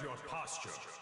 your posture.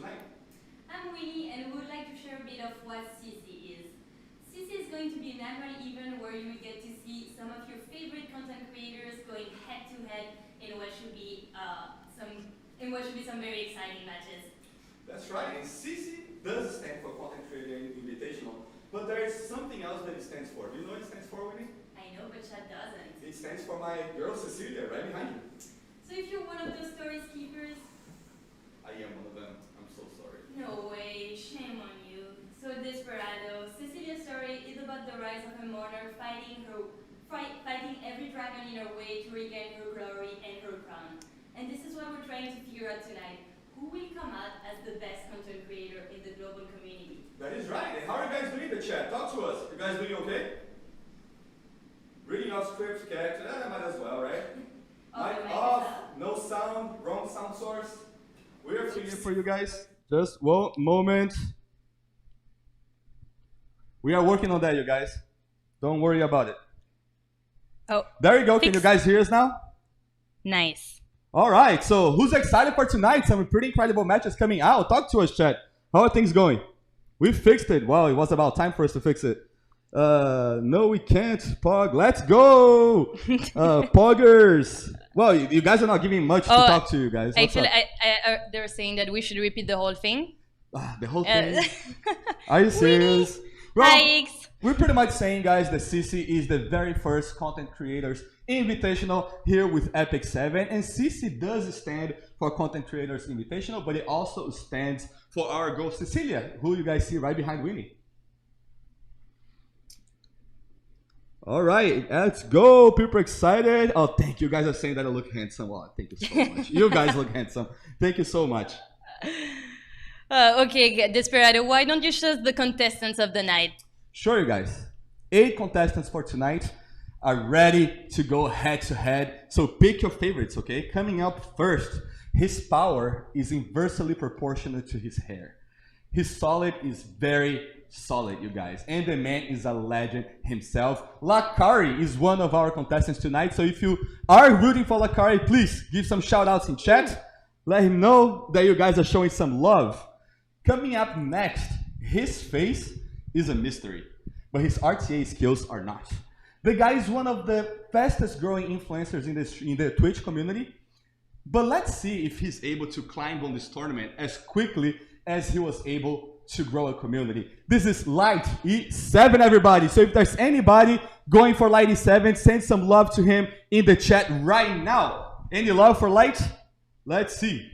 tonight? I'm Winnie, and we would like to share a bit of what CC is. CC is going to be an annual event where you will get to see some of your favorite content creators going head to head in what should be some very exciting matches. That's right, and CC does stand for Content Creator Invitational, but there is something else that it stands for. Do you know what it stands for, Winnie? I know, but Chad doesn't. It stands for my girl Cecilia, right behind you. So if you're one of those story keepers, I am one of them. I'm so sorry. no way, shame on you. So Desperado, Cecilia's story is about the rise of a mourner fighting every dragon in her way to regain her glory and her crown. And this is what we're trying to figure out tonight. Who will come out as the best content creator in the global community? That is right. And how are you guys doing in the chat? Talk to us. You guys doing okay? Reading off scripts, characters, might as well, right? Mic off, no sound, wrong sound source. We're feeling for you guys. Just one moment. We are working on that, you guys. Don't worry about it. Oh, there you go. Can you guys hear us now? Nice. All right. So who's excited for tonight? Some pretty incredible matches coming out. Talk to us, chat. How are things going? We fixed it. Wow, it was about time for us to fix it. No, we can't. Pog, let's go. Poggers. Well, you guys are not giving much to talk to, you guys. Actually, they were saying that we should repeat the whole thing. The whole thing? Are you serious? Well, Thanks. we're pretty much saying, guys, that CC is the very first content creators invitational here with Epic 7. And CC does stand for Content Creators Invitational, but it also stands for our girl Cecilia, who you guys see right behind Winnie. All right, let's go. People excited. Oh, thank you. You guys are saying that I look handsome. Well, thank you so much. You guys look handsome. Thank you so much. Okay, Desperado, why don't you choose the contestants of the night? Sure, you guys. 8 contestants for tonight are ready to go head to head. So pick your favorites, okay? Coming up first, his power is inversely proportional to his hair. His solid is very solid, you guys. And the man is a legend himself. Lucari is one of our contestants tonight. So if you are rooting for Lucari, please give some shout outs in chat. Let him know that you guys are showing some love. Coming up next, his face is a mystery, but his RTA skills are not. The guy is one of the fastest growing influencers in the Twitch community, but let's see if he's able to climb on this tournament as quickly as he was able to grow a community. This is Light E7, everybody. So if there's anybody going for Light E7, send some love to him in the chat right now. Any love for Light? Let's see.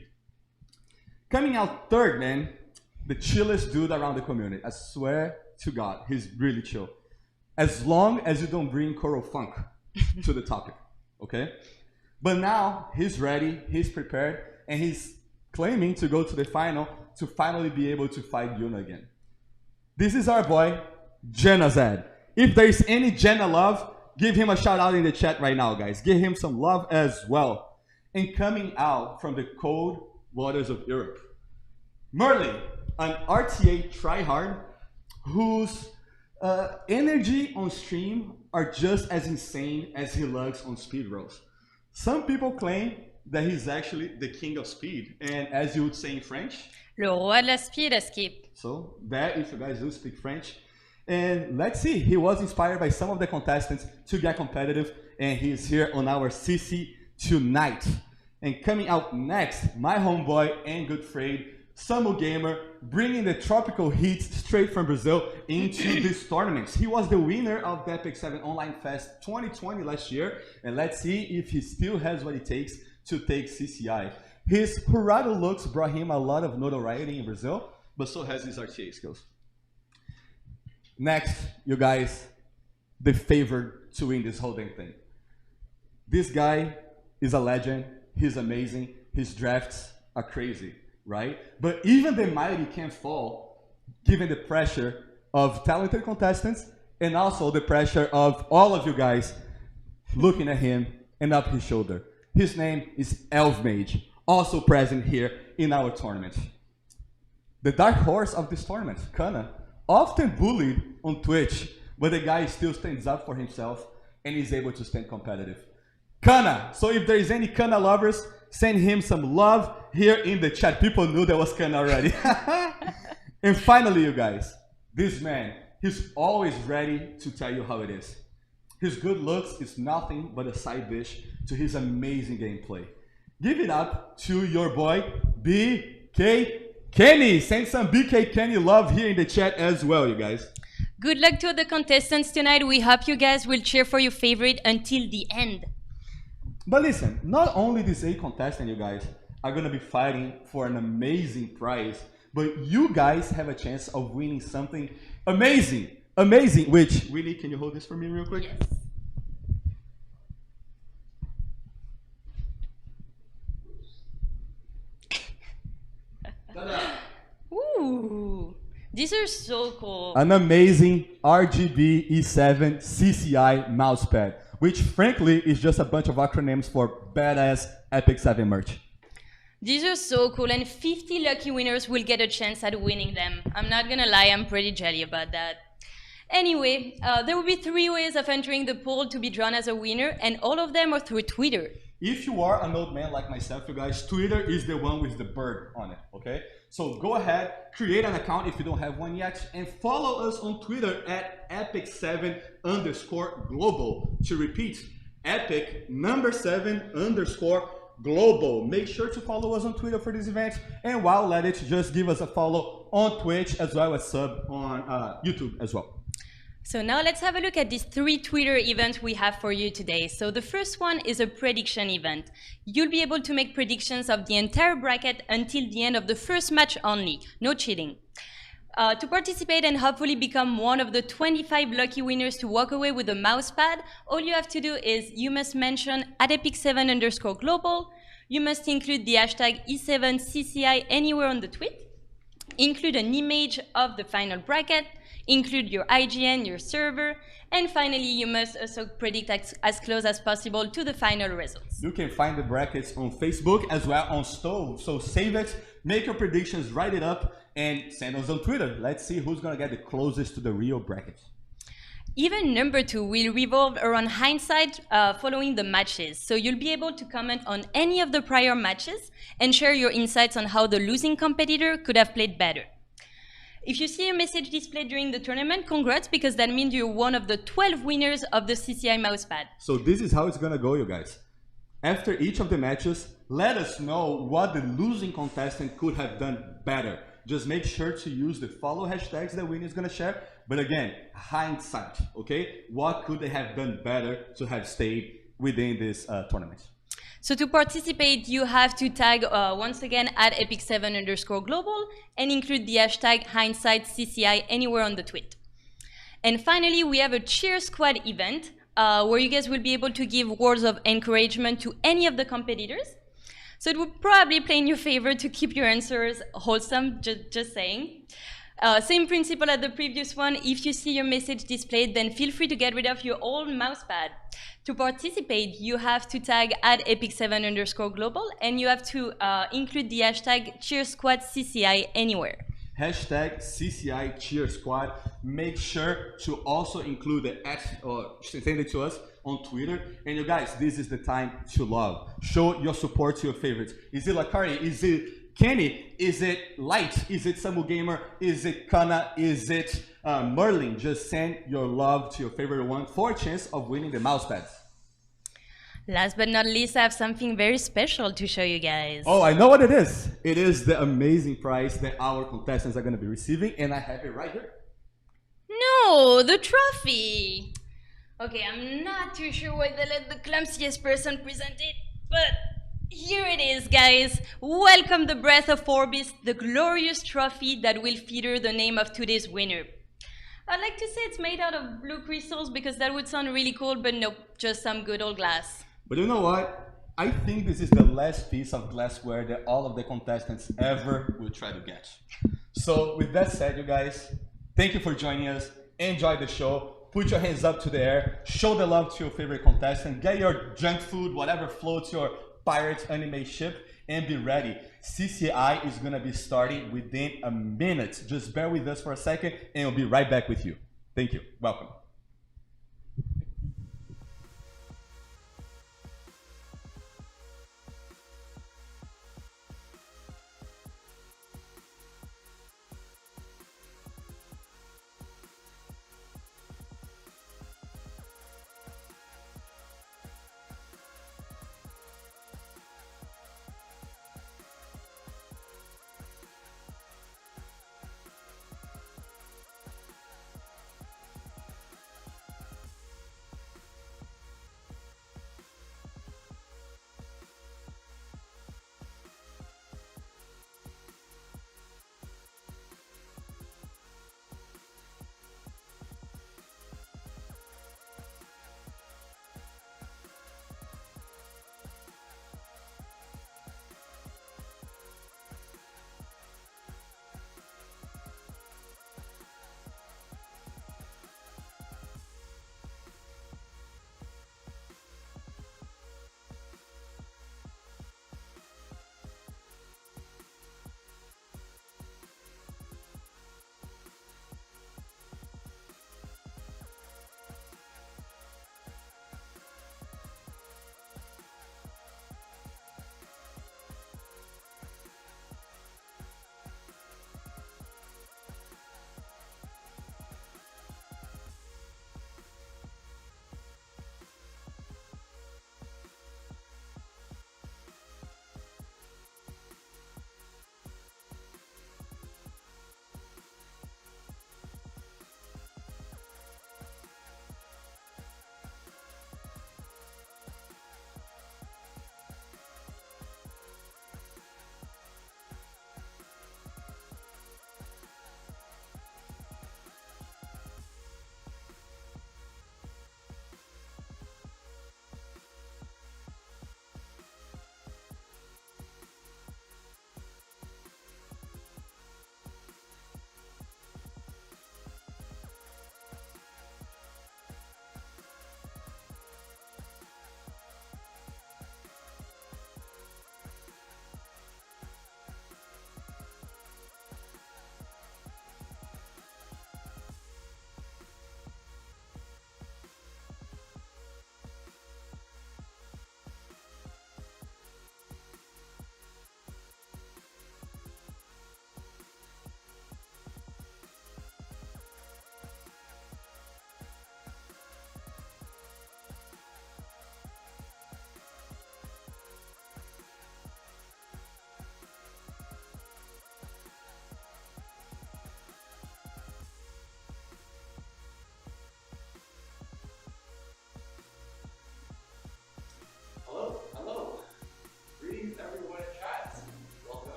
Coming out third, man, the chillest dude around the community. I swear to God, he's really chill. As long as you don't bring Coral Funk to the topic, okay? But now he's ready, he's prepared, and he's claiming to go to the final to finally be able to fight Yuna again. This is our boy, Jenazad. If there's any Jenna love, give him a shout out in the chat right now, guys. Give him some love as well. And coming out from the cold waters of Europe, Merlin, an RTA tryhard whose energy on stream are just as insane as he lugs on speed rolls. Some people claim that he's actually the king of speed, and as you would say in French, Le roi de la speed escape. So that, if you guys do speak French. And let's see, he was inspired by some of the contestants to get competitive, and he's here on our CC tonight. And coming out next, my homeboy and good friend, Samu Gamer, bringing the tropical heat straight from Brazil into these tournaments. He was the winner of the Epic 7 Online Fest 2020 last year, and let's see if he still has what it takes to take CCI. His Hurado looks brought him a lot of notoriety in Brazil, but so has his RTA skills. Next, you guys, the favorite to win this whole dang thing. This guy is a legend, he's amazing, his drafts are crazy, right? But even the mighty can fall given the pressure of talented contestants and also the pressure of all of you guys looking at him and up his shoulder. His name is Elf Mage, also present here in our tournament. The dark horse of this tournament, Kana, often bullied on Twitch, but the guy still stands up for himself and is able to stand competitive. Kana, so if there is any Kana lovers, Send him some love here in the chat. People knew that was coming already. And finally, you guys, this man, he's always ready to tell you how it is. His good looks is nothing but a side dish to his amazing gameplay. Give it up to your boy, BK Kenny. Send some BK Kenny love here in the chat as well, you guys. Good luck to the contestants tonight. We hope you guys will cheer for your favorite until the end. But listen, not only these 8 contestants, you guys, are going to be fighting for an amazing prize, but you guys have a chance of winning something amazing. Amazing, which, Willie, can you hold this for me real quick? Yes. Ooh, these are so cool. An amazing RGB E7 CCI mousepad, which frankly is just a bunch of acronyms for badass Epic 7 merch. These are so cool, and 50 lucky winners will get a chance at winning them. I'm not gonna lie, I'm pretty jelly about that. Anyway, there will be 3 ways of entering the poll to be drawn as a winner, and all of them are through Twitter. If you are an old man like myself, you guys, Twitter is the one with the bird on it, okay? So go ahead, create an account if you don't have one yet, and follow us on Twitter at epic7_global. To repeat, epic7_global. Make sure to follow us on Twitter for this event, and while at it, just give us a follow on Twitch as well as sub on YouTube as well. So now let's have a look at these 3 Twitter events we have for you today. So the first one is a prediction event. You'll be able to make predictions of the entire bracket until the end of the first match only. No cheating. To participate and hopefully become one of the 25 lucky winners to walk away with a mousepad, all you have to do is you must mention @epic7_global. You must include the hashtag E7CCI anywhere on the tweet. Include an image of the final bracket. Include your IGN, your server, and finally, you must also predict as close as possible to the final results. You can find the brackets on Facebook as well on Stove, so save it, make your predictions, write it up, and send us on Twitter. Let's see who's gonna get the closest to the real brackets. Event number 2 will revolve around hindsight following the matches, so you'll be able to comment on any of the prior matches and share your insights on how the losing competitor could have played better. If you see a message displayed during the tournament, congrats, because that means you're one of the 12 winners of the CCI mousepad. So this is how it's gonna go, you guys. After each of the matches, let us know what the losing contestant could have done better. Just make sure to use the follow hashtags that Winnie is gonna share. But again, hindsight, okay? What could they have done better to have stayed within this tournament? So to participate, you have to tag once again @epic7_global and include the hashtag #HindsightCCI anywhere on the tweet. And finally, we have a cheer squad event where you guys will be able to give words of encouragement to any of the competitors. So it would probably play in your favor to keep your answers wholesome, just saying. Same principle as the previous one. If you see your message displayed, then feel free to get rid of your old mousepad. To participate, you have to tag @epic7_global and you have to include the hashtag CheerSquadCCI anywhere. Hashtag CCI Cheer Squad. Make sure to also include the or send it to us on Twitter. And you guys, this is the time to love. Show your support to your favorites. Is it Lucari? Is it Kenny? Is it Light? Is it Samu Gamer? Is it Kana? Is it Merlin? Just send your love to your favorite one for a chance of winning the mousepads. Last but not least, I have something very special to show you guys. Oh, I know what it is. It is the amazing prize that our contestants are going to be receiving, and I have it right here. No, the trophy. Okay, I'm not too sure why they let the clumsiest person present it, but here it is, guys. Welcome the Breath of Orbis, the glorious trophy that will feature the name of today's winner. I'd like to say it's made out of blue crystals because that would sound really cool, but nope, just some good old glass. But you know what? I think this is the last piece of glassware that all of the contestants ever will try to get. So with that said, you guys, thank you for joining us. Enjoy the show. Put your hands up to the air. Show the love to your favorite contestant. Get your junk food, whatever floats your pirate anime ship, and be ready. CCI is going to be starting within a minute. Just bear with us for a second, and we'll be right back with you. Thank you. Welcome.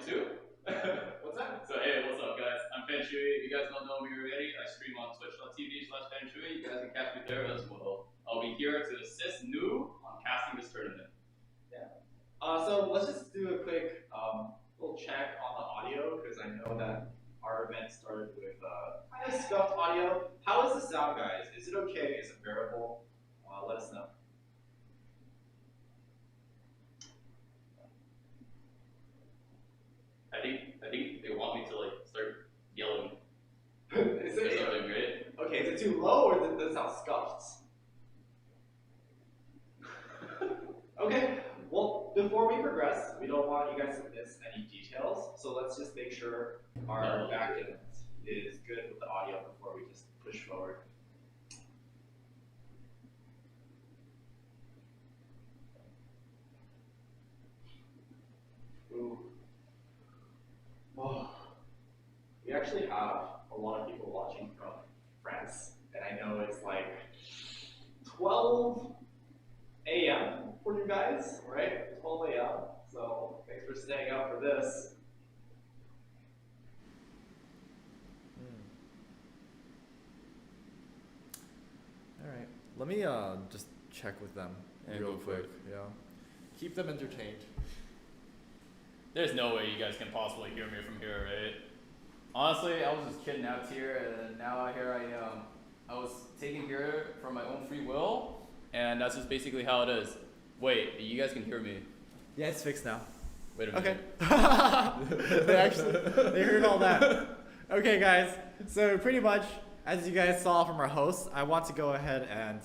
too? What's that? So hey, what's up guys? I'm Ben Shui. If you guys don't know me already, I stream on twitch.tv/Ben Shui. You guys can catch me there as well. I'll be here to assist New on casting this tournament. Yeah. So let's just do a quick little check on the audio because I know that our event started with kind of scuffed audio. How is the sound, guys? Is it okay? Is it bearable? Let us know. I think they want me to like start yelling. Is it something, right? Okay, is it too low or does it sound scuffed? Okay, well, before we progress, we don't want you guys to miss any details, so let's just make sure our backend is good with the audio before we just push forward. Ooh. Oh. We actually have a lot of people watching from France, and I know it's like 12 a.m. for you guys, right? 12 a.m. So thanks for staying up for this. All right, let me just check with them real quick. Yeah, keep them entertained. There's no way you guys can possibly hear me from here, right? Honestly, I was just kidnapped here, and now here I am. I was taken here from my own free will, and that's just basically how it is. Wait, you guys can hear me? Yeah, it's fixed now. Wait a minute. Okay. they heard all that. Okay, guys. So pretty much, as you guys saw from our hosts, I want to go ahead and,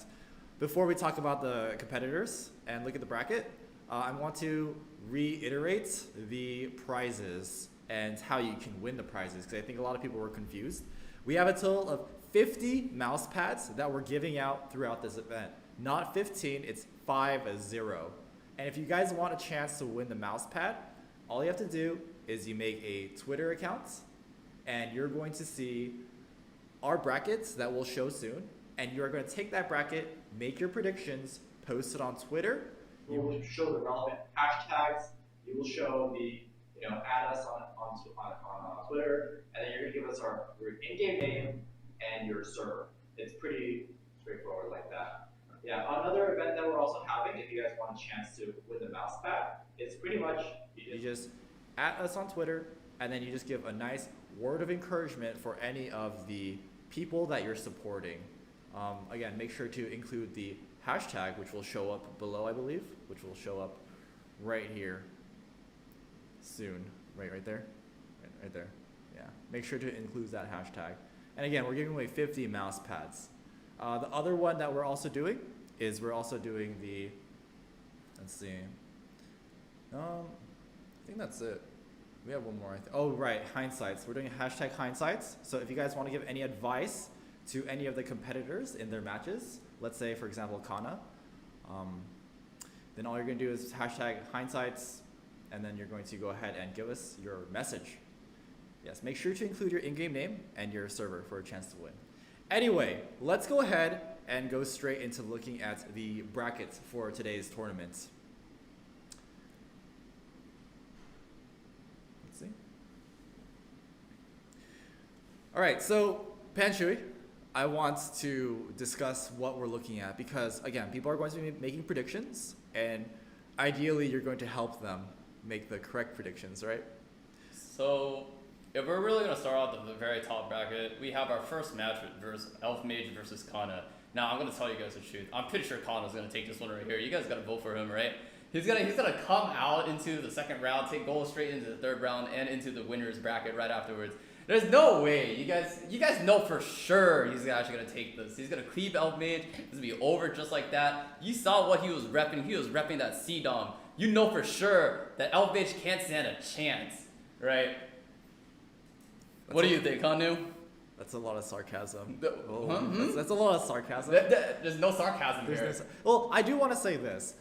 before we talk about the competitors and look at the bracket, I want to reiterate the prizes and how you can win the prizes, because I think a lot of people were confused. We have a total of 50 mouse pads that we're giving out throughout this event. Not 15, it's 50. And if you guys want a chance to win the mouse pad, all you have to do is you make a Twitter account, and you're going to see our brackets that we'll show soon, and you're going to take that bracket, make your predictions, post it on Twitter. You will show the relevant hashtags. You will show the, add us on Twitter, and then you're going to give us your in-game name and your server. It's pretty straightforward like that. Yeah, another event that we're also having, if you guys want a chance to win the mouse pad, it's pretty much you just add us on Twitter, and then you just give a nice word of encouragement for any of the people that you're supporting. Again, make sure to include the hashtag, which will show up below, I believe, which will show up right here soon. Right there? Right there. Yeah. Make sure to include that hashtag. And again, we're giving away 50 mouse pads. The other one that we're also doing is we're also doing the, let's see. I think that's it. We have one more. Oh, right, hindsights. We're doing hashtag hindsights. So if you guys want to give any advice to any of the competitors in their matches, let's say, for example, Kana, then all you're going to do is hashtag hindsights, and then you're going to go ahead and give us your message. Yes, make sure to include your in-game name and your server for a chance to win. Anyway, let's go ahead and go straight into looking at the brackets for today's tournament. Let's see. All right, so Panshui, I want to discuss what we're looking at because, again, people are going to be making predictions, and ideally you're going to help them make the correct predictions, right? So, if we're really going to start off at the very top bracket, we have our first match versus Elf Mage versus Kana. Now, I'm going to tell you guys the truth. I'm pretty sure Kana's going to take this one right here. You guys got to vote for him, right? He's gonna come out into the second round, go straight into the third round, and into the winner's bracket right afterwards. There's no way. You guys know for sure he's actually gonna take this. He's gonna cleave Elf Mage. It's gonna be over just like that. You saw what he was repping. He was repping that C-Dom. You know for sure that Elf Mage can't stand a chance, right? What do you think, Hanu? That's a lot of sarcasm. Huh? That's a lot of sarcasm. There's no sarcasm here. Well, I do want to say this.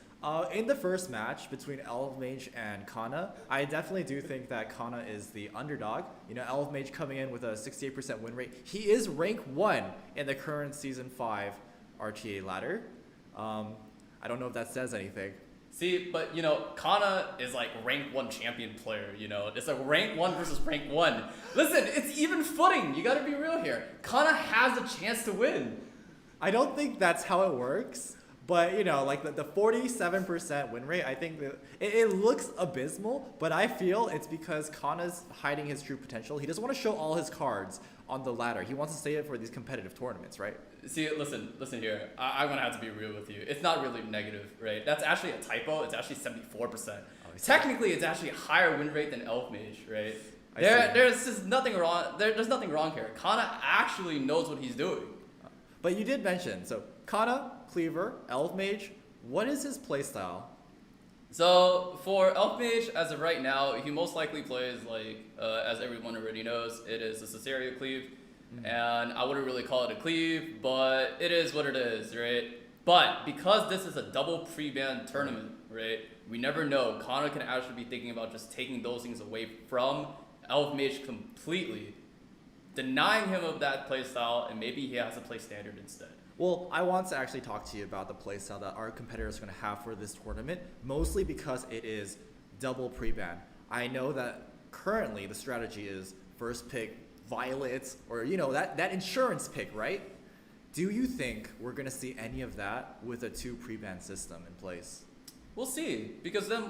In the first match between Elf Mage and Kana, I definitely do think that Kana is the underdog. You know, Elf Mage coming in with a 68% win rate. He is rank 1 in the current Season 5 RTA ladder. I don't know if that says anything, See, but you know, Kana is like rank 1 champion player, you know. It's like rank 1 versus rank 1. Listen, it's even footing. You gotta be real here. Kana has a chance to win. I don't think that's how it works. But, you know, like the 47% win rate, I think that it looks abysmal, but I feel it's because Kana's hiding his true potential. He doesn't want to show all his cards on the ladder. He wants to save it for these competitive tournaments, right? See, listen here. I'm gonna have to be real with you. It's not really negative, right? That's actually a typo. It's actually 74%. Technically, it's actually a higher win rate than Elf Mage, right? There's just nothing wrong. There's nothing wrong here. Kana actually knows what he's doing. But you did mention, so Kana, Cleaver, Elf Mage, what is his playstyle? So for Elf Mage, as of right now, he most likely plays like, as everyone already knows, it is a Cesaria cleave. And I wouldn't really call it a cleave, but it is what it is, right? But because this is a double pre-ban tournament, right? We never know. Kana can actually be thinking about just taking those things away from Elf Mage completely, denying him of that playstyle, and maybe he has to play standard instead. Well, I want to actually talk to you about the playstyle that our competitors are going to have for this tournament, mostly because it is double pre-ban. I know that currently the strategy is first pick Violet, or you know, that insurance pick, right? Do you think we're going to see any of that with a 2 pre-ban system in place? We'll see, because then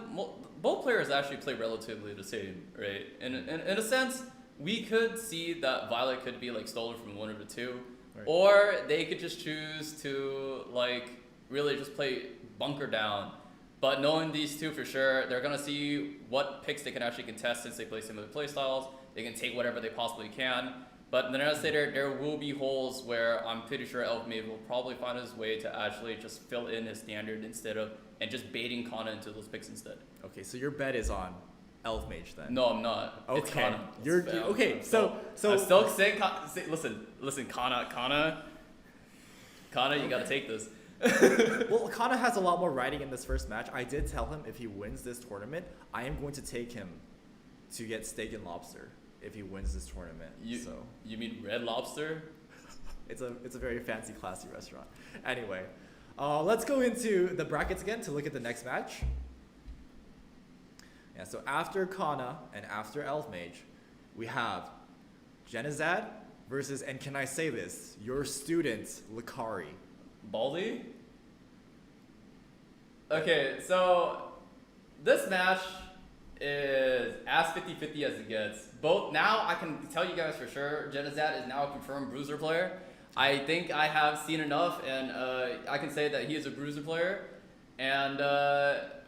both players actually play relatively the same, right? In a sense, we could see that Violet could be like stolen from 1 of the 2, right. Or they could just choose to like really just play bunker down. But knowing these 2 for sure, they're gonna see what picks they can actually contest since they play similar playstyles. They can take whatever they possibly can. But then I say there will be holes where I'm pretty sure Elf Mage will probably find his way to actually just fill in his standard and just baiting Kana into those picks instead. Okay, so your bet is on Elf Mage then? No, I'm not. Okay, it's Kana. okay. So I'm still saying, listen, Kana, you gotta take this. Well, Kana has a lot more riding in this first match. I did tell him if he wins this tournament, I am going to take him to get steak and lobster if he wins this tournament. You mean Red Lobster? It's a very fancy, classy restaurant. Anyway, let's go into the brackets again to look at the next match. Yeah, so after Kana and after Elf Mage, we have Genizad versus, and can I say this, your student, Lucari. Baldy? Okay, so this match is as 50-50 as it gets. Both, now I can tell you guys for sure, Genizad is now a confirmed bruiser player. I think I have seen enough, and I can say that he is a bruiser player. And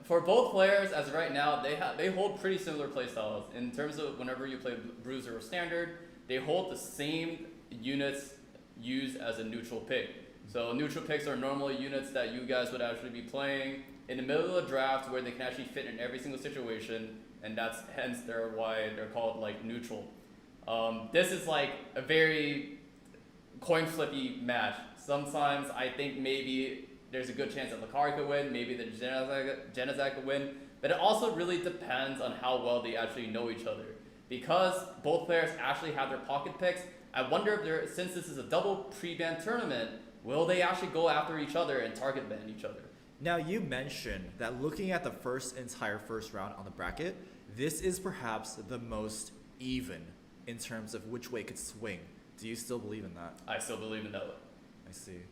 for both players, as of right now, they hold pretty similar playstyles. In terms of whenever you play bruiser or standard, they hold the same units used as a neutral pick. So neutral picks are normally units that you guys would actually be playing in the middle of the draft where they can actually fit in every single situation, and that's hence why they're called like neutral. This is like a very coin flippy match. Sometimes I think maybe there's a good chance that Lucari could win, maybe that Genizad could win, but it also really depends on how well they actually know each other. Because both players actually have their pocket picks, I wonder if since this is a double pre-ban tournament, will they actually go after each other and target ban each other? Now, you mentioned that looking at the entire first round on the bracket, this is perhaps the most even in terms of which way it could swing. Do you still believe in that? I still believe in that. I see.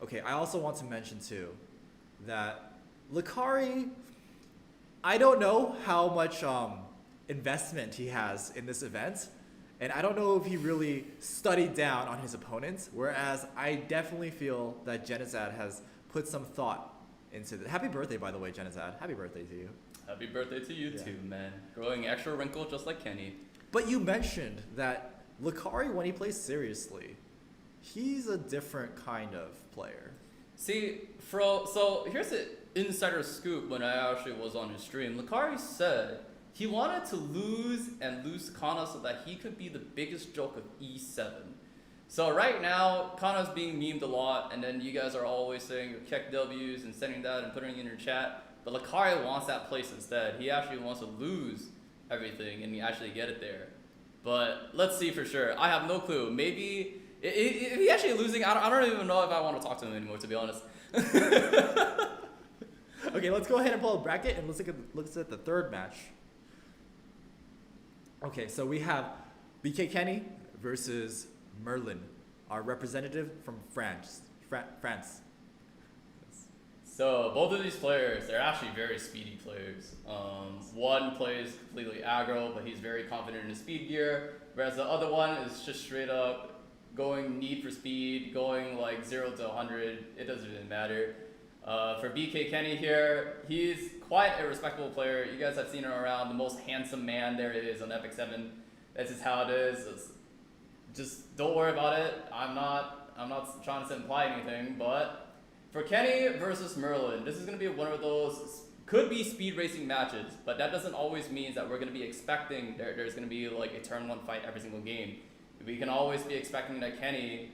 Okay, I also want to mention too that Lucari, I don't know how much investment he has in this event, and I don't know if he really studied down on his opponents, whereas I definitely feel that Genizad has put some thought into it. Happy birthday, by the way, Genizad. Happy birthday to you. Happy birthday to you too, man. Growing extra wrinkle just like Kenny. But you mentioned that Lucari, when he plays seriously, he's a different kind of player. See, so here's the insider scoop when I actually was on his stream. Lucari said he wanted to lose Kana so that he could be the biggest joke of E7. So right now, Kana's being memed a lot, and then you guys are always saying your Keck W's and sending that and putting it in your chat. But Lucari wants that place instead. He actually wants to lose everything and actually get it there. But let's see for sure. I have no clue. Maybe if he actually losing, I don't even know if I want to talk to him anymore, to be honest. Okay, let's go ahead and pull a bracket and let's look at the third match. Okay, so we have BK Kenny versus Merlin, our representative from France. France. So both of these players, they're actually very speedy players. One plays completely aggro, but he's very confident in his speed gear, whereas the other one is just straight up going need for speed, going like 0 to 100. It doesn't really matter. For BK Kenny here, he's quite a respectable player. You guys have seen him around, the most handsome man there is on Epic 7. That's just how it is. Just don't worry about it. I'm not trying to imply anything, but for Kenny versus Merlin, this is going to be one of those, could be speed racing matches, but that doesn't always mean that we're going to be expecting there's going to be like a turn 1 fight every single game. We can always be expecting that Kenny,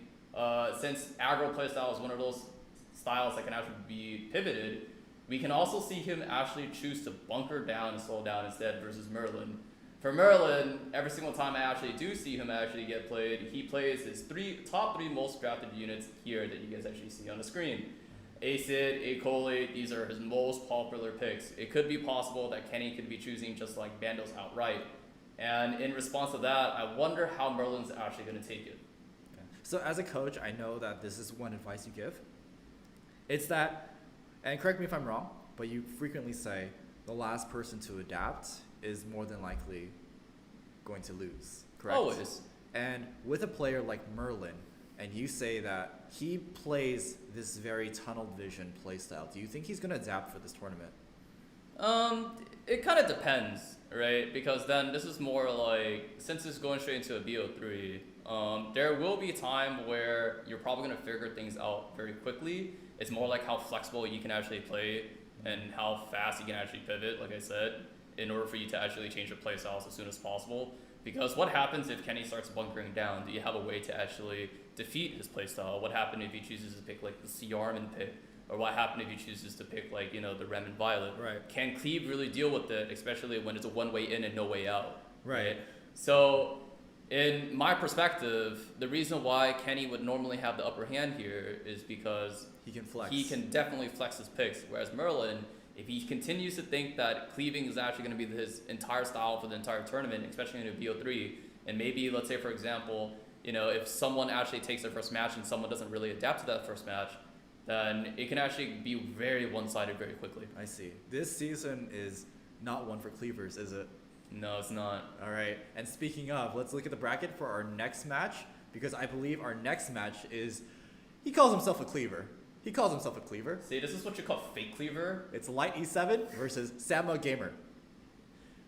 since aggro playstyle is one of those styles that can actually be pivoted, we can also see him actually choose to bunker down and slow down instead versus Merlin. For Merlin, every single time I actually do see him actually get played, he plays his top three most drafted units here that you guys actually see on the screen. Acid, Acoli, these are his most popular picks. It could be possible that Kenny could be choosing just like Vandals outright. And in response to that, I wonder how Merlin's actually going to take it. So as a coach, I know that this is one advice you give. It's that, and correct me if I'm wrong, but you frequently say the last person to adapt is more than likely going to lose, correct? Always. And with a player like Merlin, and you say that he plays this very tunnel vision playstyle, do you think he's going to adapt for this tournament? It kind of depends, right? Because then this is more like, since it's going straight into a BO3, there will be time where you're probably going to figure things out very quickly. It's more like how flexible you can actually play and how fast you can actually pivot, like I said, in order for you to actually change your playstyles as soon as possible. Because what happens if Kenny starts bunkering down? Do you have a way to actually defeat his playstyle? What happens if he chooses to pick like the C-Armin pick? Or what happens if he chooses to pick like, you know, the Rem and Violet? Right. Can Cleve really deal with it, especially when it's a one way in and no way out? Right. So in my perspective, the reason why Kenny would normally have the upper hand here is because he can flex. He can definitely flex his picks. Whereas Merlin, if he continues to think that cleaving is actually going to be his entire style for the entire tournament, especially in a BO3, and maybe, let's say, for example, you know, if someone actually takes their first match and someone doesn't really adapt to that first match, then it can actually be very one-sided very quickly. I see. This season is not one for cleavers, is it? No, it's not. All right. And speaking of, let's look at the bracket for our next match, because I believe our next match is, he calls himself a cleaver. He calls himself a cleaver. See, this is what you call fake cleaver. It's Light E7 versus Samu Gamer.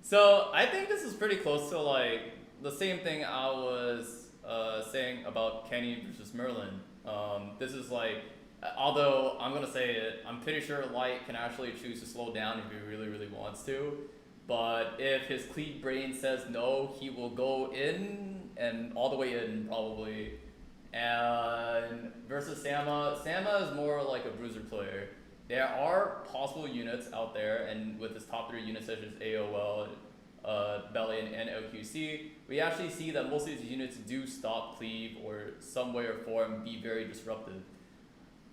So I think this is pretty close to like the same thing I was saying about Kenny versus Merlin. This is like, although I'm gonna say it, I'm pretty sure Light can actually choose to slow down if he really, really wants to. But if his cleat brain says no, he will go in and all the way in probably. And versus Samu is more like a bruiser player. There are possible units out there, and with his top 3 units such as AOL, Bellion, and LQC, we actually see that most of these units do stop cleave or some way or form be very disruptive.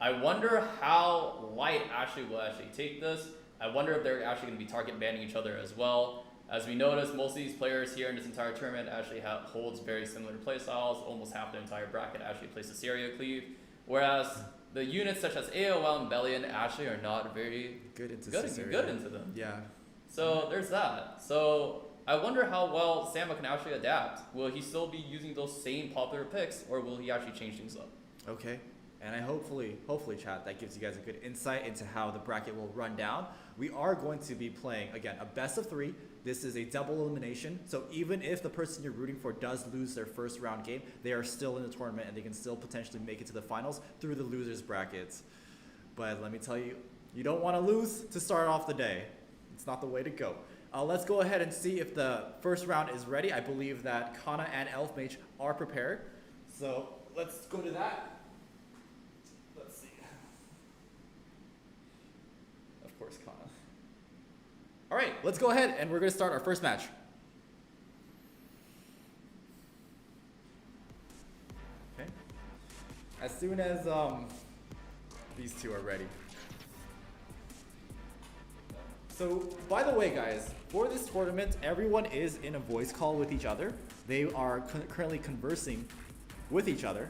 I wonder how Light actually will actually take this. I wonder if they're actually going to be target banning each other as well. As we notice, most of these players here in this entire tournament actually holds very similar playstyles. Almost half the entire bracket actually plays the Seria cleave, whereas the units such as AOL and Bellion actually are not very good into them. Yeah. So there's that. So I wonder how well Samu can actually adapt. Will he still be using those same popular picks, or will he actually change things up? Okay. And I hopefully, chat, that gives you guys a good insight into how the bracket will run down. We are going to be playing, again, a best of 3. This is a double elimination. So even if the person you're rooting for does lose their first round game, they are still in the tournament and they can still potentially make it to the finals through the losers brackets. But let me tell you, you don't want to lose to start off the day. It's not the way to go. Let's go ahead and see if the first round is ready. I believe that Kana and Elf Mage are prepared. So let's go to that. All right, let's go ahead and we're going to start our first match. Okay. As soon as these two are ready. So, by the way, guys, for this tournament, everyone is in a voice call with each other. They are currently conversing with each other.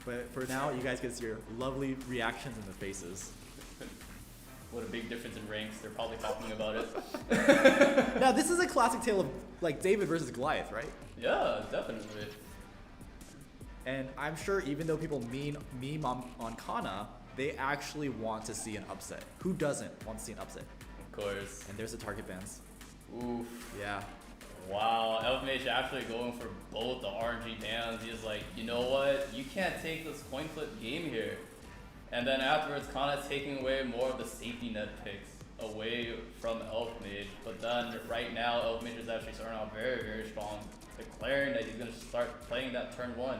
But for now, you guys get your lovely reactions in the faces. What a big difference in ranks. They're probably talking about it. Now, this is a classic tale of like David versus Goliath, right? Yeah, definitely. And I'm sure even though people meme on Kana, they actually want to see an upset. Who doesn't want to see an upset? Of course. And there's the target bans. Oof. Yeah. Wow, Elf Mage actually going for both the RNG bans. He's like, you know what? You can't take this coin flip game here. And then afterwards, Kana's taking away more of the safety net picks away from Elf Mage. But then right now, Elf Mage is actually starting out very, very strong, declaring that he's going to start playing that turn 1.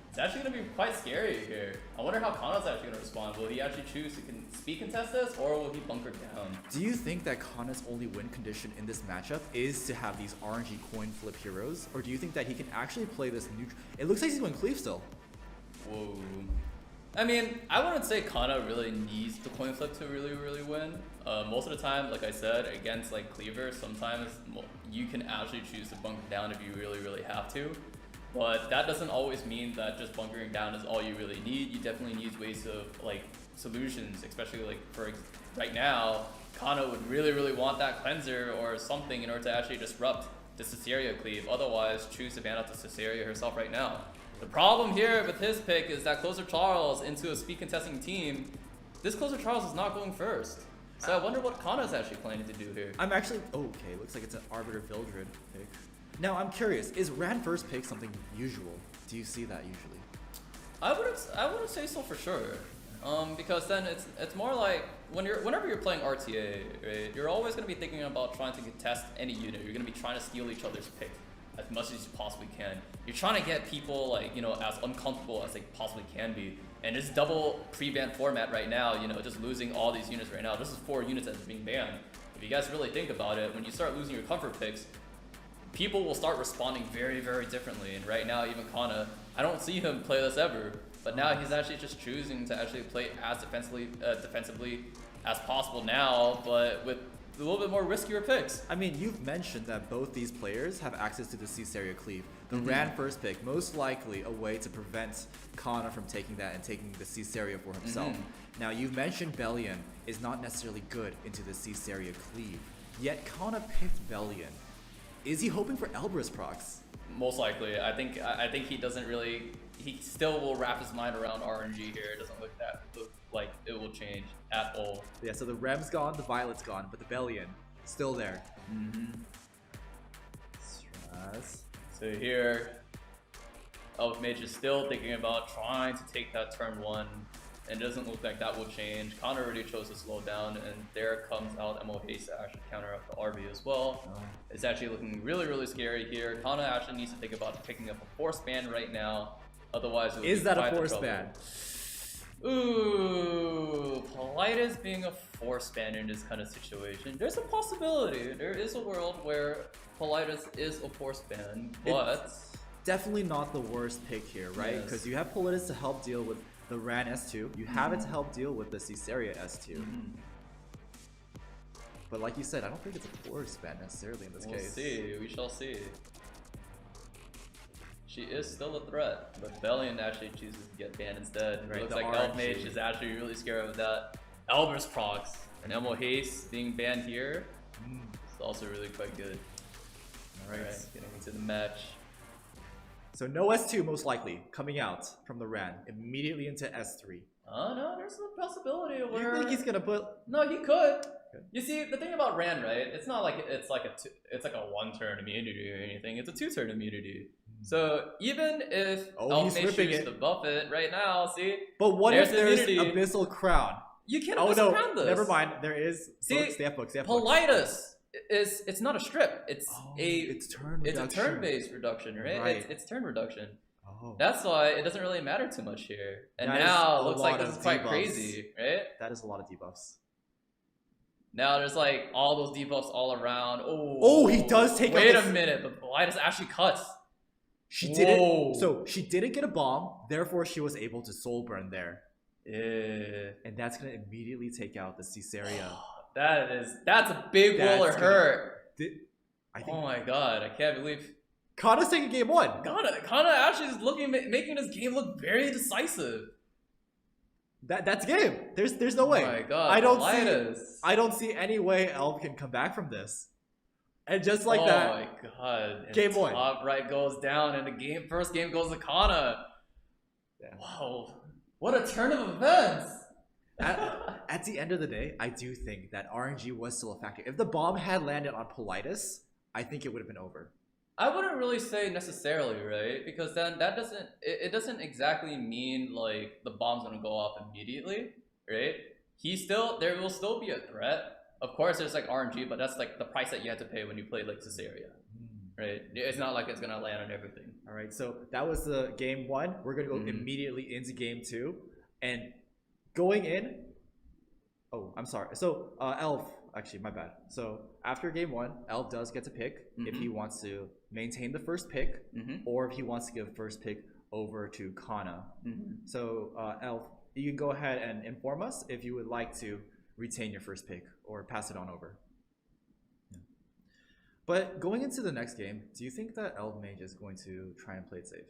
It's actually going to be quite scary here. I wonder how Kana's actually going to respond. Will he actually choose to speed contest this, or will he bunker down? Do you think that Kana's only win condition in this matchup is to have these RNG coin flip heroes? Or do you think that he can actually play this neutral? It looks like he's going cleave still. Whoa. I mean, I wouldn't say Kana really needs the coin flip to really, really win. Most of the time, like I said, against like Cleaver, sometimes you can actually choose to bunker down if you really, really have to. But that doesn't always mean that just bunkering down is all you really need. You definitely need ways of like solutions, especially like for right now, Kana would really, really want that cleanser or something in order to actually disrupt the Caesarea cleave. Otherwise, choose to ban out the Caesarea herself right now. The problem here with his pick is that Closer Charles into a speed contesting team, this Closer Charles is not going first. So I wonder what Kana is actually planning to do here. I'm actually, okay, looks like it's an Arbiter Vildred pick. Now I'm curious, is Ran first pick something usual? Do you see that usually? I wouldn't say so for sure. Because then it's more like whenever you're playing RTA, right, you're always gonna be thinking about trying to contest any unit. You're gonna be trying to steal each other's pick as much as you possibly can. You're trying to get people like, you know, as uncomfortable as they possibly can be. And this double pre-ban format right now, you know, just losing all these units right now. This is 4 units that's being banned. If you guys really think about it, when you start losing your comfort picks, people will start responding very, very differently. And right now, even Kana, I don't see him play this ever. But now he's actually just choosing to actually play as defensively as possible now, but with a little bit more riskier picks. I mean, you've mentioned that both these players have access to the Caesarea cleave. The Ran first pick, most likely a way to prevent Kana from taking that and taking the Caesarea for himself. Now, you've mentioned Bellion is not necessarily good into the Caesarea cleave, yet Kana picked Bellion. Is he hoping for Elbrus procs? Most likely. I think he doesn't really. He still will wrap his mind around RNG here. It doesn't look like it will change at all. Yeah. So the Rem's gone, the Violet's gone, but the Bellion still there. Stress. So here, Elf Mage is still thinking about trying to take that turn 1. And it doesn't look like that will change. Connor already chose to slow down, and there comes out MO Haste to actually counter up the RV as well. It's actually looking really, really scary here. Connor actually needs to think about picking up a force ban right now. Otherwise, it would is be that quite a the force trouble. ban? Ooh, Politis being a force ban in this kind of situation. There's a possibility. There is a world where Politis is a force ban, but It's definitely not the worst pick here, right? Because you have Politis to help deal with the Ran S2, you have it to help deal with the Caesarea S2. But like you said, I don't think it's a force ban necessarily in this case. We'll see, we shall see. She is still a threat, but Bellion actually chooses to get banned instead. Right, It looks the like Elf Mage is actually really scared of that. Elbrus procs and Elmo Haste being banned here is also really quite good. Alright, getting into the match. So no S2 most likely coming out from the Ran immediately into S3. Oh no, there's a possibility You where think he's gonna put? No, he could. You see, the thing about Ran, right? It's not like it's like a 1-turn immunity or anything. It's a 2-turn immunity. So even if Elf Mage chooses to buff it right now, see? But what if there's immunity. Abyssal Crown? You can't Oh Abyssal no, Crown this. never mind. There is. See, Stay up, Politis it's not a strip. It's it's turn it's reduction. a turn-based reduction, right? It's turn reduction. Oh. That's why it doesn't really matter too much here. And That now is it looks a like lot this of is quite debuffs. crazy, right? That is a lot of debuffs. Now there's like all those debuffs all around. Oh, he does take. Wait out a minute, but Politis actually cuts. She didn't. So she didn't get a bomb. Therefore, she was able to soul burn there. And that's gonna immediately take out the Caesarea. That's a big That's roller gonna- hurt. I think Oh my god, I can't believe Kana's taking game 1. Kana actually is making this game look very decisive. That's game. There's no way. Oh my god, I don't see any way Elf can come back from this. And just like that, oh my god. And game 1. Top right goes down and the first game goes to Kana. Yeah. Wow. What a turn of events. At the end of the day, I do think that RNG was still a factor. If the bomb had landed on Politis, I think it would have been over. I wouldn't really say necessarily, right? Because then that doesn't exactly mean like the bomb's gonna go off immediately, right? There will still be a threat. Of course, there's like RNG, but that's like the price that you have to pay when you play like Caesarea, right? It's not like it's gonna land on everything. All right, so that was the game 1. We're gonna go immediately into game 2, and going in. Oh, I'm sorry. So Elf, actually, my bad. So after game 1, Elf does get to pick if he wants to maintain the first pick, or if he wants to give first pick over to Kana. So Elf, you can go ahead and inform us if you would like to retain your first pick or pass it on over. Yeah. But going into the next game, do you think that Elf Mage is going to try and play it safe?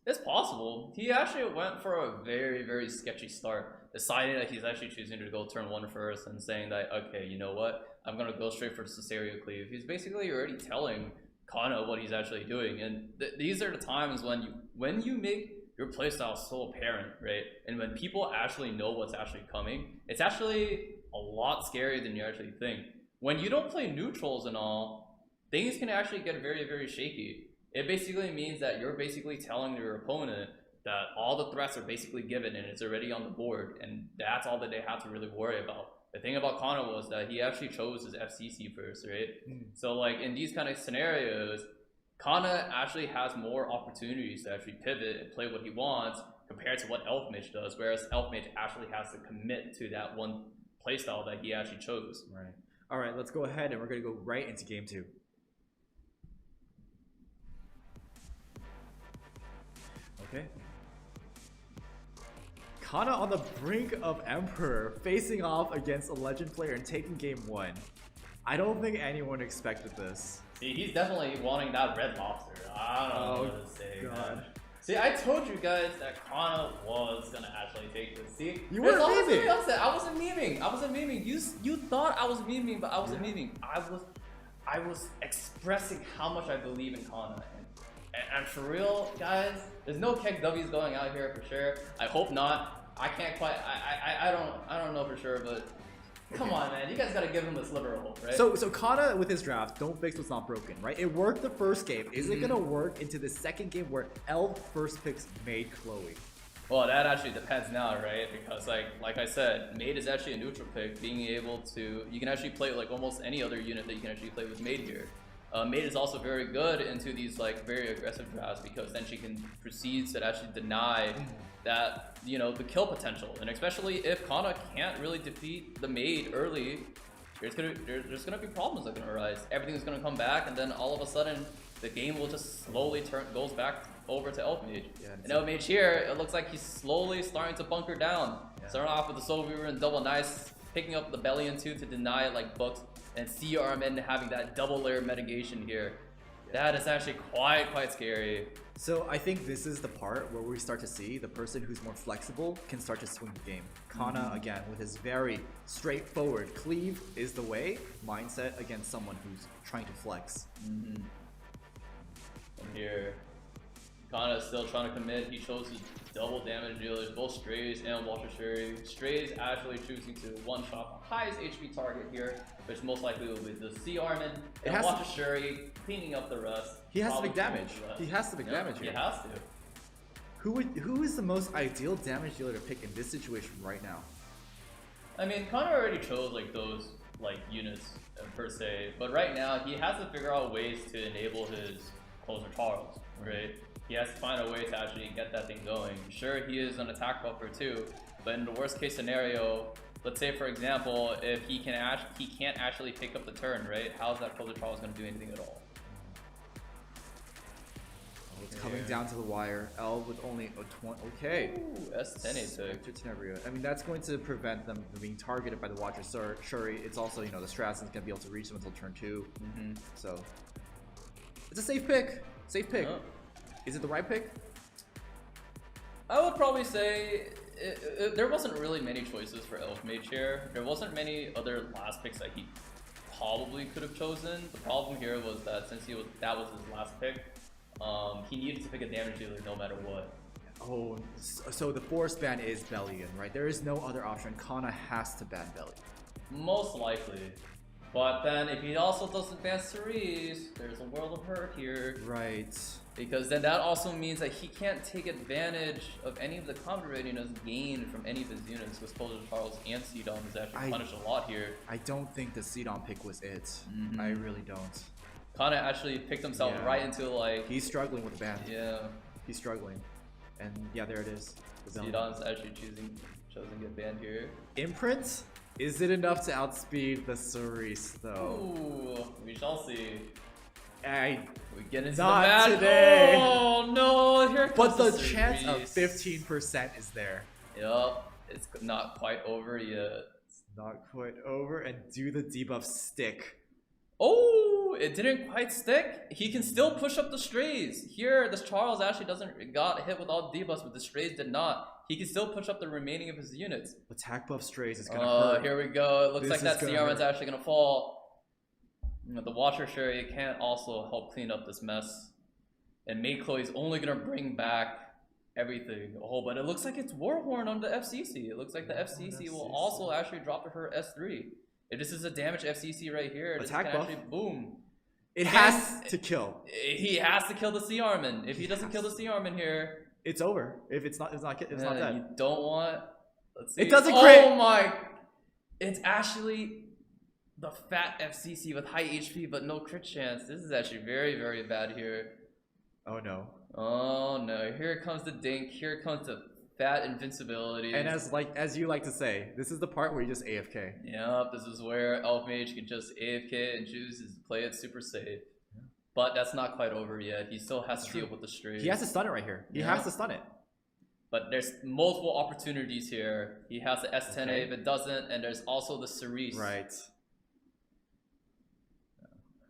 It's possible. He actually went for a very, very sketchy start, deciding that he's actually choosing to go turn 1 first and saying that, okay, you know what, I'm going to go straight for the Caesarea cleave. He's basically already telling Kana what he's actually doing, and these are the times when you make your playstyle so apparent, right? And when people actually know what's actually coming, it's actually a lot scarier than you actually think. When you don't play neutrals and all, things can actually get very, very shaky. It basically means that you're basically telling your opponent that all the threats are basically given and it's already on the board, and that's all that they have to really worry about. The thing about Kana was that he actually chose his FCC first, right? So like in these kind of scenarios, Kana actually has more opportunities to actually pivot and play what he wants compared to what Elf Mage does, whereas Elf Mage actually has to commit to that one playstyle that he actually chose. Right. All right, let's go ahead and we're going to go right into game 2. Okay. Kana on the brink of Emperor, facing off against a legend player and taking game 1. I don't think anyone expected this. See, he's definitely wanting that red lobster. I don't know what to say. God. Man. See, I told you guys that Kana was gonna actually take this. See, you weren't memeing. I wasn't memeing. I wasn't memeing. You thought I was memeing, but I wasn't memeing. I was expressing how much I believe in Kana. And for real, guys, there's no keg W's going out here for sure. I hope not. I can't quite. I don't know for sure, but come on, man. You guys gotta give him the sliver of hope, right? So Kana with his draft, don't fix what's not broken, right? It worked the first game. Is it gonna work into the second game where Elf first picks Made Chloe? Well, that actually depends now, right? Because like I said, Made is actually a neutral pick. Being able to, you can actually play like almost any other unit that you can actually play with Made here. Made is also very good into these like very aggressive drafts because then she can proceed to actually deny that, you know, the kill potential. And especially if Kana can't really defeat the Made early, there's gonna be problems that are gonna arise. Everything's gonna come back, and then all of a sudden the game will just slowly goes back over to Elf Mage. Yeah, and Elf Mage here, it looks like he's slowly starting to bunker down. Yeah. Starting off with the Soul Weaver and Double Nice, picking up the Bellion too to deny like books, and CRMN having that double layer mitigation here. Yeah. That is actually quite scary. So I think this is the part where we start to see the person who's more flexible can start to swing the game. Kana, again, with his very straightforward cleave is the way mindset against someone who's trying to flex. From here, Kana is still trying to commit. He chose his double damage dealers, both Strays and Walter Sherry. Strays actually choosing to one-shot the highest HP target here, which most likely will be the CRman, and Walter Sherry cleaning up the rest. He has to make damage. He has to make damage here. He has to. Who is the most ideal damage dealer to pick in this situation right now? I mean, Kana already chose like those like units per se, but right now he has to figure out ways to enable his closer Charles, right? He has to find a way to actually get that thing going. Sure, he is an attack buffer too, but in the worst case scenario, let's say for example, if he can't actually pick up the turn, right? How's that closer Charles going to do anything at all? It's coming down to the wire. L with only a 20. Okay. Ooh, S10 pick. I mean, that's going to prevent them from being targeted by the Watcher Shuri. It's also, you know, the Strasson's going to be able to reach them until turn 2. So, it's a safe pick. Safe pick. Yeah. Is it the right pick? I would probably say there wasn't really many choices for Elf Mage here. There wasn't many other last picks that he probably could have chosen. The problem here was that since that was his last pick, he needed to pick a damage dealer no matter what. Oh, so the force ban is Bellion, right? There is no other option. Kana has to ban Bellion. Most likely. But then if he also doesn't ban Cerise, there's a world of hurt here. Right. Because then that also means that he can't take advantage of any of the combat readiness gained from any of his units, because Polar Charles and Sidon is actually punished a lot here. I don't think the Sidon pick was it. I really don't. Kana actually picked himself right into like... He's struggling with the ban. Yeah. He's struggling. And yeah, there it is. Sidon's actually choosing to get banned here. Imprint? Is it enough to outspeed the Cerise though? Ooh, we shall see. We get into not the match today. Oh no, here comes but the Cerise. chance of 15% is there. Yup, it's not quite over yet. It's not quite over, and do the debuff stick? Oh, it didn't quite stick. He can still push up the strays. Here, this Charles actually got hit with all debuffs, but the strays did not. He can still push up the remaining of his units. Attack buff strays is gonna hurt. Here we go. It looks like that CRN's hurt. actually gonna fall. The Watcher Sherry can't also help clean up this mess. And May Chloe's only gonna bring back everything. Oh, but it looks like it's Warhorn on the FCC. It looks like the FCC will also actually drop to her S3. If this is a damage FCC right here, this can actually boom. It has to kill. He has to kill the Sea Armin. If he doesn't kill the Sea Armin here, it's over. If it's not dead. You don't want. Let's see. It doesn't crit. Oh my! It's actually the fat FCC with high HP but no crit chance. This is actually very, very bad here. Oh no. Oh no! Here comes the dink. Here comes the fat invincibility. And as you like to say, this is the part where you just AFK. Yep, this is where Elf Mage can just AFK and choose to play it super safe. But that's not quite over yet. He still has to deal with the strays. He has to stun it right here. He has to stun it. But there's multiple opportunities here. He has the S10A if it doesn't, and there's also the Cerise. Right.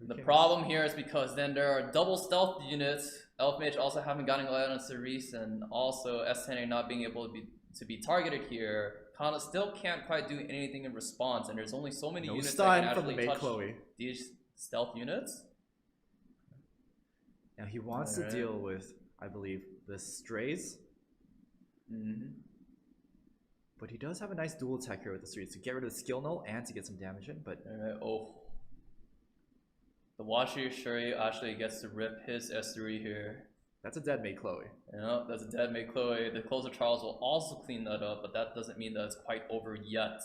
The problem here is because then there are double stealth units. Elf Mage also having Guiding Light on Cerise, and also S10A not being able to be targeted here. Kana still can't quite do anything in response, and there's only so many units that can actually touch these stealth units. Now he wants to deal with, I believe, the strays. But he does have a nice dual attack here with the strays to get rid of the skill null and to get some damage in. But the Watcher Shuri actually gets to rip his S3 here. That's a dead May Chloe. Yeah, that's a dead May Chloe. The Closer Charles will also clean that up, but that doesn't mean that it's quite over yet.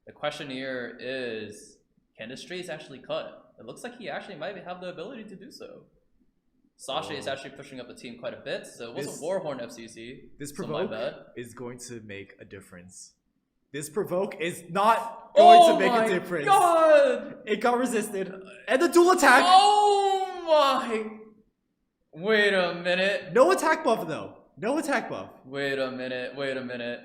The question here is, can the strays actually cut? It looks like he actually might have the ability to do so. Sasha is actually pushing up the team quite a bit, so it wasn't Warhorn FCC. This provoke is going to make a difference. This provoke is not going to make a difference. God! It got resisted. And the dual attack! Oh my! Wait a minute. No attack buff though. No attack buff. Wait a minute.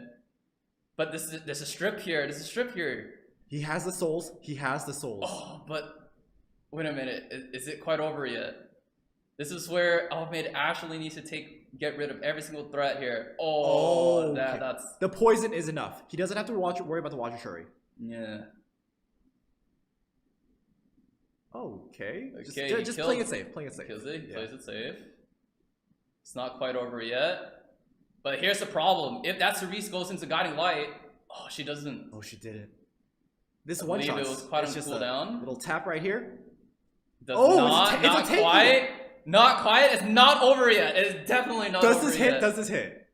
But this is a strip here. There's a strip here. He has the souls. He has the souls. Oh, but wait a minute. Is it quite over yet? This is where Elf Mage actually needs to get rid of every single threat here. That's the poison is enough. He doesn't have to worry about the Watcher Shuri. Yeah. Okay. Just playing it safe. Playing it safe. Kills it. Plays it safe. It's not quite over yet. But here's the problem. If that Cerise goes into Guiding Light, she doesn't. Oh, she didn't. This one shot. It was quite on cooldown. Little tap right here. Not quite. Not quite. It's not over yet. It's definitely not over yet. Does this hit?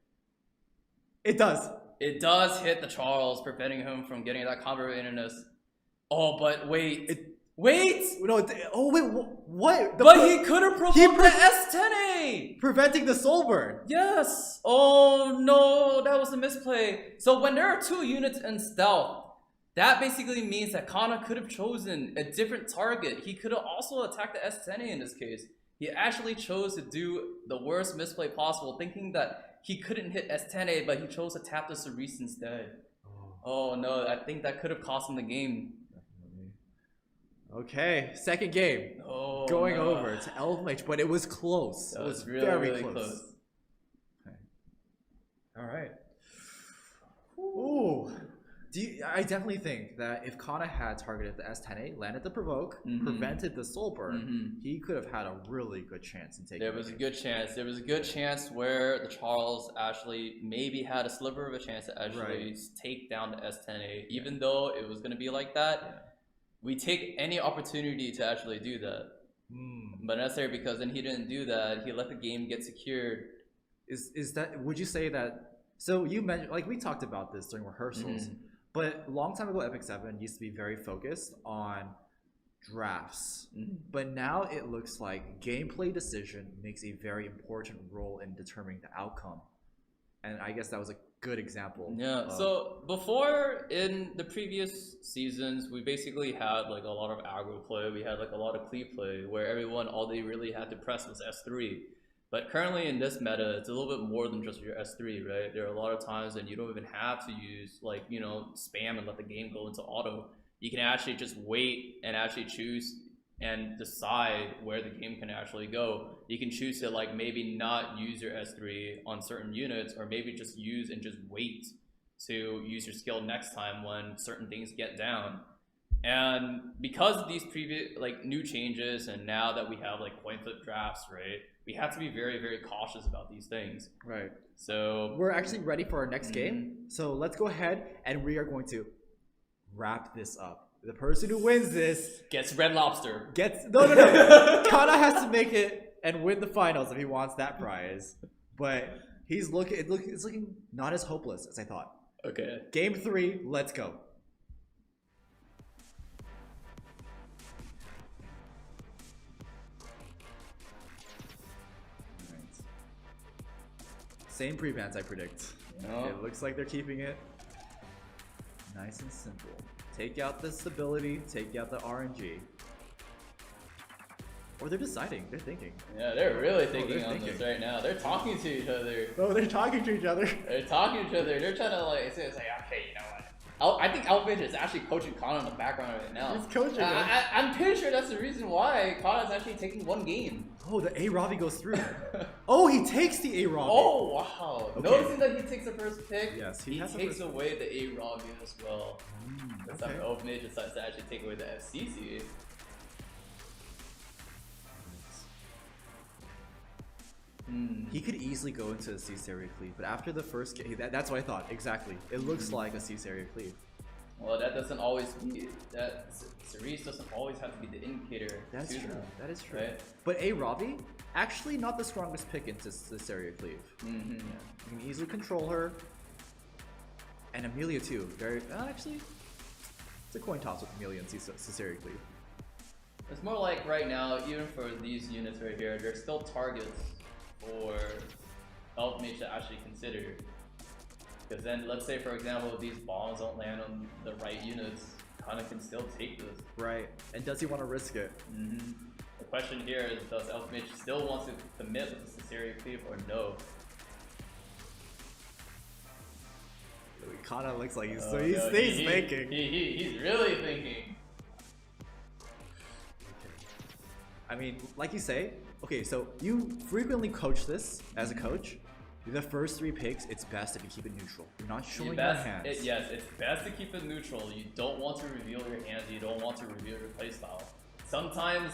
It does. It does hit the Charles, preventing him from getting that combo readiness. Oh, but wait. No. What? But he could have provoked the S10A! Preventing the soul burn. Yes. Oh, no. That was a misplay. So when there are 2 units in stealth, that basically means that Kana could have chosen a different target. He could have also attacked the S10A in this case. He actually chose to do the worst misplay possible, thinking that he couldn't hit S10A, but he chose to tap the Cerise instead. Oh no, I think that could have cost him the game. Okay, second game. Oh, Going no. over to Elf Mage, but it was close. That It was really, very really close. close. Okay. All right. Ooh. I definitely think that if Kana had targeted the S10A, landed the provoke, prevented the soul burn, he could have had a really good chance in taking. There was a good chance. There was a good chance where the Charles actually maybe had a sliver of a chance to actually take down the S10A, even though it was going to be like that. Yeah. We take any opportunity to actually do that, but necessarily because then he didn't do that. He let the game get secured. Is that? Would you say that? So you mentioned, like we talked about this during rehearsals, but a long time ago, Epic 7 used to be very focused on drafts, but now it looks like gameplay decision makes a very important role in determining the outcome, and I guess that was a good example. Yeah. So before, in the previous seasons, we basically had like a lot of aggro play. We had like a lot of cleave play where everyone, all they really had to press was S3. But currently in this meta, it's a little bit more than just your S3, right? There are a lot of times when you don't even have to use like, you know, spam and let the game go into auto. You can actually just wait and actually choose and decide where the game can actually go. You can choose to like maybe not use your S3 on certain units, or maybe just use and just wait to use your skill next time when certain things get down. And because of these previous like new changes, and now that we have like coin flip drafts, right, we have to be very, very cautious about these things. Right. So we're actually ready for our next game. So let's go ahead and we are going to wrap this up. The person who wins this gets Red Lobster. Gets no. Kana has to make it and win the finals if he wants that prize. But he's looking. It's looking not as hopeless as I thought. Okay. Game 3. Let's go. Same prevents, I predict. No. It looks like they're keeping it nice and simple. Take out the stability, take out the RNG. Or they're deciding, they're thinking. Yeah, they're really thinking they're on this right now. They're talking to each other. Oh, they're talking to each other. They're talking to each other. They're trying to like, it's like, okay, you know what? I think Elf Mage is actually coaching Kana in the background right now. He's coaching him. I'm pretty sure that's the reason why Kana is actually taking one game. Oh, the A-Ravi goes through. Oh, he takes the A-Ravi. Oh, wow. Okay. Noticing that he takes the first pick, Yes, he takes away the A-Ravi as well. That's okay. how Elf Mage decides to actually take away the FCC. He could easily go into a C-Series cleave, but after the first game, that's what I thought, exactly. It looks like a C-Series cleave. Well, that doesn't always be, that Cerise doesn't always have to be the indicator. That's to true, them, that is true. right? But A-Ravi, actually not the strongest pick into the Series cleave. Yeah. You can easily control her. And Amelia too, very, actually, it's a coin toss with Amelia and Series cleave. It's more like right now, even for these units right here, there's still targets for Elf Mage to actually consider. Because then, let's say for example, if these bombs don't land on the right units, Kana can still take this. Right, and does he want to risk it? The question here is, does Elf Mage still want to commit with the Caesarea Cleave or no? Kana looks like he's, Oh, so he's no, thinking. He's really thinking. I mean, like you say, okay, so you frequently coach this as a coach. The first 3 picks, it's best if you keep it neutral. You're not showing your hands. Yes, it's best to keep it neutral. You don't want to reveal your hands. You don't want to reveal your playstyle. Sometimes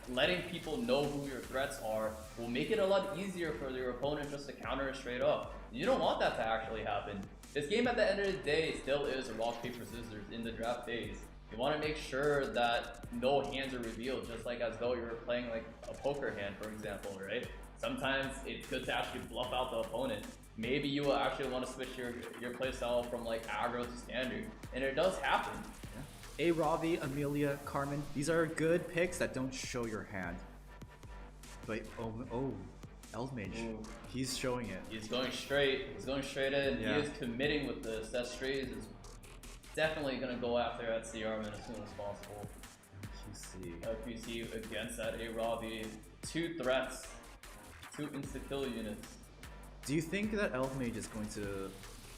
letting people know who your threats are will make it a lot easier for your opponent just to counter it straight up. You don't want that to actually happen. This game at the end of the day still is a rock, paper, scissors in the draft phase. You want to make sure that no hands are revealed, just like as though you're playing like a poker hand, for example, right? Sometimes it's good to actually bluff out the opponent. Maybe you will actually want to switch your playstyle from like aggro to standard, and it does happen. Yeah. A-Ravi, Amelia, Carmen, these are good picks that don't show your hand. But Elf Mage, he's showing it. He's going straight. He's going straight in. Yeah. He is committing with this. That straight is definitely gonna go after that CR man as soon as possible. QC. QC against that A-Ravi. 2 threats, 2 insta-kill units. Do you think that Elf Mage is going to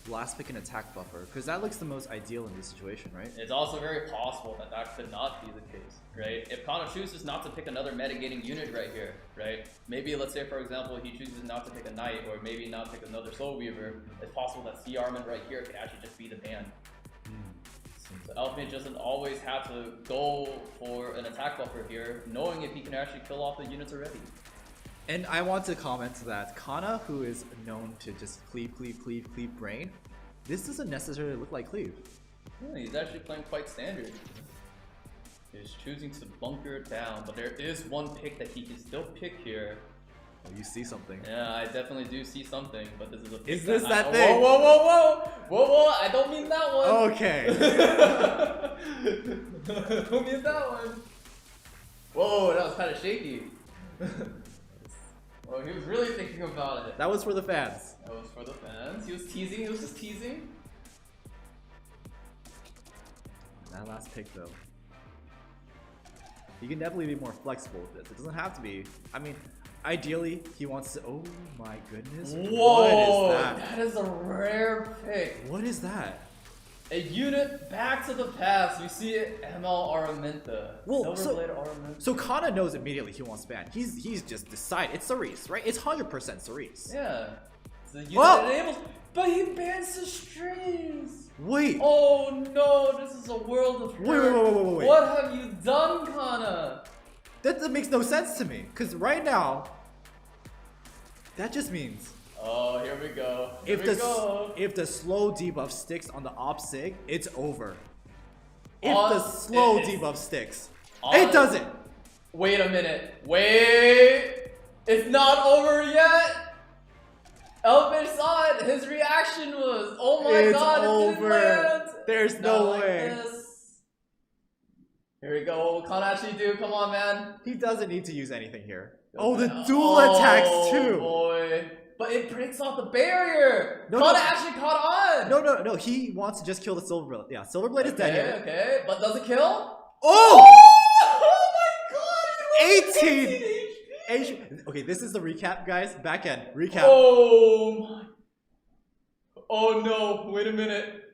last pick an attack buffer? Because that looks the most ideal in this situation, right? It's also very possible that that could not be the case, right? If Kana chooses not to pick another mitigating unit right here, right? Maybe let's say, for example, he chooses not to pick a Knight, or maybe not pick another Soul Weaver. It's possible that C Armament right here could actually just be the ban. So Elf Mage doesn't always have to go for an attack buffer here, knowing if he can actually kill off the units already. And I want to comment that Kana, who is known to just cleave brain, this doesn't necessarily look like cleave. Yeah, he's actually playing quite standard. He's choosing to bunker it down, but there is one pick that he can still pick here. Oh, you see something. Yeah, I definitely do see something, but this is a pick. Is this that thing? Whoa, I don't mean that one. Okay. I don't mean that one. Whoa, that was kind of shaky. Oh, he was really thinking about it. That was for the fans. That was for the fans. He was teasing, he was just teasing. That last pick though. You can definitely be more flexible with this. It doesn't have to be. I mean, ideally, he wants to. Oh my goodness. Whoa! What is that? That is a rare pick. What is that? A unit back to the past. You see it, ML Araminta. Well, Silverblade Araminta. So Kana knows immediately he wants ban. He's just decided. It's Cerise, right? It's 100% Cerise. Yeah. So unit Whoa! enables, but he bans the strings. Wait. Oh no, this is a world of hurt. Wait. What have you done, Kana? That makes no sense to me. Because right now, that just means Oh, here we go. if the slow debuff sticks on the op sig, it's over. If the slow debuff sticks, it doesn't. Wait a minute. Wait. It's not over yet. Elf Mage saw it. His reaction was, oh my It's god, it didn't over. land. There's Not no like way. this. Here we go. What will Kana actually do? Come on, man. He doesn't need to use anything here. Oh, the dual attacks too. Boy. But it breaks off the barrier. No, Kana no. actually caught on. No. He wants to just kill the Silverblade. Yeah, Silverblade is dead here. Okay. But does it kill? Oh! Oh my god! 18! Okay, this is the recap, guys. Back end. Recap. Oh my. Oh no. Wait a minute.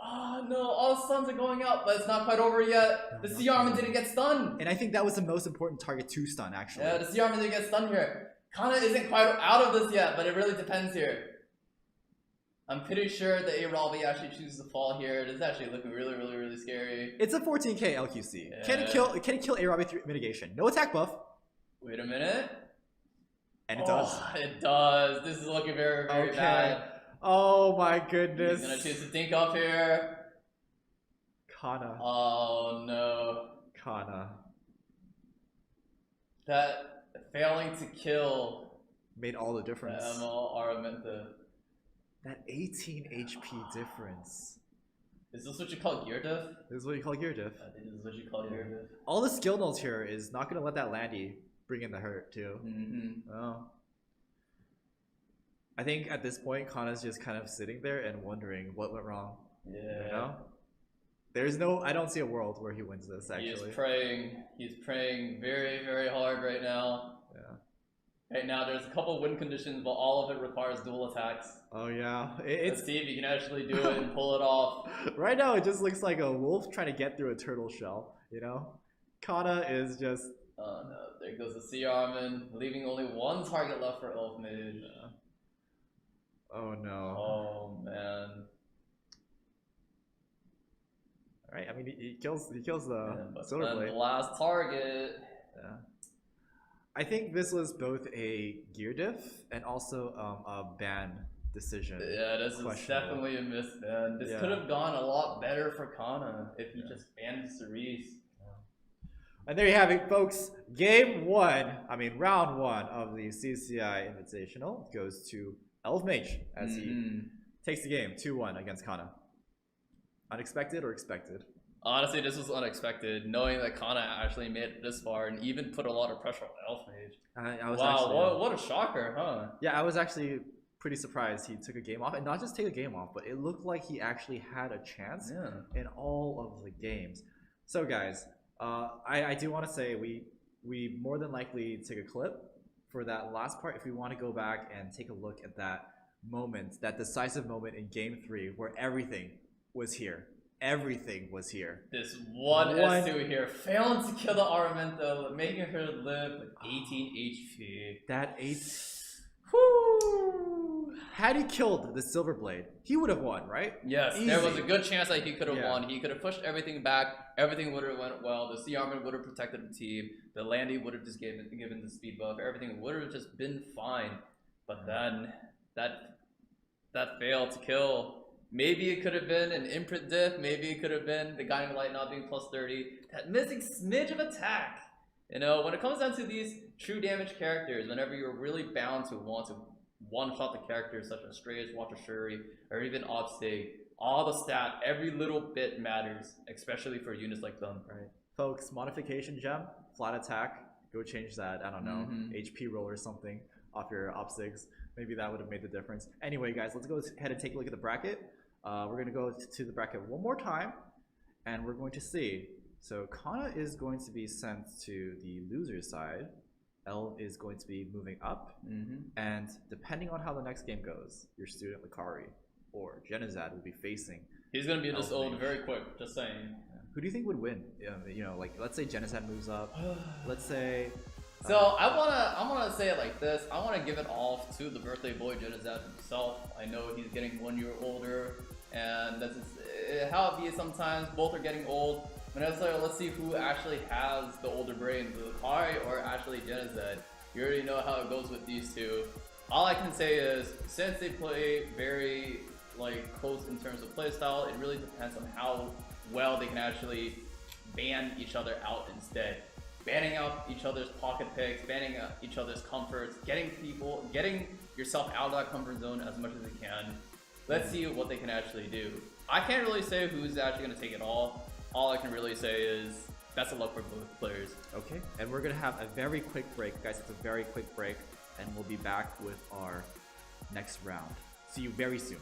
Oh no. All the stuns are going out, but it's not quite over yet. The C Armor didn't get stunned. And I think that was the most important target to stun, actually. Yeah, the C Armor didn't get stunned here. Kana isn't quite out of this yet, but it really depends here. I'm pretty sure the A-Ravi actually chooses to fall here. It is actually looking really scary. It's a 14k LQC. Yeah. Can it kill A-Ravi through mitigation? No attack buff. Wait a minute. And it does. It does. This is looking very bad. Oh my goodness. He's gonna choose to dink up here. Kana. Oh no. Kana. That failing to kill Made all the difference. ML Araminta. That 18 HP difference. Is this what you call gear diff? This is what you call gear diff. I think this is what you call gear diff. All the skill notes here is not gonna let that Landy bring in the hurt too. Oh. I think at this point Kana's just kind of sitting there and wondering what went wrong. Yeah. You know? There's no, I don't see a world where he wins this actually. He's praying very hard right now. Yeah. Right now there's a couple win conditions, but all of it requires dual attacks. Oh yeah. Let's see if you can actually do it and pull it off. Right now it just looks like a wolf trying to get through a turtle shell, you know? Kana is just... Oh no, there goes the Sea Armin, leaving only one target left for Elf Mage. Oh no. Oh man. Alright, I mean he kills the But Silver then Blade. the last target. Yeah. I think this was both a gear diff and also a ban decision. Yeah, this is definitely a miss, man. This could have gone a lot better for Kana if he just banned Cerise. And there you have it, folks. Round one of the CCI Invitational goes to Elf Mage as he takes the game 2-1 against Kana. Unexpected or expected? Honestly, this was unexpected, knowing that Kana actually made it this far and even put a lot of pressure on Elf Mage. I was wow, actually, what a shocker, huh? Yeah, I was actually pretty surprised he took a game off, and not just take a game off, but it looked like he actually had a chance in all of the games. So guys, I do want to say we we more than likely take a clip for that last part if we want to go back and take a look at that moment, that decisive moment in Game 3 where everything was here. Everything was here. This one S2 here failing to kill the Armamento, making her live with 18 HP. That 8. Whoo! Had he killed the Silver Blade, he would have won, right? Yes, Easy. there was a good chance that he could have Yeah. won. He could have pushed everything back. Everything would have went well. The Sea Armor would have protected the team. The landing would have just given the speed buff. Everything would have just been fine. But then that failed to kill. Maybe it could have been an imprint diff. Maybe it could have been the Guiding Light not being plus 30. That missing smidge of attack. You know, when it comes down to these true damage characters, whenever you're really bound to want to one-shot the characters such as Strays, Water Shuri, or even Obstig, all the stat, every little bit matters, especially for units like them. Right. Folks, modification gem, flat attack, go change that, I don't know, HP roll or something off your Obstigs. Maybe that would have made the difference. Anyway, guys, let's go ahead and take a look at the bracket. We're going to go to the bracket one more time, and we're going to see. So Kana is going to be sent to the loser side. L is going to be moving up, and depending on how the next game goes, your student Lucari or Genizad will be facing. He's gonna be Elf disowned Mage. very quick. Just saying. Who do you think would win? You know, like let's say Genizad moves up. Let's say. So I wanna say it like this. I wanna give it off to the birthday boy Genizad himself. I know he's getting 1 year older, and that's how it be sometimes. Both are getting old. But let's see who actually has the older brain, Lucari or actually Genizad. You already know how it goes with these two. All I can say is, since they play very close in terms of playstyle, it really depends on how well they can actually ban each other out instead. Banning out each other's pocket picks, banning out each other's comforts, getting yourself out of that comfort zone as much as you can. Let's see what they can actually do. I can't really say who's actually going to take it all. All I can really say is best of luck for both players. Okay, and we're gonna have a very quick break, guys. It's a very quick break, and we'll be back with our next round. See you very soon.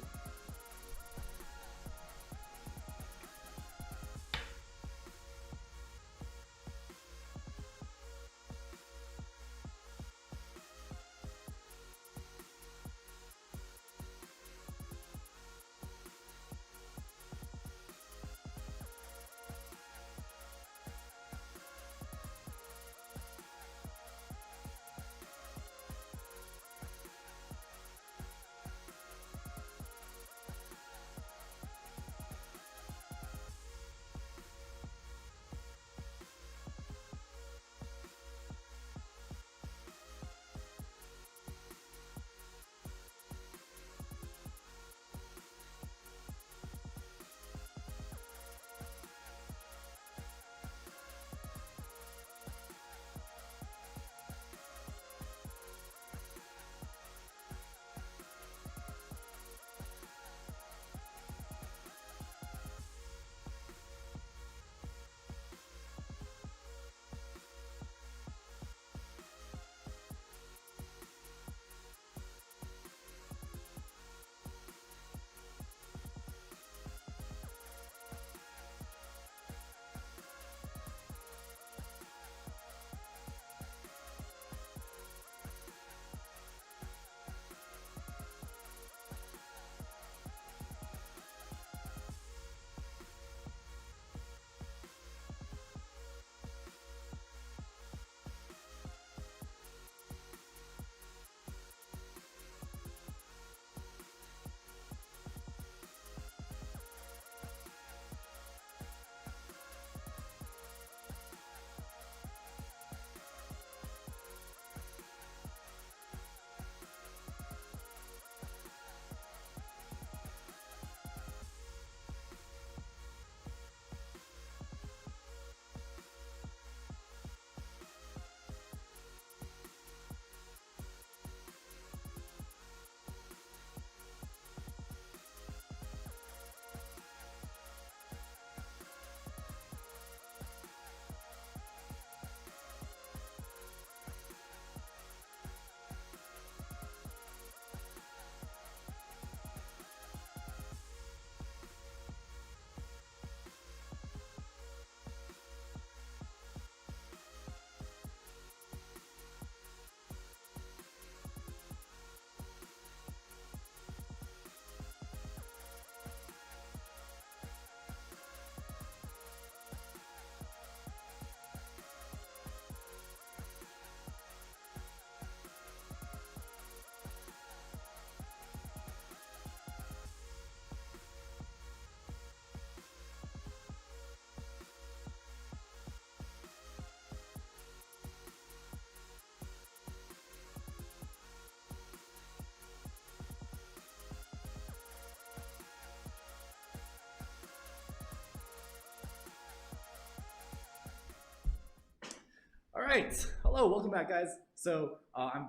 right, hello, welcome back, guys. So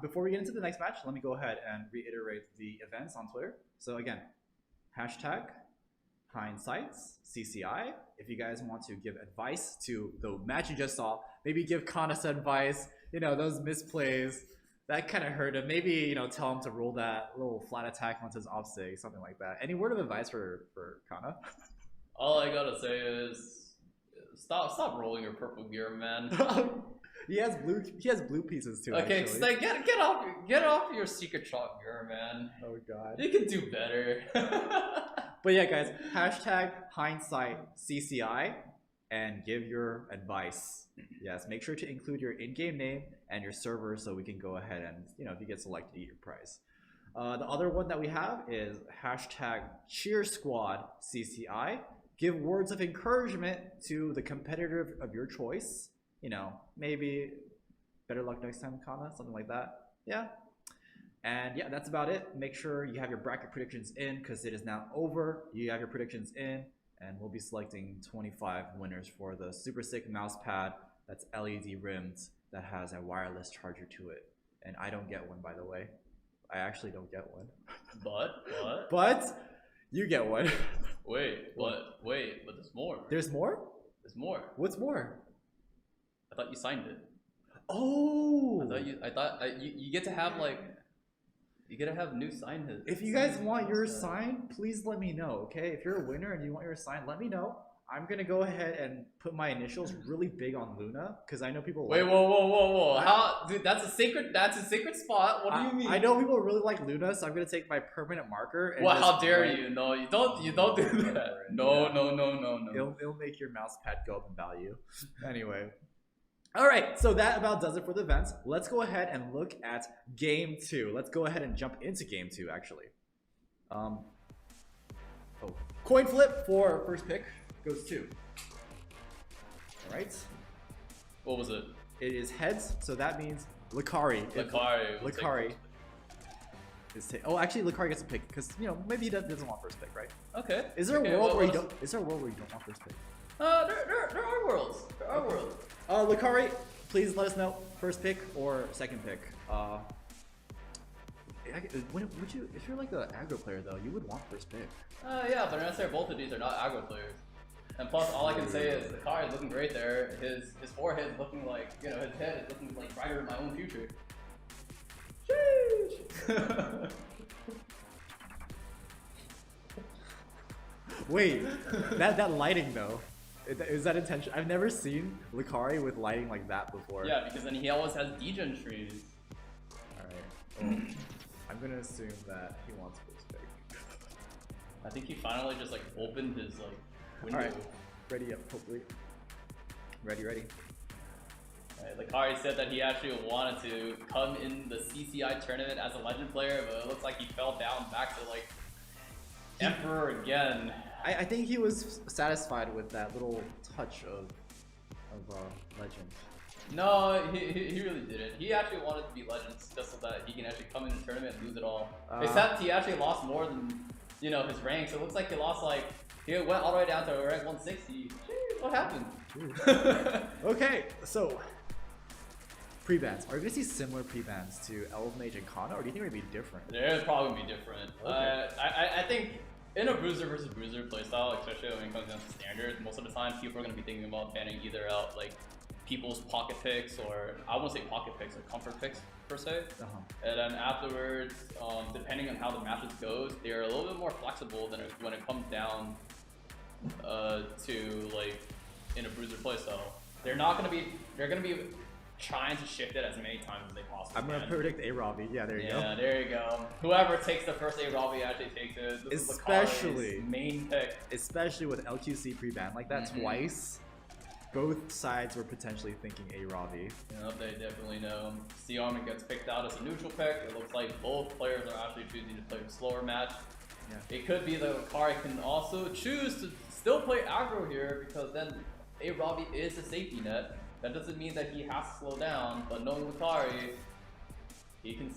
before we get into the next match, let me go ahead and reiterate the events on Twitter. So again, hashtag hindsights CCI. If you guys want to give advice to the match you just saw, maybe give Contestant advice. You know, those misplays that kind of hurt him. Maybe, you know, tell him to roll that little flat attack onto his offstage, something like that. Any word of advice for Kana? All I gotta say is stop rolling your purple gear, man. He has blue pieces too. Okay, actually. like, get off your secret chalk gear, man. Oh god. You can do better. But yeah, guys, hashtag hindsight CCI and give your advice. Yes, make sure to include your in-game name and your server so we can go ahead and, you know, if you get selected, eat your prize. The other one that we have is hashtag cheer squad CCI. Give words of encouragement to the competitor of your choice. You know, maybe better luck next time, Kana, something like that. Yeah. And yeah, that's about it. Make sure you have your bracket predictions in because it is now over. You have your predictions in, and we'll be selecting 25 winners for the super sick mouse pad that's LED rimmed that has a wireless charger to it. And I don't get one, by the way. I actually don't get one. But you get one. Wait, but there's more. There's more? There's more. What's more? I thought you signed it. Oh! I thought you get to have like. You gotta have new sign hits. If you guys want your sign, please let me know, okay? If you're a winner and you want your sign, let me know. I'm gonna go ahead and put my initials really big on Luna because I know people. Wait, whoa! How, dude? That's a secret spot. What do you mean? I know people really like Luna, so I'm gonna take my permanent marker. And well, how dare you? No, you don't do that. No. It'll make your mouse pad go up in value. Anyway. All right, so that about does it for the events. Let's go ahead and look at game 2. Let's go ahead and jump into game 2, actually. Coin flip for first pick goes to. All right. What was it? It is heads, so that means Lucari. Lucari. Oh, actually, Lucari gets a pick because, you know, maybe he doesn't want first pick, right? Okay. Is there a world where you don't? Is there a world where you don't want first pick? There are worlds. There are worlds. Lucari, please let us know first pick or second pick. Would you? If you're like an aggro player though, you would want first pick. Yeah, but unless both of these are not aggro players. And plus, all I can say is the car is looking great there. His forehead is looking like, you know, his head is looking like brighter in my own future. Sheesh. Wait, that lighting though. Is that intentional? I've never seen Lucari with lighting like that before. Yeah, because then he always has degen trees. Alright. I'm gonna assume that he wants first pick. I think he finally just like opened his like window. Alright. Ready up, hopefully. Ready. Alright, Lucari said that he actually wanted to come in the CCI tournament as a legend player, but it looks like he fell down back to like Emperor again. I think he was satisfied with that little touch of legend. No, he really didn't. He actually wanted to be legends just so that he can actually come in the tournament and lose it all. Except he actually lost more than, you know, his rank. So it looks like he lost like, he went all the way down to rank 160. Jeez, what happened? Okay, so pre-bans. Are you gonna see similar pre-bans to Elf Mage and Kana, or do you think they're gonna be different? They're probably gonna be different. Okay. I think in a bruiser versus bruiser playstyle, especially when it comes down to standard, most of the time people are gonna be thinking about banning either out like people's pocket picks, or I won't say pocket picks, or comfort picks per se. And then afterwards, depending on how the matches goes, they're a little bit more flexible than when it comes down to like in a bruiser playstyle. They're gonna be trying to shift it as many times as they possibly can. I'm gonna predict a Robbie. Yeah, there you go. Yeah, there you go. Whoever takes the first A Robbie actually takes it. This Especially is Lucari's main pick. Especially with LQC pre-ban like that twice. Both sides were potentially thinking a Robbie. Yeah, they definitely know. Armin gets picked out as a neutral pick. It looks like both players are actually choosing to play a slower match. Yeah. It could be that Lucari can also choose to still play aggro here because then a Robbie is a safety net. That doesn't mean that he has to slow down, but knowing Lucari, he can.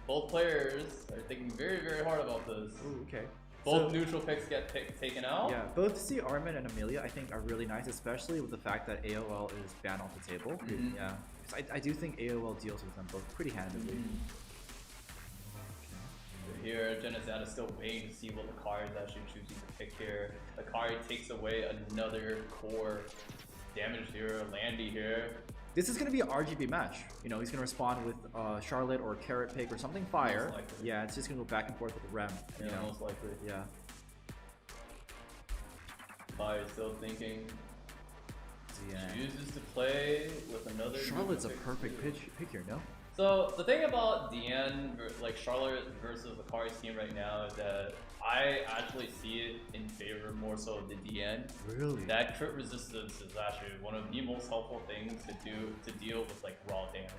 Both players are thinking very, very hard about this. Ooh, okay. Both neutral picks get taken out. Yeah, both Armin and Amelia I think are really nice, especially with the fact that AOL is banned off the table. Yeah. I do think AOL deals with them both pretty handily. Here, Genesat is still waiting to see what Lucari is actually choosing to pick here. Lucari takes away another core damage here, Landy here. This is going to be an RGB match. You know, he's going to respond with Charlotte or Carrot Pig or something fire. Most likely. Yeah, it's just going to go back and forth with the Rem. Yeah, You know? most likely. Yeah. Fire still thinking. Yeah. Chooses to play with another. Charlotte's a pick perfect too. pick here, no? So the thing about DN, like Charlotte versus Lucari's team right now, is that I actually see it in favor more so of the DN. Really? That crit resistance is actually one of the most helpful things to deal with like raw damage.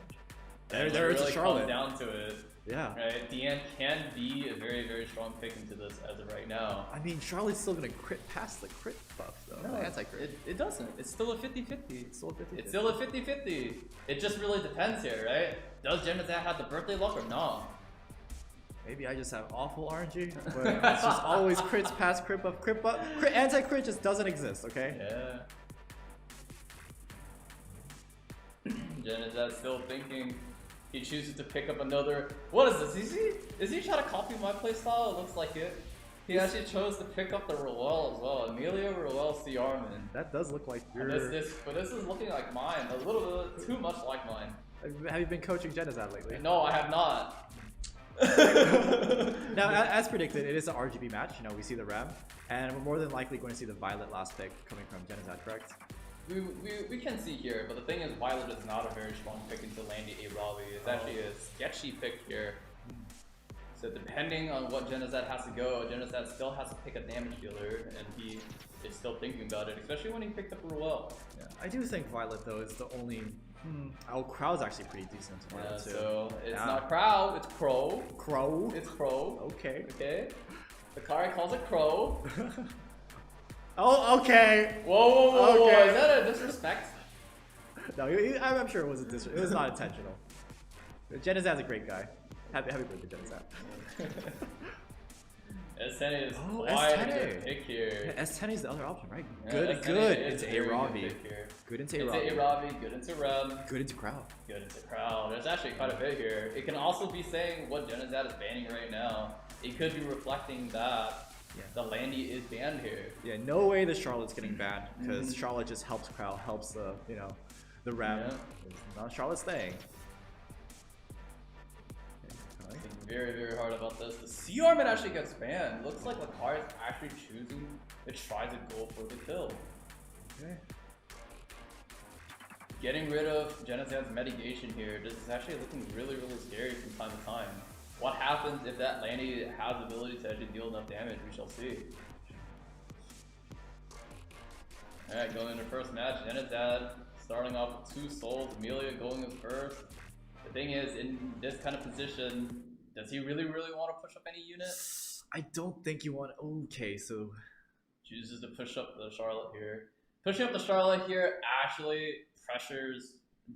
There is really a Charlotte. Comes down to it. Yeah. Right, DN can be a very, very strong pick into this as of right now. I mean, Charlotte's still going to crit past the crit buff, though. No, the anti-crit. it doesn't. It's still a 50-50. It's still a 50-50. It's still a 50-50. It just really depends here, right? Does Genesat have the birthday luck or not? Maybe I just have awful RNG, but it's just always crits past crit buff. Anti-crit just doesn't exist, okay? Yeah. Genesat still thinking. He chooses to pick up another. What is this? Is he trying to copy my playstyle? It looks like it. He actually chose to pick up the Roel as well. Emilio Roel CR-man. That does look like your... But this is looking like mine. A little bit too much like mine. Have you been coaching Genesat lately? No, I have not. Now, as predicted, it is an RGB match. You know, we see the Ram, and we're more than likely going to see the Violet last pick coming from Genesat, correct? We can see here, but the thing is, Violet is not a very strong pick into Landy A Ravi. It's actually a sketchy pick here. So depending on what Genesat has to go, Genesat still has to pick a damage dealer, and he is still thinking about it, especially when he picked up Ruel. Yeah, I do think Violet though is the only. Our crowd's actually pretty decent. Yeah, too. so it's not Crow, it's Crow. Crow. It's Crow. Okay. Okay. Lucari calls it Crow. Oh, okay. Whoa, Okay. Is that a disrespect? No, I'm sure it was it was not intentional. Genesat's a great guy. Happy birthday, Genesat. S10 is Oh, quite a S10. good pick here. S10 is the other option, right? Yeah, Good S10 into is a very good A-Ravi. pick here. Good into Into A-Ravi. A-Ravi, good into Rem, Good into crowd. good into Crowd. There's actually quite a bit here. It can also be saying what Genesat is banning right now. It could be reflecting that the Landy is banned here. Yeah, no way the Charlotte's getting banned because Charlotte just helps crowd, helps the the Ram. Yeah. It's not Charlotte's thing. Thinking very, very hard about this. The CR-man actually gets banned. Looks like Lucari is actually choosing to try to go for the kill. Okay. Getting rid of Genesat's mitigation here. This is actually looking really, really scary from time to time. What happens if that Landy has the ability to actually deal enough damage? We shall see. Alright, going into first match, Genesat starting off with 2 souls, Amelia going in first. The thing is, in this kind of position, does he really, really want to push up any unit? I don't think you want. Okay, so Chooses to push up the Charlotte here. Pushing up the Charlotte here actually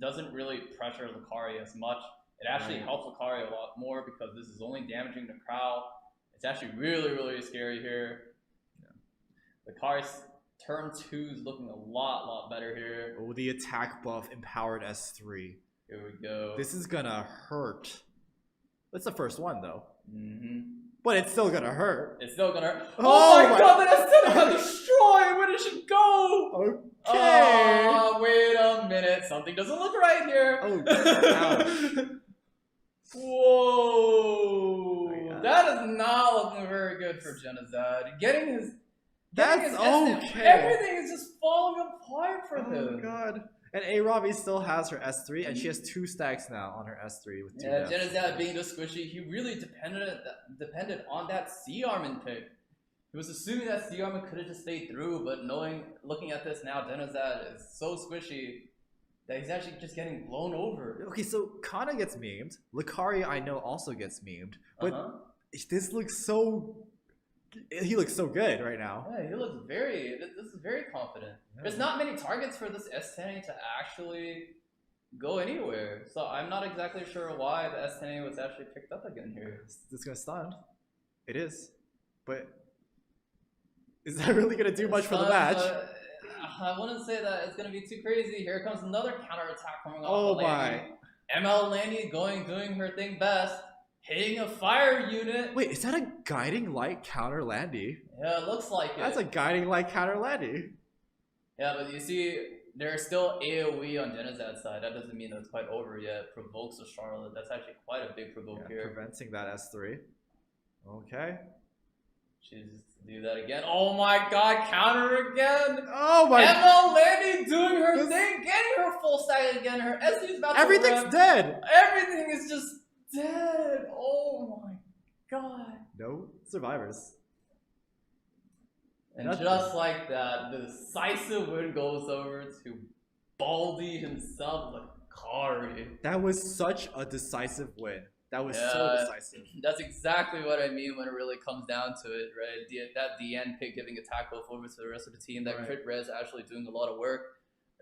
doesn't really pressure Lucari as much. It actually helps Lucari a lot more because this is only damaging the crowd. It's actually really, really scary here. Lucari's turn 2 is looking a lot better here. oh, the attack buff empowered S3. Here we go. This is gonna hurt. That's the first one though. Mm-hmm. But it's still gonna hurt. It's still gonna hurt. Oh Oh my my- god, that S10 got destroyed! Where did she go? Okay. Oh, wait a minute. Something doesn't look right here. Oh, ouch. Whoa. Oh, yeah. That is not looking very good for Genesat. That's okay. Everything is just falling apart for Oh him. god. And A-Ravi still has her S3, and she has 2 stacks now on her S3 with 2 Yeah, deaths. Genesat being the squishy, he really depended on that C-Armin pick. He was assuming that C-Armin could have just stayed through, but looking at this now, Genesat is so squishy that he's actually just getting blown over. Okay, so Kana gets memed. Lucari, I know, also gets memed. But this looks so... He looks so good right now. Yeah, he looks this is very confident. Yeah. There's not many targets for this S10A to actually go anywhere. So I'm not exactly sure why the S10A was actually picked up again here. It's gonna stun. It is. But... Is that really gonna do much for the match? I wouldn't say that it's gonna be too crazy. Here comes another counterattack coming off Oh the Landy. ML Landy doing her thing best, hitting a fire unit. Wait, is that a guiding light counter Landy? Yeah, it looks like it. That's a guiding light counter Landy. Yeah, but you see, there's still AoE on Genizad's side. That doesn't mean that it's quite over yet. Provokes a Charlotte. That's actually quite a big provoke here. Preventing that S3. Okay. She's do that again. Oh my god, counter again! Oh my ML Landy doing her thing, getting her full stack again. Her SD is about to Everything's rip. dead! Everything is just dead! Oh my god. No survivors. And just like that, the decisive win goes over to Baldy himself, Lucari. That was such a decisive win. That was so decisive. That's exactly what I mean when it really comes down to it, right? That DN pick giving attack buff over to the rest of the team, that crit res actually doing a lot of work,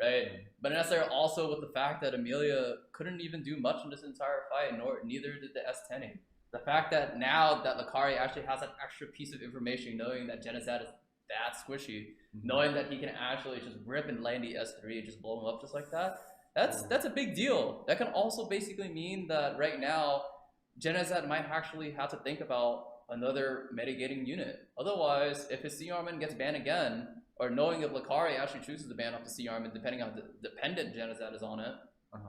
right? But necessarily also with the fact that Amelia couldn't even do much in this entire fight, nor neither did the S10. The fact that now that Lucari actually has that extra piece of information, knowing that Genizad is that squishy, knowing that he can actually just rip and land the S3 and just blow him up just like that, that's a big deal. That can also basically mean that right now, Genizad might actually have to think about another mitigating unit. Otherwise, if his C-Armament gets banned again, or knowing if Lucari actually chooses to ban off the C-Armament depending on how dependent Genizad is on it,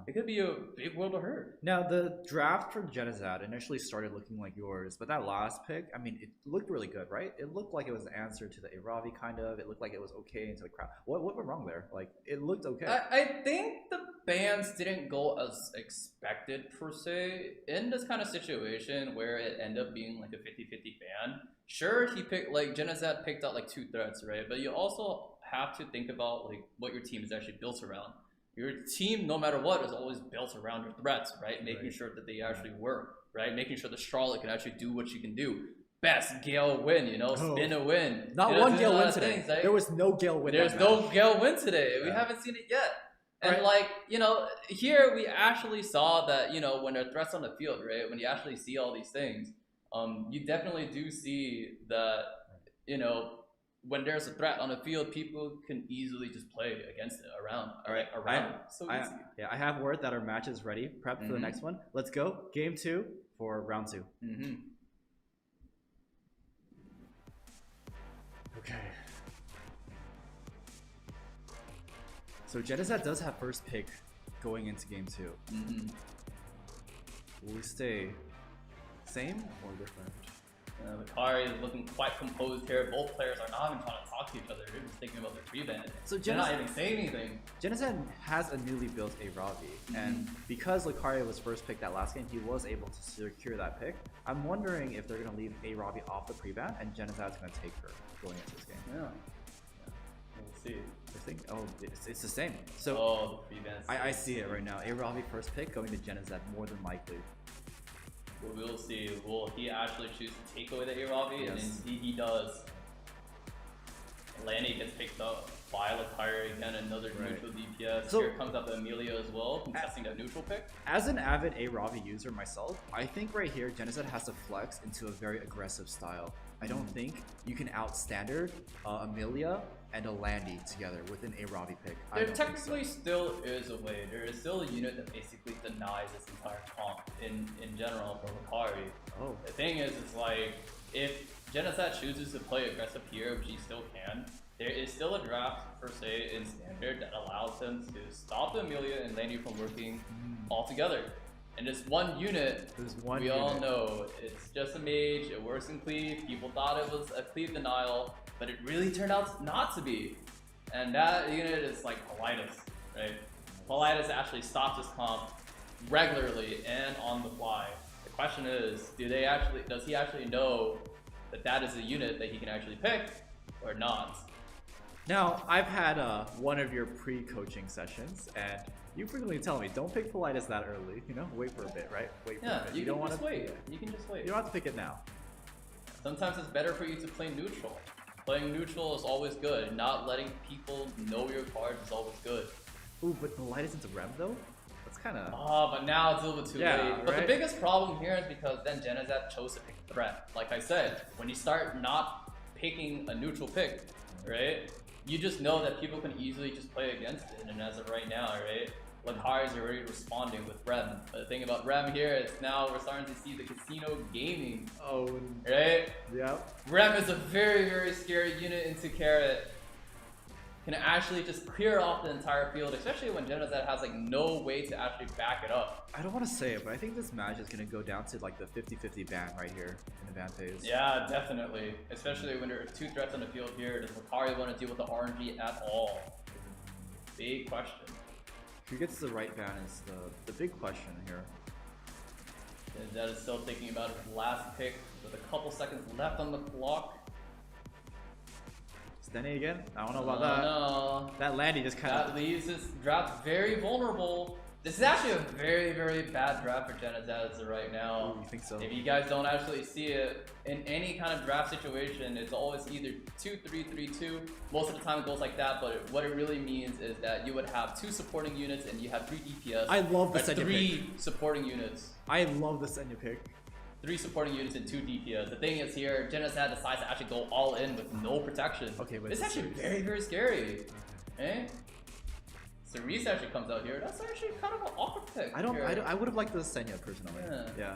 it could be a big world of hurt. Now, the draft for Genizad initially started looking like yours, but that last pick, I mean, it looked really good, right? It looked like it was an answer to the Aravi, kind of. It looked like it was okay into the crowd. What went wrong there? Like, it looked okay. I think the bans didn't go as expected, per se. In this kind of situation where it ended up being like a 50-50 ban, sure, he picked, like, Genizad picked out like 2 threats, right? But you also have to think about, like, what your team is actually built around. Your team, no matter what, is always built around your threats, right? Making sure that they actually work, right? Making sure the Charlotte can actually do what she can do. Best Gale win, you know, spin a win. Not one Gale win today. Things, right? There was no Gale win. There's no Gale win today. We haven't seen it yet. And like, you know, here we actually saw that, you know, when there are threats on the field, right? When you actually see all these things, you definitely do see that, you know, when there's a threat on the field, people can easily just play against it around. I have word that our match is ready, prepped for the next one. Let's go. Game 2 for round 2. Okay. So Genizad does have first pick going into game 2. Will we stay same or different? Lucari is looking quite composed here. Both players are not even trying to talk to each other. They're just thinking about their prevent. So they're not even saying anything. Genizad has a newly built Aravi, and because Lucari was first picked that last game, he was able to secure that pick. I'm wondering if they're going to leave Aravi off the pre-ban, and Genizad's going to take her going into this game. Yeah. We'll see. I think, it's the same. So the pre-ban. I see it right now. Aravi first pick going to Genizad more than likely. We'll see. Will he actually choose to take away the Aravi? And indeed he does. Lanny gets picked up by Lucari again, another neutral DPS. So, here comes up Amelia as well, contesting that neutral pick. As an avid Aravi user myself, I think right here Genizad has to flex into a very aggressive style. I don't think you can outstandard Amelia and a Landy together with an Aravi pick. There technically still is a way. There is still a unit that basically denies this entire comp in general for Lucari. The thing is, it's like, if Genizad chooses to play aggressive here, which he still can, there is still a draft, per se, in Standard that allows him to stop the Amelia and Landy from working altogether. And this one unit, we all know, it's just a mage, it works in cleave, people thought it was a cleave denial, but it really turned out not to be. And that unit is like Politis, right? Politis actually stops this comp regularly and on the fly. The question is, does he actually know that that is a unit that he can actually pick, or not? Now, I've had one of your pre-coaching sessions, and you frequently tell me, don't pick Politis that early, you know? Wait for a bit, right? Wait for a bit. You don't want to wait. You can just wait. You don't have to pick it now. Sometimes it's better for you to play neutral. Playing neutral is always good. Not letting people know your cards is always good. Ooh, but Politis into Rem though? That's kind of... but now it's a little bit too late. But the biggest problem here is because then Genizad chose to pick threat. Like I said, when you start not picking a neutral pick, right? you just know that people can easily just play against it. And as of right now, right, Lucari is already responding with Rem. But the thing about Rem here is now we're starting to see the casino gaming. Oh, right? yep. Rem is a very, very scary unit into Carrot. Can actually just clear off the entire field, especially when Genocide has like no way to actually back it up. I don't want to say it, but I think this match is going to go down to like the 50-50 ban right here in the ban phase. Yeah, definitely. Especially when there are 2 threats on the field here. Does Lucari want to deal with the RNG at all? Big question. Who gets the right ban is the big question here. That is still thinking about his last pick with a couple seconds left on the clock. Denny again? I don't know about that. No. That Landy just kind of... That leaves his draft very vulnerable. This is actually a very, very bad draft for Genocide right now. Ooh, you think so? If you guys don't actually see it, in any kind of draft situation, it's always either 2-3-3-2. Most of the time it goes like that, but what it really means is that you would have 2 supporting units and you have 3 DPS. I love the Senya 3 supporting units. I love the Senya pick. 3 supporting units and 2 DPS. The thing is here, Genocide decides to actually go all in with no protection. Okay, but it's actually very, very scary. Eh? Cerise actually comes out here. That's actually kind of an awkward pick. I would have liked the Senya personally. Yeah.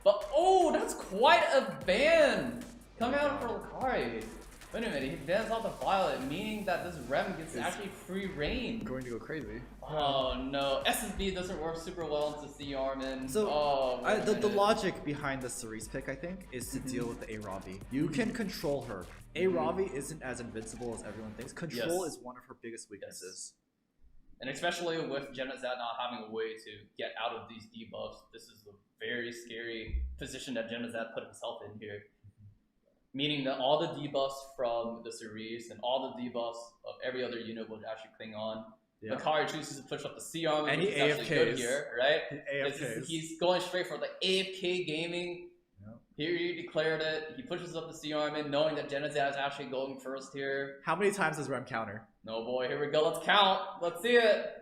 But oh, that's quite a ban coming out for Lucari. Wait a minute, he bans out the Violet, meaning that this Rem gets actually free reign. Going to go crazy. Oh no, SSB doesn't work super well into C Armin. So the logic behind the Cerise pick, I think, is to deal with the Aravi. You can control her. Aravi isn't as invincible as everyone thinks. Control is one of her biggest weaknesses. And especially with Genocide not having a way to get out of these debuffs, this is a very scary position that Genocide put himself in here. Meaning that all the debuffs from the Cerise and all the debuffs of every other unit would actually cling on. Yeah. Lucari chooses to push up the C armor, which is actually good here, right? He's going straight for the AFK gaming. Yep. Here he declared it. He pushes up the C armor, knowing that Genocide is actually going first here. How many times does Rem counter? No boy, here we go. Let's count. Let's see it.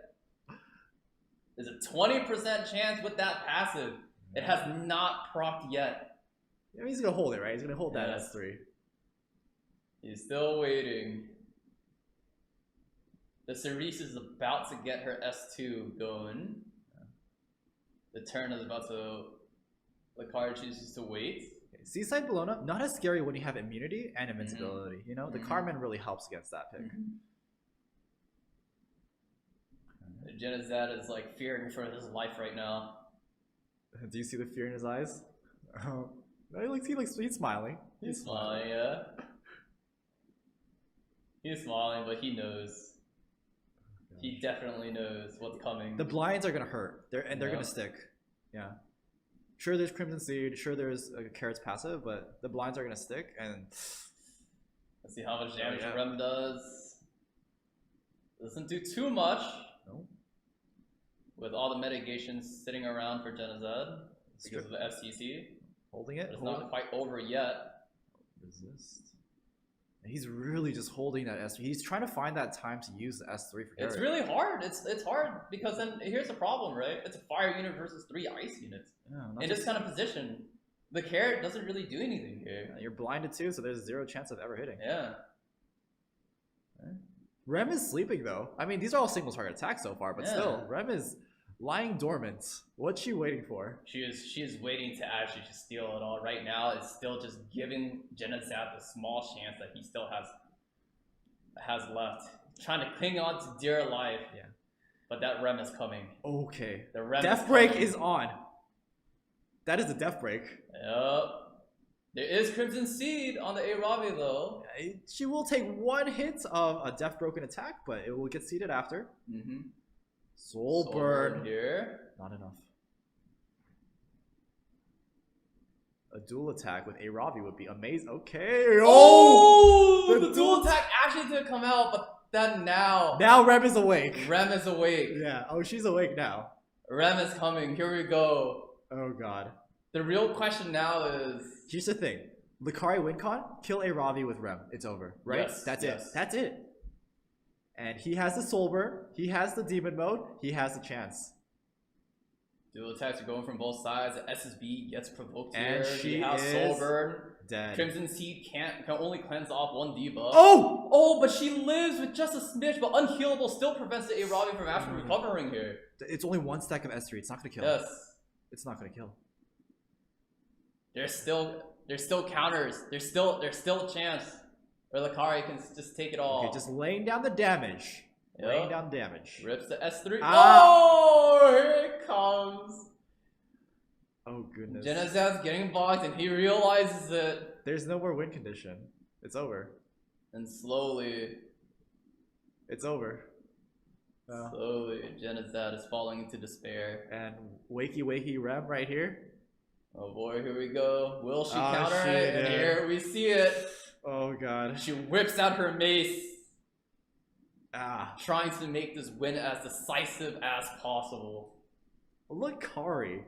There's a 20% chance with that passive. It has not procced yet. I mean, he's gonna hold it, right? He's gonna hold that S3. He's still waiting. The Cerise is about to get her S2 going. The turn is about to... Lucari chooses to wait. Okay. Seaside Bologna, not as scary when you have immunity and invincibility. You know, the Carmen really helps against that pick. Genocide is like fearing for his life right now. Do you see the fear in his eyes? He's smiling. He's smiling, yeah. He's smiling, but he knows. He definitely knows what's coming. The blinds are gonna hurt. They're gonna stick. Yeah. Sure, there's Crimson Seed. Sure, there's a Carrot's passive, but the blinds are gonna stick. And let's see how much damage Rem does. Doesn't do too much. No. With all the mitigations sitting around for Genocide because of the FCC. Holding it. But it's not quite over yet. Resist. He's really just holding that S3. He's trying to find that time to use the S3 for Carrot. It's really hard. It's hard because then here's the problem, right? It's a fire unit versus 3 ice units. Yeah, in this kind of position, the Carrot doesn't really do anything here. Yeah, you're blinded too, so there's 0 chance of ever hitting. Yeah. Okay. Rem is sleeping though. I mean, these are all single target attacks so far, but still, Rem is lying dormant. What's she waiting for? She is waiting to actually just steal it all. Right now, it's still just giving Genocide the small chance that he still has left. Trying to cling on to dear life. Yeah. But that Rem is coming. Okay. The Rem Death Break is on. That is the Death Break. Yep. There is Crimson Seed on the Aravi though. She will take 1 hit of a Death Broken attack, but it will get seeded after. Soul burn here. Not enough. A dual attack with Aravi would be amazing. Okay. Oh! The dual attack actually did come out, but then now Rem is awake. Rem is awake. Yeah. Oh, she's awake now. Rem is coming. Here we go. Oh god. The real question now is... Here's the thing. Lucari WinCon, kill Aravi with Rem. It's over. Right? Yes, That's it. That's it. And he has the Soul Burn, he has the Demon Mode, he has the chance. Dual attacks are going from both sides. SSB gets provoked And here. she We have is Soul Burn. dead. Crimson Seed can only cleanse off one debuff. Oh! Oh, but she lives with just a smidge, but unhealable still prevents the Arabi from actually recovering here. It's only one stack of S3. It's not gonna kill. Yes. It's not gonna kill. There's still counters. There's still a chance where Lucari can just take it all. Okay, just laying down the damage. Yep. Laying down damage. Rips the S3. Ah. Oh, here it comes. Oh goodness. Genazad's getting blocked and he realizes it. There's no more win condition. It's over. And slowly, Slowly, Genazad is falling into despair. and wakey Rem right here. Oh boy, here we go. Will she Oh, counter she it? And did. here we see it. Oh god. She whips out her mace, Ah. trying to make this win as decisive as possible. Lucari.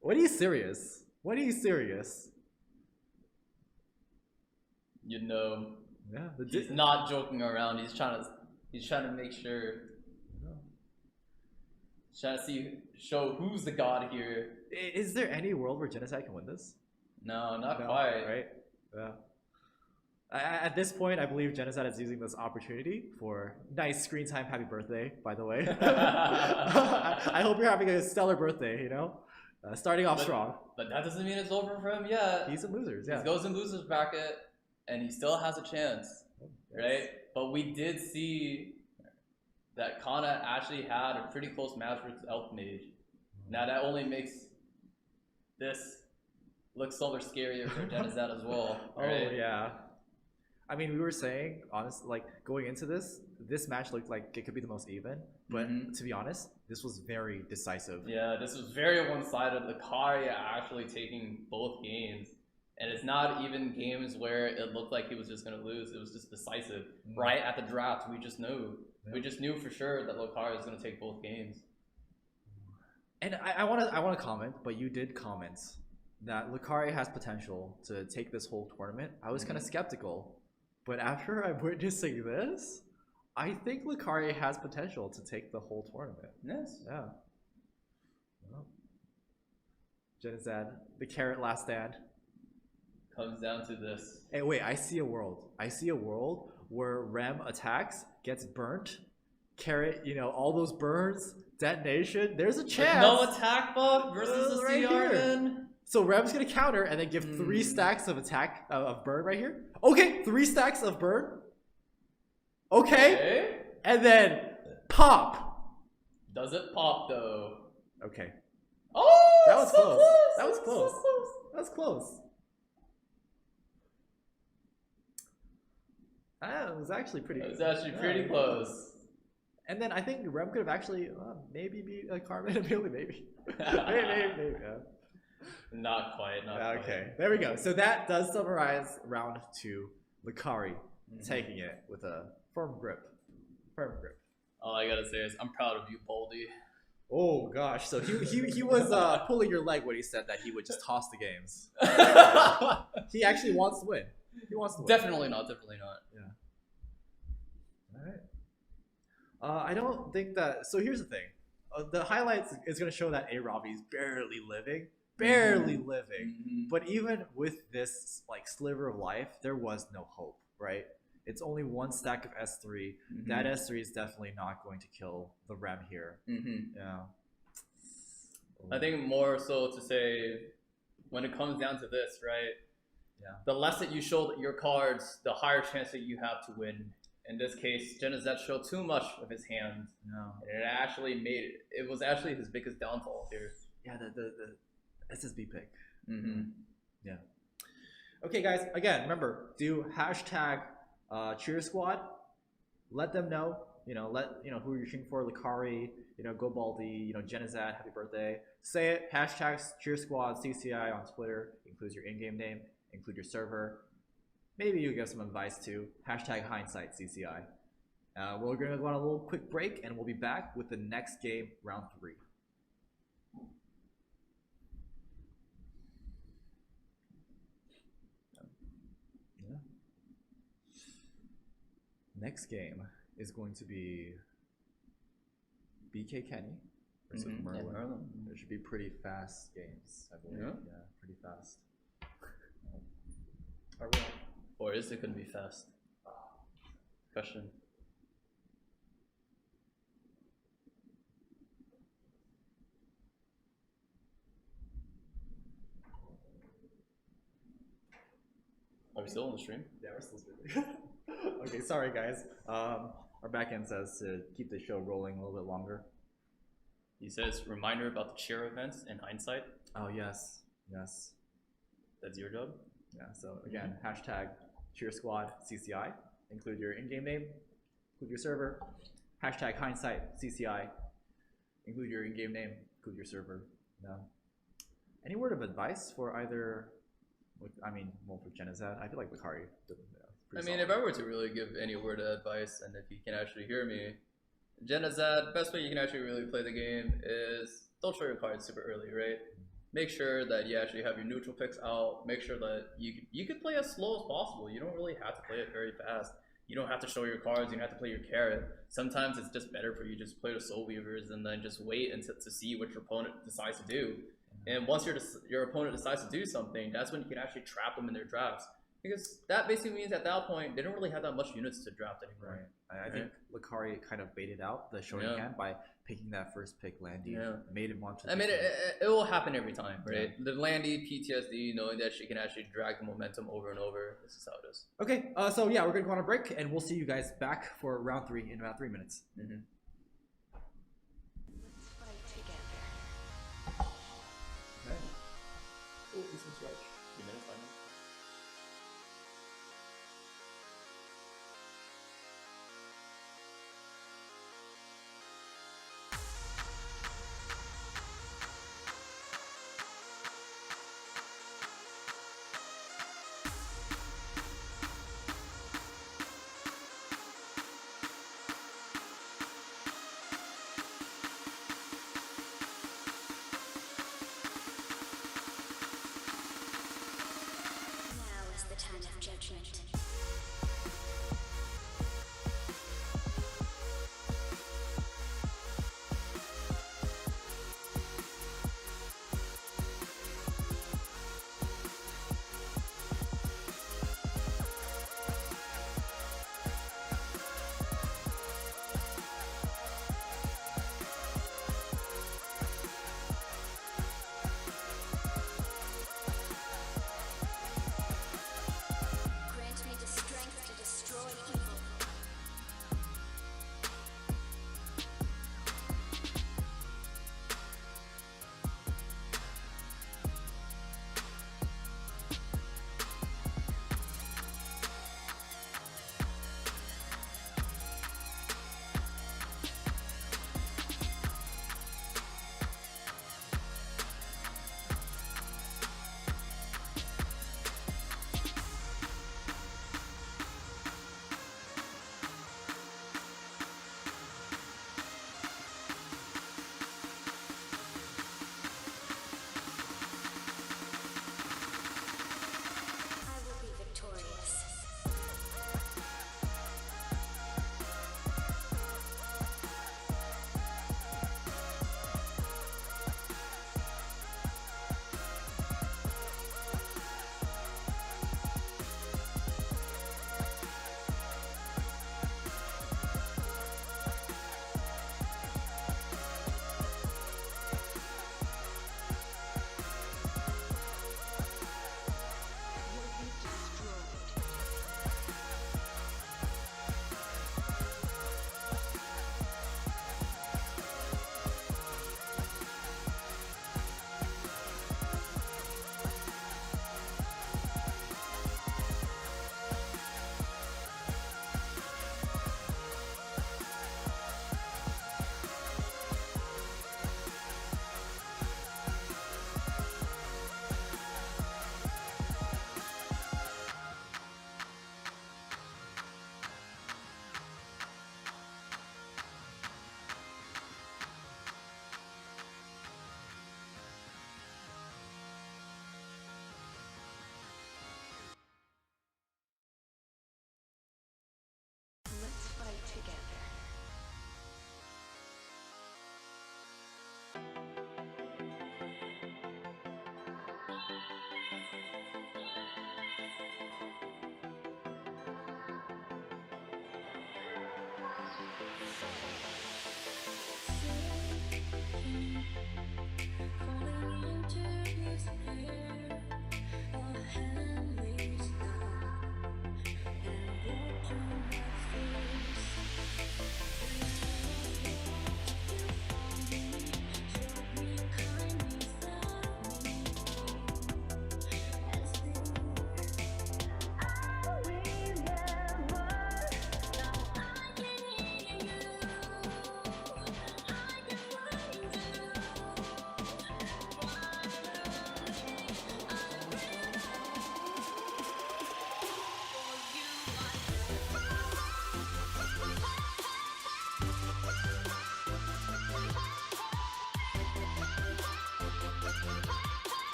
What are you serious? What are you serious? You know, Yeah. he's not joking around. He's trying to make sure. He's trying to show who's the god here. Is there any world where Genocide can win this? No, not No, quite. Right? Yeah. At this point, I believe Genocide is using this opportunity for nice screen time. Happy birthday, by the way. I hope you're having a stellar birthday, you know? Starting off strong. But that doesn't mean it's over for him yet. He's in losers, yeah. He goes in losers bracket, and he still has a chance, right? But we did see that Kana actually had a pretty close match with Elf Mage. Now that only makes this look so much scarier for Genazad as well, right? Oh, yeah. I mean, we were saying, honestly, like, going into this match looked like it could be the most even, but to be honest, this was very decisive. Yeah, this was very one-sided. Lucari actually taking both games. And it's not even games where it looked like he was just going to lose. It was just decisive. Right at the draft, we just knew. Yeah. We just knew for sure that Lucari was going to take both games. And I want to comment, but you did comment that Lucari has potential to take this whole tournament. I was kind of skeptical, but after I'm witnessing this, I think Lucari has potential to take the whole tournament. Yes. Yeah. Well, Genocide, the carrot last stand. Comes down to this. Hey, wait, I see a world. I see a world where Rem attacks, gets burnt, carrot, you know, all those burns, detonation. There's a chance. No attack buff versus the right CR then. So Rem's gonna counter and then give 3 stacks of attack of burn right here. Okay, 3 stacks of burn. Okay. And then pop. Does it pop though? Okay. Oh, that was so close. That was close. So close. That was close. That was actually pretty. It was actually pretty close. And then I think Rem could have actually maybe beat Carmen Amelia, maybe. maybe. Yeah. Not quite. Not quite. Okay, there we go. So that does summarize round 2. Lucari taking it with a firm grip. Firm grip. All I gotta say is I'm proud of you, Baldy. Oh gosh, so he was pulling your leg when he said that he would just toss the games. He actually wants to win. He wants to win. Definitely not. Definitely not. Yeah. All right. I don't think that. So here's the thing. The highlights is going to show that Arabi is barely living, But even with this like sliver of life, there was no hope, right? It's only 1 stack of S3. That S3 is definitely not going to kill the Rem here. Yeah. I think more so to say, when it comes down to this, right? Yeah. The less that you show your cards, the higher chance that you have to win. In this case, Genazad showed too much of his hand. No. And it actually it was actually his biggest downfall here. Yeah, the SSB pick. Yeah. Okay, guys. Again, remember, do hashtag cheer squad. Let them know. Let who you're cheering for. Lucari. Go Baldy. Genazad. Happy birthday. Say it. Hashtag cheer squad. CCI on Twitter. Includes your in-game name. Include your server. Maybe you give some advice too. Hashtag hindsight CCI. We're gonna go on a little quick break, and we'll be back with the next game, round 3. Yeah. Next game is going to be BK Kenny versus Yeah, Merlin. Merlin. It should be pretty fast games, I believe. Yeah? Yeah, pretty fast. Are we on? Or is it going to be fast? Question. Are we still on the stream? Yeah, we're still streaming. Okay, sorry guys. Our backend says to keep the show rolling a little bit longer. He says, reminder about the cheer events in hindsight. Oh yes, yes. That's your job? Yeah, so again, hashtag cheer squad CCI. Include your in-game name, include your server. Hashtag hindsight CCI. Include your in-game name, include your server. No. Any word of advice for either, I mean, well, for Genizad, I feel like Lucari. I mean, if I were to really give any word of advice, and if you can actually hear me, Genizad, best way you can actually really play the game is don't show your cards super early, right? Make sure that you actually have your neutral picks out. Make sure that you can play as slow as possible. You don't really have to play it very fast. You don't have to show your cards. You don't have to play your carrot. Sometimes it's just better for you just play the Soul Weavers and then just wait until to see what your opponent decides to do. And once your opponent decides to do something, that's when you can actually trap them in their drafts. Because that basically means at that point, they don't really have that much units to draft anymore. Right. I think Lucari kind of baited out the showing hand by picking that first pick Landy. Made him want to. I mean, it will happen every time, right? The Landy, PTSD, knowing that she can actually drag the momentum over and over. This is how it is. Okay, so yeah, we're going to go on a break, and we'll see you guys back for round 3 in about 3 minutes. Let's fight together. Okay. Oh, this is right. 3 minutes, 5 minutes.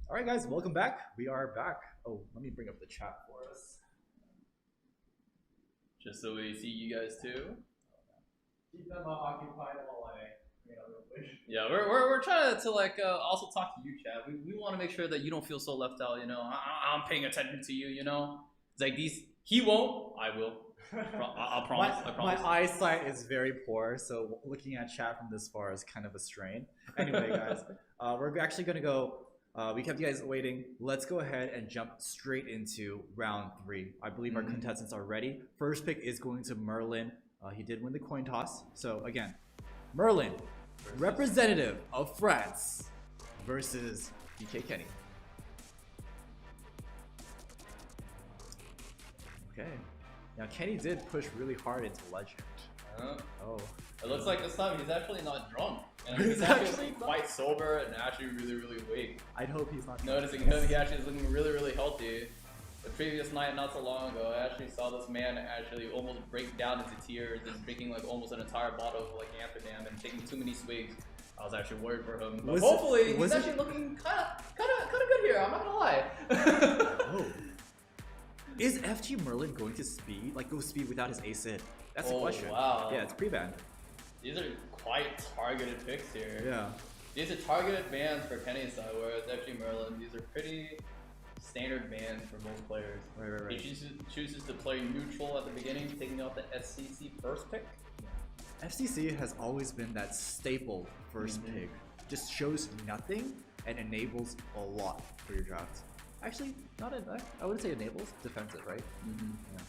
All right, guys, welcome back. We are back. Oh, let me bring up the chat for us. Just so we see you guys too. Keep them occupied while I bring it up real quick. Yeah, we're trying to like also talk to you, Chad. We want to make sure that you don't feel so left out. You know, I'm paying attention to you. You know, it's like these. He won't. I will. I promise. I promise. My eyesight is very poor, so looking at chat from this far is kind of a strain. Anyway, guys, we're actually gonna go. We kept you guys waiting. Let's go ahead and jump straight into round 3. I believe our contestants are ready. First pick is going to Merlin. He did win the coin toss. So again, Merlin, representative of France, versus DK Kenny. Okay. Now Kenny did push really hard into Legend. Oh. It looks like this time he's actually not drunk. And he's actually quite sober and actually really awake. I'd hope he's not. Noticing him, he actually is looking really healthy. The previous night, not so long ago, I actually saw this man actually almost break down into tears and drinking like almost an entire bottle of like Amsterdam and taking too many swigs. I was actually worried for him. But hopefully, he's actually looking kind of good here. I'm not gonna lie. Oh. Is FG Merlin going to speed? Like go speed without his ACID? That's the question. Wow. Yeah, it's pre-banned. These are quite targeted picks here. Yeah. These are targeted bans for Kenny's side, whereas FG Merlin, these are pretty standard bans for most players. Right. He chooses to play neutral at the beginning, taking out the SCC first pick. FCC has always been that staple first pick. Just shows nothing and enables a lot for your draft. Actually, I wouldn't say enables, defensive, right? Yeah.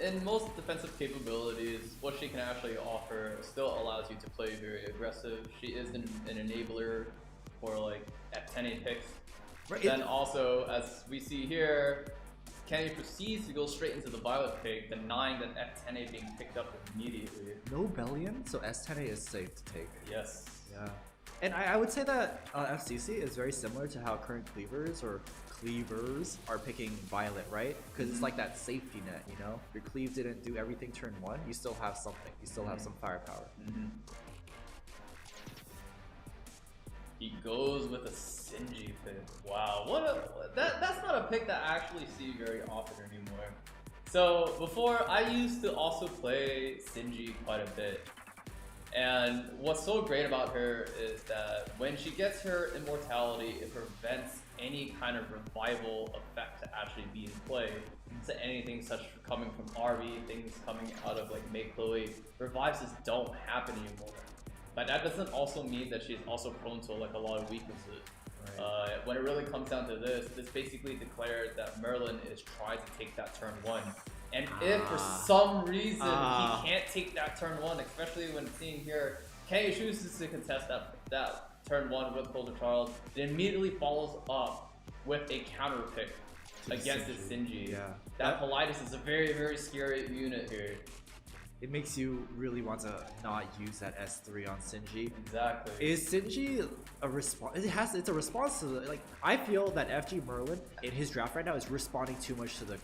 In most defensive capabilities, what she can actually offer still allows you to play very aggressive. She is an enabler for like F10A picks. Right. Then also, as we see here, Kenny proceeds to go straight into the Violet pick, denying that F10A being picked up immediately. No Bellion, so S10A is safe to take. Yes. Yeah. And I would say that FCC is very similar to how current cleavers are picking Violet, right? Because it's like that safety net, you know? Your cleave didn't do everything turn 1, you still have something. You still have some firepower. He goes with a Sinji pick. Wow, that's not a pick that I actually see very often anymore. So before, I used to also play Sinji quite a bit. And what's so great about her is that when she gets her immortality, it prevents any kind of revival effect to actually be in play. So anything such coming from RV, things coming out of like Make Chloe, revives just don't happen anymore. But that doesn't also mean that she's also prone to like a lot of weaknesses. Right. When it really comes down to this basically declares that Merlin is trying to take that turn 1. And if for some reason he can't take that turn 1, especially when seeing here, Kenny chooses to contest that turn 1 with Golden Charles, it immediately follows up with a counter pick against this Sinji. Yeah. That Politis is a very scary unit here. it makes you really want to not use that S3 on Shinji. Exactly. Is Shinji a response? It's a response to the, I feel that FG Merlin in his draft right now is responding too much to the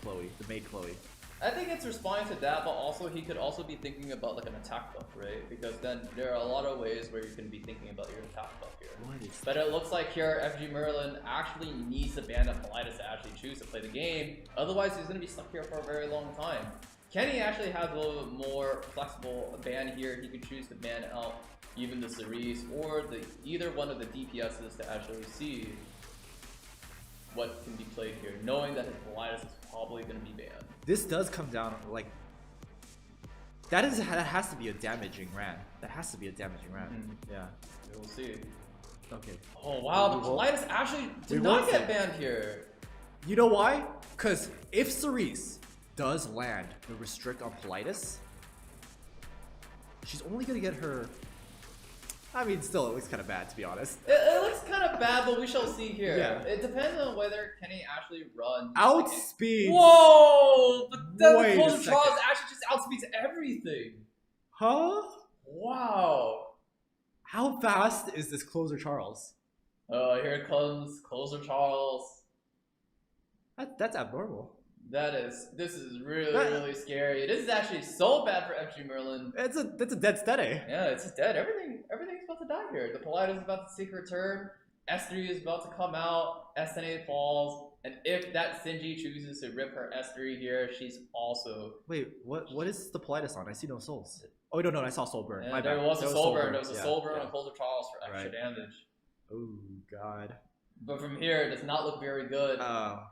maid Chloe. I think it's responding to that, but also he could also be thinking about like an attack buff, right? Because then there are a lot of ways where you can be thinking about your attack buff here. But it looks like here FG Merlin actually needs to ban up Politis to actually choose to play the game. Otherwise, he's going to be stuck here for a very long time. Kenny actually has a little bit more flexible ban here. He could choose to ban out even the Cerise or either one of the DPSs to actually see what can be played here, knowing that his Politis is probably going to be banned. This does come down like that has to be a damaging ran. That has to be a damaging ran. Yeah. We'll see. Okay. Oh wow, the Politis actually did not get banned here. You know why? Because if Cerise does land the restrict on Politis, she's only gonna get her. I mean, still, it looks kind of bad, to be honest. It looks kind of bad, but we shall see here. Yeah. It depends on whether Kenny actually runs. Outspeed. Whoa! But then Wait a Closer Charles second. actually just outspeeds everything. Huh? Wow. How fast is this Closer Charles? Oh, here comes Closer Charles. That's abnormal. This is really scary. This is actually so bad for FG Merlin. That's a dead steady. Yeah, it's just dead. Everything's about to die here. The Politis is about to seek her turn. S3 is about to come out. S10A falls. And if that Shinji chooses to rip her S3 here, she's also... Wait, what is the Politis on? I see no souls. Oh, no, I saw soul burn. Yeah, My there bad. was a soul burn. There was a Yeah, soul burn yeah. on Closer Charles for extra damage. Oh, God. But from here, it does not look very good.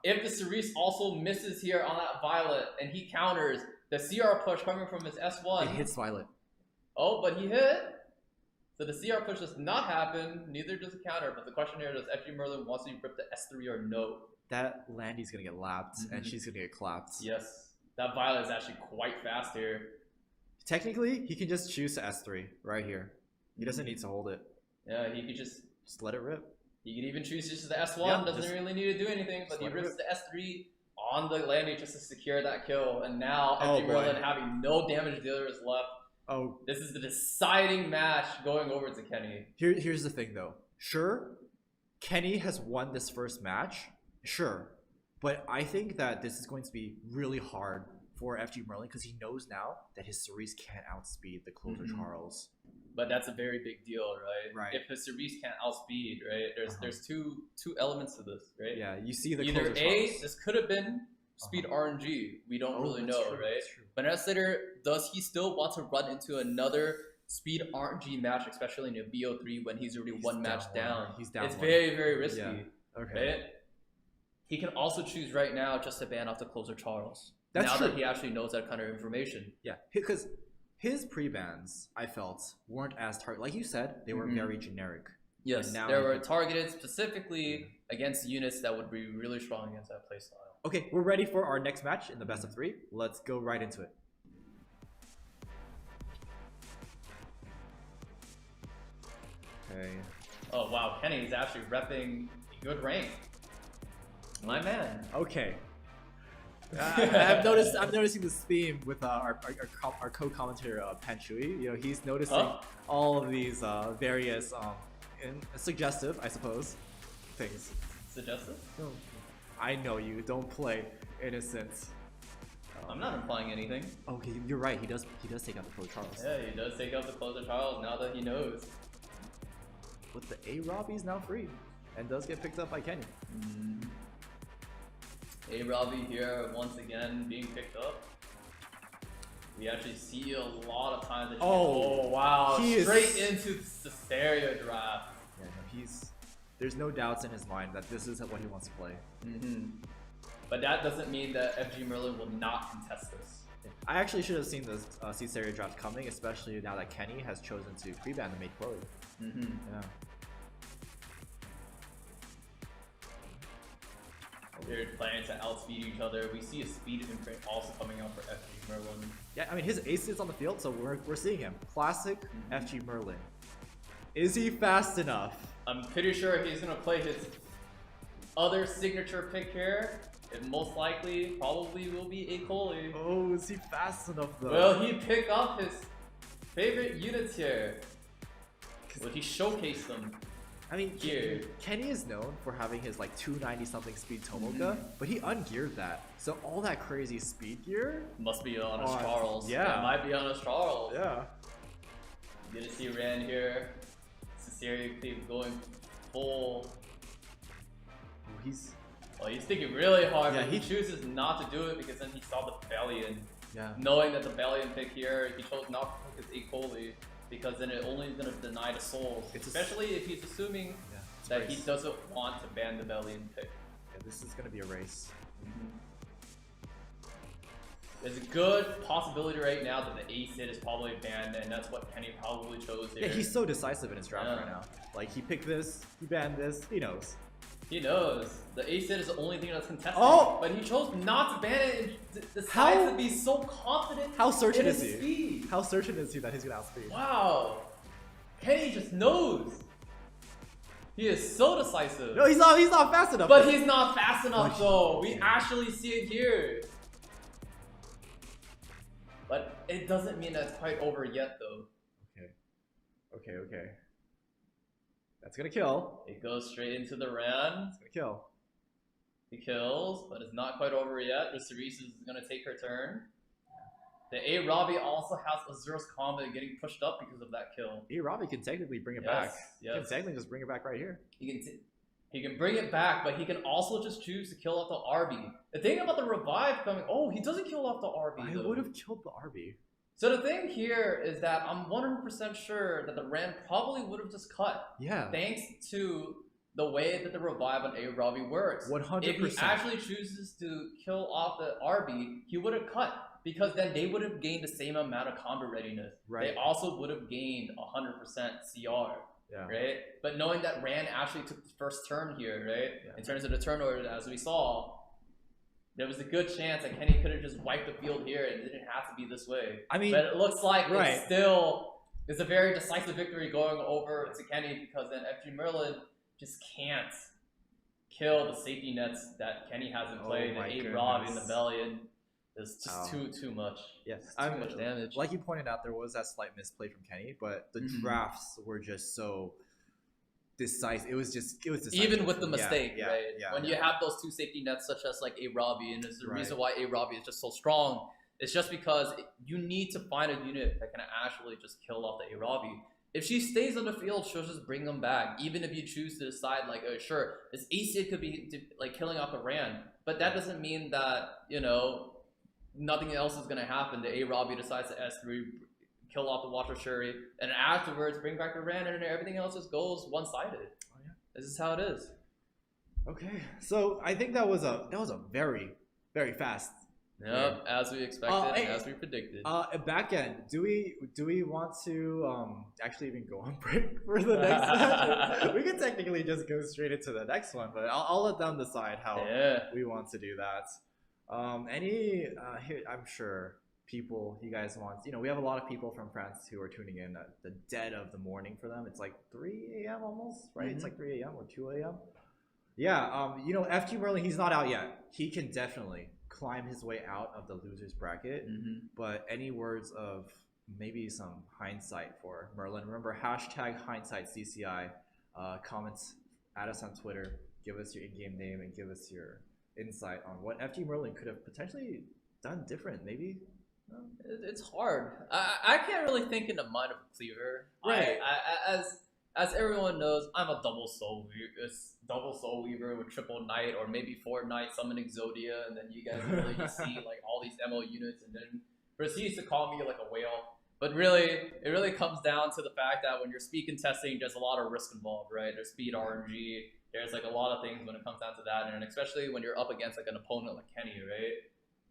If the Cerise also misses here on that Violet, and he counters the CR push coming from his S1. It hits Violet. Oh, but he hit. So the CR push does not happen. Neither does the counter. But the question here, does FG Merlin want to rip the S3 or no? That Landy's gonna get lapped, and she's gonna get clapped. Yes. That Violet is actually quite fast here. Technically, he can just choose to S3 right here. He doesn't need to hold it. Yeah, he could just let it rip. He could even choose just the S1, Yeah, doesn't really need to do anything, but he let it rips rip. the S3 on the landing just to secure that kill, and now Oh, FG Merlin having no damage dealers left. Oh, This is the deciding match going over to Kenny. here's the thing though. Sure, Kenny has won this first match, sure, but I think that this is going to be really hard for FG Merlin because he knows now that his Cerise can't outspeed the Closer Charles. But that's a very big deal, right? Right. If the Cerise can't outspeed, right? There's two elements to this, right? Yeah, you see the Either Closer A, Charles. this could have been speed RNG. We don't really that's know, true, right? that's true. But Later, does he still want to run into another speed RNG match, especially in a BO3 when he's already one match down? He's down It's one. very, very risky. Yeah. Okay. Right? He can also choose right now just to ban off the Closer Charles. That's now true. that he actually knows that kind of information. Yeah, because his pre-bans, I felt, weren't as like you said, they were very generic. Yes, And now they I were think- targeted specifically against units that would be really strong against that playstyle. Okay, we're ready for our next match in the best of 3. Let's go right into it. Okay. Oh wow, Kenny's actually repping good rank. My man. Okay. I'm noticing this theme with our co-commentator Pan Shui. You know, he's noticing all of these various suggestive, I suppose, things. Suggestive? No, I know you. Don't play innocent. I'm not implying anything. Okay, you're right. He does take out the Closer Charles. Yeah, he does take out the Closer Charles now that he knows. But the A Robbie's now free and does get picked up by Kenny. A Robbie here once again being picked up. We actually see a lot of times that wow, he straight is- into the stereo draft. Yeah, no, there's no doubts in his mind that this is what he wants to play. But that doesn't mean that FG Merlin will not contest this. I actually should have seen the C-Series draft coming, especially now that Kenny has chosen to pre-ban the maid Chloe. Yeah. They're planning to outspeed each other. We see a speed imprint also coming out for FG Merlin. Yeah, I mean his ace is on the field, so we're seeing him. Classic FG Merlin. Is he fast enough? I'm pretty sure he's gonna play his other signature pick here. it most likely probably will be a Coley. Oh, is he fast enough though? Will he pick up his favorite units here? Will he showcase them? I mean, Here. Kenny is known for having his like 290 something speed Tomoka, but he ungeared that. So all that crazy speed gear. Must be on a On- Charles. yeah. It might be on a Charles. Yeah. Good to see Rand here. Sincerely going full. Oh, he's He's thinking really hard, Yeah, but he chooses not to do it because then he saw the Bellion. yeah. Knowing that the Bellion pick here, he chose not to pick his equally because then it only is going to deny the souls. It's a- Especially if he's assuming Yeah. It's a that he race. doesn't want to ban the Bellion pick. Yeah, this is gonna be a race. There's a good possibility right now that the Acid is probably banned, and that's what Kenny probably chose here. Yeah, he's so decisive in his draft Yeah. right now. Like he picked this, he banned this, he knows. He knows. The Acid is the only thing that's contested. Oh! But he chose not to ban it and decides How- to be so confident How certain in is his he? speed. How certain is he that he's gonna outspeed? Wow. Kenny just knows. He is so decisive. No, he's not fast enough. But he's not fast enough But- though. We actually see it here. But it doesn't mean that it's quite over yet though. Okay. That's gonna kill. It goes straight into the Ran. It's gonna kill. He kills, but it's not quite over yet. The Cerise is gonna take her turn. The A Robbie also has Azura's combat getting pushed up because of that kill. Robbie can technically bring it Yes, back. He can yes. technically just bring it back right here. He can bring it back, but he can also just choose to kill off the RB. The thing about the revive coming, he doesn't kill off the RB. I though. would have killed the RB. So the thing here is that I'm 100% sure that the Ran probably would have just cut, Yeah. thanks to the way that the revive on A Robbie works. 100%. If he actually chooses to kill off the RB, he would have cut. Because then they would have gained the same amount of combat readiness. Right. They also would have gained 100% CR, Yeah. right? But knowing that Rand actually took the first turn here, right? Yeah. In terms of the turn order, as we saw, there was a good chance that Kenny could have just wiped the field here and it didn't have to be this way. I mean, But it looks like right. it's still, there's a very decisive victory going over to Kenny because then FG Merlin just can't kill the safety nets that Kenny has in play. Oh my The 8 Rob in the goodness. Bellion. It's just Ow. too much. yeah. It's too much damage. Like you pointed out, there was that slight misplay from Kenny, but the Mhm. drafts were just so decisive. It was decisive. Even with the Yeah, mistake, yeah, right? yeah, when yeah. you have those two safety nets, such as like A Robbie, and it's the Right. reason why A Robbie is just so strong. It's just because you need to find a unit that can actually just kill off the A Robbie. If she stays on the field, she'll just bring them back. Even if you choose to decide, like, sure, this AC could be like killing off the Rand, but that doesn't mean that nothing else is gonna happen. The A Robbie decides to S3, kill off the Watcher Shuri, and afterwards bring back the Rand, and everything else just goes one-sided. Oh, yeah. This is how it is. Okay, so I think that was a very, very fast. Yep, as we expected, hey, as we predicted. Back end. Do we want to actually even go on break for the next one? We could technically just go straight into the next one, but I'll let them decide how Yeah. we want to do that. Here, I'm sure people, you guys want, we have a lot of people from France who are tuning in at the dead of the morning for them. It's like 3 a.m. almost, right? It's like 3 a.m. or 2 a.m. Yeah, FG Merlin, he's not out yet. He can definitely climb his way out of the losers bracket. But any words of maybe some hindsight for Merlin? Remember, hashtag hindsight CCI. Comments, add us on Twitter, give us your in-game name, and give us your insight on what FG Merlin could have potentially done different, maybe. It's hard. I can't really think in the mind of a Cleaver. Right. As everyone knows, I'm a double soul weaver with triple knight, or maybe 4 knight summon Exodia, and then you guys really just see like all these MO units, and then proceeds to call me like a whale. But really, it really comes down to the fact that when you're speed contesting, there's a lot of risk involved, right? There's speed RNG. There's like a lot of things when it comes down to that, and especially when you're up against like an opponent like Kenny, right?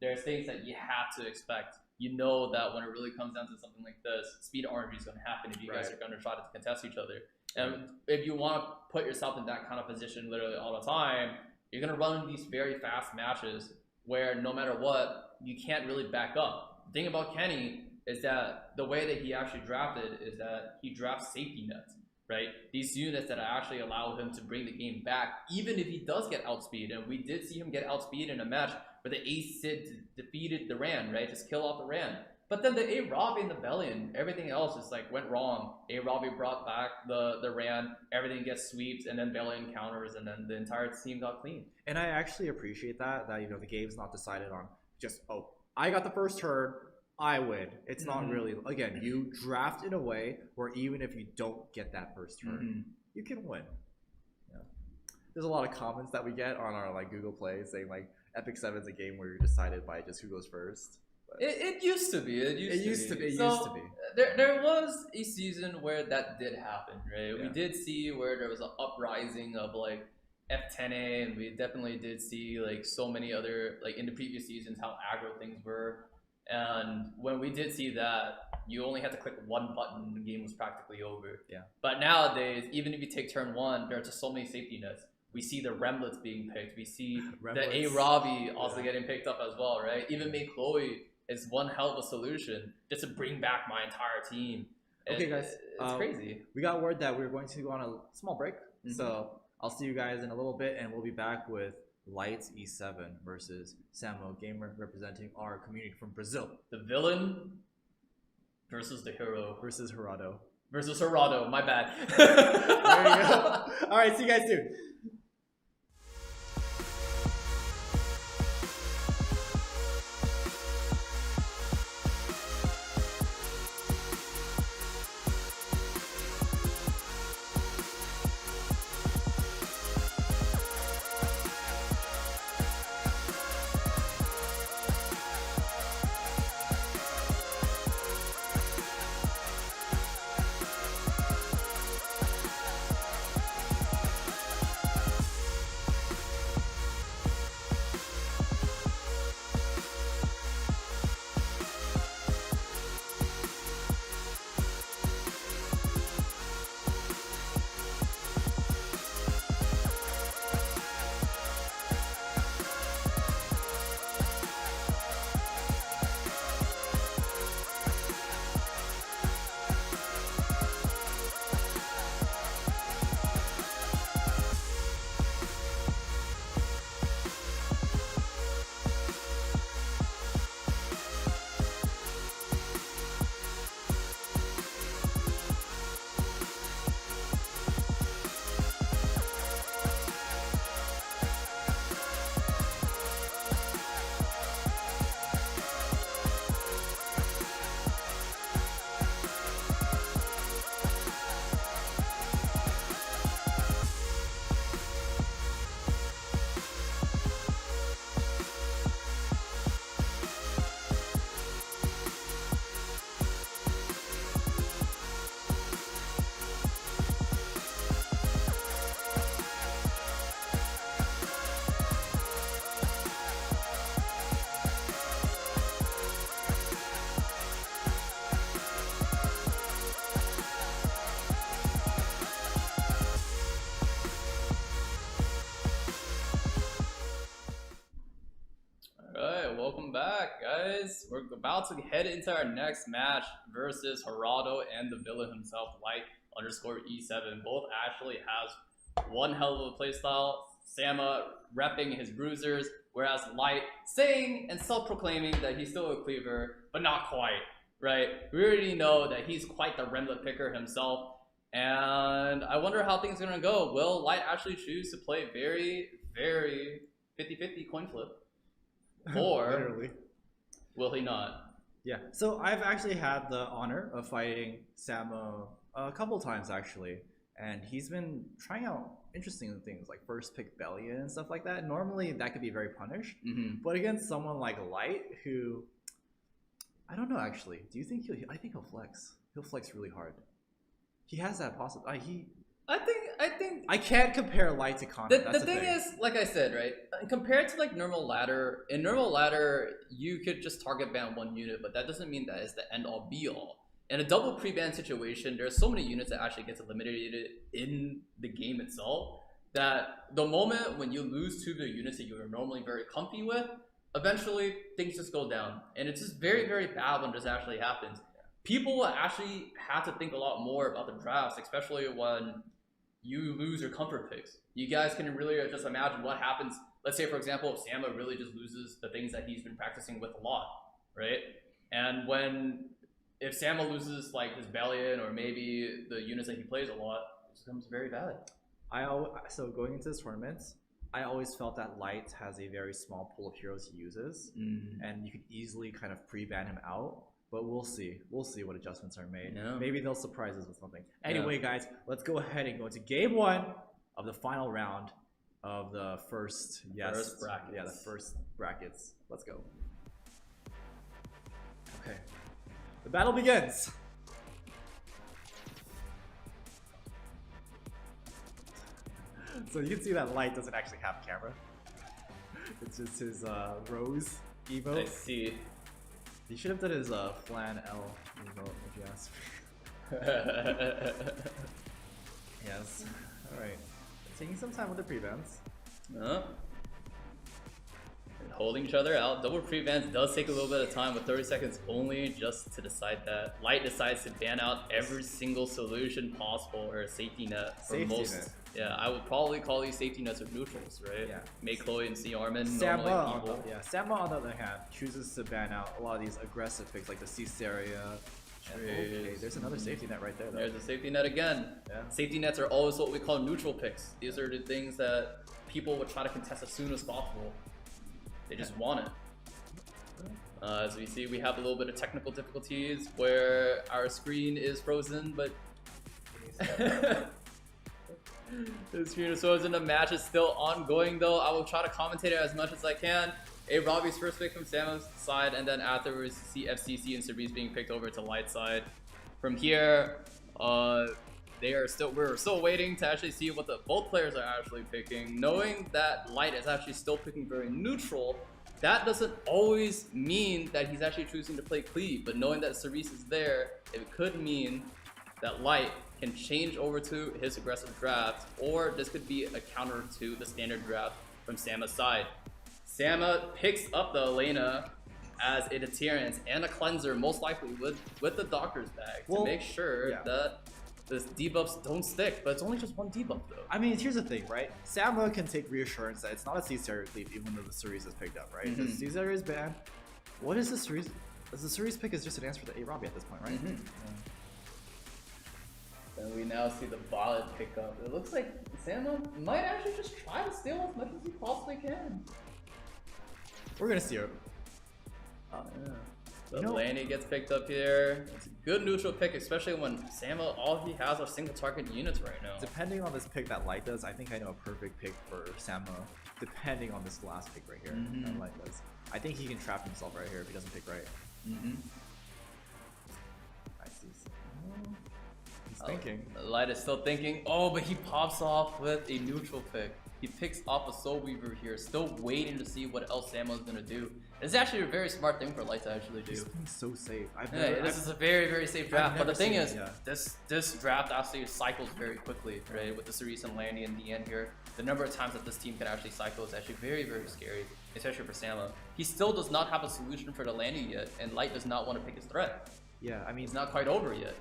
There's things that you have to expect. You know that when it really comes down to something like this, speed RNG is going to happen if you guys are going to try to contest each other. And if you want to put yourself in that kind of position literally all the time, you're going to run these very fast matches where no matter what, you can't really back up. The thing about Kenny is that the way that he actually drafted is that he drafts safety nets. right? These units that actually allow him to bring the game back, even if he does get outspeed. And we did see him get outspeed in a match where the Ace Sid defeated the Ran, right? Just kill off the Ran. But then the A-Robbie and the Bellion, everything else just like went wrong. A-Robbie brought back the Ran, everything gets sweeps, and then Bellion counters, and then the entire team got clean. And I actually appreciate that you know the game's not decided on just, oh, I got the first turn, I win. It's not really, again, you draft in a way where even if you don't get that first turn, you can win. Yeah. There's a lot of comments that we get on our like Google Play saying like Epic 7's a game where you're decided by just who goes first. It used to be. It used to be. There was a season where that did happen, right? Yeah. We did see where there was an uprising of like F10A, and we definitely did see like so many other, like in the previous seasons, how aggro things were. And when we did see that, you only had to click one button and the game was practically over. Yeah. But nowadays, even if you take turn one, there are just so many safety nets. We see the Remlets being picked. We see the A-Robbie also getting picked up as well, right? Even May Chloe is one hell of a solution just to bring back my entire team. Okay, guys. It's crazy. We got word that we're going to go on a small break. So I'll see you guys in a little bit, and we'll be back with Lights E7 versus Samu Gamer, representing our community from Brazil. The villain versus the hero. Versus Gerardo. Versus Gerardo, my bad. There you go. All right, see you guys soon. We're about to head into our next match versus Gerardo and the villain himself, Light_E7. Both actually has one hell of a playstyle. Samu repping his bruisers, whereas Light saying and self-proclaiming that he's still a cleaver, but not quite, right? We already know that he's quite the Remlet picker himself, and I wonder how things are going to go. Will Light actually choose to play very, very 50-50 coin flip? Or Literally. Will he not? Yeah, so I've actually had the honor of fighting Samu a couple times actually, and he's been trying out interesting things like first pick Bellion and stuff like that. Normally that could be very punished, but against someone like Light, who I don't know actually. Do you think I think he'll flex. He'll flex really hard. He has that possibility. I think I can't compare Light to Connor. The thing is, like I said, right? Compared to like normal ladder, in normal ladder, you could just target ban one unit, but that doesn't mean that is the end all be all. In a double pre-ban situation, there's so many units that actually gets eliminated in the game itself that the moment when you lose two of the units that you are normally very comfy with, eventually things just go down, and it's just very, very bad when this actually happens. people actually have to think a lot more about the drafts, especially when you lose your comfort picks. You guys can really just imagine what happens. Let's say, for example, if Samu really just loses the things that he's been practicing with a lot, right? And if Samu loses like his Balian or maybe the units that he plays a lot, it becomes very bad. So going into this tournament, I always felt that Light has a very small pool of heroes he uses, and you could easily kind of pre-ban him out. But we'll see. We'll see what adjustments are made. Yeah. Maybe they'll surprise us with something. Anyway, guys, let's go ahead and go into game 1 of the final round of the first brackets. Yeah, the first brackets. Let's go. Okay. The battle begins. So you can see that Light doesn't actually have a camera. It's just his Rose emote. I see. He should have done his Flan L emote, if you ask me. Yes. Alright. Taking some time with the prevents. And holding each other out. Double prevents does take a little bit of time, with 30 seconds only just to decide that. Light decides to ban out every single solution possible, or a safety net for most. Net. Yeah, I would probably call these safety nets or neutrals, right? Yeah. Make Chloe and C Armin Samu, normally evil. Samu on the other hand chooses to ban out a lot of these aggressive picks like the Caesarea. Okay, there's another safety net right there though. There's a safety net again. Yeah. Safety nets are always what we call neutral picks. These are the things that people would try to contest as soon as possible. They just want it. As we see, we have a little bit of technical difficulties where our screen is frozen, but the screen is frozen. The match is still ongoing though. I will try to commentate it as much as I can. Robbie's first pick from Samu's side, and then afterwards see FCC and Cerise being picked over to Light side. From here, we're still waiting to actually see what both players are actually picking. Knowing that Light is actually still picking very neutral, that doesn't always mean that he's actually choosing to play Cleave, but knowing that Cerise is there, it could mean that Light can change over to his aggressive draft, or this could be a counter to the standard draft from Samu's side. Samu picks up the Elena as a deterrent and a cleanser, most likely with the doctor's bag, to make sure that the debuffs don't stick, but it's only just one debuff though. I mean, here's the thing, right? Samu can take reassurance that it's not a Caesarea Cleave even though the Cerise is picked up, right? The Caesarea is banned. What is the Cerise? The Cerise pick is just an answer for the Robbie at this point, right? And we now see the Violet pick up. It looks like Samu might actually just try to steal as much as he possibly can. We're gonna see it. So Lanny gets picked up here. It's a good neutral pick, especially when Samu, all he has are single target units right now. Depending on this pick that Light does, I think I know a perfect pick for Samu. Depending on this last pick right here that Light does. I think he can trap himself right here if he doesn't pick right. I see. He's thinking. Light is still thinking. Oh, but he pops off with a neutral pick. He picks off a Soul Weaver here, still waiting to see what else Samu's gonna do. It's actually a very smart thing for Light to actually do. He's playing so safe. This is a very, very safe draft. But the thing is, yeah. this draft actually cycles very quickly, right? With the Cerise and Lanny in the end here. The number of times that this team can actually cycle is actually very, very scary, especially for Samu. He still does not have a solution for the Lanny yet, and Light does not want to pick his threat. Yeah, I mean, It's not quite over yet.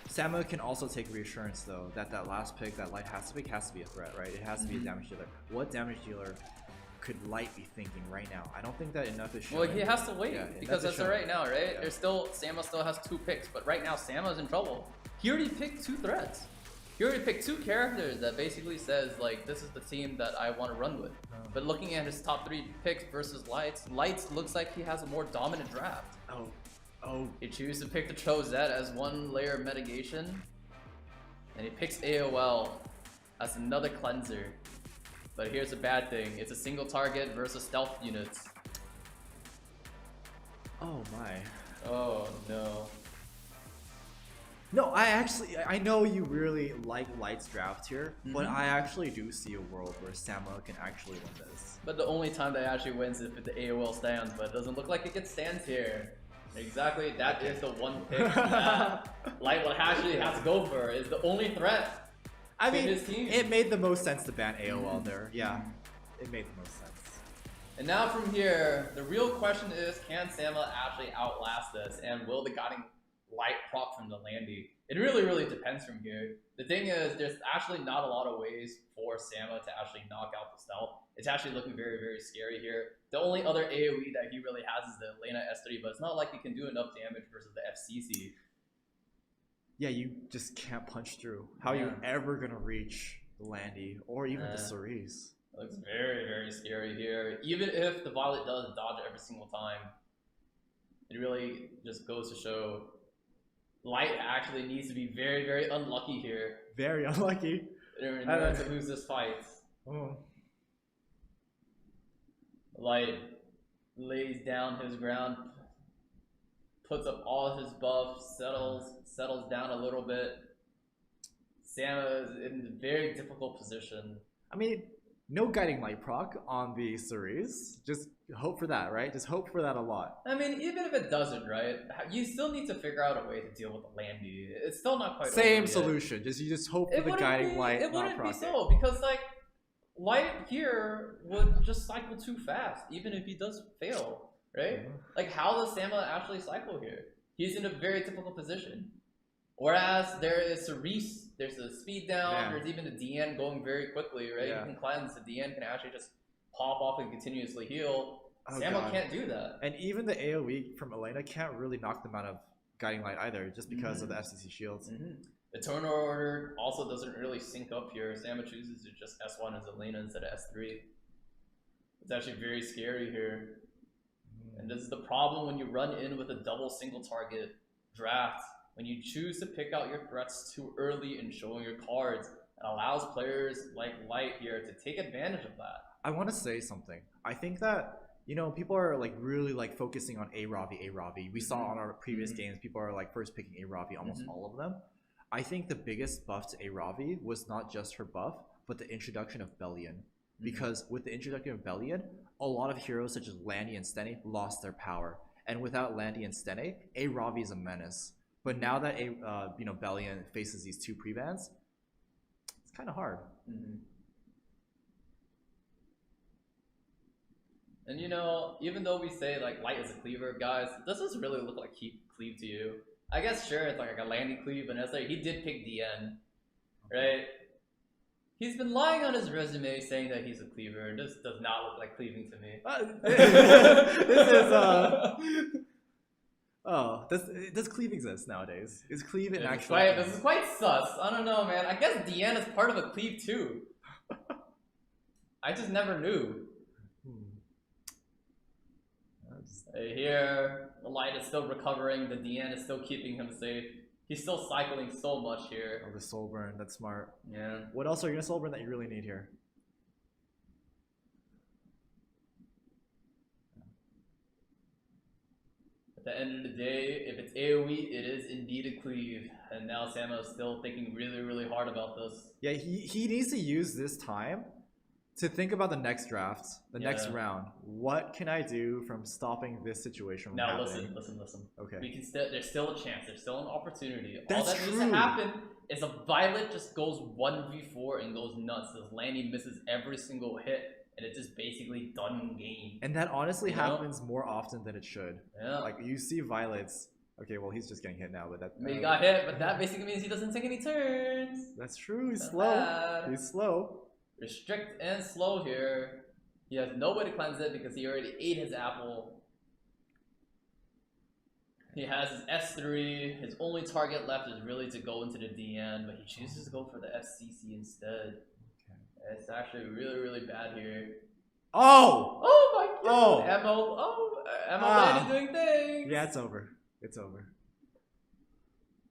Samu can also take reassurance though that last pick that Light has to pick has to be a threat, right? It has to be a damage dealer. What damage dealer could Light be thinking right now? I don't think that enough is showing. Well, he has to wait because that's showing. right now, right? Yeah. Samu still has 2 picks, but right now Samu's in trouble. He already picked 2 threats. He already picked 2 characters that basically says like this is the team that I want to run with. But looking at his top 3 picks versus Lights looks like he has a more dominant draft. Oh, He chooses to pick the Chosette as 1 layer of mitigation, and he picks AOL as another cleanser. But here's a bad thing: it's a single target versus stealth units. oh my. Oh no. No, I know you really like Light's draft here, but I actually do see a world where Samu can actually win this. But the only time that actually wins is if the AOL stands, but it doesn't look like it gets stands here. Exactly, that is the one pick that Light will actually have to go for. Is the only threat. I mean, his team. it made the most sense to ban AOL there. Yeah, it made the most sense. And now from here, the real question is, can Samu actually outlast this? And will the guiding light proc from the Landy. It really depends from here. The thing is, there's actually not a lot of ways for Samu to actually knock out the stealth. It's actually looking very scary here. The only other AoE that he really has is the Elena S3, but it's not like he can do enough damage versus the FCC. Yeah, you just can't punch through. How are you ever gonna reach the Landy or even the Cerise? It looks very scary here. Even if the Violet does dodge every single time, it really just goes to show Light actually needs to be very unlucky here. Very unlucky. In order to lose this fight. Oh. Light lays down his ground, puts up all his buffs, settles down a little bit. Samu is in a very difficult position. I mean, no guiding light proc on the Cerise. Just hope for that, right? Just hope for that a lot. I mean, even if it doesn't, right? You still need to figure out a way to deal with the Landy. It's still not quite same over solution. Yet. You just hope for the guiding light. It wouldn't not be so because like Light here would just cycle too fast, even if he does fail, right? Like how does Samu actually cycle here? He's in a very difficult position. Whereas there is Cerise, there's a speed down, there's even a DN going very quickly, right? You can cleanse, the DN can actually just pop off and continuously heal. Samu can't do that. And even the AoE from Elena can't really knock them out of guiding light either, just because of the FCC shields. The turn order also doesn't really sync up here. Samu chooses to just S1 as Elena instead of S3. It's actually very scary here. And this is the problem when you run in with a double single target draft. When you choose to pick out your threats too early and showing your cards, it allows players like Light here to take advantage of that. I want to say something. I think that, you know, people are like really like focusing on A-Ravi. We saw on our previous games, people are like first picking A-Ravi, almost all of them. I think the biggest buff to A-Ravi was not just her buff, but the introduction of Bellion. Because with the introduction of Bellion, a lot of heroes such as Landy and Stene lost their power. And without Landy and Stene, A-Ravi is a menace. But now that Bellion faces these two pre-bans, it's kind of hard. And you know, even though we say like Light is a cleaver, guys, does this really look like he cleaved to you? I guess sure, it's like a Landy cleave, but it's like he did pick DN, right? He's been lying on his resume saying that he's a cleaver, and this does not look like cleaving to me. This is does cleave exist nowadays? Is cleave an actual? This is quite sus. I don't know, man. I guess DN is part of a cleave too. I just never knew. Here, the Light is still recovering. The DN is still keeping him safe. He's still cycling so much here. Oh, the soul burn. That's smart. Yeah. What else are you gonna soul burn that you really need here? At the end of the day, if it's AoE, it is indeed a cleave. And now Samu is still thinking really hard about this. Yeah, he needs to use this time to think about the next draft, the next round. What can I do from stopping this situation from happening? Listen. Okay. We can there's still a chance. There's still an opportunity. That's All that true. needs to happen is a Violet just goes 1v4 and goes nuts. This Landy misses every single hit, and it's just basically done game. And that honestly happens more often than it should. Yeah. Like you see Violets. Okay, well he's just getting hit now, but that. He got hit, but that basically means he doesn't take any turns. That's true. He's Not slow. bad. He's slow. Restrict and slow here. He has no way to cleanse it because he already ate his apple. He has his S3. His only target left is really to go into the DN, but he chooses to go for the FCC instead. Okay. It's actually really bad here. Oh! Oh my Oh! god! Emma Landy doing things! Yeah, it's over. It's over.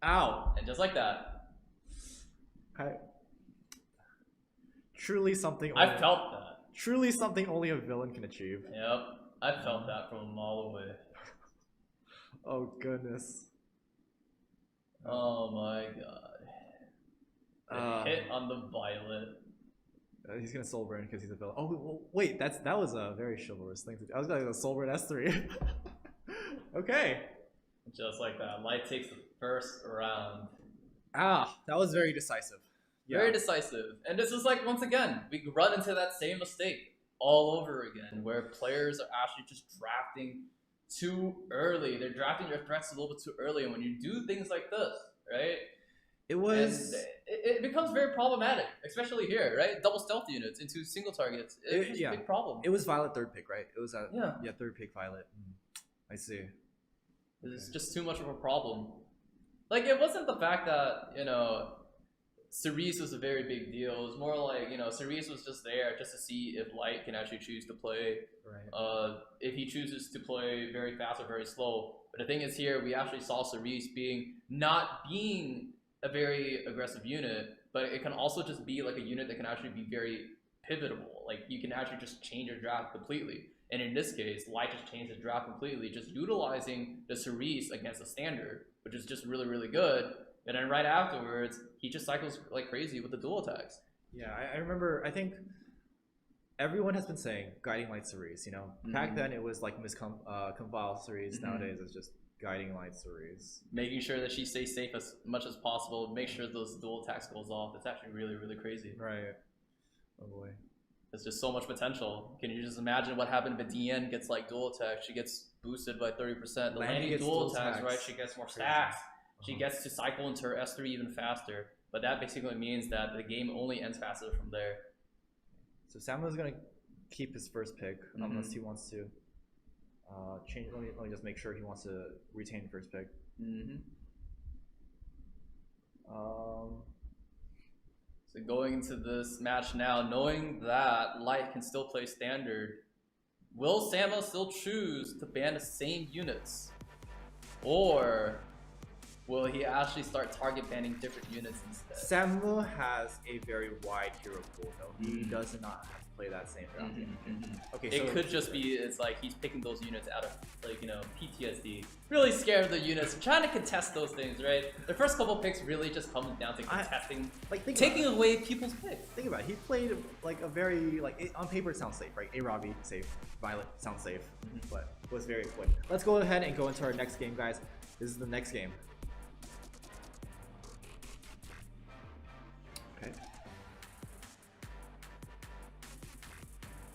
Ow! And just like that. Truly something. I felt that. Truly something only a villain can achieve. Yep, I felt that from a mile away. Oh goodness. Oh my god. Hit on the Violet. He's gonna soul burn because he's a villain. Oh well, wait, that was a very chivalrous thing to do. I was gonna go soul burn S3. Okay. Just like that. Light takes the first round. Ah, that was very decisive. Yeah. Very decisive. And this is like, once again, we run into that same mistake all over again, where players are actually just drafting too early. They're drafting your threats a little bit too early, and when you do things like this, right? It was. It becomes very problematic, especially here, right? Double stealth units into single targets. It's a big problem. It was Violet third pick, right? It was yeah, third pick Violet. I see. It's just too much of a problem. Like, it wasn't the fact that, you know, Cerise was a very big deal. It was more like, you know, Cerise was just there just to see if Light can actually choose to play. Right. If he chooses to play very fast or very slow. But the thing is here, we actually saw Cerise not being a very aggressive unit, but it can also just be like a unit that can actually be very pivotable. Like, you can actually just change your draft completely. And in this case, Light just changed his draft completely, just utilizing the Cerise against the standard, which is just really, really good. And then right afterwards, he just cycles like crazy with the dual attacks. Yeah, I remember, I think everyone has been saying Guiding Light Cerise, you know? Back then it was like Convile Cerise, nowadays it's just Guiding Light Cerise. Making sure that she stays safe as much as possible, make sure those dual attacks goes off. It's actually really, really crazy. Right. Oh boy. There's just so much potential. Can you just imagine what happened if DN gets like dual attack? She gets boosted by 30%. The landing dual attacks, right? She gets more stacks. She gets to cycle into her S3 even faster. But that basically means that the game only ends faster from there. So Samu's gonna keep his first pick unless he wants to change. Let me just make sure he wants to retain first pick. So going into this match now, knowing that Light can still play standard, will Samu still choose to ban the same units? Or will he actually start target banning different units instead? Samu has a very wide hero pool though. He does not have to play that same draft. Okay, it could just be, it's like he's picking those units out of, like, you know, PTSD. Really scared of the units, trying to contest those things, right? The first couple picks really just comes down to contesting, taking away people's picks. Think about it. He played like a very, on paper it sounds safe, right? A-Robbie, safe. Violet sounds safe, but it was very quick. Let's go ahead and go into our next game, guys. This is the next game. Okay.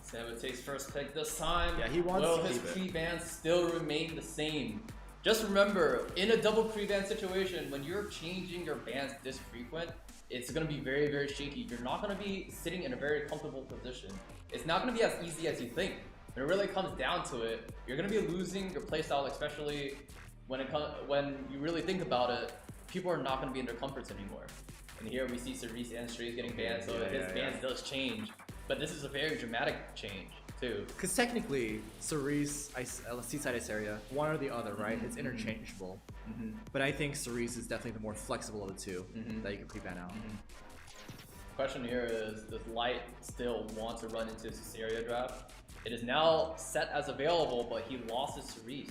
Samu takes first pick this time. Yeah, he wants Will to his keep it. pre-ban still remain the same? Just remember, in a double pre-ban situation, when you're changing your bans this frequent, it's going to be very, very shaky. You're not going to be sitting in a very comfortable position. It's not going to be as easy as you think. When it really comes down to it, you're going to be losing your playstyle, especially when you really think about it. People are not going to be in their comforts anymore. And here we see Cerise and Strays getting banned, so his bans does change. But this is a very dramatic change, too. Because technically, Cerise, Seaside Ice Area, one or the other, right? It's interchangeable. But I think Cerise is definitely the more flexible of the two that you can pre-ban out. Question here is, does Light still want to run into his area draft? It is now set as available, but he lost his Cerise.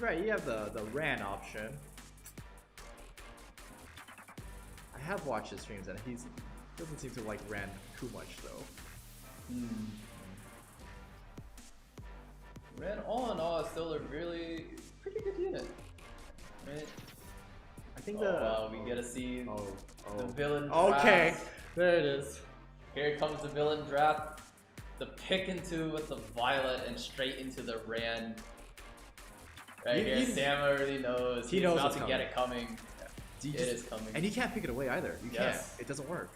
Right, you have the Ran option. I have watched his streams and he doesn't seem to like Ran too much though. Ran all in all is still a really pretty good unit. Right? I think we get to see the villain draft. Okay, there it is. Here comes the villain draft. The pick into with the Violet and straight into the Ran. Right here, Sam already knows. He's about to get it coming. It is coming. And you can't pick it away either. You can't. It doesn't work.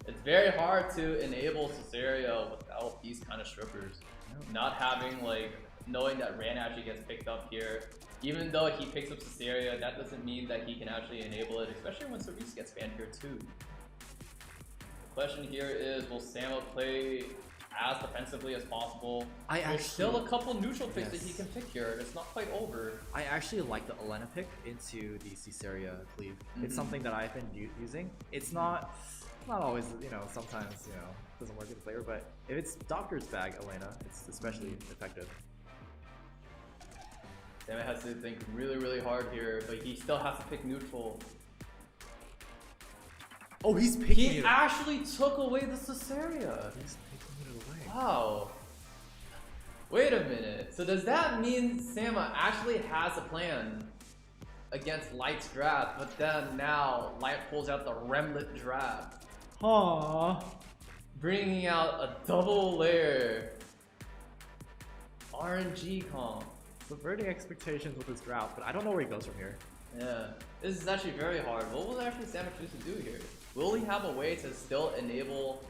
It's very hard to enable Cesario without these kind of strippers. Not having, knowing that Ran actually gets picked up here. Even though he picks up Cesario, that doesn't mean that he can actually enable it, especially when Cerise gets banned here too. The question here is, will Samu play as defensively as possible? There's still a couple neutral picks that he can pick here. It's not quite over. I actually like the Elena pick into the Caesarea cleave. It's something that I've been using. It's not always, sometimes, doesn't work in the flavor, but if it's Doctor's bag Elena, it's especially effective. Samu has to think really, really hard here, but he still has to pick neutral. Oh, he's picking it. He actually took away the Caesarea. He's picking it away. Wow. Wait a minute. So does that mean Samu actually has a plan against Light's draft, but then now Light pulls out the Remlet draft? Aww. Bringing out a double layer RNG comp. subverting expectations with his draft, but I don't know where he goes from here. Yeah, this is actually very hard. What will actually Samu choose to do here? Will he have a way to still enable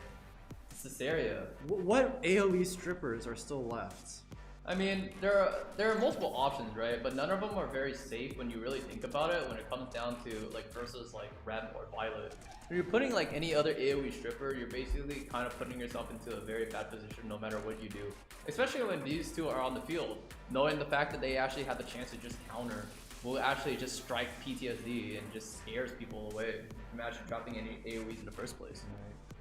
Caesarea? What AoE strippers are still left? I mean, there are multiple options, right? But none of them are very safe when you really think about it. When it comes down to like versus like Rem or Violet, when you're putting like any other AoE stripper, you're basically kind of putting yourself into a very bad position no matter what you do. Especially when these two are on the field, knowing the fact that they actually have the chance to just counter will actually just strike PTSD and just scares people away from actually dropping any AoEs in the first place,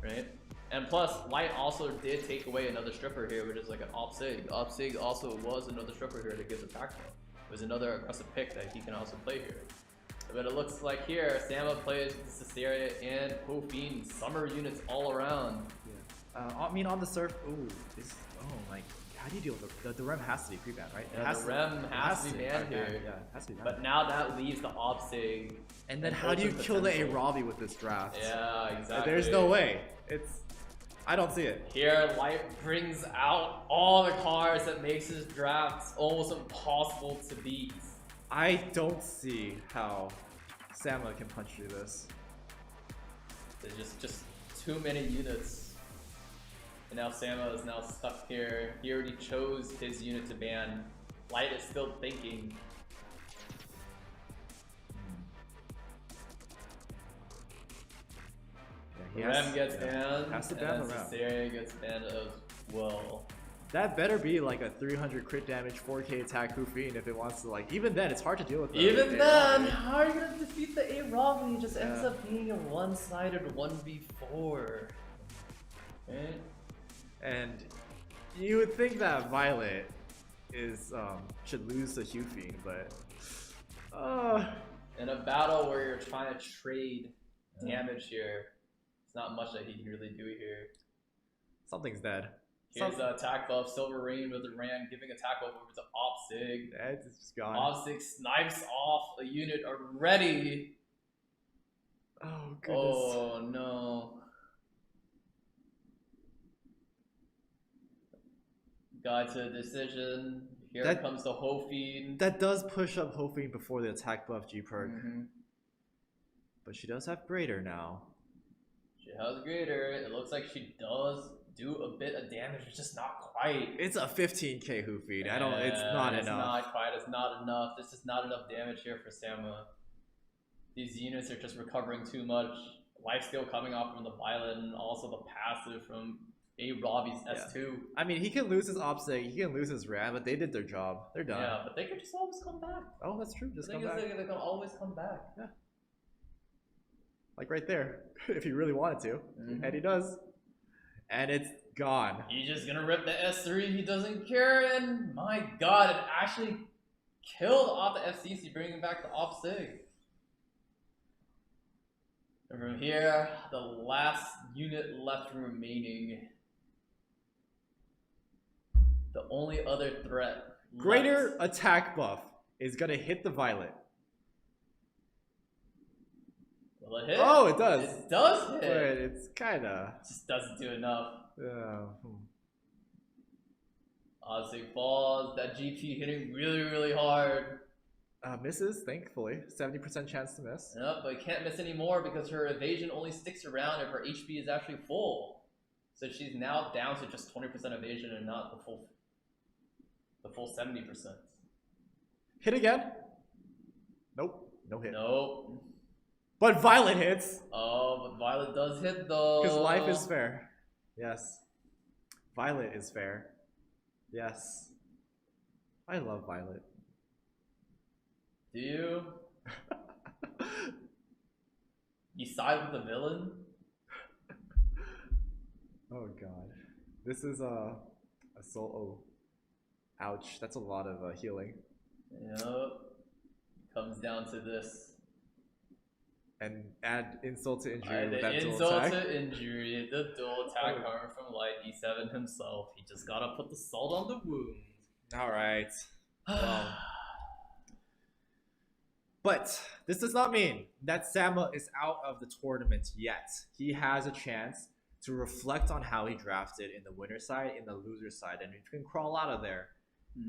right? And plus, Light also did take away another stripper here, which is like an Op Sig. Op Sig also was another stripper here that gives attack though. It was another aggressive pick that he can also play here. But it looks like here, Samu plays Caesarea and Hofin, summer units all around. Yeah. I mean, on the surf, ooh, this, oh my, how do you deal with the rem has to be pre-banned, right? Yeah, the rem has to be banned here. Yeah, it has to be banned. But now that leaves the Op Sig. And then how do you kill the Arabi with this draft? Yeah, exactly. There's no way. I don't see it. Here, Light brings out all the cards that makes his drafts almost impossible to beat. I don't see how Samu can punch through this. There's just too many units. And now Samu is now stuck here. He already chose his unit to ban. Light is still thinking. Rem gets banned, has to ban and the Rem. Caesarea gets banned as well. That better be like a 300 crit damage, 4k attack Hufin if it wants to, like, even then it's hard to deal with. Even then, how are you gonna defeat the Arabi? It just ends up being a one-sided 1v4. Right? And you would think that Violet is should lose to Hufin, but in a battle where you're trying to trade damage here, it's not much that he can really do here. something's dead. Here's the attack buff, Silver Rain with the Ram, giving attack buff over to Op Sig. It's just gone. Op Sig snipes off a unit already. Oh goodness. Oh no. Got to a decision. Here comes the Hofin. That does push up Hofin before the attack buff G perk. But she does have greater now. She has greater. It looks like she does do a bit of damage, but just not quite. It's a 15k Hufin. Yeah, I don't. It's not it's enough. Not quite. It's not enough. This is not enough damage here for Samu. These units are just recovering too much. Lifesteal coming off from the Violet, and also the passive from Arabi's S2. I mean, he can lose his Opsig, he can lose his Ram, but they did their job. They're done. Yeah, but they could just always come back. Oh, that's true. Just The come thing back. is, they can always come back. Yeah. Like right there, if he really wanted to, and he does. And it's gone. He's just gonna rip the S3. He doesn't care, and my God, it actually killed off the FCC, bringing back the Op Sig. And from here, the last unit left remaining. The only other threat. Greater attack buff is gonna hit the Violet. Will it hit? Oh, it does. It does hit. But it's kinda. Just doesn't do enough. Hmm. Ozzy falls. That GP hitting really, really hard. Misses, thankfully. 70% chance to miss. Yep, but can't miss anymore because her evasion only sticks around if her HP is actually full. So she's now down to just 20% evasion and not the full 70%. Hit again? Nope. No hit. Nope. But Violet hits. Oh, but Violet does hit though. Because life is fair. Yes. Violet is fair. Yes. I love Violet. Do you? You side with the villain? Oh god. This is a soul. Oh. Ouch. That's a lot of healing. Yep. Comes down to this. And add insult to injury with The that dual insult attack. to injury, the dual attack coming from Light E7 himself. He just gotta put the salt on the wound. Alright. Well. But this does not mean that Samu is out of the tournament yet. He has a chance to reflect on how he drafted in the winner side, in the loser side, and he can crawl out of there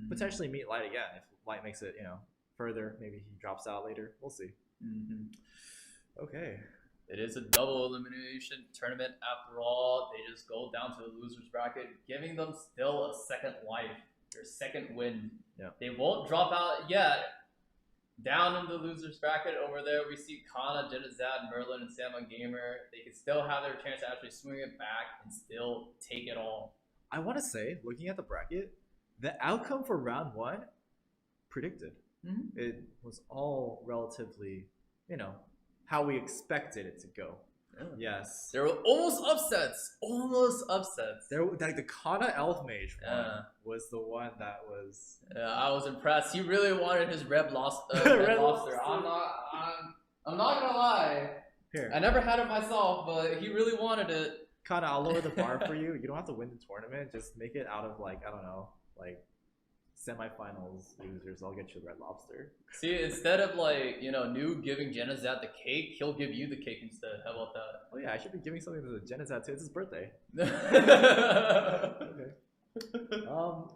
potentially meet Light again if Light makes it, further. Maybe he drops out later. We'll see. Okay. It is a double elimination tournament after all. They just go down to the losers bracket, giving them still a second life, their second win. Yeah. They won't drop out yet. Down in the losers bracket over there, we see Kana, Genizad, Merlin, and Samu Gamer. They can still have their chance to actually swing it back and still take it all. I want to say, looking at the bracket, the outcome for round 1 predicted. It was all relatively, how we expected it to go. Yes. There were almost upsets. Like the Kana Elf Mage one was the one that was. I was impressed. He really wanted his red lobster. I'm not gonna lie. Here. I never had it myself, but he really wanted it. Kana, I'll lower the bar for you. You don't have to win the tournament. Just make it out of semifinals losers. I'll get you the red lobster. See, instead of New giving Genizad the cake, he'll give you the cake instead. How about that? Oh yeah, I should be giving something to Genizad too. It's his birthday. Okay.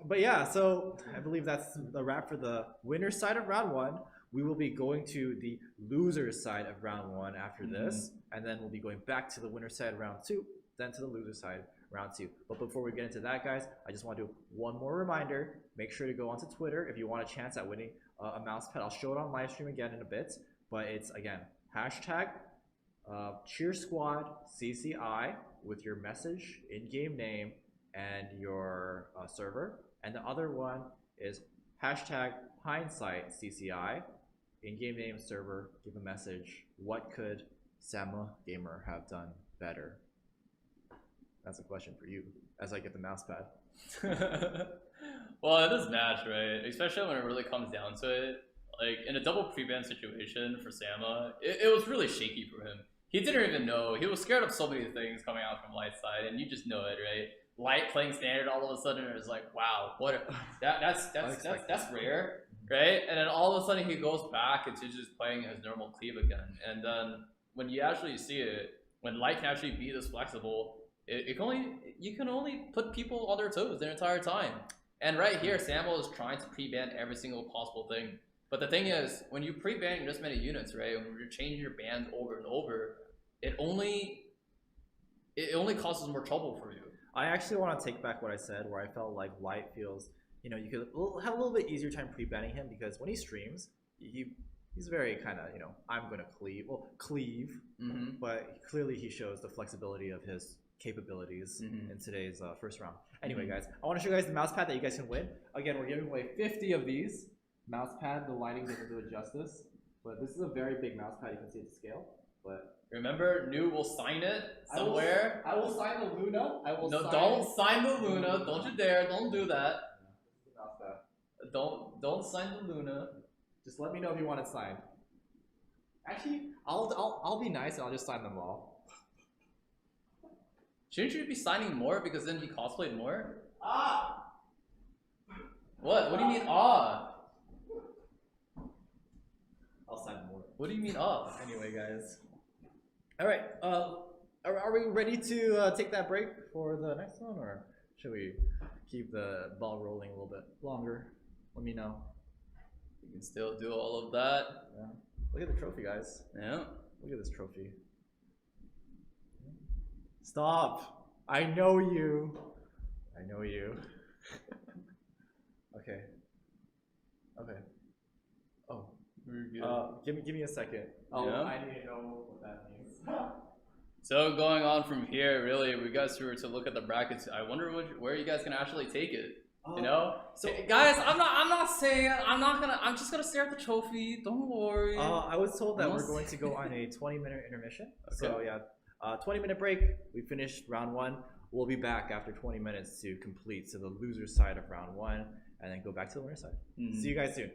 But yeah, so I believe that's the wrap for the winner's side of round 1. We will be going to the loser's side of round 1 after this, and then we'll be going back to the winner's side round 2, then to the loser's side round 2. But before we get into that, guys, I just want to do one more reminder. Make sure to go onto Twitter if you want a chance at winning a mouse pad. I'll show it on live stream again in a bit, but it's again hashtag Cheer Squad CCI with your message, in-game name, and your server. And the other one is hashtag Hindsight CCI, in-game name, server. Give a message. What could Samu Gamer have done better? That's a question for you as I get the mouse pad. Well, in this match, right, especially when it really comes down to it, like in a double pre-ban situation for Samu, it was really shaky for him. He didn't even know. He was scared of so many things coming out from Light's side, and you just know it, right? Light playing standard all of a sudden is like, wow, that's rare, right? And then all of a sudden he goes back into just playing his normal cleave again. And then when you actually see it, when Light can actually be this flexible, you can only put people on their toes the entire time. And right here, Samu is trying to pre-ban every single possible thing. But the thing is, when you pre-ban this many units, right, when you're changing your bans over and over, it only causes more trouble for you. I actually want to take back what I said, where I felt like Light feels, you could have a little bit easier time pre-banning him, because when he streams, he's very kind of, I'm going to cleave, but clearly he shows the flexibility of his capabilities in today's first round. Anyway, guys, I want to show you guys the mouse pad that you guys can win. Again, we're giving away 50 of these. Mouse pad, the lighting doesn't do it justice, but this is a very big mouse pad. You can see the scale, but remember, New will sign it somewhere. I will sign the Luna. Don't sign the Luna. Don't you dare. Don't do that. This is the mouse pad. Don't sign the Luna. Just let me know if you want it signed. Actually, I'll be nice and I'll just sign them all. Shouldn't you be signing more because then he cosplayed more? Ah! What? What do you mean ah? I'll sign more. What do you mean ah? Anyway, guys. All right. Are we ready to take that break for the next one, or should we keep the ball rolling a little bit longer? Let me know. You can still do all of that. Yeah. Look at the trophy, guys. Yeah. Look at this trophy. Stop. I know you. I know you. Okay. Okay. Oh. Give me a second. Oh, yeah. I need to know what that means. So going on from here, really, if we guys were to look at the brackets, I wonder where you guys can actually take it. You know, so guys, I'm just gonna stare at the trophy. Don't worry. I was told that we're going to go on a 20-minute intermission. Okay. So yeah, 20-minute break. We finished round 1. We'll be back after 20 minutes to complete the loser side of round 1, and then go back to the winner side. See you guys soon.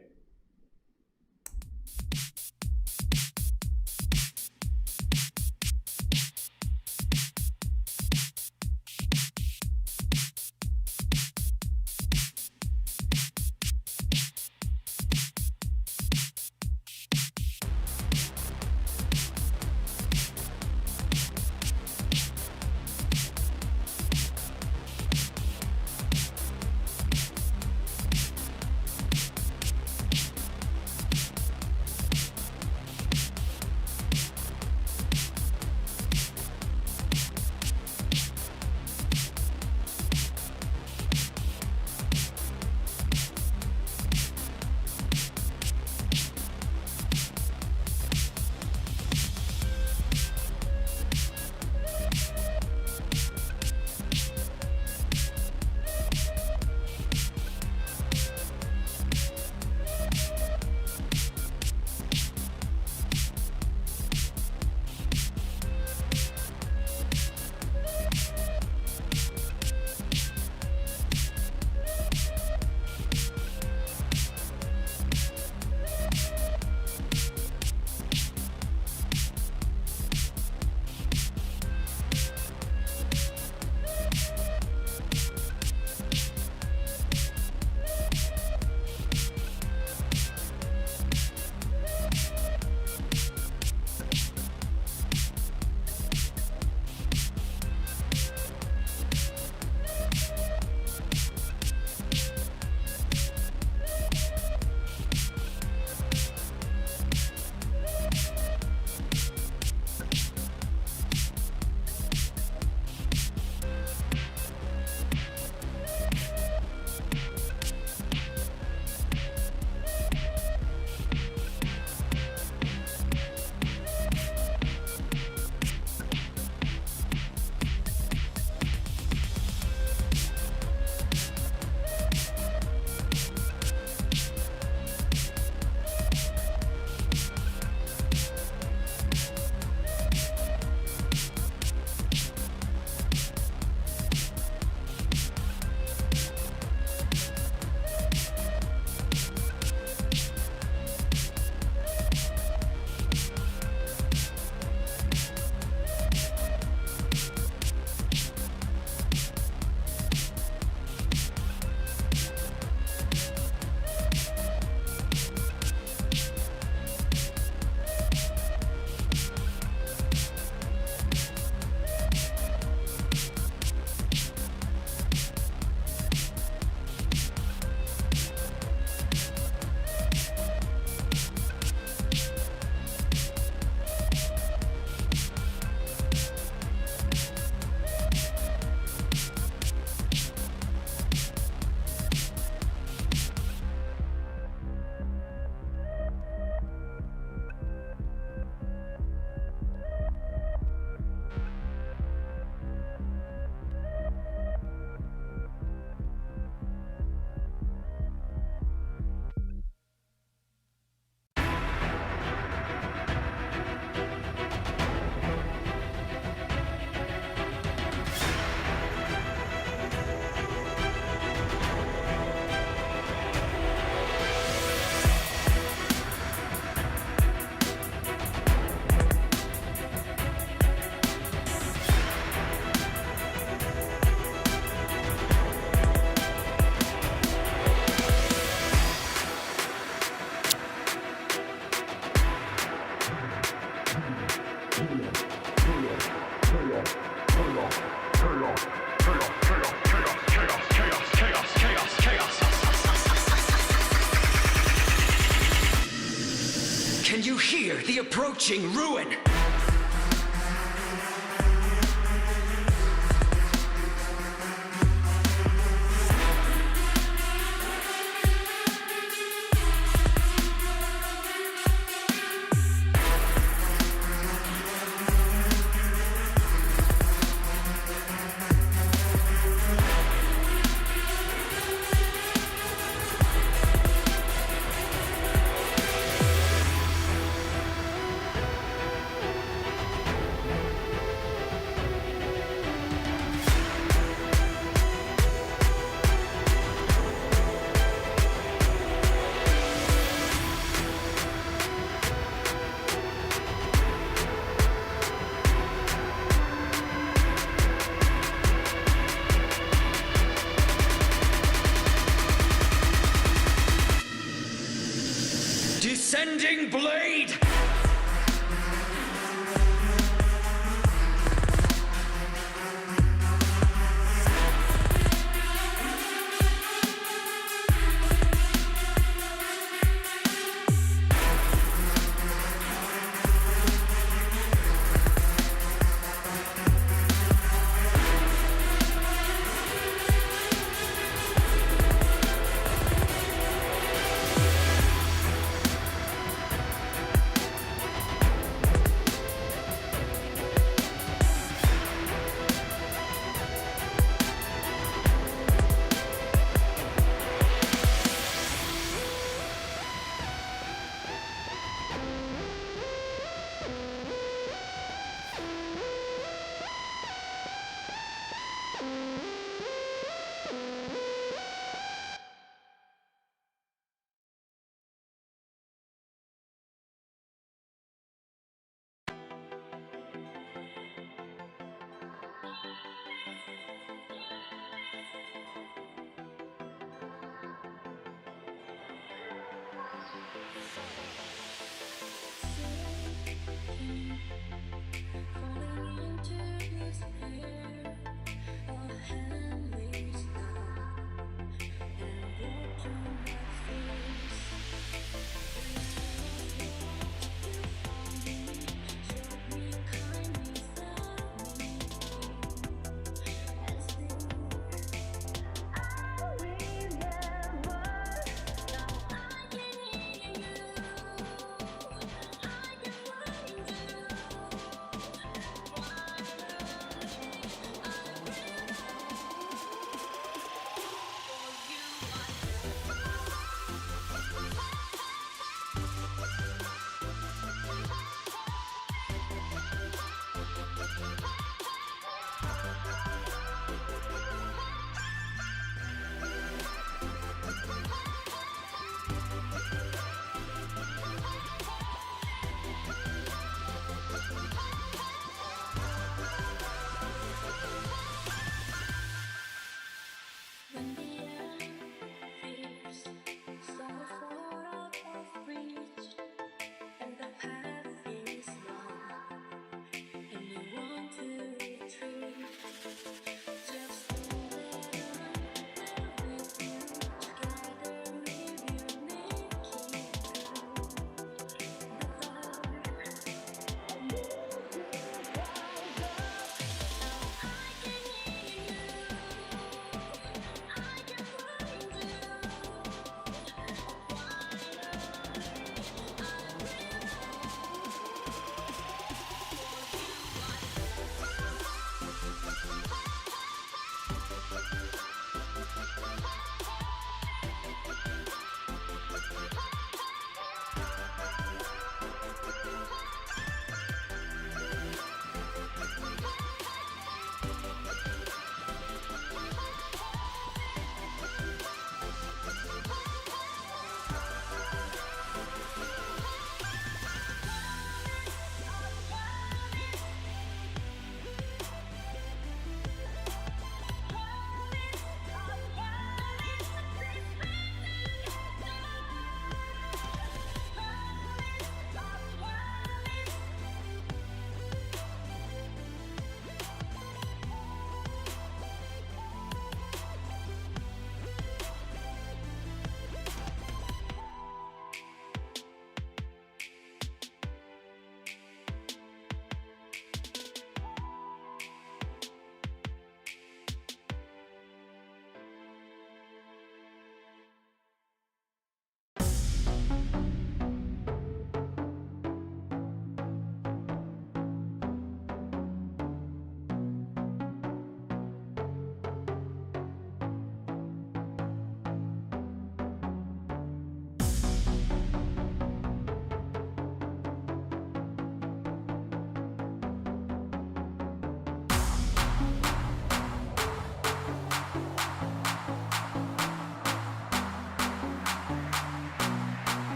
approaching ruin. Descending blade!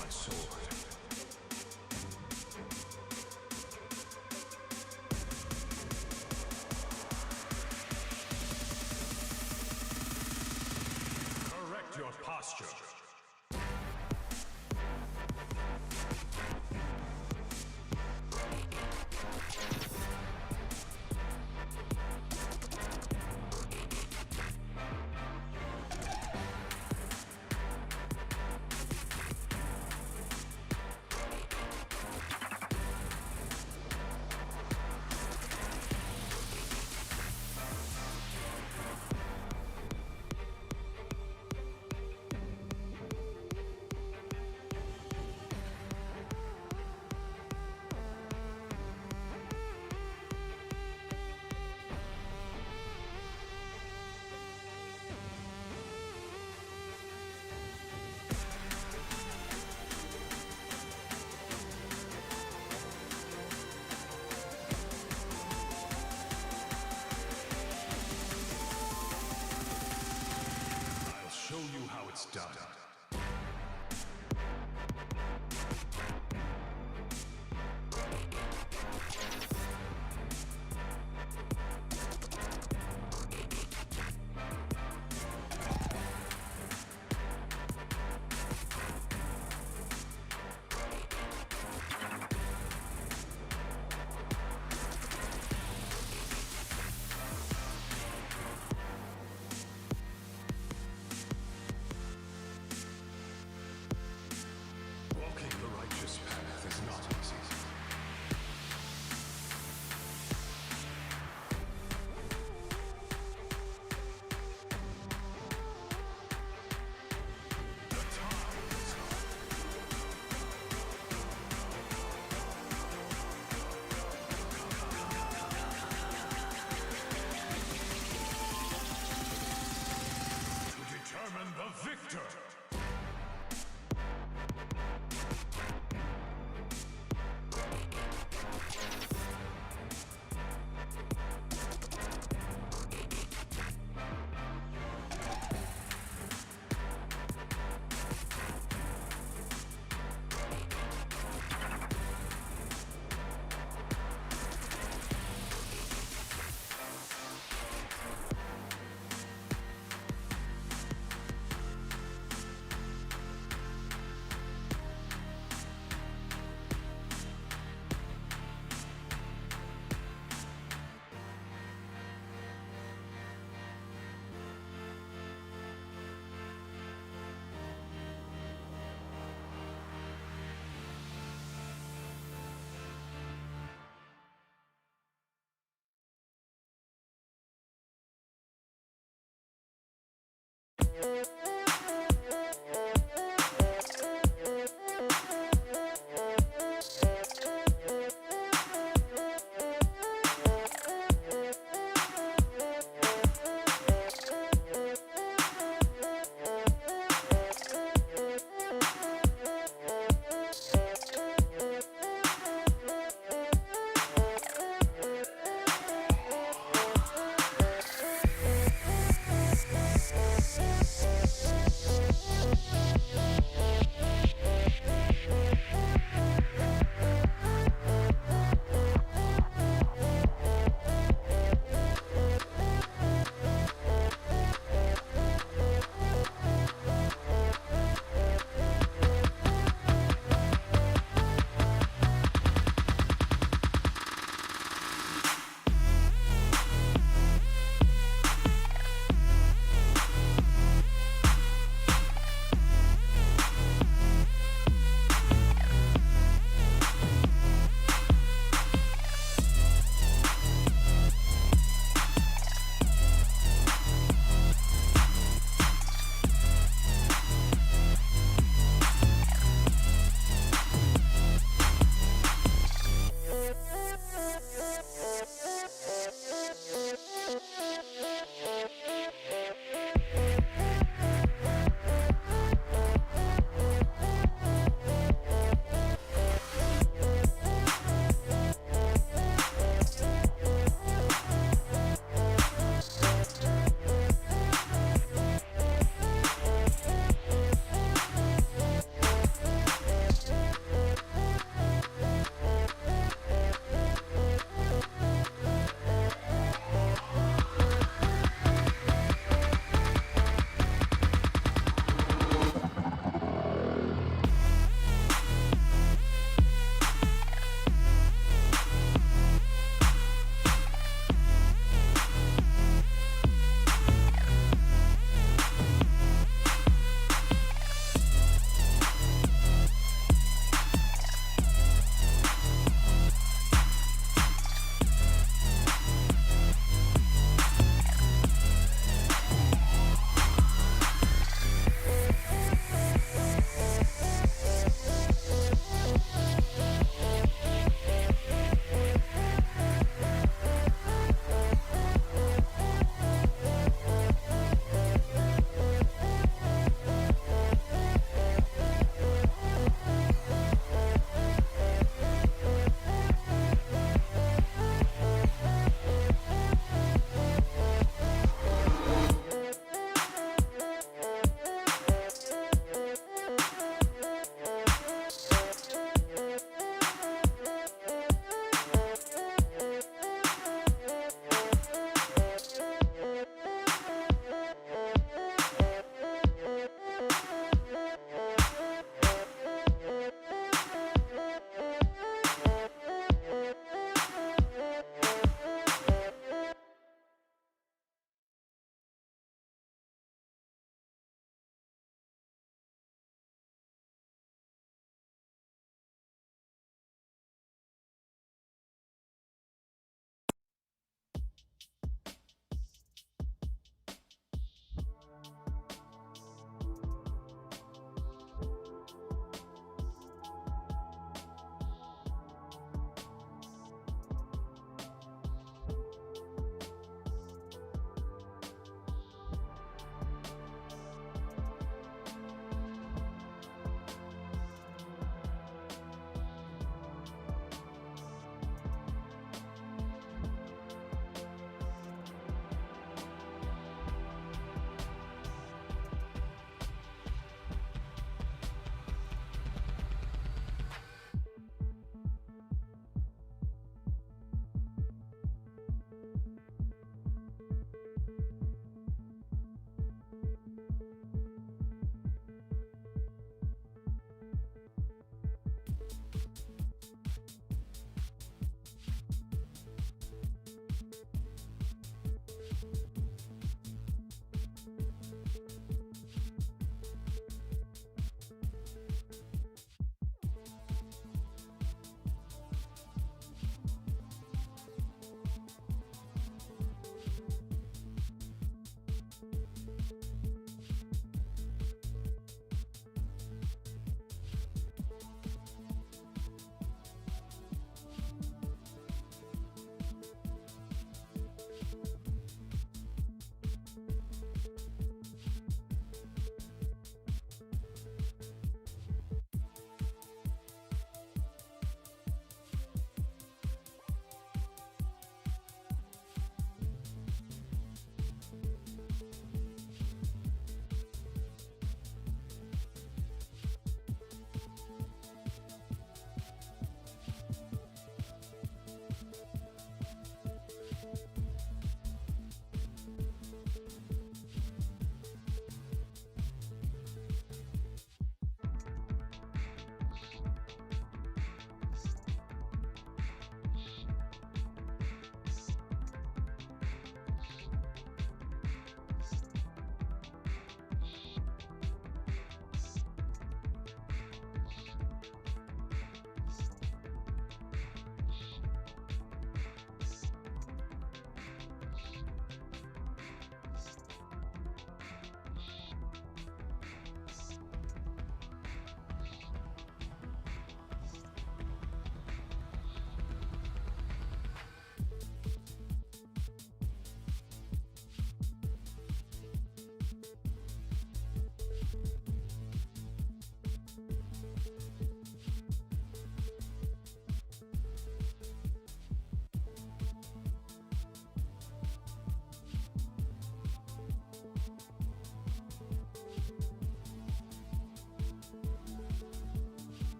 my sword. Correct your posture. I'll show you how it's done.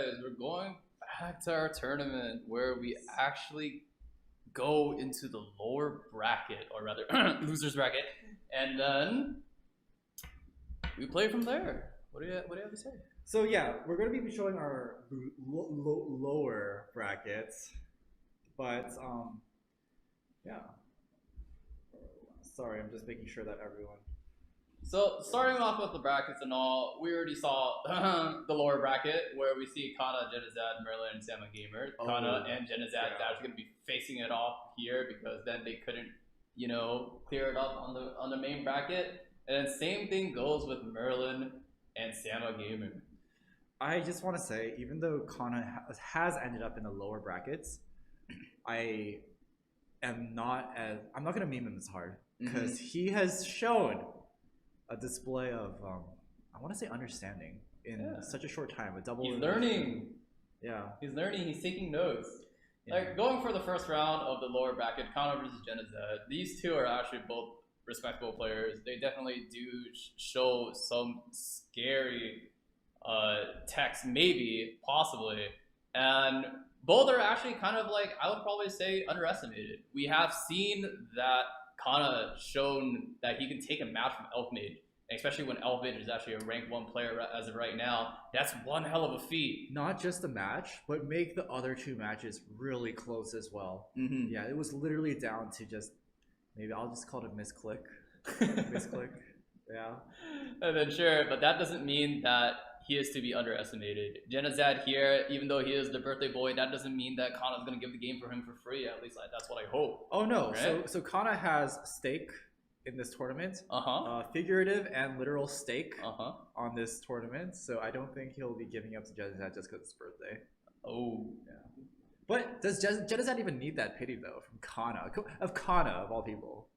guys, we're going back to our tournament where we actually go into the lower bracket, or rather, losers bracket, and then we play from there. What do you have to say? So yeah, we're going to be showing our lower brackets, but yeah. Sorry, I'm just making sure that everyone. So starting off with the brackets and all, we already saw the lower bracket where we see Kana, Genizad, Merlin, and Samu Gamer. Kana and Genizad is actually going to be facing it off here because then they couldn't, clear it up on the main bracket. And then same thing goes with Merlin and Samu Gamer. I just want to say, even though Kana has ended up in the lower brackets, I'm not going to meme him as hard because he has shown a display of I want to say understanding in such a short time. He's learning. Yeah, he's learning. He's taking notes. Like going for the first round of the lower bracket, Kana versus Genizad. These two are actually both respectable players. They definitely do show some scary techs, maybe, possibly, and both are actually kind of like, I would probably say, underestimated. We have seen that Kana shown that he can take a match from Elf Mage, especially when Elf Mage is actually a rank 1 player as of right now. That's one hell of a feat. Not just the match, but make the other 2 matches really close as well. Yeah, it was literally down to just, maybe I'll just call it a misclick. Misclick, yeah. And then sure, but that doesn't mean that he is to be underestimated. Genizad here, even though he is the birthday boy, that doesn't mean that Kana's going to give the game for him for free. At least that's what I hope. Oh no, right? so Kana has stake in this tournament. Figurative and literal stake on this tournament. So I don't think he'll be giving up to Genizad just because it's birthday. Oh. Yeah. But does Genizad even need that pity though from Kana? Of Kana, of all people.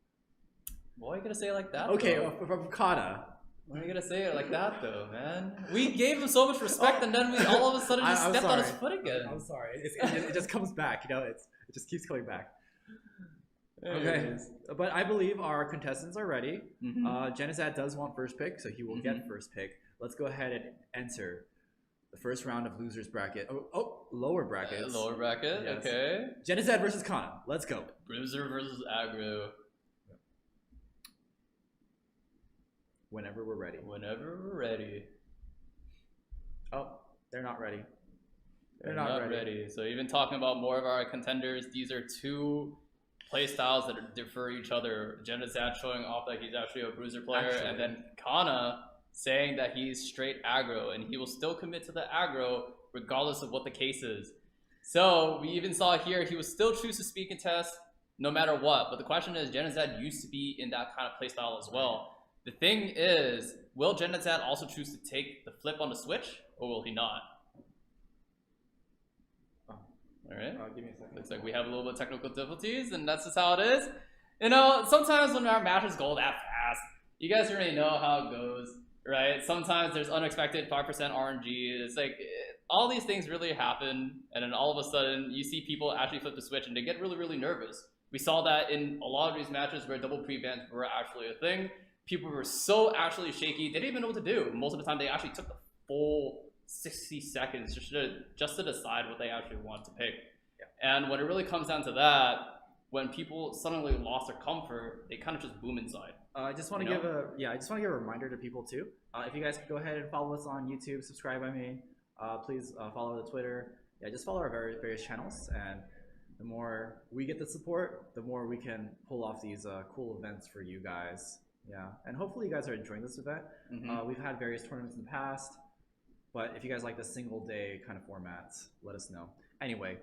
Why are you going to say it like that? Okay, from Kana. Why are you gonna say it like that though, man? We gave him so much respect, and then we all of a sudden just stepped on his foot again. I'm sorry. It just comes back, it just keeps coming back. Okay, but I believe our contestants are ready. Genizad does want first pick, so he will get first pick. Let's go ahead and enter the first round of losers bracket. Lower brackets. Lower bracket, yes. Okay. Genizad versus Kana. Let's go. Bruiser versus aggro. Whenever we're ready. Whenever we're ready. Oh, they're not ready. They're not ready. So even talking about more of our contenders, these are 2 play styles that differ each other. Genizad showing off that he's actually a bruiser player, and then Kana saying that he's straight aggro, and he will still commit to the aggro regardless of what the case is. So we even saw here he will still choose to speed contest no matter what. But the question is, Genizad used to be in that kind of play style as well. The thing is, will Genizad also choose to take the flip on the switch, or will he not? Alright. Give me a second. Looks like we have a little bit of technical difficulties, and that's just how it is. Sometimes when our matches go that fast, you guys already know how it goes, right? Sometimes there's unexpected 5% RNG. It's like, all these things really happen, and then all of a sudden, you see people actually flip the switch, and they get really, really nervous. We saw that in a lot of these matches where double pre-bans were actually a thing. People were so actually shaky, they didn't even know what to do. Most of the time, they actually took the full 60 seconds just to decide what they actually want to pick. Yeah. And when it really comes down to that, when people suddenly lost their comfort, they kind of just boom inside. I just want to give a reminder to people too. If you guys could go ahead and follow us on YouTube, subscribe by me. Please follow the Twitter. Yeah, just follow our various channels, and the more we get the support, the more we can pull off these cool events for you guys. Yeah, and hopefully you guys are enjoying this event. We've had various tournaments in the past, but if you guys like the single day kind of formats, let us know. Anyway,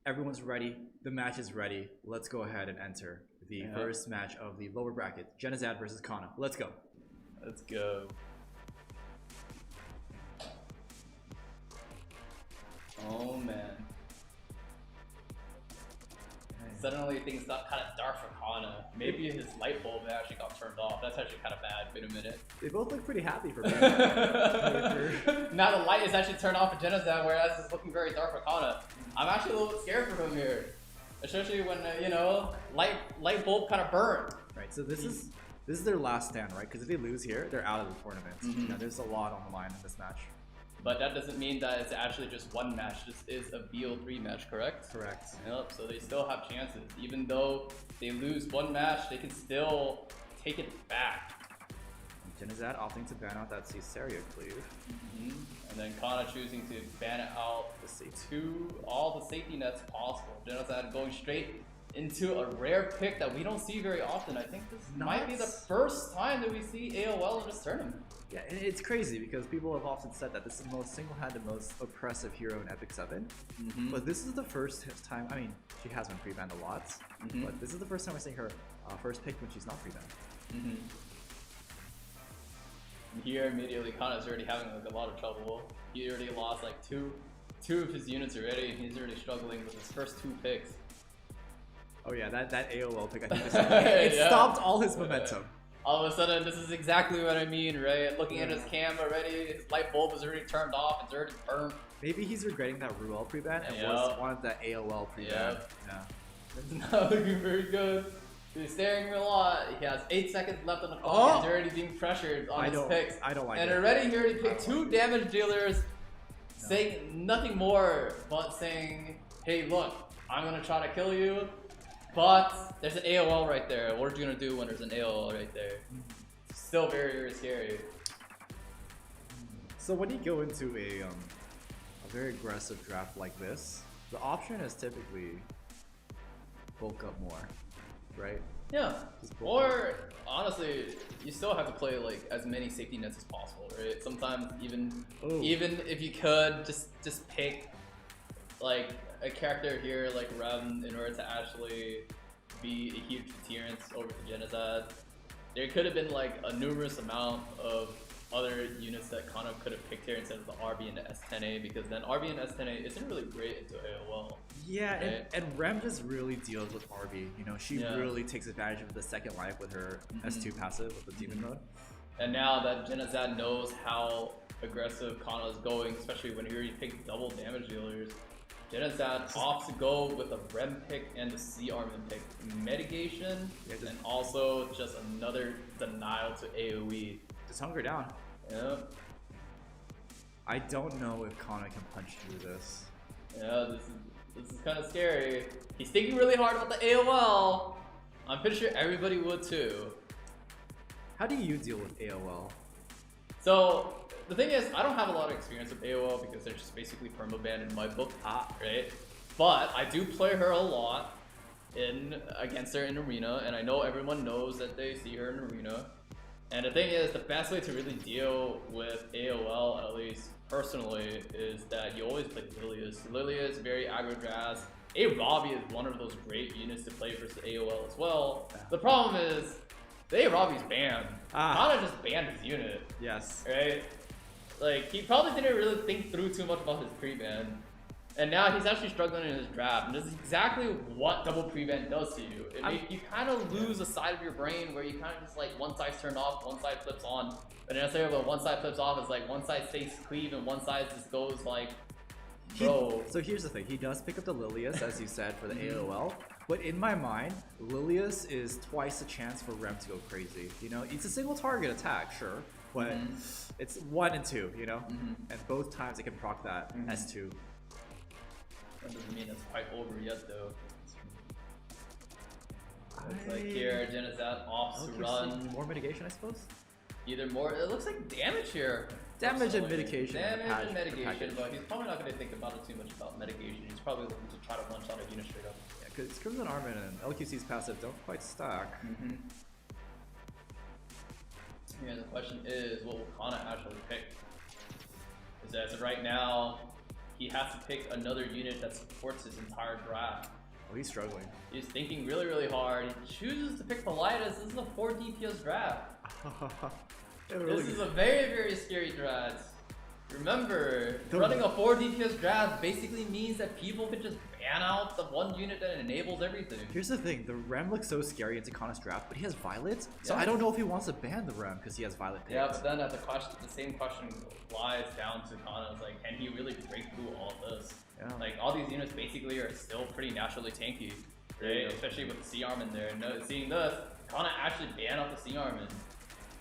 everyone's ready. The match is ready. Let's go ahead and enter the first match of the lower bracket. Genizad versus Kana. Let's go. Let's go. Oh man. Suddenly things got kind of dark for Kana. Maybe his light bulb actually got turned off. That's actually kind of bad. Wait a minute. They both look pretty happy for me. Now the light is actually turned off for Genizad, whereas it's looking very dark for Kana. I'm actually a little bit scared for him here. Especially when, light bulb kind of burned. Right, so this is their last stand, right? Because if they lose here, they're out of the tournament. There's a lot on the line in this match. but that doesn't mean that it's actually just one match. This is a BO3 match, correct? Correct. Yep, so they still have chances. Even though they lose one match, they can still take it back. Genizad opting to ban out that Caesarea cleave. And then Kana choosing to ban it out to all the safety nets possible. Genocide going straight into a rare pick that we don't see very often. I think this might be the first time that we see AOL in this tournament. Yeah, and it's crazy because people have often said that this is the most single-handed, most oppressive hero in Epic 7. But this is the first time, I mean, she has been pre-banned a lot, but this is the first time we're seeing her first pick when she's not pre-banned. Here immediately Kana's already having like a lot of trouble. He already lost like two of his units already, and he's already struggling with his first 2 picks. Oh yeah, that AOL pick, I think it stopped all his momentum. All of a sudden, this is exactly what I mean, right? Looking at his cam already, his light bulb is already turned off, it's already burnt. Maybe he's regretting that Ruel pre-ban and wanted that AOL pre-ban. Yeah. It's not looking very good. He's staring a lot. He has 8 seconds left on the clock. He's already being pressured on his picks. I don't like and it. Already he already picked 2 damage dealers, saying nothing more but saying, hey look, I'm gonna try to kill you, but there's an AOL right there. What are you gonna do when there's an AOL right there? Still very, very scary. So when you go into a very aggressive draft like this, the option is typically bulk up more. Right? Yeah. Or honestly, you still have to play like as many safety nets as possible, right? Sometimes even if you could just pick like a character here like Rem in order to actually be a huge deterrence over the Genocide. There could have been like a numerous amount of other units that Kana could have picked here instead of the RB and the S10A, because then RB and S10A isn't really great into AOL. Yeah, right? and Rem just really deals with RB. You know, she really takes advantage of the second life with her S2 passive with the demon mode. And now that Genocide knows how aggressive Kana is going, especially when he already picked double damage dealers, Genocide opts to go with a Rem pick and the C Armament pick. Mitigation, and also just another denial to AoE. Just hunger down. Yep. I don't know if Kana can punch through this. Yeah, this is kind of scary. He's thinking really hard about the AOL. I'm pretty sure everybody would too. How do you deal with AOL? So the thing is, I don't have a lot of experience with AOL because they're just basically permabanned in my book, right? But I do play her a lot against her in arena, and I know everyone knows that they see her in arena. And the thing is, the best way to really deal with AOL, at least personally, is that you always play Lilius. Lilius, very aggro grass. Robbie is one of those great units to play versus AOL as well. The problem is, Robbie's banned. Kana just banned his unit. Yes. Right? Like, he probably didn't really think through too much about his pre-ban. And now he's actually struggling in his draft. And this is exactly what double pre-ban does to you. It makes you kind of lose a side of your brain where you kind of just like one side's turned off, one side flips on. But instead of one side flips off, it's like one side stays cleave and one side just goes like, bro. So here's the thing. He does pick up the Lilius, as you said, for the AOL. But in my mind, Lilius is twice the chance for Rem to go crazy. You know, it's a single target attack, sure. But it's 1 and 2, you know? And both times it can proc that S2. That doesn't mean it's quite over yet, though. Looks like here, Genocide off to run. More mitigation, I suppose? Either more, it looks like damage here. Damage and mitigation. Damage and mitigation, but he's probably not going to think about it too much about mitigation. He's probably looking to try to one shot a unit straight up. Yeah, because Crimson Armament and LQC's passive don't quite stack. Yeah, the question is, what will Kana actually pick? Is as of right now, he has to pick another unit that supports his entire draft. Oh, he's struggling. He's thinking really, really hard. He chooses to pick Politis. This is a 4 DPS draft. This is a very, very scary draft. Remember, running a 4 DPS draft basically means that people can just ban out the one unit that enables everything. Here's the thing, the Rem looks so scary into Kana's draft, but he has Violet, so I don't know if he wants to ban the Rem because he has Violet picked. Yeah, but then the same question lies down to Kana. It's like, can he really break through all of this? Yeah. Like, all these units basically are still pretty naturally tanky, right? Especially with the C-Arm in there. And seeing this, Kana actually ban out the C-Arm.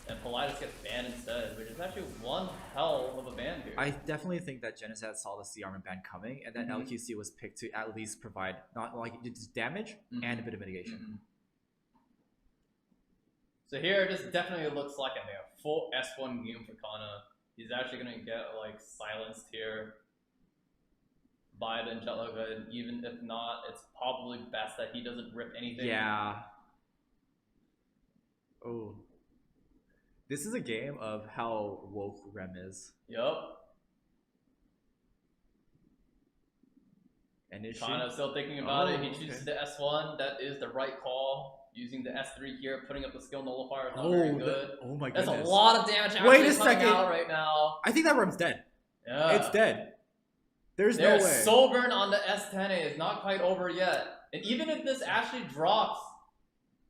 and Politis gets banned instead, which is actually one hell of a ban here. I definitely think that Genesat saw the C armor ban coming, and then LQC was picked to at least provide not like just damage and a bit of mitigation. So here, this definitely looks like a full S1 game for Kana. He's actually gonna get like silenced here by the Angelica, and even if not, it's probably best that he doesn't rip anything. Yeah. Oh. This is a game of how woke Rem is. Yup. And is Kana she? still thinking about it. He okay. chooses the S1. That is the right call. Using the S3 here, putting up the skill nullifier is not Oh, very good. oh my That's goodness. a lot of damage actually Wait a coming second. out right now. I think that Rem's dead. Yeah. It's dead. There's no There's way. soul burn on the S10A is not quite over yet. And even if this actually drops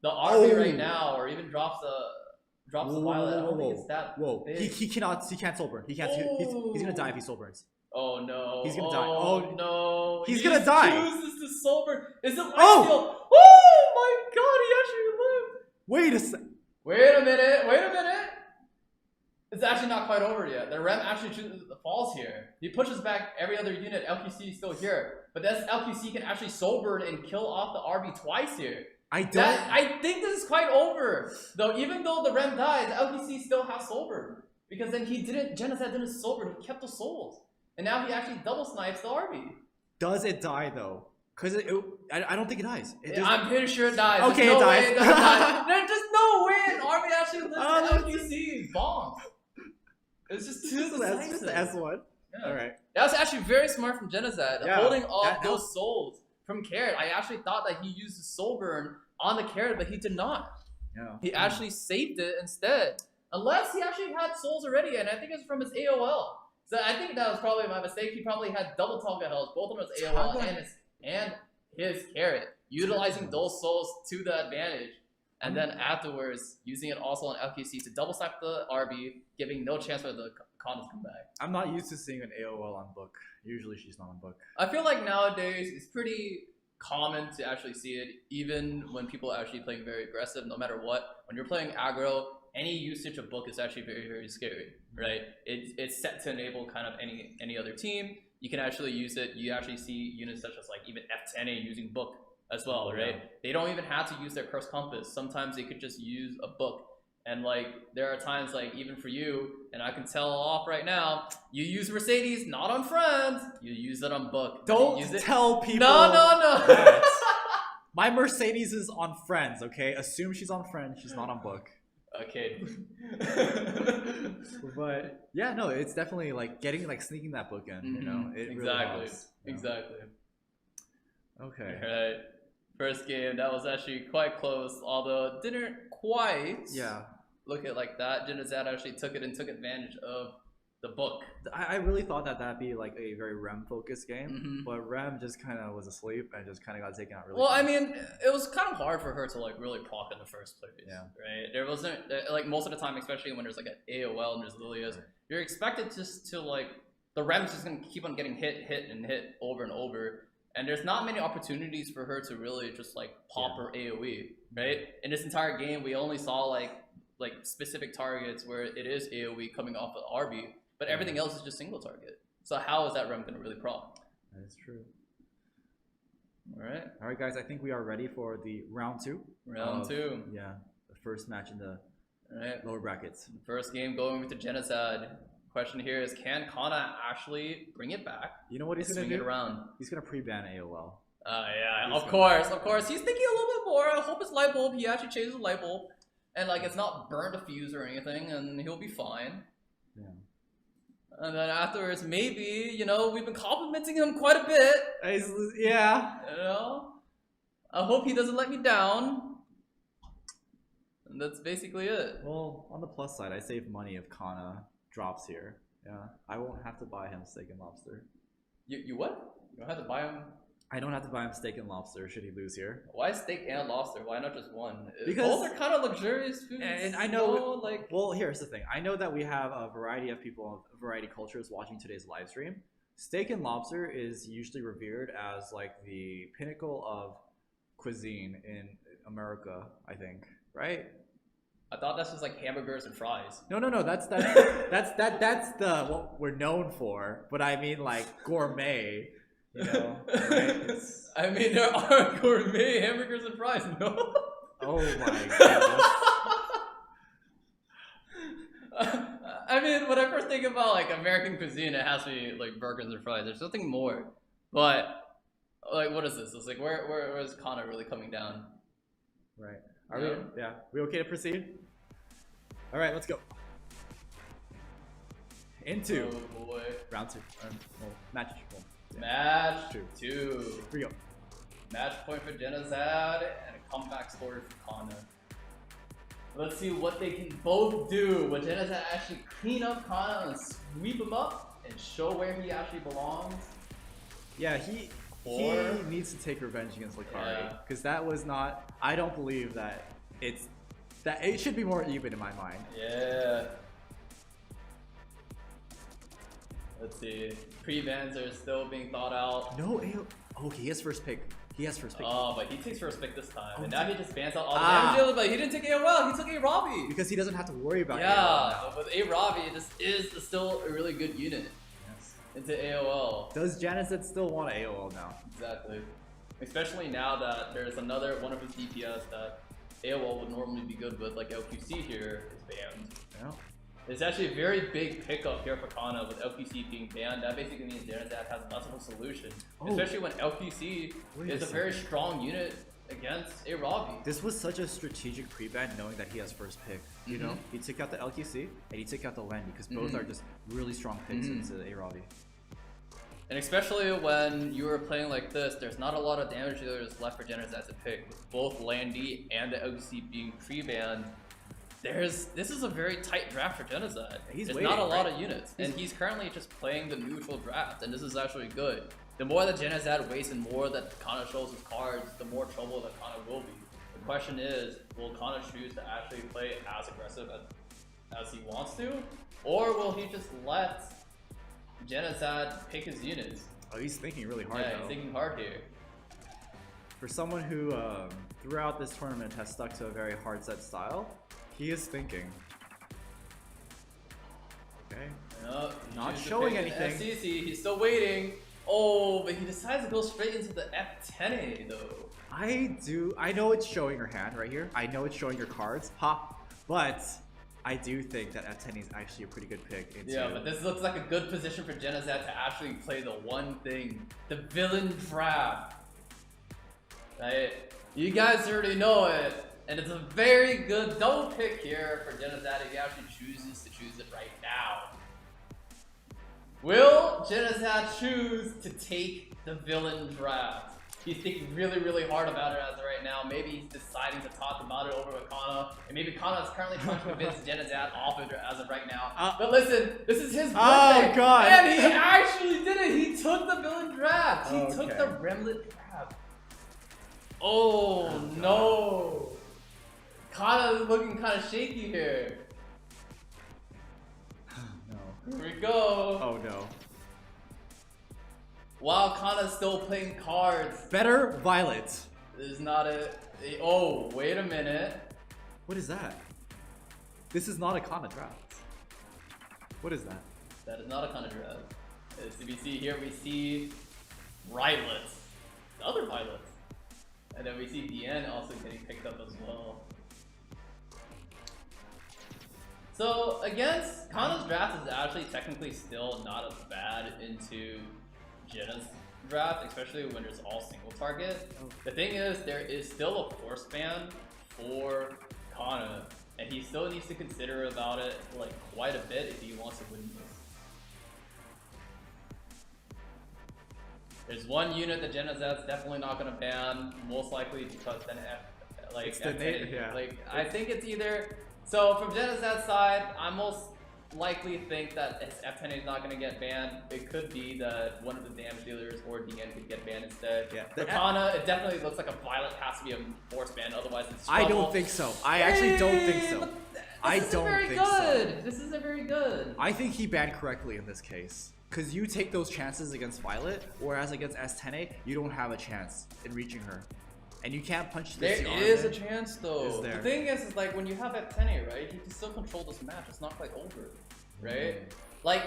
the RB right now, or even drops the violet, I don't think it's that big. He can't soul burn. He can't. He's gonna die if he soul burns. Oh no. He's gonna die. Oh Oh, no. he's He gonna die. chooses to soul burn. Is it life Oh! steal? Oh my god, he actually lived. Wait a sec. Wait a minute. It's actually not quite over yet. The Rem actually chooses the falls here. He pushes back every other unit. LQC is still here. But this LQC can actually soul burn and kill off the RB twice here. I don't. I think this is quite over. Though even though the Rem dies, LQC still has soul burn. Because then Genesat didn't soul burn, he kept the souls. And now he actually double snipes the RB. Does it die though? Because I don't think it dies. I'm pretty sure it dies. Okay, There's no it way dies. it doesn't die. There's just no way an RB actually lives Oh, to LQC. Bomb. It's just too That's just the decisive. S1. Yeah. All right. That was actually very smart from Genesat, Yeah, holding off that those souls from Carrot. I actually thought that he used the soul burn on the Carrot, but he did not. Yeah. He actually saved it instead. Unless he actually had souls already, and I think it's from his AOL. So I think that was probably my mistake. He probably had double Tonga health, both of them his AOL and his Carrot, utilizing those souls to the advantage. And then afterwards, using it also on LQC to double stack the RB, giving no chance for the Kana to come back. I'm not used to seeing an AOL on book. Usually she's not on book. I feel like nowadays it's pretty common to actually see it, even when people are actually playing very aggressive, no matter what. When you're playing aggro, any usage of book is actually very, very scary, right? It's set to enable kind of any other team. You can actually use it. You actually see units such as like even F10A using book as well, right? Yeah. They don't even have to use their curse compass. Sometimes they could just use a book. And like there are times like even for you, and I can tell off right now, you use Mercedes not on friends, you use it on book. Don't use it. tell people. No. that. My Mercedes is on friends, okay? Assume she's on friends, she's not on book. Okay. But yeah, no, it's definitely like sneaking that book in, you know? It really helps, you know? Exactly. Okay. Alright. First game, that was actually quite close, although it didn't quite look it like that. Genesat actually took it and took advantage of the book. I really thought that that'd be like a very Rem focused game, but Rem just kind of was asleep and just kind of got taken out really Well, fast. I mean, it was kind of hard for her to like really proc in the first place, right? There wasn't, like most of the time, especially when there's like an AOL and there's Lilias, you're expected just to like, the Rem's just gonna keep on getting hit and hit over and over. And there's not many opportunities for her to really just like pop her AoE, right? In this entire game, we only saw like specific targets where it is AoE coming off of RB, but everything else is just single target. So how is that Rem gonna really proc? That is true. All right, guys. I think we are ready for the round two. Round two. Yeah, the first match in the lower brackets. First game going with the Genocide. Question here is, can Kana actually bring it back? You know what he's gonna swing do? it around. He's gonna pre-ban AOL. Yeah, of course. He's thinking a little bit more. I hope it's light bulb. He actually changes the light bulb, and like it's not burned a fuse or anything, and he'll be fine. Yeah. And then afterwards, maybe we've been complimenting him quite a bit. Yeah. I hope he doesn't let me down. And that's basically it. Well, on the plus side, I save money if Kana drops here. Yeah, I won't have to buy him steak and lobster. You what? You don't have to buy him? I don't have to buy him steak and lobster should he lose here. Why steak and lobster? Why not just one? Because both are kind of luxurious foods. And I know, well, here's the thing. I know that we have a variety of people of variety cultures watching today's live stream. Steak and lobster is usually revered as like the pinnacle of cuisine in America, I think, right? I thought that's just like hamburgers and fries. No. That's the what we're known for. But I mean like gourmet. You know. Right? I mean, there are gourmet hamburgers and fries. No. Oh my goodness. I mean, when I first think about like American cuisine, it has to be like burgers and fries. There's nothing more. But like, what is this? It's like where is Connor really coming down? Right. Are we? Yeah. We okay to proceed? All right. Let's go. Into Oh boy. round 2. Match. Match 2. 2. Here we go. Match point for Genozad and a comeback story for Connor. Let's see what they can both do. Will Genozad actually clean up Connor and sweep him up and show where he actually belongs? Yeah, he needs to take revenge against Lucari because that was not. I don't believe that it should be more even in my mind. Yeah. Let's see. Pre-bans are still being thought out. No, okay, he has first pick. Oh, but he takes first pick this time. And now he just bans out all the damage dealers, but he didn't take AOL, he took A Robbie. Because he doesn't have to worry about but with A Robbie, this is still a really good unit. Yes. Into AOL. Does Janison still want AOL now? Exactly. Especially now that there's another one of his DPS that AOL would normally be good with, like LQC here, is banned. Yeah. It's actually a very big pickup here for Kana with LQC being banned. That basically means Janazad has less of a solution. Especially when LQC is a very strong unit against a Robbie. This was such a strategic pre-ban knowing that he has first pick. You know? He took out the LQC and he took out the Len because both are just really strong picks into a Robbie. And especially when you are playing like this, there's not a lot of damage dealers left for Janazad to pick. With both Landy and the LQC being pre-banned, this is a very tight draft for Genocide. There's not a lot of units, and he's currently just playing the neutral draft, and this is actually good. The more that Genocide wastes and more that Kana shows his cards, the more trouble that Kana will be. The question is, will Kana choose to actually play as aggressive as he wants to, or will he just let Genocide pick his units? Oh, he's thinking really hard. Yeah, he's thinking hard here. For someone who throughout this tournament has stuck to a very hard set style, he is thinking. Okay. No, not showing anything. FCC, he's still waiting. Oh, but he decides to go straight into the F10A though. I know it's showing your hand right here. I know it's showing your cards. But I do think that F10 is actually a pretty good pick. Yeah, but this looks like a good position for Genozad to actually play the one thing, the villain draft. Right? You guys already know it. And it's a very good double pick here for Genozad if he actually chooses to choose it right now. Will Genozad choose to take the villain draft? He's thinking really, really hard about it as of right now. Maybe he's deciding to talk about it over with Kana. And maybe Kana is currently trying to convince Genozad off it as of right now. But listen, this is his birthday. Oh, God. And he actually did it. He took the villain draft. He took the Remlet draft. Oh, no. Kana is looking kind of shaky here. No. Here we go. Oh no. While Kana's still playing cards. Better Violet. There's not oh, wait a minute. What is that? This is not a Kana draft. What is that? That is not a Kana draft. As we see here, we see Rylets. The other Violet. And then we see DN also getting picked up as well. So against Kana's draft is actually technically still not as bad into Jenna's draft, especially when it's all single target. The thing is, there is still a force ban for Kana, and he still needs to consider about it like quite a bit if he wants to win this. There's one unit that Genozad's definitely not gonna ban, most likely because then I think it's either. So from Genozad's side, I most likely think that his F10A is not going to get banned. It could be that one of the damage dealers or DN could get banned instead. Yeah. For Kana, it definitely looks like a Violet has to be a force ban, otherwise it's trouble. I don't think so. I actually don't think so. This isn't very good. I think he banned correctly in this case. Because you take those chances against Violet, whereas against S10A, you don't have a chance in reaching her. And you can't punch There this. is a chance though. Is there? The thing is like when you have F10A, right? You can still control this match. It's not quite over, right? Like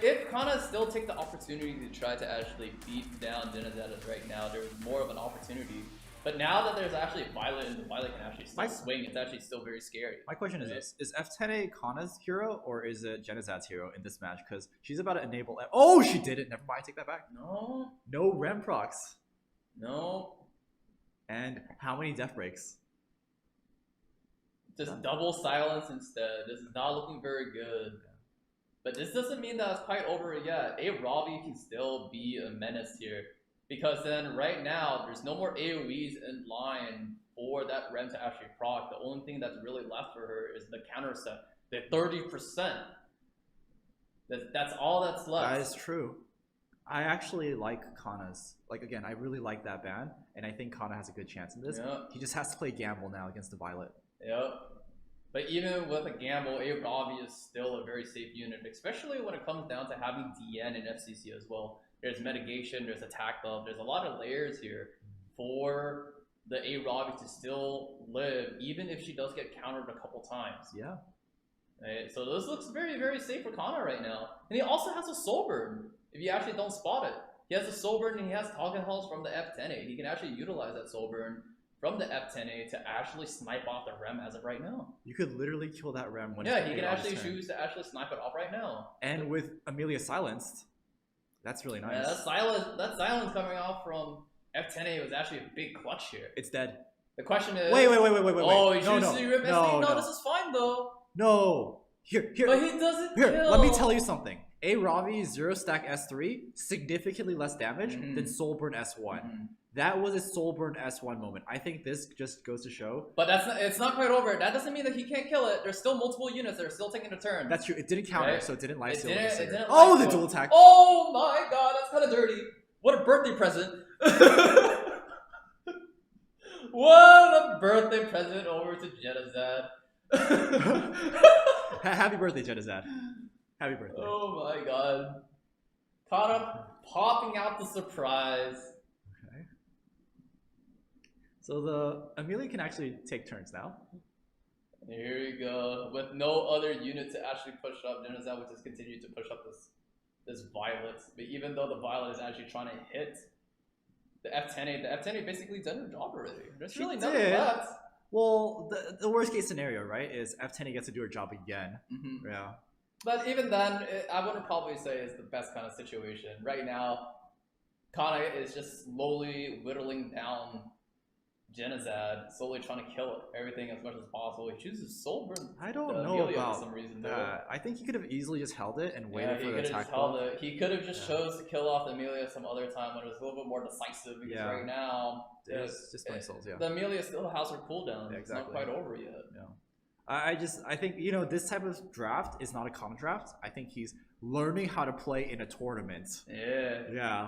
if Kana still take the opportunity to try to actually beat down Genezadas right now, there's more of an opportunity. But now that there's actually Violet and the Violet can actually still swing, it's actually still very scary. My question is this: is F10A Kana's hero or is it Genezad's hero in this match? Because she's about to enable. Oh, she did it. Never mind. Take that back. No. No Rem procs. No. And how many death breaks? Just double silence instead. This is not looking very good. But this doesn't mean that it's quite over yet. A Ravi can still be a menace here. Because then right now, there's no more AoEs in line for that Rem to actually proc. The only thing that's really left for her is the counter set. The 30%. That's all that's left. That is true. I actually like Kana's. Like, again, I really like that ban. And I think Kana has a good chance in this. Yep. He just has to play Gamble now against the Violet. Yep. But even with a gamble, a Ravi is still a very safe unit, especially when it comes down to having DN and FCC as well. There's mitigation, there's attack buff, there's a lot of layers here for the A Ravi to still live, even if she does get countered a couple times. Yeah. Right? So this looks very, very safe for Kana right now. And he also has a soul burn, if you actually don't spot it. He has a soul burn and he has target health from the F10A. He can actually utilize that soul burn from the F10A to actually snipe off the Rem as of right now. You could literally kill that Rem when he can actually choose to actually snipe it off right now. And with Amelia silenced, that's really nice. Yeah, that silence coming off from F10A was actually a big clutch here. It's dead. The question is... Wait. Oh, he no, chooses to rip SD? No, this is fine though. No. Here. But he doesn't Here, kill. let me tell you something. A Ravi 0 stack S3, significantly less damage than Soulburn S1. That was a Soulburn S1 moment. I think this just goes to show. But it's not quite over. That doesn't mean that he can't kill it. There's still multiple units that are still taking a turn. That's true. It didn't counter, right? so it didn't life steal. Oh, the dual attack. Oh my god, that's kind of dirty. What a birthday present. What a birthday present over to Genezad. Happy birthday, Genezad. Happy birthday. Oh my god. Kana popping out the surprise. Okay. So the Amelia can actually take turns now. Here we go. With no other unit to actually push up, Genezad will just continue to push up this Violet. But even though the Violet is actually trying to hit the F10A, the F10A basically done her job already. There's really nothing left. Well, the worst case scenario, right, is F10A gets to do her job again. Yeah. But even then, I wouldn't probably say it's the best kind of situation. Right now, Kana is just slowly whittling down Genezad, slowly trying to kill everything as much as possible. He chooses Soulburn. I don't know Amelia about for some reason, that. I think he could have easily just held it and waited for the attack. He could have just chose to kill off the Amelia some other time when it was a little bit more decisive. Because right now, it's just playing souls. Yeah. The Amelia still has her cooldown. Yeah, exactly. It's not quite over yet. No. I think, you know, this type of draft is not a common draft. I think he's learning how to play in a tournament. Yeah.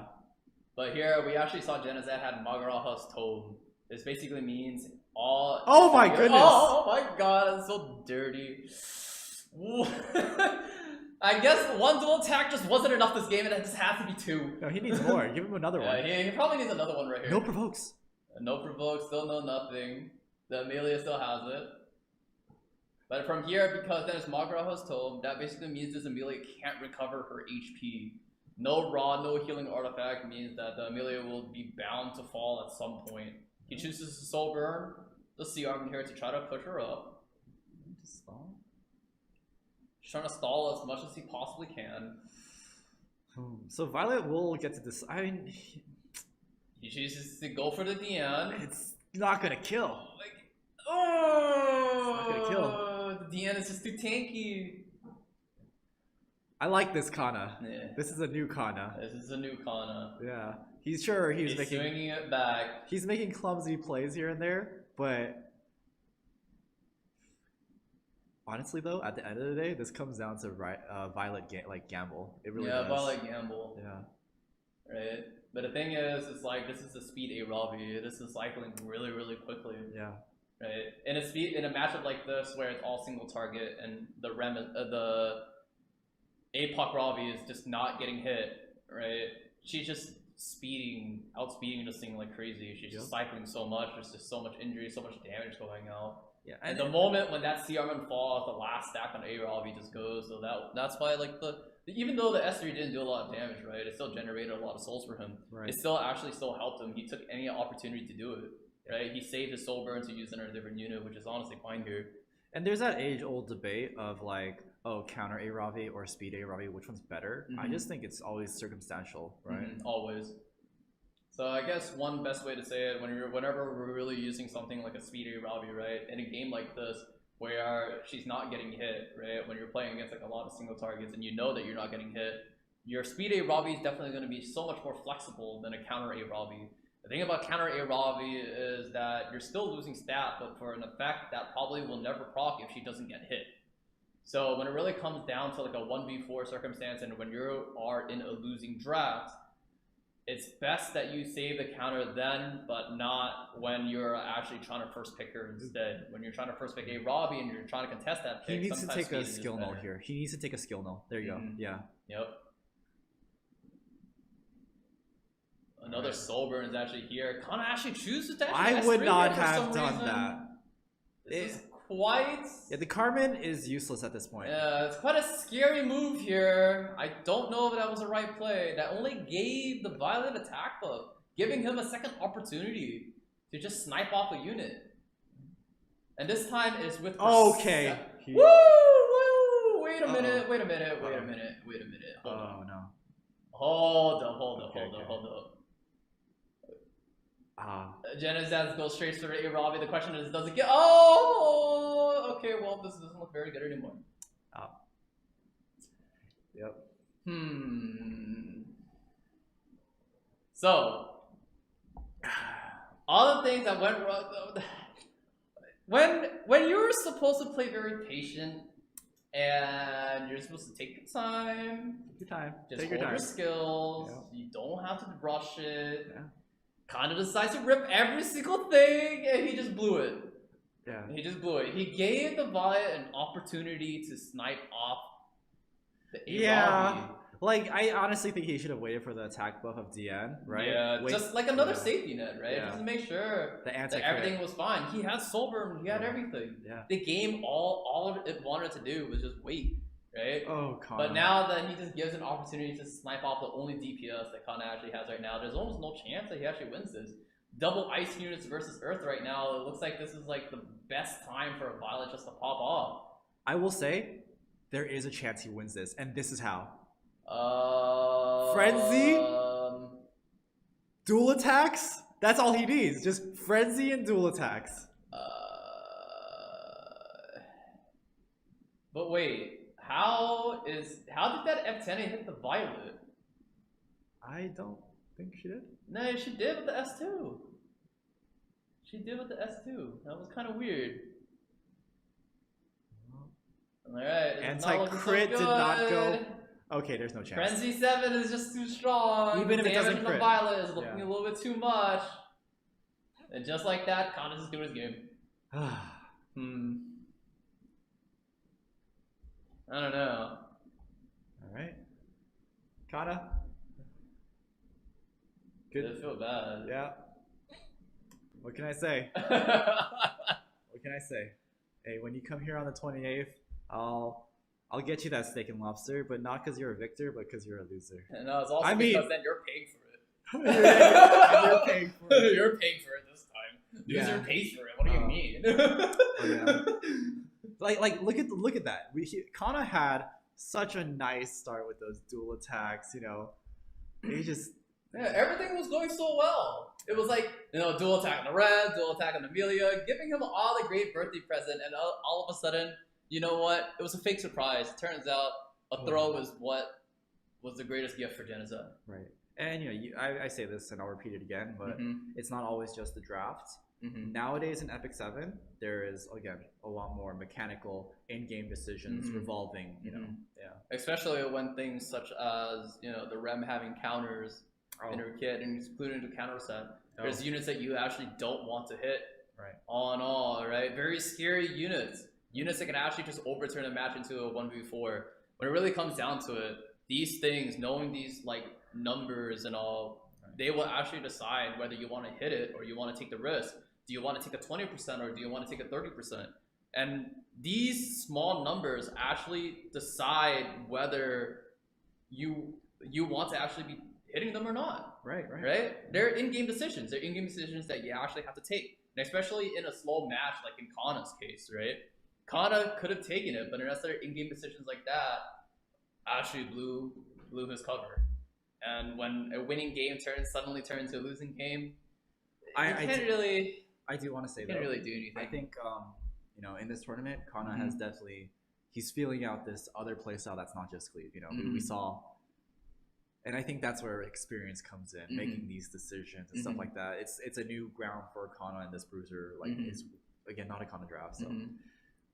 But here, we actually saw Genezad had Magaraha's Tome. This basically means all... Oh my goodness! Oh my god, it's so dirty. I guess one dual attack just wasn't enough this game, and it just has to be two. No, he needs more. Give him another one. He probably needs another one right here. No provokes. No provokes, still no nothing. The Amelia still has it. But from here, because there's Magaraha's Tome, that basically means this Amelia can't recover her HP. No raw, no healing artifact means that the Amelia will be bound to fall at some point. He chooses to Soul Burn the Sea Arm here to try to push her up. Just trying to stall as much as he possibly can. So Violet will get to this. I mean, he chooses to go for the DN. It's not gonna kill. It's not gonna kill. The DN is just too tanky. I like this Kana. Yeah. This is a new Kana. This is a new Kana. Yeah. He's making swinging it back. He's making clumsy plays here and there, but honestly though, at the end of the day, this comes down to Violet gamble. It really does. Violet gamble. Yeah. Right. But the thing is, it's like this is the speed A Ravi. This is cycling really, really quickly. Yeah. Right. In a matchup like this where it's all single target and the APOC Ravi is just not getting hit, right? She's just outspeeding this thing like crazy. She's just cycling so much. There's just so much injury, so much damage going out. Yeah, and the moment when that CRM falls, the last stack on A-Robbie just goes. So that's why like even though the S3 didn't do a lot of damage, right? It still generated a lot of souls for him. Right. It still helped him. He took any opportunity to do it, right? He saved his soul burn to use it in a different unit, which is honestly fine here. And there's that age-old debate of like, oh, counter A-Ravi or speed A-Ravi, which one's better? I just think it's always circumstantial, right? Always. So I guess one best way to say it, whenever we're really using something like a speed A-Ravi, right? In a game like this, where she's not getting hit, right? When you're playing against like a lot of single targets and you know that you're not getting hit, your speed A-Ravi is definitely going to be so much more flexible than a counter A-Ravi. The thing about counter A-Ravi is that you're still losing stat, but for an effect that probably will never proc if she doesn't get hit. So when it really comes down to like a 1v4 circumstance and when you are in a losing draft, it's best that you save the counter then, but not when you're actually trying to first pick her instead. When you're trying to first pick A-Ravi and you're trying to contest that pick, he needs to take a skill null here. He needs to take a skill null. There you go. Yeah. Yep. Another soul burn is actually here. Kana actually chooses to I would not have done that. This is quite... Yeah, the Carmen is useless at this point. Yeah, it's quite a scary move here. I don't know if that was the right play. That only gave the Violet attack buff, giving him a second opportunity to just snipe off a unit. And this time it's with... Okay. Woo! Woo! Wait a minute. Hold on. No. Hold up. Genizaz goes straight to A-Ravi. The question is, does it get... Oh! Okay, well, this doesn't look very good anymore. Yep. So, all the things that went wrong... When you're supposed to play very patient, and you're supposed to take your time... Just hold your skills. Yep. You don't have to rush it. Yeah. Kinda decides to rip every single thing, and he just blew it. Yeah. He just blew it. He gave the Violet an opportunity to snipe off the A-Ravi. Yeah. Like, I honestly think he should have waited for the attack buff of DN, right? Yeah, just like another safety net, right? Just to make sure that everything was fine. He had soul burn, he had everything. Yeah. The game, all it wanted to do was just wait. Right? Oh, Kana. But now that he just gives an opportunity to snipe off the only DPS that Kana actually has right now, there's almost no chance that he actually wins this. Double ice units versus Earth right now, it looks like this is like the best time for a Violet just to pop off. I will say, there is a chance he wins this, and this is how. Frenzy? Dual attacks? That's all he needs, just Frenzy and dual attacks. But wait. How did that F10 hit the Violet? I don't think she did. No, she did with the S2. That was kind of weird. Alright. Anti-crit did not go. Okay, there's no chance. Frenzy 7 is just too strong. Even if it doesn't crit. The Violet is looking a little bit too much. And just like that, Kana's just doing his game. I don't know. Alright. Kana? Good. I feel bad. Yeah. What can I say? Hey, when you come here on the 28th, I'll get you that steak and lobster, but not because you're a victor, but because you're a loser. No, it's also because then you're paying for it. You're paying for it. You're paying for it this time. Loser pays for it. What do you mean? Like look at that. Kana had such a nice start with those dual attacks, you know. He just everything was going so well. It was like, dual attack on the Red, dual attack on Amelia, giving him all the great birthday present, and all of a sudden, you know what? It was a fake surprise. Turns out a throw was what was the greatest gift for Genocide. Right. And I say this and I'll repeat it again, but it's not always just the draft. Nowadays in Epic 7, there is, again, a lot more mechanical in-game decisions revolving, Especially when things such as, the Rem having counters in her kit and including the counter set. There's units that you actually don't want to hit. Right. All in all, right? Very scary units. Units that can actually just overturn a match into a 1v4. When it really comes down to it, these things, knowing these, like, numbers and all, They will actually decide whether you want to hit it or you want to take the risk. Do you want to take a 20% or do you want to take a 30%? And these small numbers actually decide whether you want to actually be hitting them or not. Right. They're in-game decisions. They're in-game decisions that you actually have to take. And especially in a slow match like in Kana's case, right? Kana could have taken it, but unless there are in-game decisions like that, actually blew his cover. And when a winning game suddenly turns to a losing game, I do want to say can't though, really do anything. I think in this tournament, Kana has definitely, he's feeling out this other playstyle that's not just cleave. We saw, and I think that's where experience comes in, making these decisions and stuff like that. It's a new ground for Kana and this bruiser. Like it's again not a Kana draft, so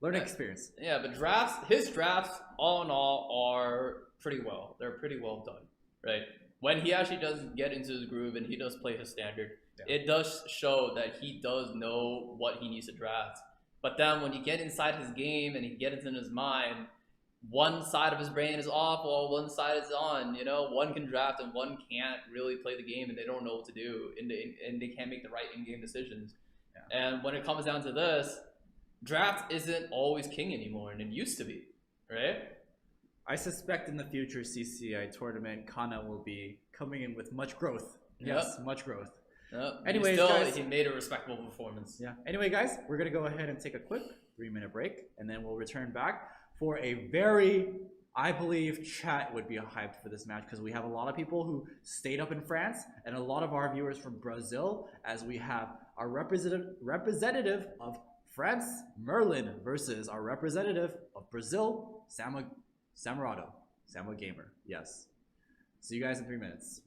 learning experience. Yeah, but his drafts all in all are pretty well. They're pretty well done, right? When he actually does get into the groove and he does play his standard, it does show that he does know what he needs to draft. But then when you get inside his game and he gets in his mind, one side of his brain is off while one side is on. One can draft and one can't really play the game, and they don't know what to do, and they can't make the right in-game decisions. Yeah. And when it comes down to this, draft isn't always king anymore, and it used to be, right? I suspect in the future CCI tournament, Kana will be coming in with much growth. Yes, much growth. Yep. Anyways, guys, he made a respectable performance. Yeah. Anyway, guys, we're gonna go ahead and take a quick 3-minute break, and then we'll return back for a very, I believe, chat would be hyped for this match because we have a lot of people who stayed up in France and a lot of our viewers from Brazil, as we have our representative of France, Merlin, versus our representative of Brazil, Samu Gamer. Yes. See you guys in 3 minutes.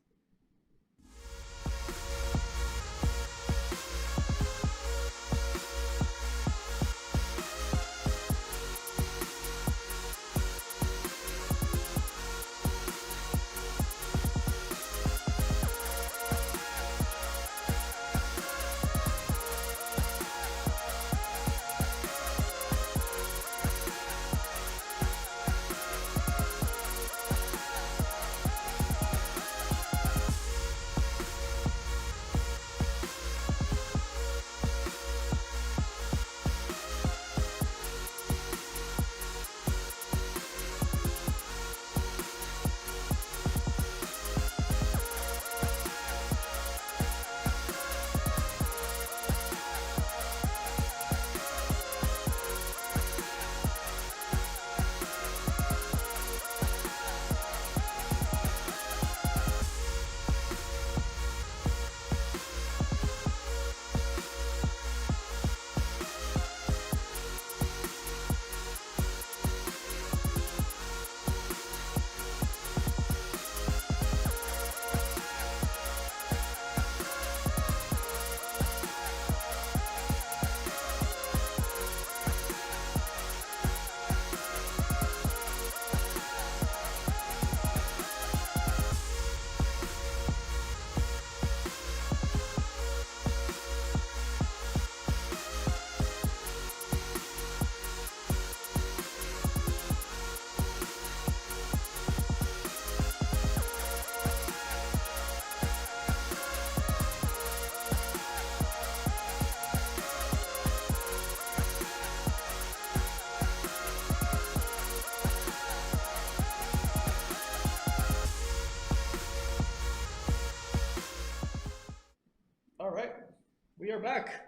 We are back.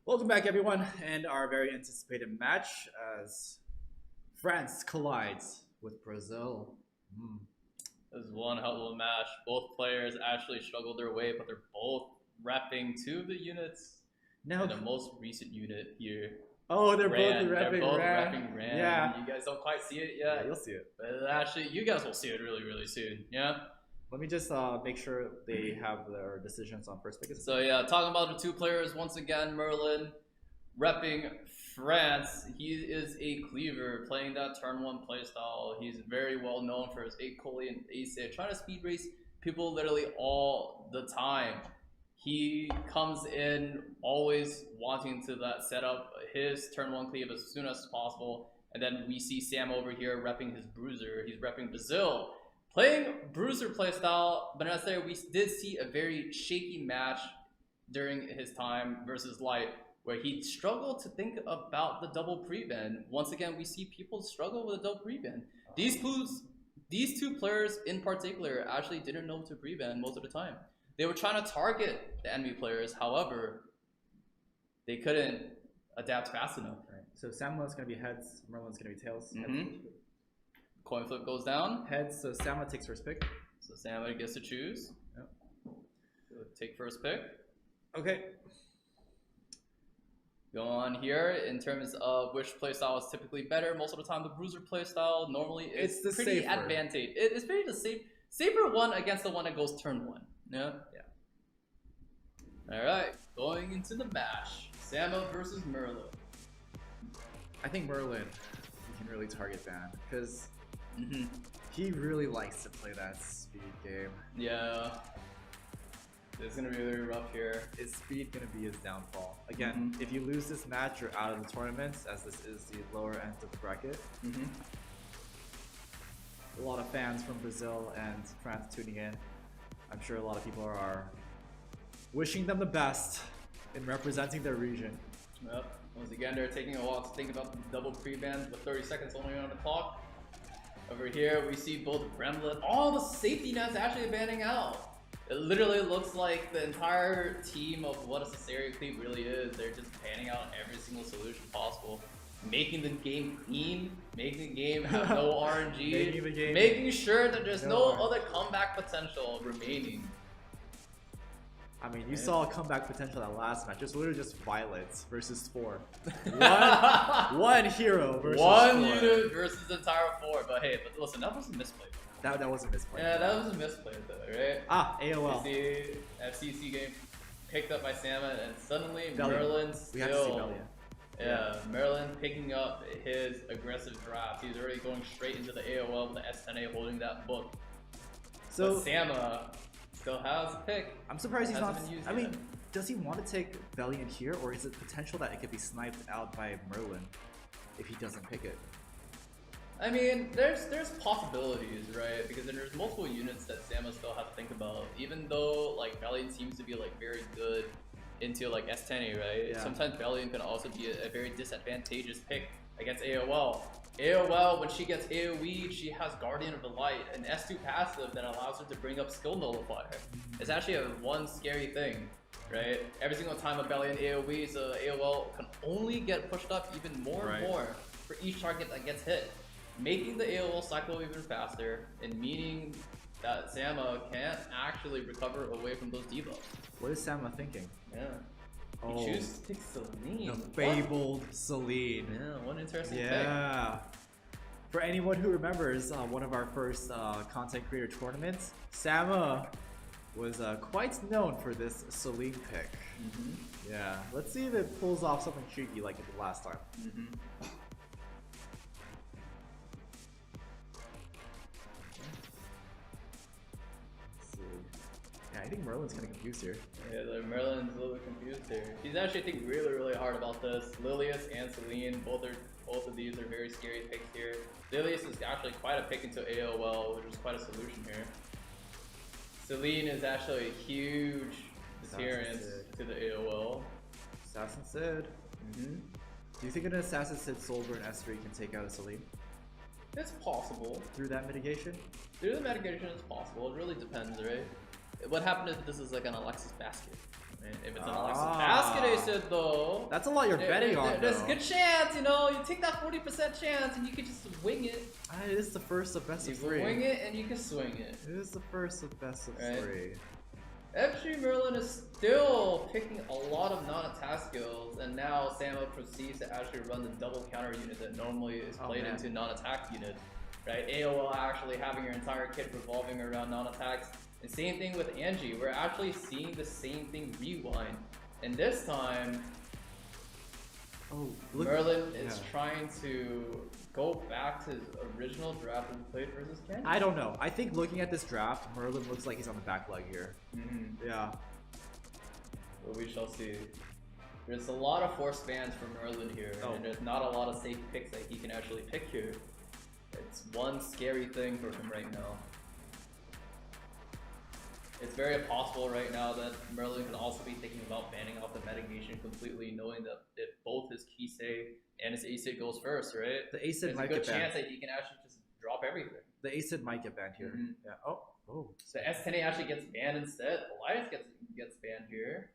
Welcome back, everyone, and our very anticipated match as France collides with Brazil. This is one hell of a match. Both players actually struggled their way, but they're both repping two of the units. Now, the most recent unit here. Oh, they're both repping They're both Ran. repping Ran. Yeah. You guys don't quite see it yet. Yeah, you'll see it. But actually, you guys will see it really, really soon. Yeah. Let me just make sure they have their decisions on first pick. So yeah, talking about the two players once again, Merlin repping France. He is a cleaver playing that turn one playstyle. He's very well known for his 8 Coley and Ace, trying to speed race people literally all the time. He comes in always wanting to set up his turn one cleave as soon as possible. And then we see Sam over here repping his bruiser. He's repping Brazil. Playing Bruiser playstyle, but I say we did see a very shaky match during his time versus Light, where he struggled to think about the double pre-ban. Once again, we see people struggle with a double pre-ban. These two players in particular actually didn't know to pre-ban most of the time. They were trying to target the enemy players, however, they couldn't adapt fast enough. Right. So Samu's gonna be heads, Merlin's gonna be tails. Coin flip goes down. Heads, so Samu takes first pick. So Samu gets to choose. Yep. Take first pick. Okay. Go on here in terms of which playstyle is typically better. Most of the time, the Bruiser playstyle normally is It's the pretty safer. advantageous. It's pretty the safer one against the one that goes turn 1. Yeah. All right, going into the match, Samu versus Merlin. I think Merlin, you can really target ban because he really likes to play that speed game. Yeah. It's gonna be really rough here. Is speed gonna be his downfall? Again, if you lose this match, you're out of the tournaments, as this is the lower end of the bracket. A lot of fans from Brazil and France tuning in. I'm sure a lot of people are wishing them the best in representing their region. Yep. Once again, they're taking a while to think about the double pre-ban with 30 seconds only on the clock. Over here, we see both Gremlin, all the safety nets actually banning out. It literally looks like the entire team of what a Cesario Cleave really is. They're just panning out every single solution possible. Making the game clean, making the game have no RNG, making sure that there's no other comeback potential remaining. I mean, you saw comeback potential that last match. It's literally just Violets versus 4. one hero versus 4. Unit versus the entire 4. But hey, but listen, that was a misplay. That wasn't misplay. Yeah, that was a misplay though, right? AOL. You see FCC game picked up by Samu, and suddenly Bellion. Merlin We have to see still. Bellion. Yeah, Merlin picking up his aggressive draft. He's already going straight into the AOL with the S10A holding that book. So But Samu still has a pick. I'm surprised he's not. Hasn't been used I mean, yet. does he want to take Bellion here, or is it potential that it could be sniped out by Merlin if he doesn't pick it? I mean, there's possibilities, right? Because there's multiple units that Samu still has to think about. Even though like Bellion seems to be like very good into like S10A, right? Yeah. Sometimes Bellion can also be a very disadvantageous pick against AOL. AOL, when she gets AoE, she has Guardian of the Light, an S2 passive that allows her to bring up Skill Nullifier. It's actually a one scary thing, right? Every single time a Bellion AoE, so AOL can only get pushed up even more and more for each target that gets hit, making the AOL cycle even faster, and meaning that Samu can't actually recover away from those debuffs. What is Samu thinking? Yeah. Oh, He chooses to take Celine. the fabled Celine. Yeah, one interesting pick. Yeah. For anyone who remembers one of our first content creator tournaments, Samu was quite known for this Celine pick. Yeah. Let's see if it pulls off something cheeky like it did last time. Yeah, I think Merlin's kind of confused here. Yeah, Merlin's a little bit confused here. He's actually thinking really hard about this. Lilius and Celine, both of these are very scary picks here. Lilius is actually quite a pick into AOL, which is quite a solution here. Celine is actually a huge deterrent to the AOL. Assassin Sid. Do you think an Assassin Sid Soldier in S3 can take out a Celine It's possible. through that mitigation? Through the mitigation, it's possible. It really depends, right? What happens if this is like an Alexis basket? Right? If it's an Alexis basket, I said though. That's a lot you're betting on, There's a though. good chance, you know. You take that 40% chance, and you can just wing it. It is the first of best You of can 3. wing it, and you can swing it. It is the first of best of Right. 3. FG Merlin is still picking a lot of non-attack skills, and now Samu proceeds to actually run the double counter unit that normally is played into non-attack unit. Right? AOL actually having your entire kit revolving around non-attacks. And same thing with Angie, we're actually seeing the same thing rewind. And this time, Merlin is trying to go back to his original draft that he played versus Candy. I don't know. I think looking at this draft, Merlin looks like he's on the back leg here. Yeah. Well, we shall see. There's a lot of force bans for Merlin here, and there's not a lot of safe picks that he can actually pick here. It's one scary thing for him right now. It's very possible right now that Merlin could also be thinking about banning off the mitigation completely, knowing that if both his Kisei and his Acid goes first, right? The Acid There's might a good get banned. chance that he can actually just drop everything. The Acid might get banned here. Mhm. Yeah. Oh. So S10A actually gets banned instead. Politis gets banned here.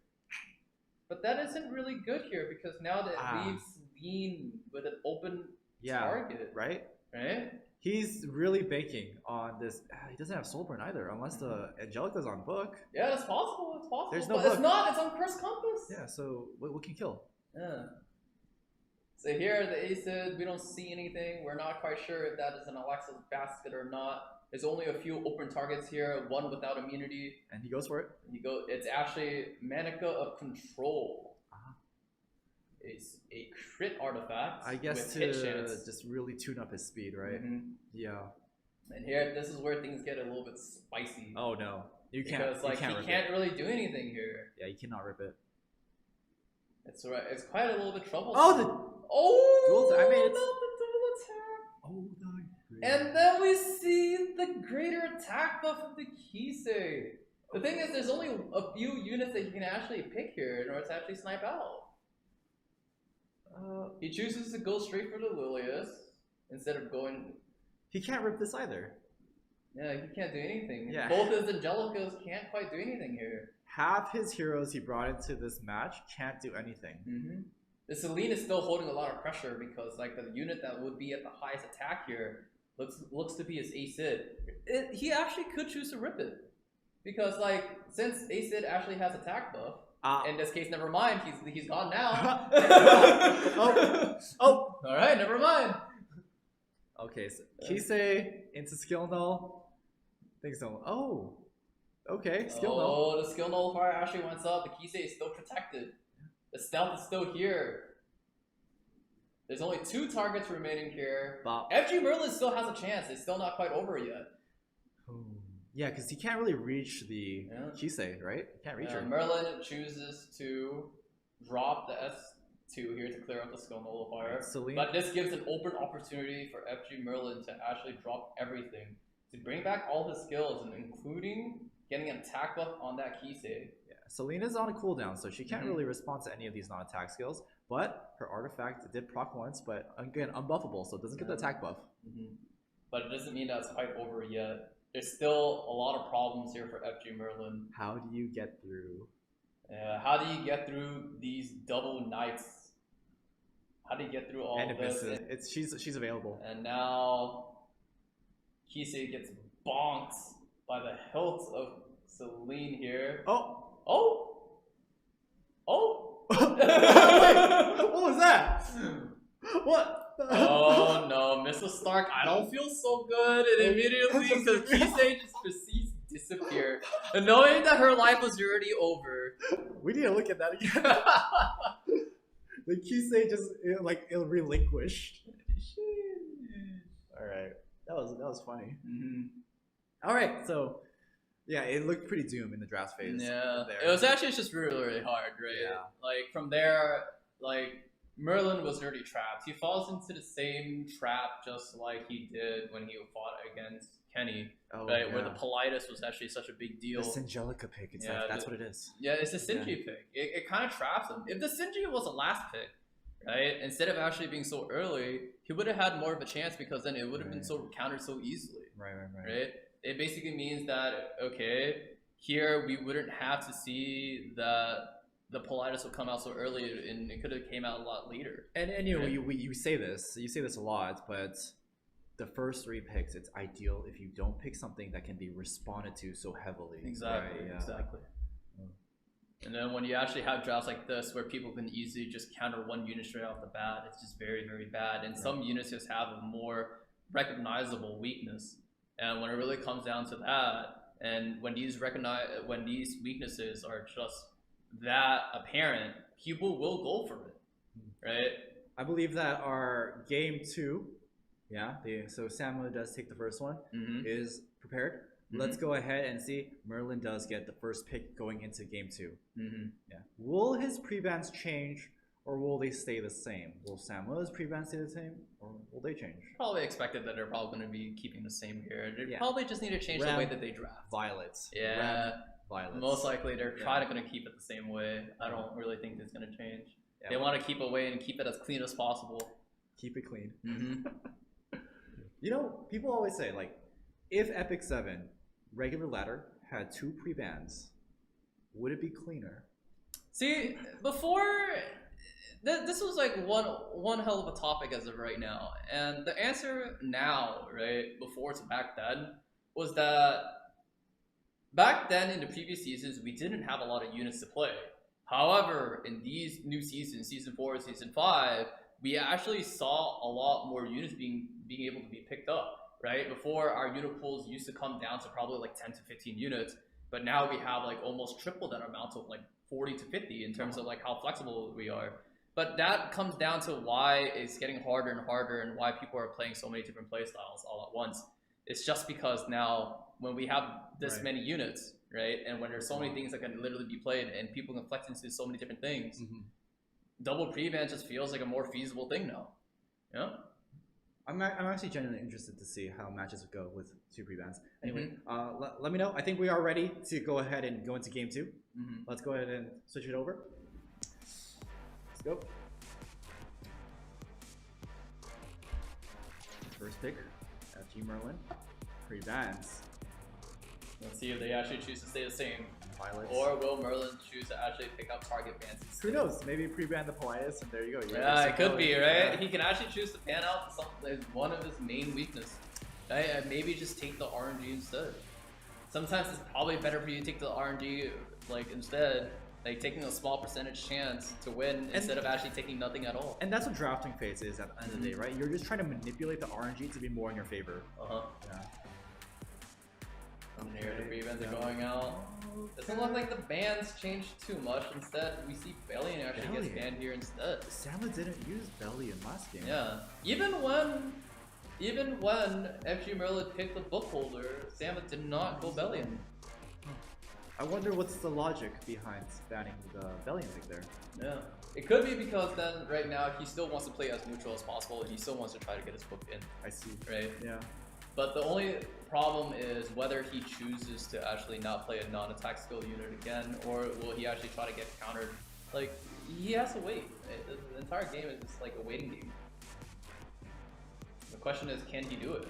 But that isn't really good here because now that leaves Lean with an open target. Right? Right? He's really banking on this. He doesn't have Soulburn either, unless the Angelica's on book. Yeah, it's possible. It's possible. There's no but book. it's not. It's on Curse Compass. Yeah. So what can kill? Yeah. So here, the Acid, we don't see anything. We're not quite sure if that is an Alexa's basket or not. There's only a few open targets here, one without immunity. And he goes for it. It's actually Manica of Control. It's a crit artifact. I guess with to hit chance. just really tune up his speed, right? Yeah. And here, this is where things get a little bit spicy. Oh no, you can't. Because like you he can't really do anything here. Yeah, you cannot rip it. It's right. It's quite a little bit troublesome. Oh, dual I mean, it's the dual attack. oh no. And then we see the greater attack buff of the Kisei. The thing is, there's only a few units that you can actually pick here in order to actually snipe out. He chooses to go straight for the Lilius instead of going. He can't rip this either. Yeah, he can't do anything. Yeah. Both his Angelicas can't quite do anything here. Half his heroes he brought into this match can't do anything. The Celine is still holding a lot of pressure because like the unit that would be at the highest attack here looks to be his Acid. He actually could choose to rip it because like since Acid actually has attack buff. In this case, never mind. He's gone now. Oh. All right, never mind. Okay, so Kisei into skill null. Think so. Oh. Okay, skill null. Oh, the skill nullifier actually went up. The Kisei is still protected. The stealth is still here. There's only 2 targets remaining here. FG Merlin still has a chance. It's still not quite over yet. Yeah, because he can't really reach the Kisei, right? He can't reach her. Merlin chooses to drop the S2 here to clear up the skill nullifier. But this gives an open opportunity for FG Merlin to actually drop everything. To bring back all his skills, and including getting an attack buff on that Kisei. Yeah, Selena's on a cooldown, so she can't really respond to any of these non-attack skills. But her artifact did proc once, but again, unbuffable, so it doesn't get the attack buff. But it doesn't mean that it's quite over yet. There's still a lot of problems here for FG Merlin. How do you get through? How do you get through these double knights? How do you get through all of this? She's available. And now Kisei gets bonked by the hilt of Celine here. Wait, what was that? What? Oh no, Mr. Stark, I don't feel so good. And immediately, because Kisei just proceeds to disappear, and knowing that her life was already over. We need to look at that again. The Kisei just relinquished. All right, that was funny. All right, so yeah, it looked pretty doom in the draft phase. Yeah, it was actually just really, really hard, right? Yeah. Like from there, like Merlin was already trapped. He falls into the same trap just like he did when he fought against Kenny, right? Where the Politis was actually such a big deal. The Angelica pick, that's what it is. Yeah, it's a Sinji pick. It kind of traps him. If the Sinji was a last pick, right, instead of actually being so early, he would have had more of a chance because then it would have been so countered so easily. Right? It basically means that, okay, here we wouldn't have to see that the Politis would come out so early, and it could have came out a lot later. And you know, you say this a lot, but the first 3 picks, it's ideal if you don't pick something that can be responded to so heavily. Exactly, right? exactly. And then when you actually have drafts like this where people can easily just counter one unit straight off the bat, it's just very, very bad. And some units just have a more recognizable weakness. And when it really comes down to that, and when these weaknesses are just that apparent, people will go for it, right? I believe that our game 2, so Samu does take the first one, is prepared. Let's go ahead and see. Merlin does get the first pick going into game 2. Will his prebans change, Or will they stay the same? Will Samu's prevent stay the same, or will they change? Probably expected that they're probably going to be keeping the same here. They Yeah. probably just need to change the way that they draft. Violets. Yeah. Violets. Most likely they're Yeah. trying to keep it the same way. I don't really think it's going to change. Yeah. They want to keep away and keep it as clean as possible. Keep it clean. Mm-hmm. You know, people always say, like, if Epic 7 regular ladder had 2 pre-bans, would it be cleaner? See, before this was like one hell of a topic as of right now, and the answer now, right, before to back then, was that back then in the previous seasons we didn't have a lot of units to play. However, in these new seasons, season 4, season 5, we actually saw a lot more units being able to be picked up. Right, before our unit pools used to come down to probably like 10 to 15 units, but now we have like almost triple that amount of like 40 to 50 in terms of like how flexible we are. But that comes down to why it's getting harder and harder and why people are playing so many different playstyles all at once. It's just because now when we have this many units, right, and when there's so many things that can literally be played and people can flex into so many different things, double pre-ban just feels like a more feasible thing now. Yeah. I'm actually genuinely interested to see how matches go with 2 pre-bans. Anyway, let me know. I think we are ready to go ahead and go into game 2. Let's go ahead and switch it over. Let's go. First pick, FG Merlin. Pre-bans. Let's see if they actually choose to stay the same. Violets. Or will Merlin choose to actually pick up target bans? Who knows? Maybe pre-ban the Politis, and there you go. Yeah, it could be, right? He can actually choose to pan out something, one of his main weakness. Right? And maybe just take the RNG instead. Sometimes it's probably better for you to take the RNG like instead, like taking a small percentage chance to win instead of actually taking nothing at all. And that's what drafting phase is at the end of the day, right? You're just trying to manipulate the RNG to be more in your favor. Yeah. From here, the pre-bans are going out. Doesn't look like the bans changed too much. Instead, we see Bellion actually gets banned here instead. Samu didn't use Bellion last game. Yeah. Even when FG Merlin picked the bookholder, Samu did not go Bellion. I wonder what's the logic behind banning the Bellion pick there. Yeah. It could be because then right now he still wants to play as neutral as possible and he still wants to try to get his book in. I see. Right? Yeah. But the only problem is whether he chooses to actually not play a non-attack skill unit again, or will he actually try to get countered. Like, he has to wait. The entire game is just like a waiting game. The question is, can he do it?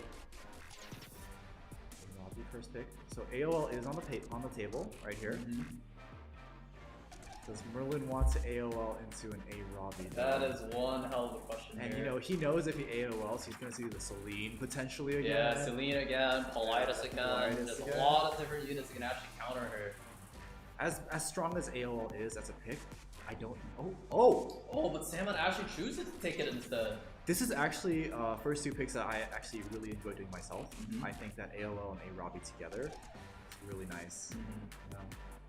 Robbie first pick. So AOL is on the table right here. Does Merlin want to AOL into an A Robbie? That is one hell of a question. And here. you know, he knows if he AOLs, he's gonna see the Celine potentially again. Yeah, Celine again, Politis again. There's a lot of different units that can actually counter her. As strong as AOL is as a pick, I don't. Oh, but Salmon actually chooses to take it instead. This is actually first 2 picks that I actually really enjoy doing myself. I think that AOL and A Robbie together is really nice.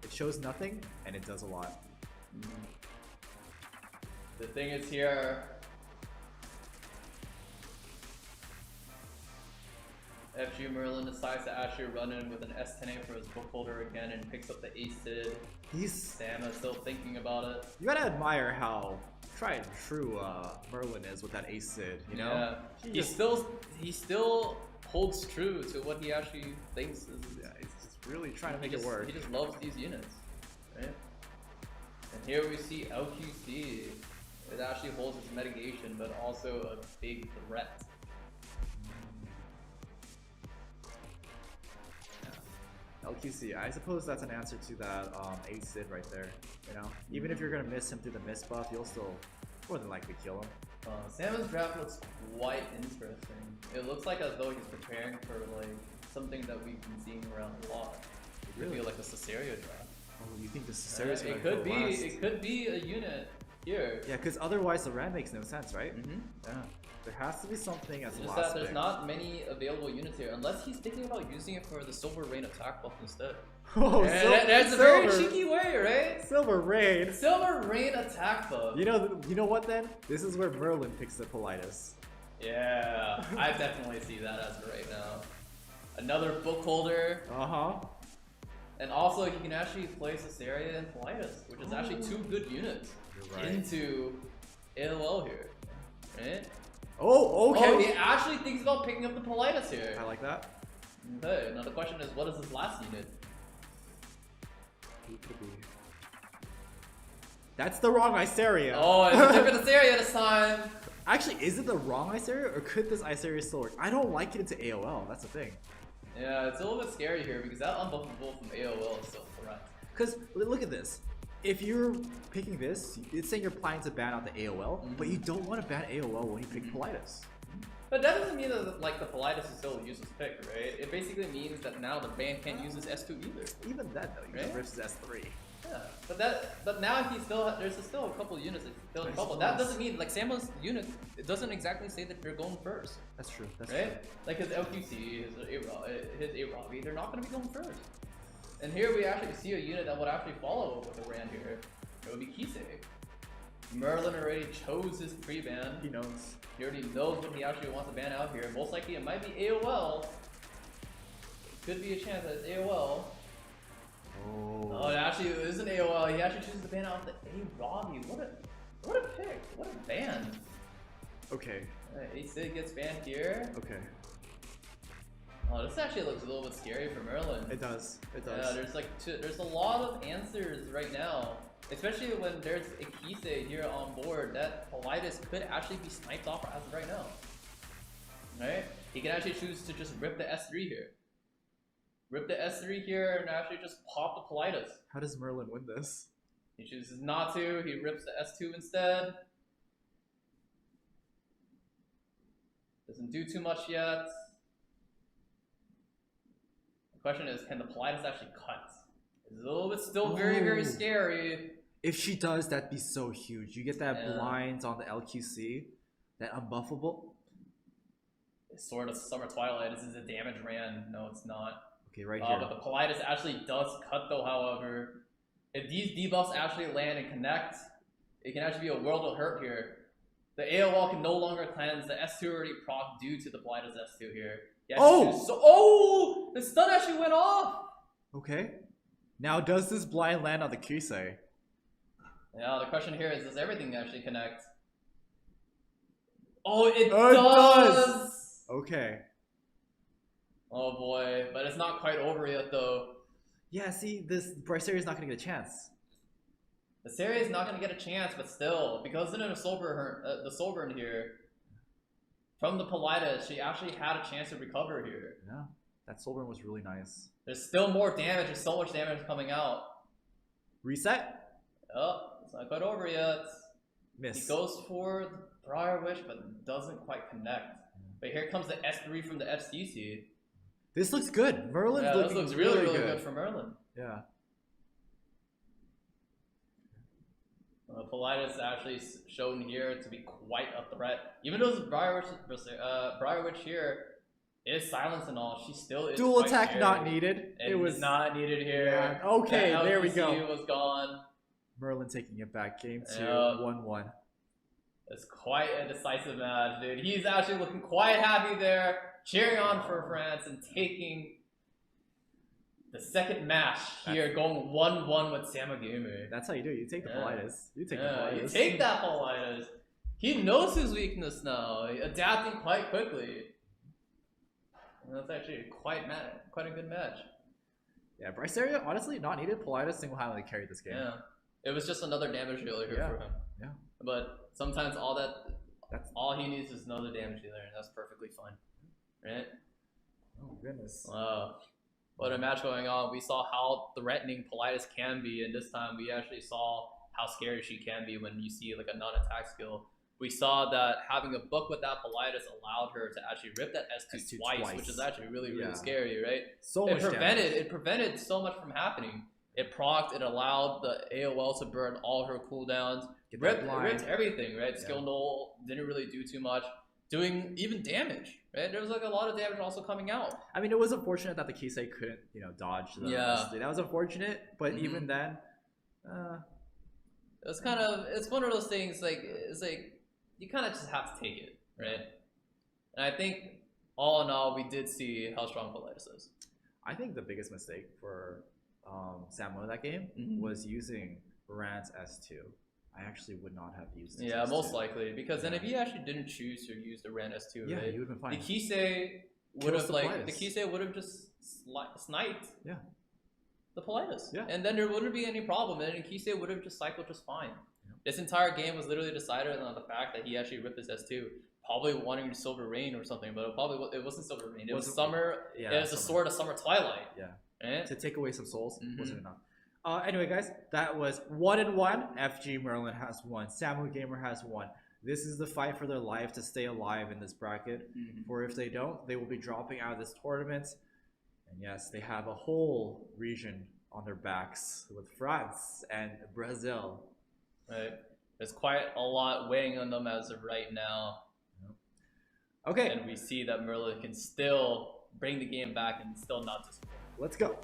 It shows nothing and it does a lot. The thing is here, FG Merlin decides to actually run in with an S10A for his book holder again and picks up the Ace Sid. Sam is still thinking about it. You gotta admire how tried and true Merlin is with that Ace Sid, you know? Yeah. He still holds true to what he actually thinks is. Yeah, he's just really trying to make it work. He just loves these units, right? And here we see LQC. It actually holds its mitigation, but also a big threat. LQC, I suppose that's an answer to that Ace Sid right there, you know? Even if you're gonna miss him through the miss buff, you'll still more than likely kill him. Salmon's draft looks quite interesting. It looks like as though he's preparing for like something that we've been seeing around a lot. It could be like a Cesario draft. Oh, you think the Cesaria's gonna it could go be. last? It could be a unit here. Yeah, because otherwise the RAM makes no sense, right? Yeah. There has to be something as Just last that there's pick. not many available units here, unless he's thinking about using it for the Silver Rain attack buff instead. Oh, that's a very cheeky way, right? Silver Rain. Silver Rain attack buff. You know what then? This is where Merlin picks the Politis. Yeah, I definitely see that as of right now. Another book holder. And also, he can actually play Cesaria and Politis, which is actually 2 good units into AOL here, right? Oh, okay. Oh, he actually thinks about picking up the Politis here. I like that. Okay, now the question is, what is his last unit? That's the wrong Iceria. Oh, it's a different area this time. Actually, is it the wrong Iceria, or could this Iceria still work? I don't like it into AOL. That's the thing. Yeah, it's a little bit scary here because that unbuffable from AOL is still a threat. Because look at this. If you're picking this, it's saying you're planning to ban out the AOL, but you don't want to ban AOL when you pick Politis. But that doesn't mean that like the Politis is still a useless pick, right? It basically means that now the ban can't use his S2 either. Even then, though, you Right? can versus S3. Yeah, but now there's still a couple units that still in trouble. That doesn't mean like Samu's unit. It doesn't exactly say that they're going first. That's true. That's Right? true. Like his LQC, his A-Robbie, they're not going to be going first. And here we actually see a unit that would actually follow with the Rand here. It would be Kisei. Merlin already chose his pre-ban. He knows. He already knows what he actually wants to ban out here. Most likely it might be AOL. Could be a chance that it's AOL. Oh, it actually isn't AOL. He actually chooses to ban out the A-Robbie. What a pick. What a ban. Okay. A-Sig gets banned here. Okay. Oh, this actually looks a little bit scary for Merlin. It does. It Yeah, does. there's like there's a lot of answers right now, especially when there's a Kisei here on board. That Politis could actually be sniped off as of right now. Right? He can actually choose to just rip the S3 here. Rip the S3 here and actually just pop the Politis. How does Merlin win this? He chooses not to. He rips the S2 instead. Doesn't do too much yet. The question is, can the Politis actually cut? It's a little bit still very, very scary. If she does, that'd be so huge. You get that Yeah. blind on the LQC, that unbuffable. It's sort of Summer Twilight. This is a damage ran. No, it's not. Okay, right here. But the Politis actually does cut though, however. If these debuffs actually land and connect, it can actually be a world of hurt here. The AOL can no longer cleanse. The S2 already proc due to the Politis S2 here. Oh! The stun actually went off! Okay. Now, does this blind land on the Kisei? Yeah, the question here is, does everything actually connect? Oh, it does! does! Okay. Oh boy, but it's not quite over yet though. Yeah, see, this Braceria's is not gonna get a chance. The series is not going to get a chance, but still, because in the soul burn here, from the Politis, she actually had a chance to recover here. Yeah, that soul burn was really nice. There's still more damage. There's so much damage coming out. Reset? Oh, it's not quite over yet. Miss. He goes for the Briar Wish, but doesn't quite connect. But here comes the S3 from the FCC. This looks good. Merlin's Yeah, this looking looks really, really good for Merlin. Yeah. Politis actually shown here to be quite a threat. Even though this Briar Witch here is silenced and all, she still is Dual quite attack scary. not needed. And it was not needed here. Yeah. Okay, That there we LPC go. was gone. Merlin taking it back. Game 2, Yeah. 1-1. It's quite a decisive match, dude. He's actually looking quite happy there, cheering on for France and taking the second match here, going 1-1 with Samu Gamer. That's how you do it. You take the Yeah. Politis. You take the Yeah, Politis. you take that Politis. He knows his weakness now, adapting quite quickly. And that's actually quite a good match. Yeah, Braceria, honestly, not needed. Politis single-handedly carried this game. Yeah, it was just another damage dealer here Yeah. for him. Yeah. But sometimes That's all he needs is another damage dealer, and that's perfectly fine, right? oh goodness. Wow. What a match going on. We saw how threatening Politis can be, and this time we actually saw how scary she can be when you see like a non-attack skill. We saw that having a book with that Politis allowed her to actually rip that S2 twice, which is actually really, really Yeah. scary, right? So much damage. It prevented so much from happening. It procced, it allowed the AOL to burn all her cooldowns, Get that ripped blind. everything, right? Yeah. Skill null didn't really do too much, doing even damage, right? There was like a lot of damage also coming out. I mean, it was unfortunate that the Kisei couldn't, dodge the Yeah. That was unfortunate, but Mhm. even then, It's one of those things it's like you kind of just have to take it, right? And I think all in all, we did see how strong Politis is. I think the biggest mistake for Samu in that game Mhm. was using Rand's S2. I actually would not have used it. Yeah, most likely. Because then if he actually didn't choose to use the Ren S2, Yeah, right? he would have been fine. The Kisei would Kills have the like the Politis. Kisei would have just sniped Yeah. the Politis. Yeah. And then there wouldn't be any problem, and Kisei would have just cycled just fine. Yep. This entire game was literally decided on the fact that he actually ripped his S2, probably wanting to Silver Rain or something, but it wasn't Silver Rain. It was Summer. Yeah, it was the Sword of Summer Twilight. Yeah. Right? To take away some souls Mhm. wasn't enough. Anyway, guys, that was 1-1. FG Merlin has won. Samu Gamer has won. This is the fight for their life to stay alive in this bracket. Mhm. For if they don't, they will be dropping out of this tournament. And yes, they have a whole region on their backs with France and Brazil. Right. There's quite a lot weighing on them as of right now. Okay, And we see that Merlin can still bring the game back and still not disappoint. let's go.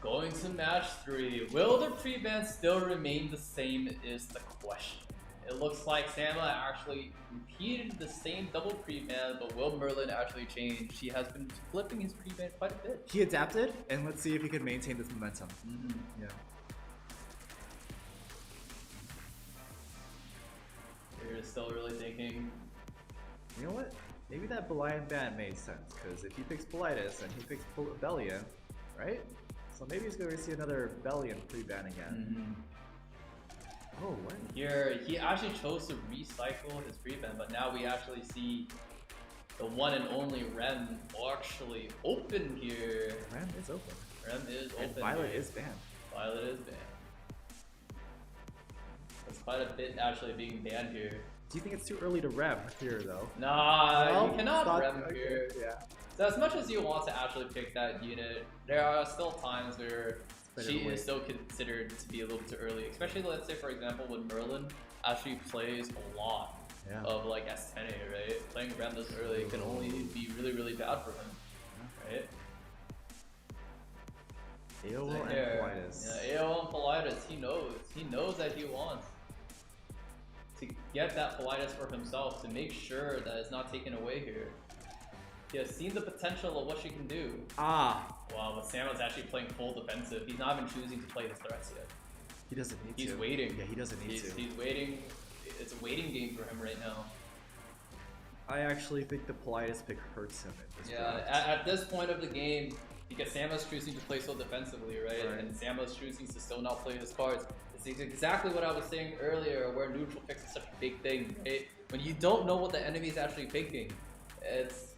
Going to match 3. Will the pre-ban still remain the same is the question. It looks like Samu actually repeated the same double pre-ban, but will Merlin actually change? He has been flipping his pre-ban quite a bit. He adapted, and let's see if he can maintain this momentum. Yeah. You're still really thinking, You know what? Maybe that Belian ban made sense, because if he picks Politis and he picks Bellion, right? So maybe he's going to see another Bellion pre-ban again. Oh, what? here he actually chose to recycle his pre-ban, but now we actually see the one and only Rem actually open here. Ram is open. Rem is open. And Violet here. is banned. Violet is banned. There's quite a bit actually being banned here. Do you think it's too early to Rem here, though? Nah, Well, you cannot thought- Rem okay, here. Yeah. So as much as you want to actually pick that unit, there are still times where better she to wait. is still considered to be a little too early. Especially, let's say, for example, when Merlin actually plays a lot Yeah. of like S10A, right? Playing Rem this early can only be really, really bad for him, right? AOL So and here, Politis. yeah, AOL and Politis, he knows that he wants to get that Politis for himself, to make sure that it's not taken away here. He has seen the potential of what she can do. Ah, Wow, but Samu's actually playing full defensive. He's not even choosing to play his threats yet. he doesn't need to. He's waiting. Yeah, he doesn't need to. He's waiting. It's a waiting game for him right now. I actually think the Politis pick hurts him in this Yeah, draft. at this point of the game, because Samu's choosing to play so defensively, right? Right. And Samu's choosing to still not play his cards. It's exactly what I was saying earlier, where neutral picks is such a big thing, right? When you don't know what the enemy is actually picking,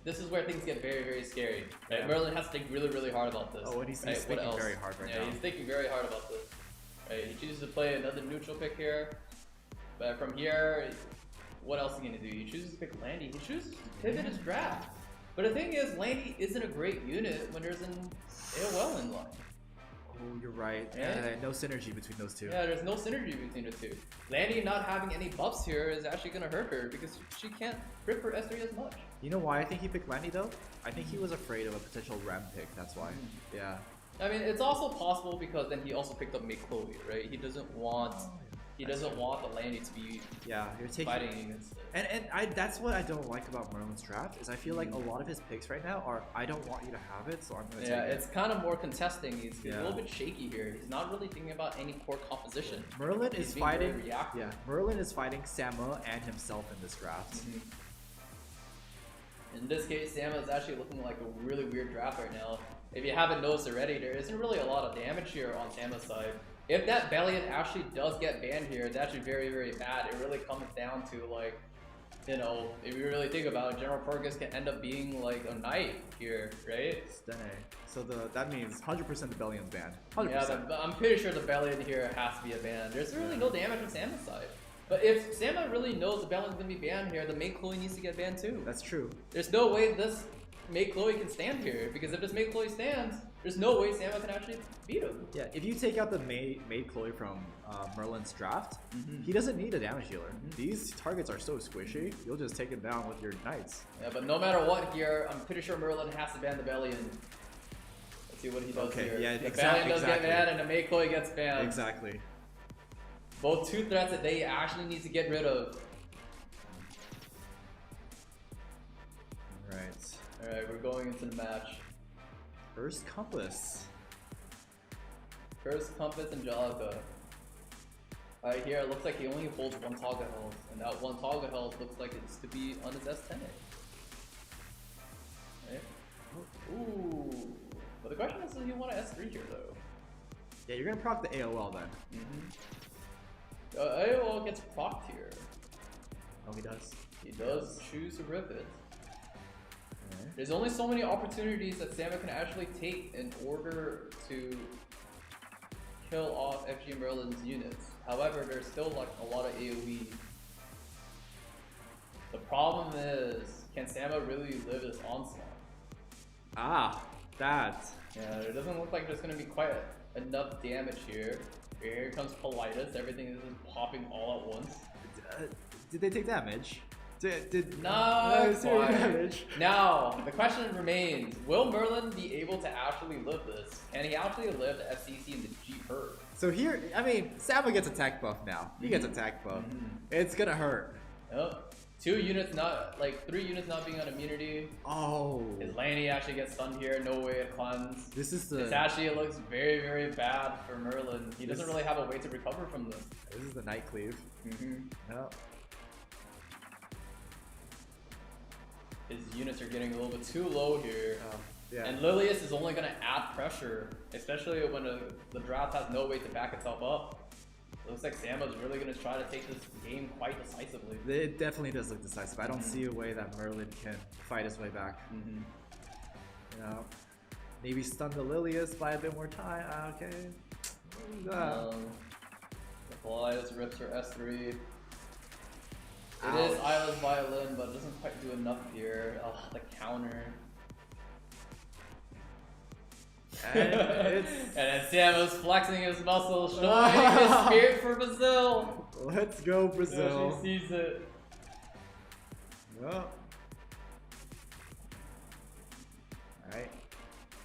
this is where things get very, very scary. Right? Yeah. Merlin has to think really, really hard about this. Oh, and he's right? What thinking else? very hard right yeah, now. he's thinking very hard about this. Right? He chooses to play another neutral pick here, but from here, what else is he gonna do? He chooses to pick Landy. He chooses to pivot his draft. But the thing is, Landy isn't a great unit when there's an AOL in line. Oh, you're right. Yeah. And no synergy between those two. Yeah, there's no synergy between the two. Landy not having any buffs here is actually gonna hurt her because she can't rip her S3 as much. You know why I think he picked Landy though? I think he was afraid of a potential Ram pick. That's why. Yeah. I mean, it's also possible because then he also picked up Make Chloe, right? He doesn't want the Landy to be Yeah. You're taking. fighting against it. And that's what I don't like about Merlin's draft is I feel like a lot of his picks right now are I don't want you to have it, so I'm gonna Yeah, take it. it's kind of more contesting. He's a Yeah. little bit shaky here. He's not really thinking about any core composition. Merlin He's is being very fighting. reactive. Yeah. Merlin is fighting Samu and himself in this draft. In this case, Samu is actually looking like a really weird draft right now. If you haven't noticed already, there isn't really a lot of damage here on Samu's side. If that Bellion actually does get banned here, it's actually very, very bad. It really comes down to like, you know, if you really think about it, General Purgus can end up being like a knight here, right? Stene. So that means 100% the Bellion's banned. 100%. Yeah, I'm pretty sure the Bellion here has to be a ban. There's really no damage on Samu's side. But if Samu really knows the Bellion's gonna be banned here, the Make Chloe needs to get banned too. That's true. There's no way this Make Chloe can stand here, because if this Make Chloe stands, there's no way Samu can actually beat him. Yeah, if you take out the made Chloe from Merlin's draft, he doesn't need a damage healer. These targets are so squishy, you'll just take him down with your knights. Yeah, but no matter what here, I'm pretty sure Merlin has to ban the Bellion. Let's see what he does Okay, here. yeah, the exactly- Bellion does exactly. get banned and the Make Chloe gets banned. Exactly. Both two threats that they actually need to get rid of. Alright. Alright, we're going into the match. First Compass. First, Compass Angelica. Right here, it looks like he only holds one toggle health, and that one toggle health looks like it's to be on his S10. Right? Ooh. But the question is, does he want an S3 here though? Yeah, you're gonna proc the AOL then. AOL gets procced here. Oh, he does. He does choose to rip it. There's only so many opportunities that Samu can actually take in order to kill off FG Merlin's units. However, there's still like a lot of AoE. The problem is, can Samu really live this onslaught? Ah, that. Yeah, it doesn't look like there's going to be quite enough damage here. Here comes Politis, everything is just popping all at once. Did they take damage? No, zero damage. Now, the question remains, will Merlin be able to actually live this? Can he actually live the FCC and the G hurt? So here, I mean, Samu gets attack buff now. He gets attack buff. It's gonna hurt. Yep. 2 units not, like 3 units not being on immunity. Oh. His Laney actually gets stunned here, no way to cleanse. This is the. This actually looks very, very bad for Merlin. He doesn't really have a way to recover from this. This is the night cleave. Yep. His units are getting a little bit too low here. Yeah. And Lilius is only going to add pressure, especially when the draft has no way to back itself up. It looks like Samu's really going to try to take this game quite decisively. It definitely does look decisive. I don't see a way that Merlin can fight his way back. You know, maybe stun the Lilius, buy a bit more time. Okay. The Politis rips her S3. It is Isla's violin, but it doesn't quite do enough here. Oh, the counter. And then Samu's flexing his muscles, showing his spirit for Brazil. Let's go, Brazil. So she sees it. Yep. Alright.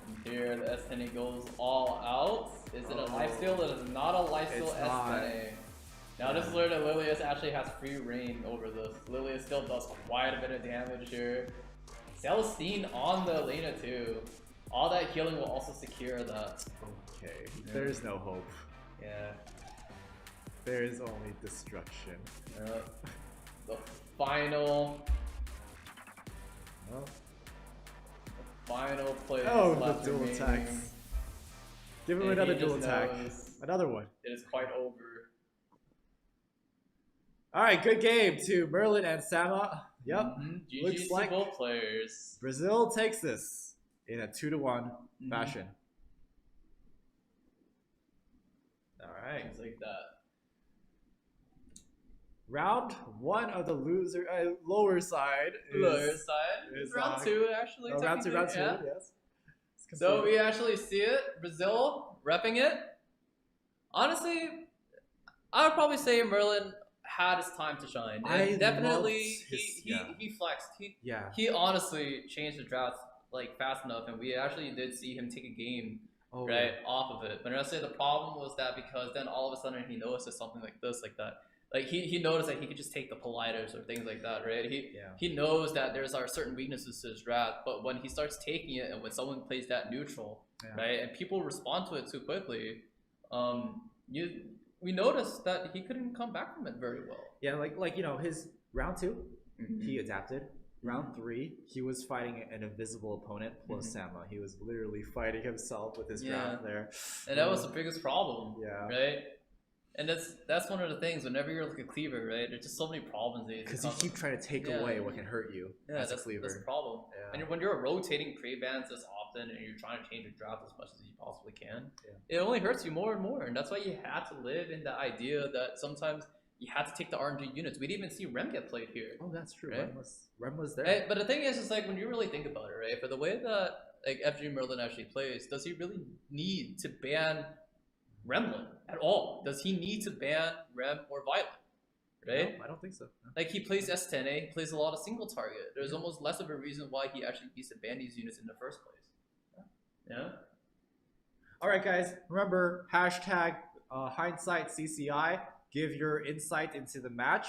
And here the S10 goes all out. Is it a lifesteal? It is not a lifesteal S10. Now this is where the Lilius actually has free reign over this. Lilius still does quite a bit of damage here. Celestine on the Elena too. All that healing will also secure that. Okay, there's no hope. Yeah. There is only destruction. The final. Oh. The final play. Oh, left the dual remaining. attacks. Give him And another he dual just attack. knows Another one. It is quite over. Alright, good game to Merlin and Samu. Yep. GG's Looks to like both players. Brazil takes this in a 2-1 fashion. Alright. Things like that. Round 1 of the lower side. Lower side. is, Round 2 actually. round 2, technically, yeah. yes. So we actually see it. Brazil repping it. Honestly, I would probably say Merlin had his time to shine. And definitely he flexed. He honestly changed the draft like fast enough, and we actually did see him take a game off of it. But I say the problem was that because then all of a sudden he notices something like this, like that. Like he noticed that he could just take the Politis or things like that, right? He knows that there's certain weaknesses to his draft, but when he starts taking it and when someone plays that neutral, right, and people respond to it too quickly, we noticed that he couldn't come back from it very well. Yeah, like you know, his round 2, he adapted. Round 3, he was fighting an invisible opponent plus Samu. He was literally fighting himself with his draft there. And that was the biggest problem. Yeah. Right? And that's one of the things, whenever you're like a cleaver, right? There's just so many problems. Because you keep trying to take away what can hurt you as a cleaver. That's the problem. Yeah. And when you're rotating pre-bans this often and you're trying to change your draft as much as you possibly can, it only hurts you more and more. And that's why you had to live in the idea that sometimes you had to take the RNG units. We didn't even see Rem get played here. Oh, that's true. Right? Rem was there. Right? But the thing is like when you really think about it, right? For the way that like FG Merlin actually plays, does he really need to ban Remlin at all? Does he need to ban Rem or Violet? Right? No, I don't think so. No. Like he plays S10A, he plays a lot of single target. There's almost less of a reason why he actually needs to ban these units in the first place. Yeah. All right, guys. Remember hashtag hindsight CCI. Give your insight into the match.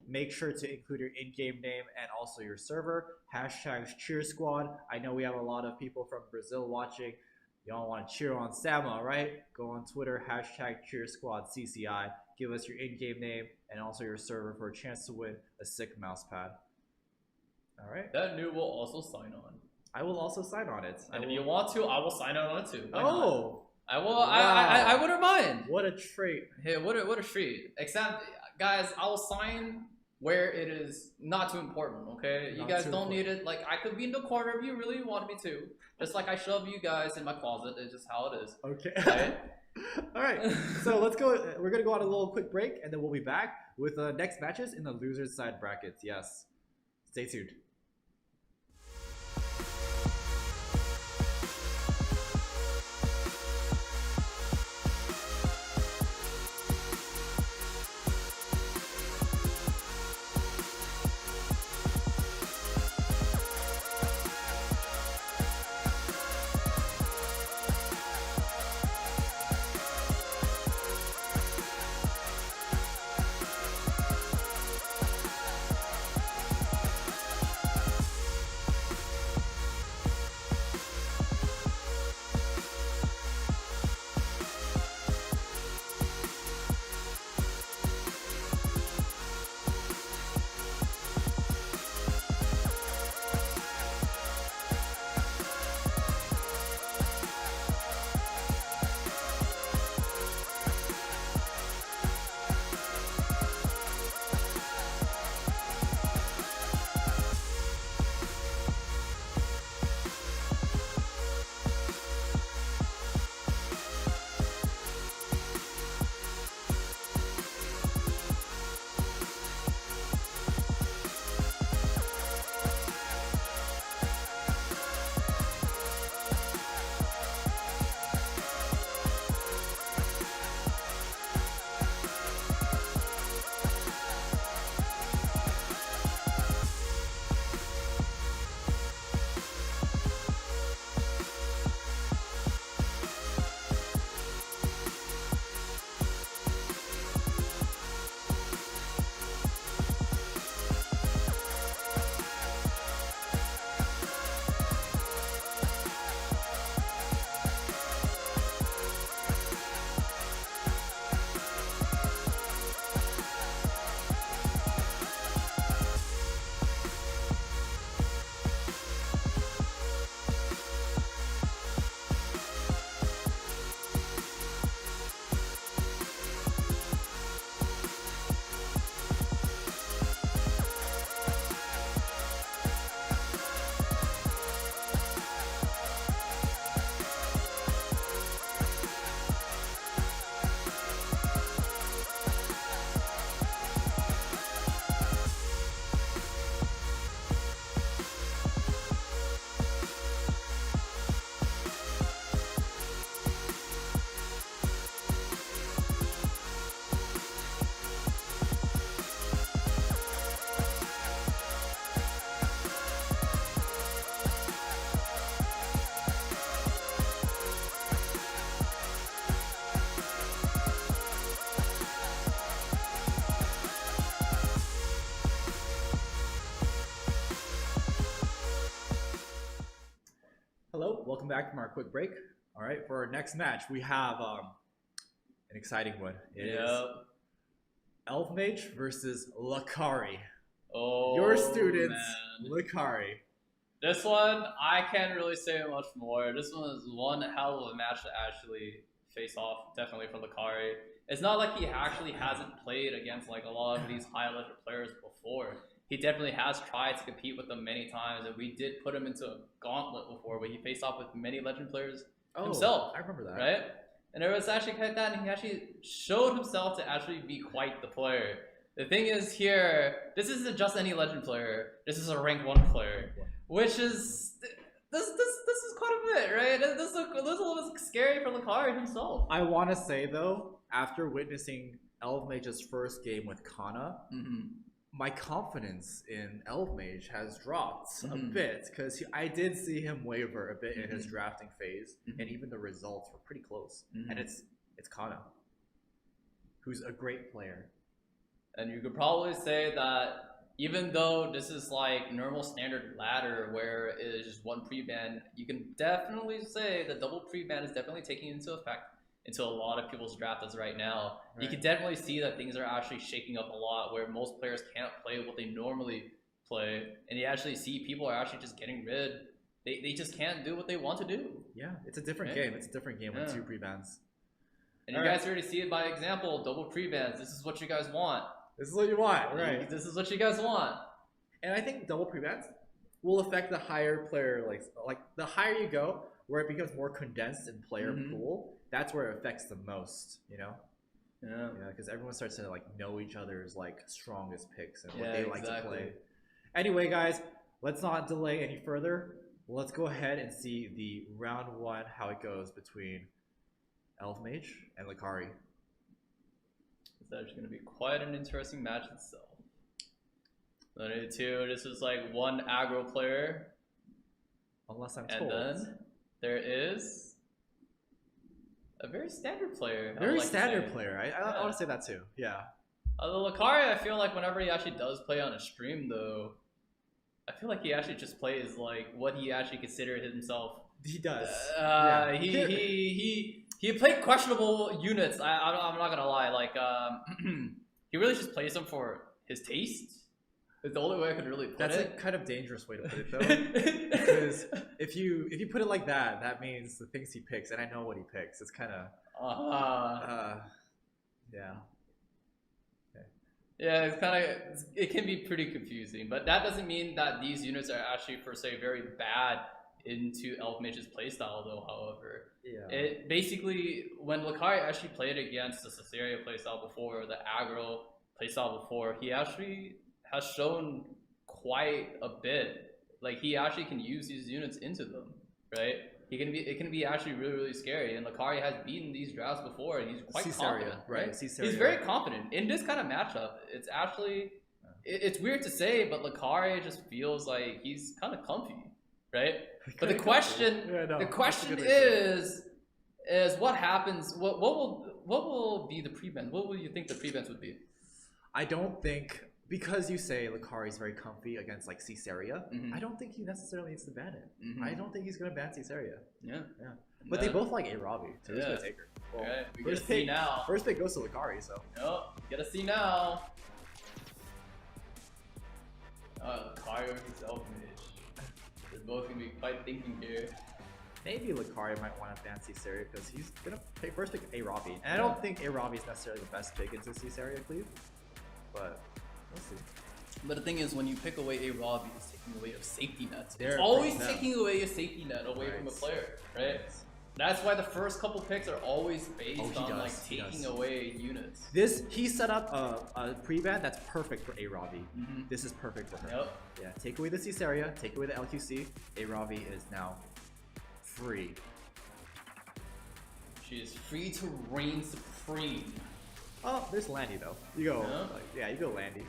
Make sure to include your in-game name and also your server. Hashtag cheer squad. I know we have a lot of people from Brazil watching. Y'all want to cheer on Samu, right? Go on Twitter, #CheerSquadCCI. Give us your in-game name and also your server for a chance to win a sick mouse pad. All right. That new will also sign on. I will also sign on it. And if you want to, I will sign on it too. Why not? Oh, I will. Wow. I wouldn't mind. what a trait! Hey, what a treat. Except, guys, I will sign where it is not too important. Okay, you Not guys too don't need it. Like, I could be in the corner if you really wanted me to. Just like I shove you guys in my closet. It's just how it is. Okay. Right? All right. So let's go. We're gonna go on a little quick break, and then we'll be back with the next matches in the losers side brackets. Yes. Stay tuned. Hello, welcome back from our quick break. All right, for our next match, we have an exciting one. It is Elf Mage versus Lucari. Oh, Your students, man. Lucari. This one, I can't really say much more. This one is one hell of a match to actually face off, definitely for Lucari. It's not like he actually hasn't played against like a lot of these high level players before. He definitely has tried to compete with them many times, and we did put him into a gauntlet before where he faced off with many legend players himself. I remember that. Right? And it was actually quite that, and he actually showed himself to actually be quite the player. The thing is here, this isn't just any legend player. This is a rank 1 player, which is this is quite a bit, right? This is a little bit scary for Lucari himself. I want to say though, after witnessing Elf Mage's first game with Kana, my confidence in Elf Mage has dropped a bit because I did see him waver a bit in his drafting phase, and even the results were pretty close. And it's Kana, who's a great player. And you could probably say that even though this is like normal standard ladder where it is just one pre-ban, you can definitely say the double pre-ban is definitely taking into effect into a lot of people's drafts right now. Right. You can definitely see that things are actually shaking up a lot where most players can't play what they normally play, and you actually see people are actually just getting rid. They just can't do what they want to do. Yeah, it's a different Right? game. It's a different game with 2 pre-bans. And you guys already see it by example, double pre-bans. This is what you guys want. This is what you want, right? This is what you guys want. And I think double pre-bans will affect the higher player, like the higher you go, where it becomes more condensed in player pool. That's where it affects the most, you know? Yeah. Yeah, because everyone starts to like know each other's like strongest picks and what they like exactly. to play. Anyway, guys, let's not delay any further. Let's go ahead and see the round 1, how it goes between Elf Mage and Lucari. It's actually going to be quite an interesting match itself. 2, this is like one aggro player. Unless I'm And told. then there is a very standard player. I would Very like to standard say. player. I want to say that too. Yeah. Although Lucari, I feel like whenever he actually does play on a stream though, I feel like he actually just plays like what he actually considers himself. He does. He played questionable units. I'm not gonna lie. Like he really just plays them for his taste. It's the only way I could really put That's it. a kind of dangerous way to put it though, because if you put it like that, that means the things he picks, and I know what he picks. It's kind of yeah. Yeah, it's kind of, it can be pretty confusing, but that doesn't mean that these units are actually per se very bad into Elf Mage's playstyle though, however. Yeah. It basically, when Lucari actually played against the Caesarea playstyle before, or the aggro playstyle before, he actually has shown quite a bit. Like, he actually can use these units into them, right? It can be actually really, really scary. And Lucari has beaten these drafts before, and he's quite confident. Right? He's very confident in this kind of matchup. It's actually, it's weird to say, but Lucari just feels like he's kind of comfy, right? But the question, is what happens? What will be the prevents? What will you think the prevents would be? I don't think, because you say Lucari is very comfy against like Caesarea, I don't think he necessarily needs to ban it. I don't think he's gonna ban Caesarea. Yeah. But they both like A-Robbie, so who's gonna take her? Well, Alright, we gotta see now. First pick goes to Lucari, so. Nope, gotta see now. Lucari versus Elf Mage. They're both gonna be quite thinking here. Maybe Lucari might want to ban Caesarea because he's gonna first pick A-Robbie. And I don't think A-Robbie is necessarily the best pick into Caesarea Cleave, but we'll see. But the thing is, when you pick away a Robbie, it's taking away a safety net. It's There, always right now. taking away a safety net away from a player, right? That's why the first couple picks are always based on like taking away units. He set up a pre-ban that's perfect for A-Robbie. This is perfect for her. Yep. Yeah, take away the Caesarea, take away the LQC. A-Robbie is now free. She is free to reign supreme. Oh, there's Landy though. You go, Yeah. you go Landy.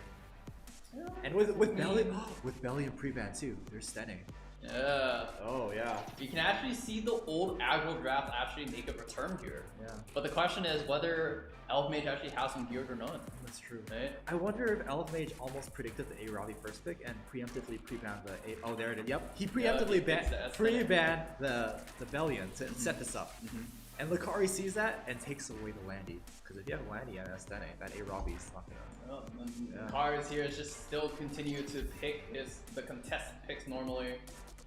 And with Belly, with Belly and pre-ban too, they're stunning. Yeah. Oh yeah. You can actually see the old aggro draft actually make a return here. Yeah. But the question is whether Elf Mage actually has some geared or not. That's true. Right? I wonder if Elf Mage almost predicted the A-Robbie first pick and preemptively pre-banned the A. Oh, there it is. Yep. He preemptively pre-banned the Bellion to set this up. And Lucari sees that and takes away the Landy. Because if you have Landy and Estene, that A-Robbie is not gonna. Cars here is just still continue to pick the contestant picks normally.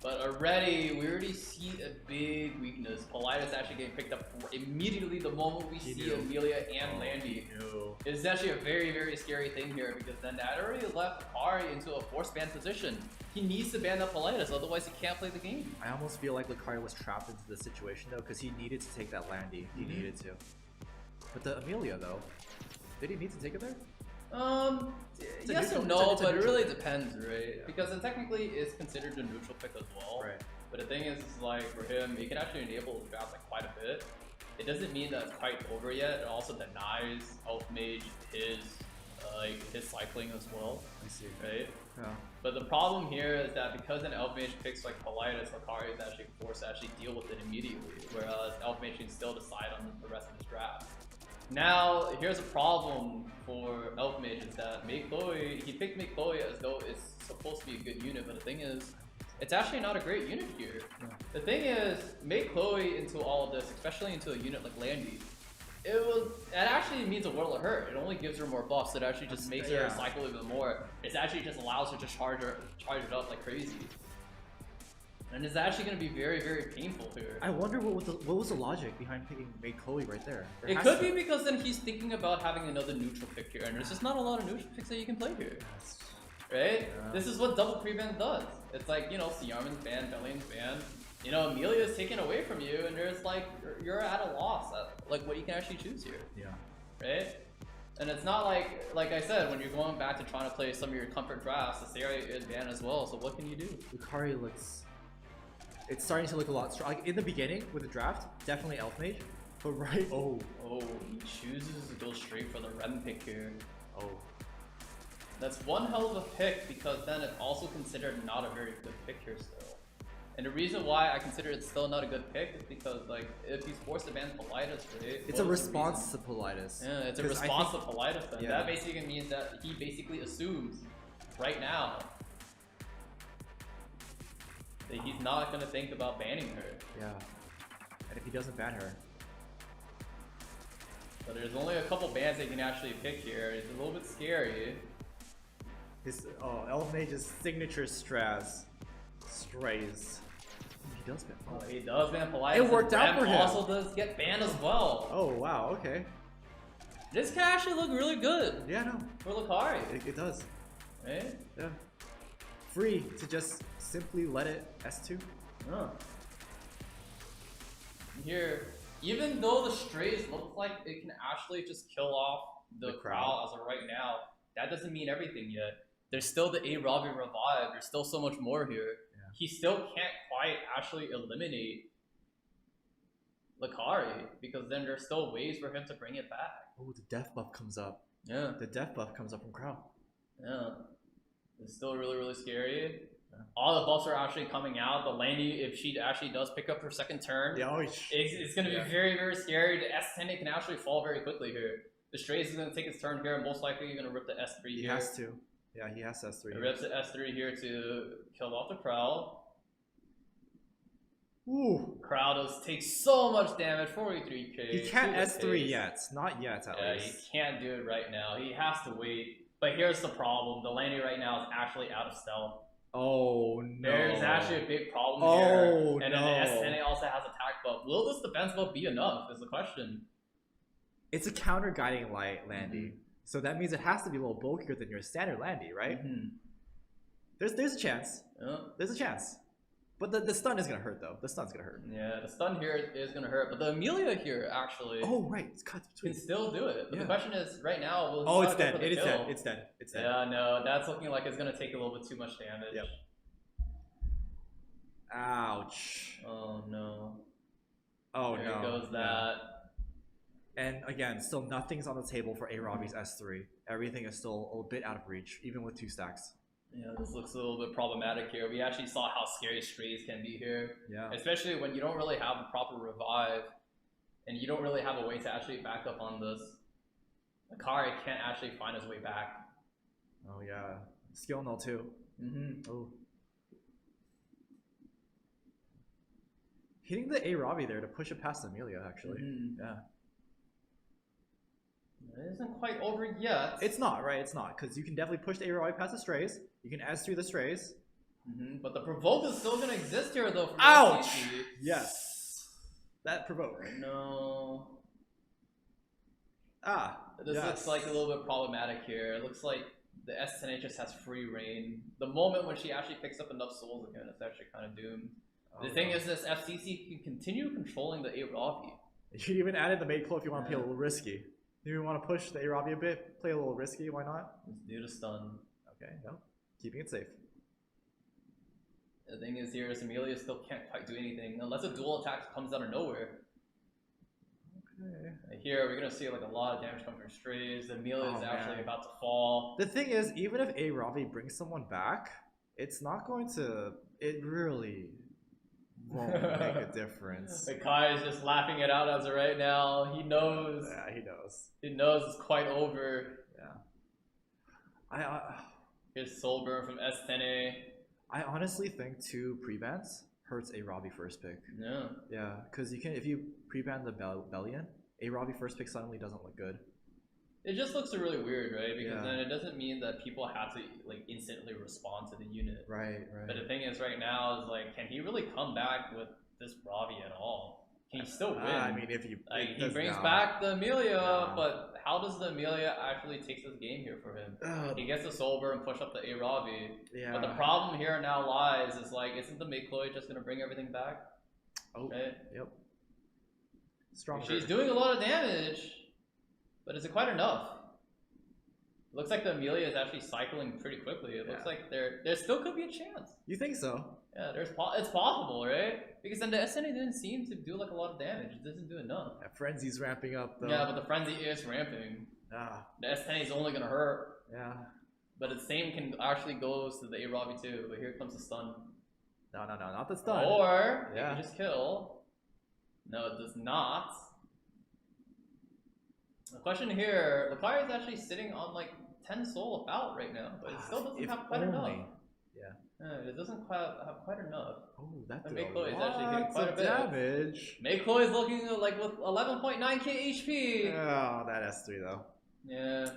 But already, we already see a big weakness. Politis actually getting picked up immediately the moment we see Amelia and Landy. It's actually a very, very scary thing here because then that already left Lucari into a force ban position. He needs to ban that Politis, otherwise he can't play the game. I almost feel like Lucari was trapped into the situation though, because he needed to take that Landy. He needed to. But the Amelia though, did he need to take it there? Yes and no, but it really depends, right? Yeah. Because technically it's considered a neutral pick as well. Right. But the thing is like for him, he can actually enable the draft like quite a bit. It doesn't mean that it's quite over yet. It also denies Elf Mage his cycling as well. I see. Right? Yeah. But the problem here is that because an Elf Mage picks like Politis, Lucari is actually forced to actually deal with it immediately, whereas Elf Mage can still decide on the rest of his draft. Now, here's a problem for Elf Mage is that Mei Chloe, he picked Mei Chloe as though it's supposed to be a good unit, but the thing is, it's actually not a great unit here. The thing is, Mei Chloe into all of this, especially into a unit like Landy, it actually means a world of hurt. It only gives her more buffs. It actually just makes her cycle even more. It actually just allows her to charge it up like crazy. And it's actually going to be very, very painful here. I wonder what was the logic behind picking Mei Chloe right there. It could be because then he's thinking about having another neutral pick here, and there's just not a lot of neutral picks that you can play here. Right? Yeah. This is what double pre-ban does. It's like, you know, Siarman's ban, Bellion's ban. You know, Amelia's taken away from you, and there's like, you're at a loss at like what you can actually choose here. Yeah. Right? And it's not like I said, when you're going back to trying to play some of your comfort drafts, the Serie is banned as well, so what can you do? Lucari looks... It's starting to look a lot strong. Like in the beginning with the draft, definitely Elf Mage. But right... Oh, he chooses to go straight for the Rem pick here. Oh. That's one hell of a pick, because then it's also considered not a very good pick here still. And the reason why I consider it still not a good pick is because, like, if he's forced to ban Politis, right? It's a response to Politis. Yeah, it's a response to Politis then. Yeah. That basically means that he basically assumes right now that he's not going to think about banning her. Yeah. And if he doesn't ban her. But there's only a couple bans that you can actually pick here. It's a little bit scary. His Elf Mage's signature strays. He does ban Politis. He does ban Politis. It worked out for him. Also does get banned as well. Oh wow, okay. This can actually look really good. Yeah, no. For Lucari. It does. Right? Yeah. Free to just simply let it S2. Oh. Here, even though the strays look like it can actually just kill off the crowd as of right now, that doesn't mean everything yet. There's still the A Robbie revive. There's still so much more here. Yeah. He still can't quite actually eliminate Lucari, because then there's still ways for him to bring it back. Oh, the death buff comes up. Yeah. The death buff comes up from crowd. Yeah. It's still really, really scary. Yeah. All the buffs are actually coming out. The Landy, if she actually does pick up her second turn, it's going to be very, very scary. The S10 can actually fall very quickly here. The Strays is going to take its turn here, and most likely you're going to rip the S3 here. He has to. Yeah, he has to S3. He rips the S3 here to kill off the crowd. Ooh. Crowd does take so much damage, 43k. He can't S3 yet. Not yet, at least. Yeah, he can't do it right now. He has to wait. But here's the problem. The Landy right now is actually out of stealth. Oh no. There's actually a big problem here. And then the S10 also has attack buff. Will this defense buff be enough is the question. It's a counter guiding light Landy. So that means it has to be a little bulkier than your standard Landy, right? There's a chance. Yeah. There's a chance. But the stun is gonna hurt though. The stun's gonna hurt. Yeah, the stun here is gonna hurt. But the Amelia here actually It's cut between. Can still do it. But the question is right now, will he it's dead. It is dead. It's dead. It's dead. Yeah, no, that's looking like it's gonna take a little bit too much damage. Yep. Ouch. Oh no. Oh there no. There goes that. And again, still nothing's on the table for A Robbie's S3. Everything is still a bit out of reach, even with 2 stacks. Yeah, this looks a little bit problematic here. We actually saw how scary Strays can be here. Yeah. Especially when you don't really have a proper revive, and you don't really have a way to actually back up on this. Lucari can't actually find his way back. Oh yeah. Skill null too. Oh. Hitting the A Robbie there to push it past Amelia, actually. Yeah. It isn't quite over yet. It's not, right? It's not, because you can definitely push the A Robbie past the Strays. You can S through the Strays. But the provoke is still going to exist here, though. Ouch! Yes. That provoke. No. This looks like a little bit problematic here. It looks like the S10 just has free reign. The moment when she actually picks up enough souls again, it's actually kind of doomed. The thing is, this FCC can continue controlling the A Robbie. You should even add in the Mei Chloe if you want to play a little risky. Do you want to push the A Robbie a bit? Play a little risky, why not? Let's do the stun. Okay, no. Keeping it safe. The thing is here is Amelia still can't quite do anything unless a dual attack comes out of nowhere. Okay. Here we're gonna see like a lot of damage come from Strays. Amelia is actually about to fall. The thing is, even if A Robbie brings someone back, it's not going to. It really won't make a difference. Kai is just laughing it out as of right now. He knows. Yeah, he knows. He knows it's quite over. Yeah. Here's Soulburn from S10A. I honestly think 2 pre-bans hurts a Robbie first pick. Yeah. Yeah, because if you pre-ban the Bellion, a Robbie first pick suddenly doesn't look good. It just looks really weird, right? Because Yeah. then it doesn't mean that people have to like instantly respond to the unit. Right. But the thing is, right now is like, can he really come back with this Robbie at all? Can he still win? I mean, if you like, he does brings not. back the Amelia, Yeah. but how does the Amelia actually take this game here for him? He gets the Soulburn and push up the A Robbie. Yeah. But the problem here now lies is like, isn't the Mid-Chloe just gonna bring everything back? Oh. Right? Yep. Stronger. She's doing a lot of damage, but is it quite enough? It looks like the Amelia is actually cycling pretty quickly. It looks like there still could be a chance. You think so? Yeah, it's possible, right? Because then the SNA didn't seem to do like a lot of damage. It doesn't do enough. Yeah, Frenzy's ramping up though. Yeah, but the Frenzy is ramping. The S10 is only gonna hurt. Yeah. But the same can actually goes to the A Robbie too. But here comes the stun. No, not the stun. Or yeah. you can just kill. No, it does not. The question here, Lucari is actually sitting on like 10 soul about right now, but it still doesn't have quite enough. It doesn't quite have quite enough. Oh, that And Mei-Chloe is actually hitting quite a bit. damage. Mei-Chloe is looking like with 11.9k HP. Oh, that S3 though. Yeah.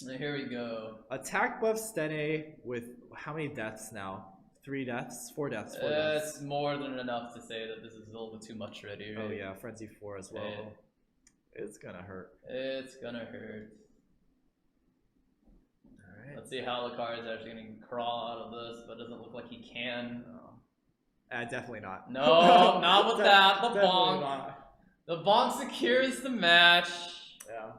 And here we go. Attack buff Stene with how many deaths now? 3 deaths? 4 deaths? 4 deaths. It's more than enough to say that this is a little bit too much already, right? Oh yeah, Frenzy 4 as well. Yeah. It's gonna hurt. It's gonna hurt. Alright. Let's see how Lucari is actually gonna crawl out of this, but it doesn't look like he can. Definitely not. No, not with that. The Definitely bonk. not. The bonk secures the match. Yeah.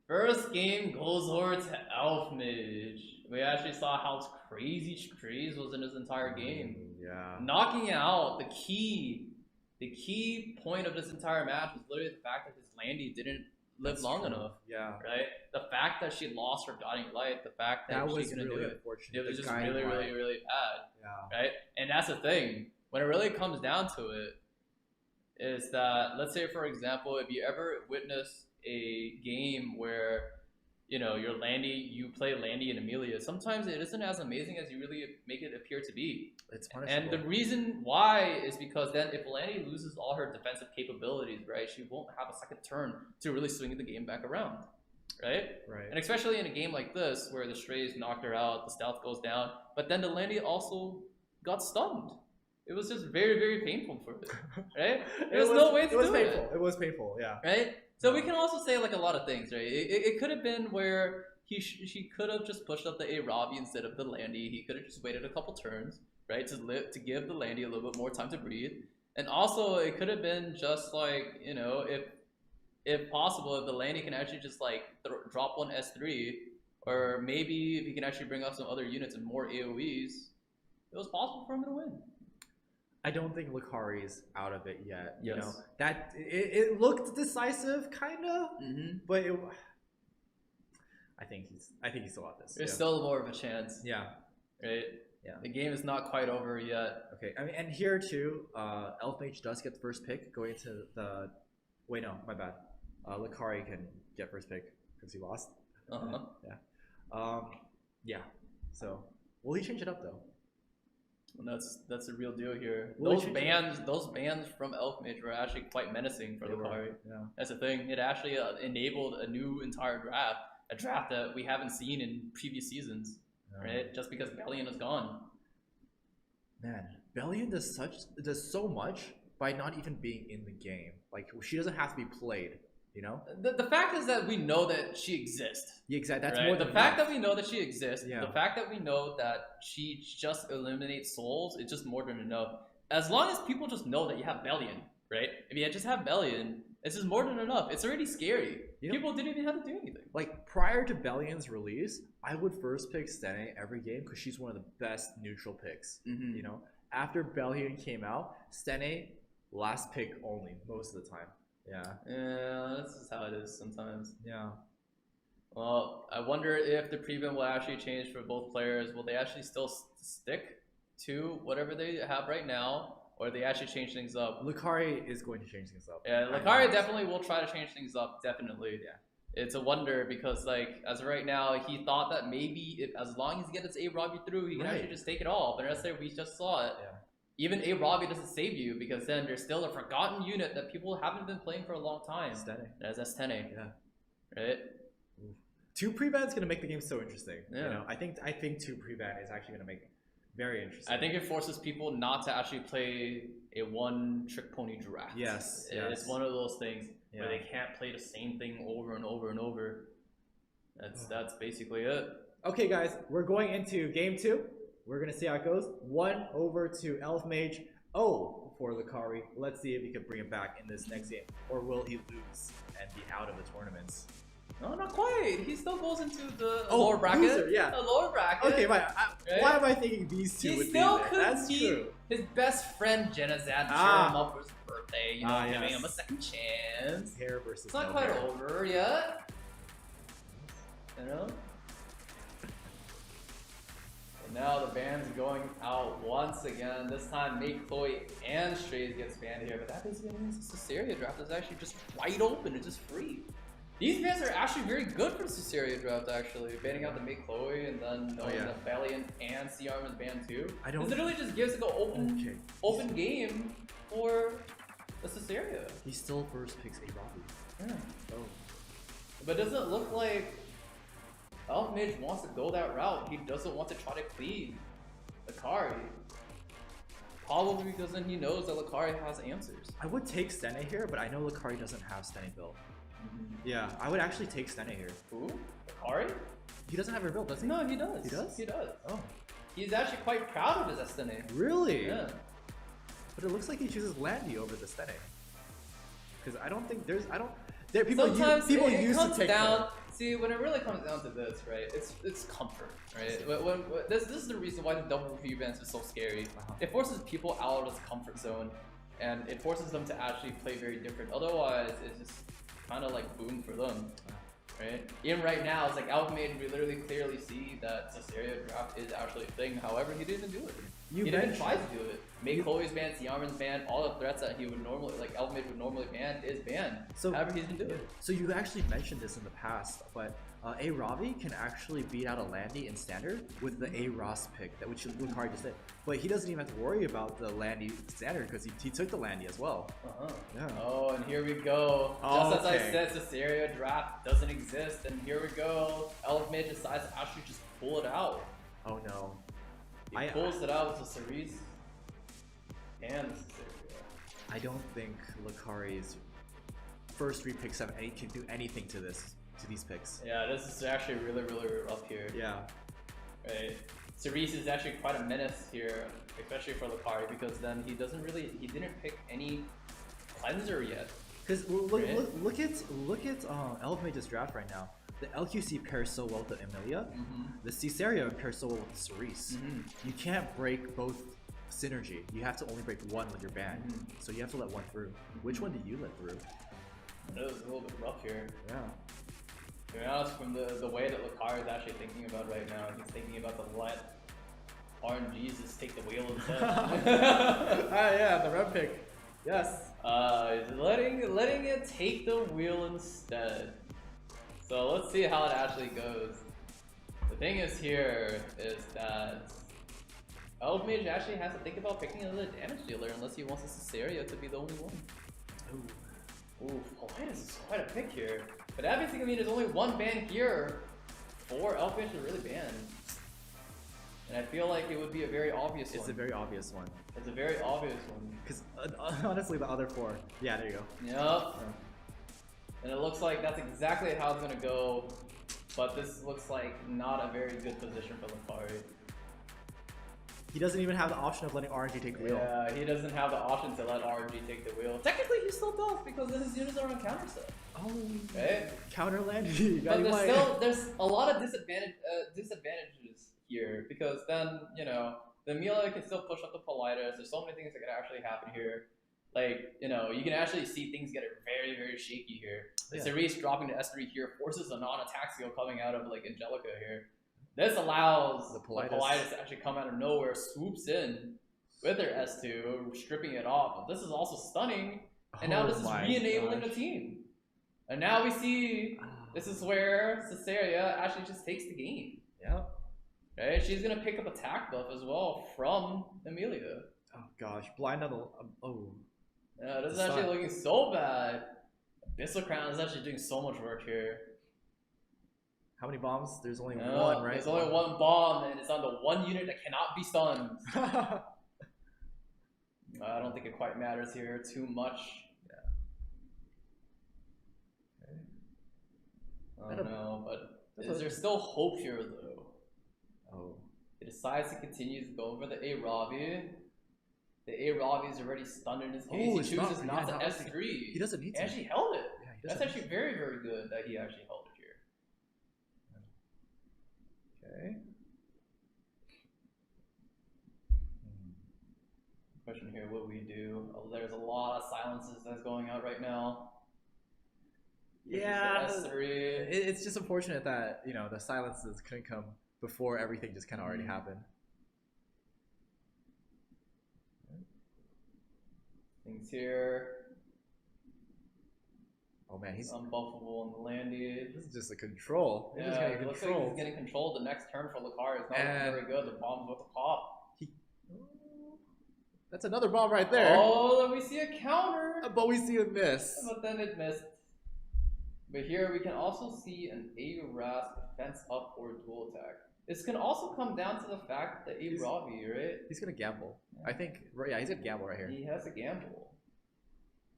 First game goes over to Elf Mage. We actually saw how crazy Strays was in his entire game. Yeah. Knocking out the key point of this entire match was literally the fact that his Landy didn't live long enough. Yeah. Right? The fact that she lost her guiding light, the fact that, That was she couldn't really do it. unfortunate. It was The just guiding really, light. really, really bad. Yeah. Right? And that's the thing. When it really comes down to it, is that, let's say for example, if you ever witness a game where, you know, your Landy, you play Landy and Amelia, sometimes it isn't as amazing as you really make it appear to be. It's punishable. And the reason why is because then if Landy loses all her defensive capabilities, right, she won't have a second turn to really swing the game back around, right? Right. And especially in a game like this where the Strays knocked her out, the stealth goes down, but then the Landy also got stunned. It was just very, very painful for her, right? There's no way to do it. It was painful. It was painful, yeah. Right? So we can also say like a lot of things, right? It could have been where she could have just pushed up the A Robbie instead of the Landy. He could have just waited a couple turns, right, to give the Landy a little bit more time to breathe. And also it could have been just like, you know, if possible, if the Landy can actually just like drop one S3, or maybe if he can actually bring up some other units and more AoEs, it was possible for him to win. I don't think Lucari's out of it yet. You Yes. know that it looked decisive, kind of, but I think he's still got this. There's still more of a chance. Yeah. Right? Yeah. The game is not quite over yet. Okay. I mean, and here too, Elf Mage does get the first pick going to the. Wait, no, my bad. Lucari can get first pick because he lost. Uh-huh. Yeah. So will he change it up though? And that's the real deal here. Will Those it bans from Elf Mage were actually quite menacing for Lucari. Yeah. That's the thing. It actually enabled a new entire draft, a draft that we haven't seen in previous seasons, right? Just because Bellion is gone. Man, Bellion does so much by not even being in the game. Like she doesn't have to be played. You know. The fact is that we know that she exists. Yeah, exactly. That's right? more than the fact enough. that we know that she exists. Yeah. The fact that we know that she just eliminates souls. It's just more than enough. As long as people just know that you have Bellion, right? If you just have Bellion, it's just more than enough. It's already scary. You know, people didn't even have to do anything. Like prior to Bellion's release, I would first pick Stene every game because she's one of the best neutral picks. You know, after Bellion came out, Stene last pick only most of the time. Yeah, this is how it is sometimes. Yeah. Well, I wonder if the prevent will actually change for both players. Will they actually still stick? to whatever they have right now, or they actually change things up. Lucari is going to change things up. Yeah, Lucari definitely will try to change things up. Definitely. Yeah. It's a wonder because, like, as of right now, he thought that maybe as long as he gets A Robbie through, he can actually just take it all. But yesterday we just saw it. Yeah. Even A Robbie doesn't save you because then there's still a forgotten unit that people haven't been playing for a long time. Stene. That's Estene. Yeah. Right? Two pre-ban is going to make the game so interesting. Yeah. You know, I think two pre-ban is actually going to make it very interesting. I think it forces people not to actually play a one-trick pony draft. Yes. It's one of those things where Yeah. they can't play the same thing over and over and over. That's basically it. Okay, guys, we're going into game 2. We're going to see how it goes. 1 over to Elf Mage. 0 for Lucari. Let's see if he can bring him back in this next game. Or will he lose and be out of the tournaments? No, not quite. He still goes into the lower bracket. loser, yeah. The lower bracket. Okay, fine. Right? Why am I thinking these two He would still be there? could That's beat true. his best friend Jenazad to cheer Ah. him up for his birthday. You know, giving yes. him a second chance. Hair versus It's not no quite hair. over yet. You know? And now the ban's going out once again. This time, Make Chloe and Strays gets banned here, but that basically means the Caesarea draft is actually just wide open. It's just free. These bans are actually very good for the Caesarea draft, actually. Banning out the Make Chloe and then knowing that Valiant and C-Arm is banned too. I don't- This literally just gives like an open game for the Caesarea. He still first picks A Robbie. Yeah. Oh. But does it look like Elf Mage wants to go that route? He doesn't want to try to clean Lucari. Probably because then he knows that Lucari has answers. I would take Stene here, but I know Lucari doesn't have Stene built. Yeah, I would actually take Stene here. Who? Lucari? He doesn't have her built, does he? No, he does. He does? He does. Oh. He's actually quite proud of his Estene. Really? Yeah. But it looks like he chooses Landy over the Stene. Because I don't think there's, there people Sometimes people it used comes to take down. her. See, when it really comes down to this, right? It's comfort, right? When this is the reason why the double review events is so scary. It forces people out of this comfort zone, and it forces them to actually play very different. Otherwise, it's just kind of like boom for them, right? Even right now, it's like Elf Mage, we literally clearly see that Caesarea draft is actually a thing. However, he didn't do it. He didn't try to do it. Make Chloe's banned, Siaman's banned, all the threats that he would normally, like Elf Mage would normally ban is banned. So- however, he didn't do it. So you actually mentioned this in the past, but A Ravi can actually beat out a Landy in standard with the A Ross pick, that which Lucari just did. But he doesn't even have to worry about the Landy standard because he took the Landy as well. Yeah. Oh, and here we go. Oh, Just as I okay. said, Caesarea draft doesn't exist, and here we go. Elf Mage decides to actually just pull it out. Oh no. He pulls it out with the Cerise and the Caesarea. I don't think Lucari's first 3 picks can do anything to these picks. Yeah, this is actually really, really rough here. Yeah. Right. Cerise is actually quite a menace here, especially for Lucari, because then he didn't pick any cleanser yet. Because Right? look at Elf Mage's draft right now. The LQC pairs so well with Emilia. The Caesarea pairs so well with Cerise. You can't break both synergy. You have to only break one with your band. So you have to let one through. Which one did you let through? It was a little bit rough here. Yeah. To be honest, from the way that Lucari is actually thinking about right now, he's thinking about to let RNGs just take the wheel instead. Yeah, the red pick. Yes. He's letting it take the wheel instead. So let's see how it actually goes. The thing is here is that Elf Mage actually has to think about picking another damage dealer unless he wants the Caesarea to be the only one. Ooh, Polite is quite a pick here. But that basically means there's only one ban here for Elf Mage to really ban. And I feel like it would be a very obvious one. It's a very obvious one. It's a very obvious one. Because honestly, the other 4. Yeah, there you go. Yep. And it looks like that's exactly how it's gonna go. But this looks like not a very good position for Lucari. He doesn't even have the option of letting RNG take the wheel. Yeah, he doesn't have the option to let RNG take the wheel. Technically, he still does because then his units are on counter set. Oh, Right? counter Landy. But there's a lot of disadvantages here because then, you know, the Amelia can still push up the Politis. There's so many things that could actually happen here. Like, you know, you can actually see things get very, very shaky here. The Cerise dropping to S3 here forces a non-attack skill coming out of, like, Angelica here. This allows The the Politis. Politis to actually come out of nowhere, swoops in with their S2, stripping it off. But this is also stunning, and now this is my re-enabling gosh. the team. And now we see this is where Caesarea actually just takes the game. Yep. Right? She's gonna pick up attack buff as well from Amelia. Oh gosh, blind on the. Oh. Yeah, this is The actually sun. looking so bad. Abyssal Crown is actually doing so much work here. How many bombs? There's only No, one, right? There's only one bomb, and it's on the one unit that cannot be stunned. I don't think it quite matters here too much. I don't know, but is there still hope here though? Oh. He decides to continue to go over the A-Ravi. The A-Ravi is already stunned in his case. Oh, He it's chooses not- not yeah, to not- S3. He doesn't need He to. actually held it. Yeah, he That's doesn't. actually very, very good that he actually held it here. Okay. Question here, what we do? Oh, there's a lot of silences that's going out right now. Yeah. S3. It's just unfortunate that the silences couldn't come before everything just kind of already happened. Things here. Oh man, he's Unbuffable on the Landy. this is just a control. He's just Yeah, getting it looks like control. he's getting controlled. The next turn for Lucari is not looking And- very good. The bomb's about to pop. That's another bomb right there. Oh, then we see a counter. But we see a miss. But then it missed. But here we can also see an A-Ras defense up or dual attack. This can also come down to the fact that A-Ravi, right? He's gonna gamble. I think. Yeah, he's gonna gamble right here. He has a gamble.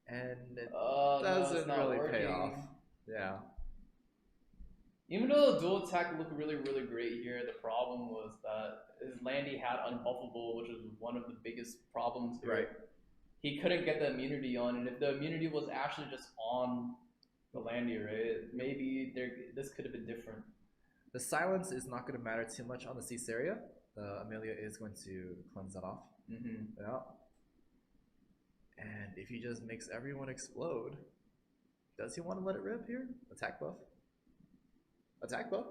And it No, it's doesn't not really pay working. off. Yeah. Even though the dual attack looked really, really great here, the problem was that his Landy had unbuffable, which was one of the biggest problems here. Right. He couldn't get the immunity on, and if the immunity was actually just on the Landy, right, maybe this could have been different. The silence is not going to matter too much on the Caesarea. Amelia is going to cleanse that off. Mm-hmm. Yeah. And if he just makes everyone explode, does he want to let it rip here? Attack buff. Attack buff?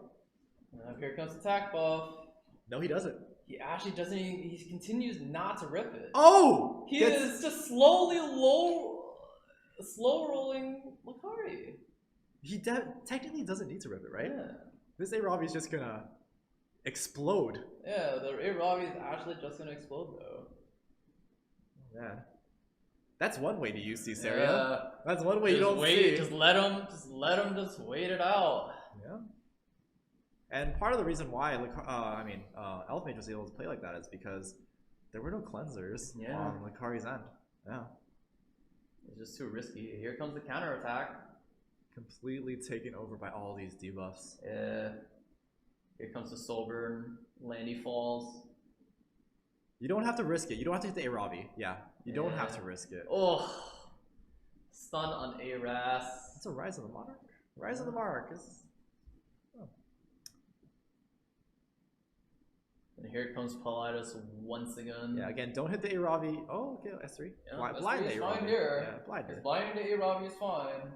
Here comes attack buff. No, he doesn't. He actually doesn't even, he continues not to rip it. Oh! He Gets- is just slowly slow rolling Lucari. He technically doesn't need to rip it, right? Yeah. This A-Robbie is just gonna explode. Yeah, the A-Ravi is actually just gonna explode though. Oh, man. That's one way to use Caesarea. Yeah. That's one way you Just don't wait, see. just let him wait it out. Yeah. And part of the reason why Elf Mage was able to play like that is because there were no cleansers on Lucari's end. Yeah. It's just too risky. Here comes the counter attack. Completely taken over by all these debuffs. Yeah. Here comes the soul burn. Landy falls. You don't have to risk it. You don't have to hit the A-Robbie. Yeah. You don't have Yeah. to risk it. Oh, stun on A-Ras. It's a Rise of the Monarch. Rise of the Monarch is... And here comes Politis once again. Yeah, again, don't hit the A-Robbie. Oh, okay, S3. Yeah, Blind S3 is A-Robbie. fine here. Yeah, blind His her. blinding to A-Ravi is fine.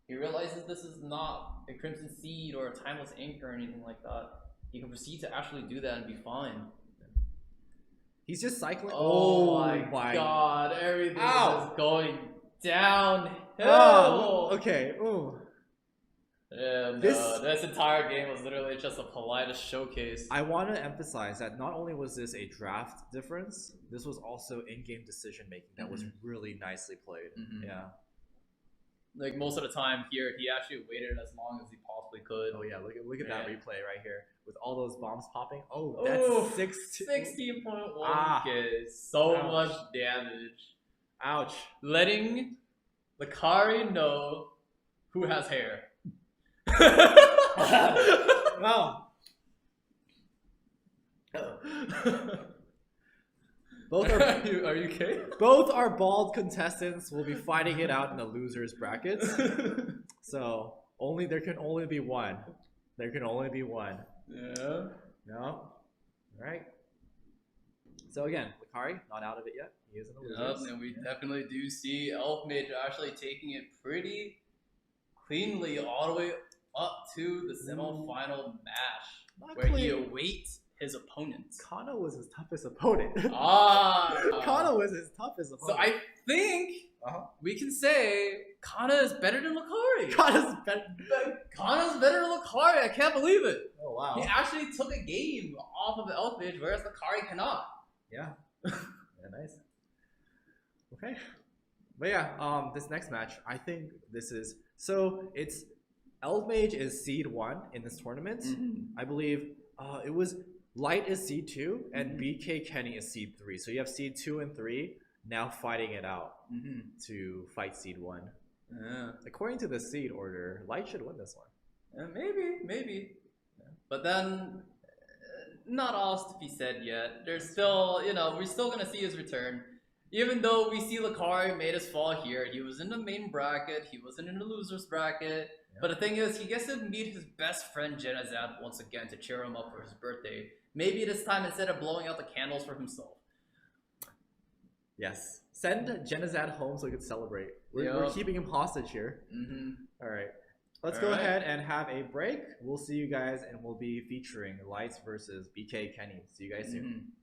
He realizes this is not a Crimson Seed or a Timeless Ink or anything like that. He can proceed to actually do that and be fine. He's just cycling. Oh, my god, everything Ow. is going downhill. Oh, okay. Ooh. Yeah, no, This- this entire game was literally just a Politis showcase. I want to emphasize that not only was this a draft difference, this was also in-game decision making that was really nicely played. Mhm. Yeah. Like most of the time here, he actually waited as long as he possibly could. Oh yeah, look at that Yeah. replay right here with all those bombs popping. Oh, Ooh, that's 16.1 Ah. K. So Ouch. much damage. Ouch. Letting Lucari know who has hair. Wow. Both are Are you okay? both our bald contestants will be fighting it out in the losers brackets. So there can only be one. There can only be one. Yeah. No. All right. So again, Lucari not out of it yet. He is in the losers. And we definitely do see Elf Mage actually taking it pretty cleanly all the way up to the semifinal match. Not where he clean. awaits his opponent. Kana was his toughest opponent. Ah. Kana was his toughest So opponent. I think we can say Kana is better than Lucari. Kana's better. Kana's better than Lucari. I can't believe it. Oh wow. He actually took a game off of the Elf Mage, whereas Lucari cannot. Yeah. Yeah, nice. Okay. But yeah, this next match, I think this is it's Elf Mage is seed 1 in this tournament. I believe it was Light is seed 2 and BK Kenny is seed 3. So you have seed 2 and 3 now fighting it out to fight seed 1. Yeah. According to the seed order, Light should win this one. Maybe. Yeah. But then, not all is to be said yet. There's still, we're still gonna see his return. Even though we see Lucari made us fall here, he was in the main bracket, he wasn't in the losers bracket. Yeah. But the thing is, he gets to meet his best friend Genazad once again to cheer him up for his birthday. Maybe this time instead of blowing out the candles for himself. Yes. Send Genazad home so he can celebrate. We're keeping him hostage here. Alright. Let's go ahead and have a break. We'll see you guys, and we'll be featuring Lights versus BK Kenny. See you guys soon.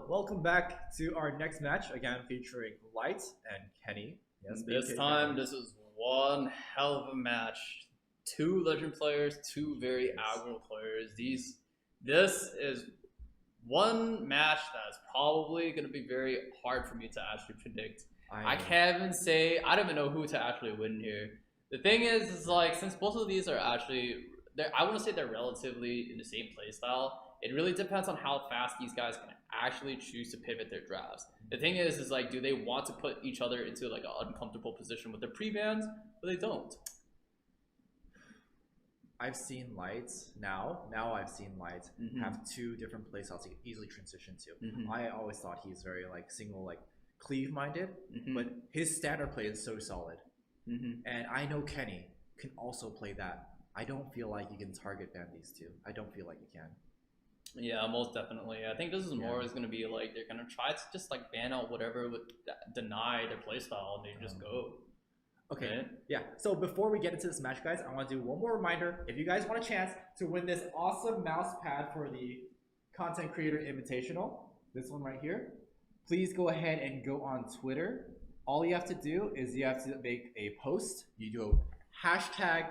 Welcome back to our next match, again featuring Light and Kenny. Yes, this time, this is one hell of a match. Two legend players, two very aggro players. This is one match that's probably going to be very hard for me to actually predict. I can't even say, I don't even know who to actually win here. The thing is like, since both of these are actually, I want to say they're relatively in the same playstyle, it really depends on how fast these guys can actually choose to pivot their drafts. The thing is like, do they want to put each other into like an uncomfortable position with their pre-bans, or they don't? I've seen Light now I've seen Light have two different playstyles to easily transition to. I always thought he's very like single like cleave minded, but his standard play is so solid. And I know Kenny can also play that. I don't feel like you can target ban these two. I don't feel like you can. Yeah, most definitely. I think this is more is going to be like they're going to try to just like ban out whatever would deny their playstyle and they just go. Okay, right? yeah. So before we get into this match, guys, I want to do one more reminder. If you guys want a chance to win this awesome mouse pad for the Content Creator Invitational, this one right here, please go ahead and go on Twitter. All you have to do is you have to make a post. You do a hashtag,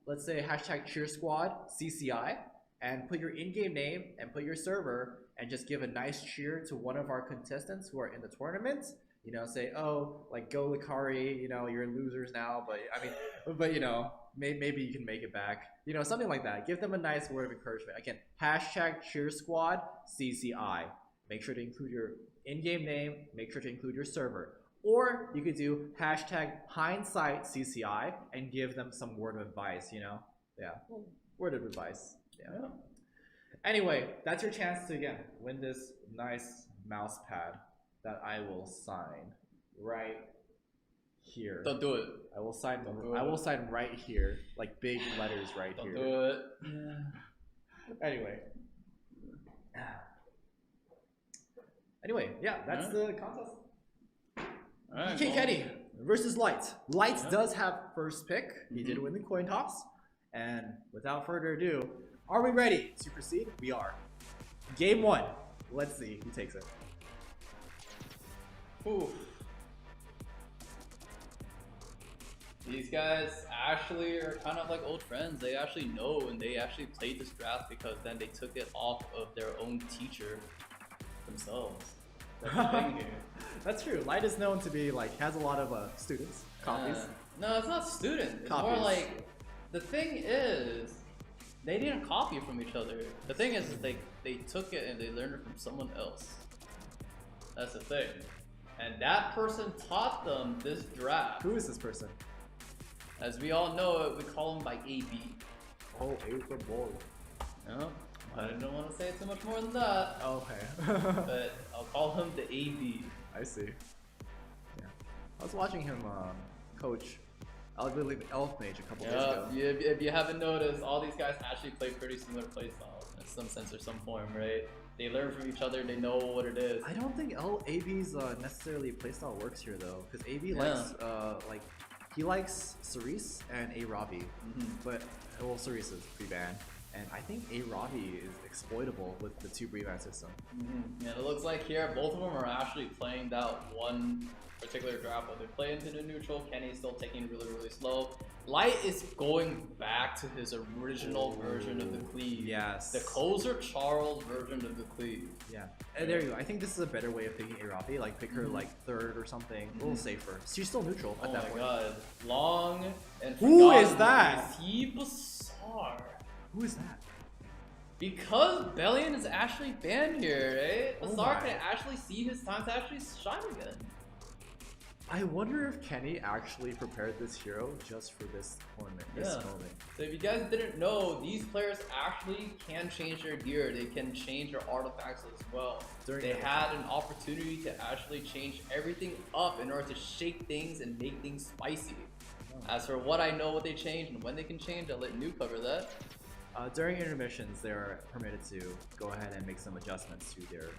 let's say hashtag cheer squad CCI, and put your in-game name and put your server and just give a nice cheer to one of our contestants who are in the tournament. You know, say, oh, like go Lucari, you know, you're losers now, but I mean, but you know, maybe you can make it back. You know, something like that. Give them a nice word of encouragement. Again, hashtag cheer squad CCI. Make sure to include your in-game name. Make sure to include your server. Or you could do hashtag hindsight CCI and give them some word of advice, you know? Yeah, word of advice. Yeah. Anyway, that's your chance to, again, win this nice mouse pad that I will sign right here. Don't do it. I will sign right here, like big letters right here. Don't do it. Anyway. Anyway, yeah, that's the contest. Alright, Okay, Kenny versus Light. Light does have first pick. He did win the coin toss. And without further ado, are we ready to proceed? We are. Game 1. Let's see who takes it. Ooh. These guys actually are kind of like old friends. They actually know and they actually played this draft because then they took it off of their own teacher themselves. That's the thing here. That's true. Light is known to be like, has a lot of students, copies. No, it's not student. It's Copies. more like, the thing is, they didn't copy from each other. The thing is they took it and they learned it from someone else. That's the thing. And that person taught them this draft. Who is this person? As we all know it, we call him by AB. Oh, April Boy. No, I don't want to say too much more than that. Okay. But I'll call him the AB. I see. Yeah. I was watching him coach, I believe Elf Mage a couple days ago. If you haven't noticed, all these guys actually play pretty similar playstyles in some sense or some form, right? They learn from each other, they know what it is. I don't think AB's necessarily playstyle works here though, because AB likes he likes Cerise and A Ravi, but well, Cerise is pre-ban, and I think A Ravi is exploitable with the two pre-ban system. And it looks like here both of them are actually playing that one particular draft, but they play into the neutral. Kenny's still taking it really slow. Light is going back to his original version of the cleave. Yes. The Kozer Charles version of the cleave. Yeah. And there you go. I think this is a better way of picking A Ravi. Like pick her like third or something. A little safer. She's still neutral at that point. Oh my god. Long and Who is forgotten. that? Is he Bassar? Who is that? Because Bellion is actually banned here, right? Oh Bassar my. can actually see his time to actually shine again. I wonder if Kenny actually prepared this hero just for this tournament, this moment. So if you guys didn't know, these players actually can change their gear. They can change their artifacts as well. They had an opportunity to actually change everything up in order to shake things and make things spicy. As for what I know what they changed and when they can change, I'll let New cover that. During intermissions, they are permitted to go ahead and make some adjustments to their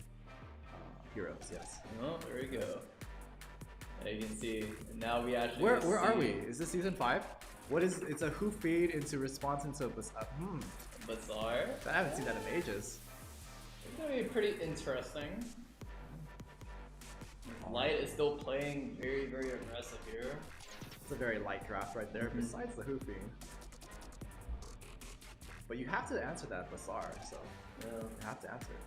heroes, yes. Oh, there we go. And you can see, now we actually Where are we? Is this season 5? What is, it's a hoof feed into response into Bassar. I haven't seen that in ages. It's gonna be pretty interesting. Light is still playing very aggressive here. It's a very light draft right there, besides the hoofing. But you have to answer that Bassar, so you have to answer it.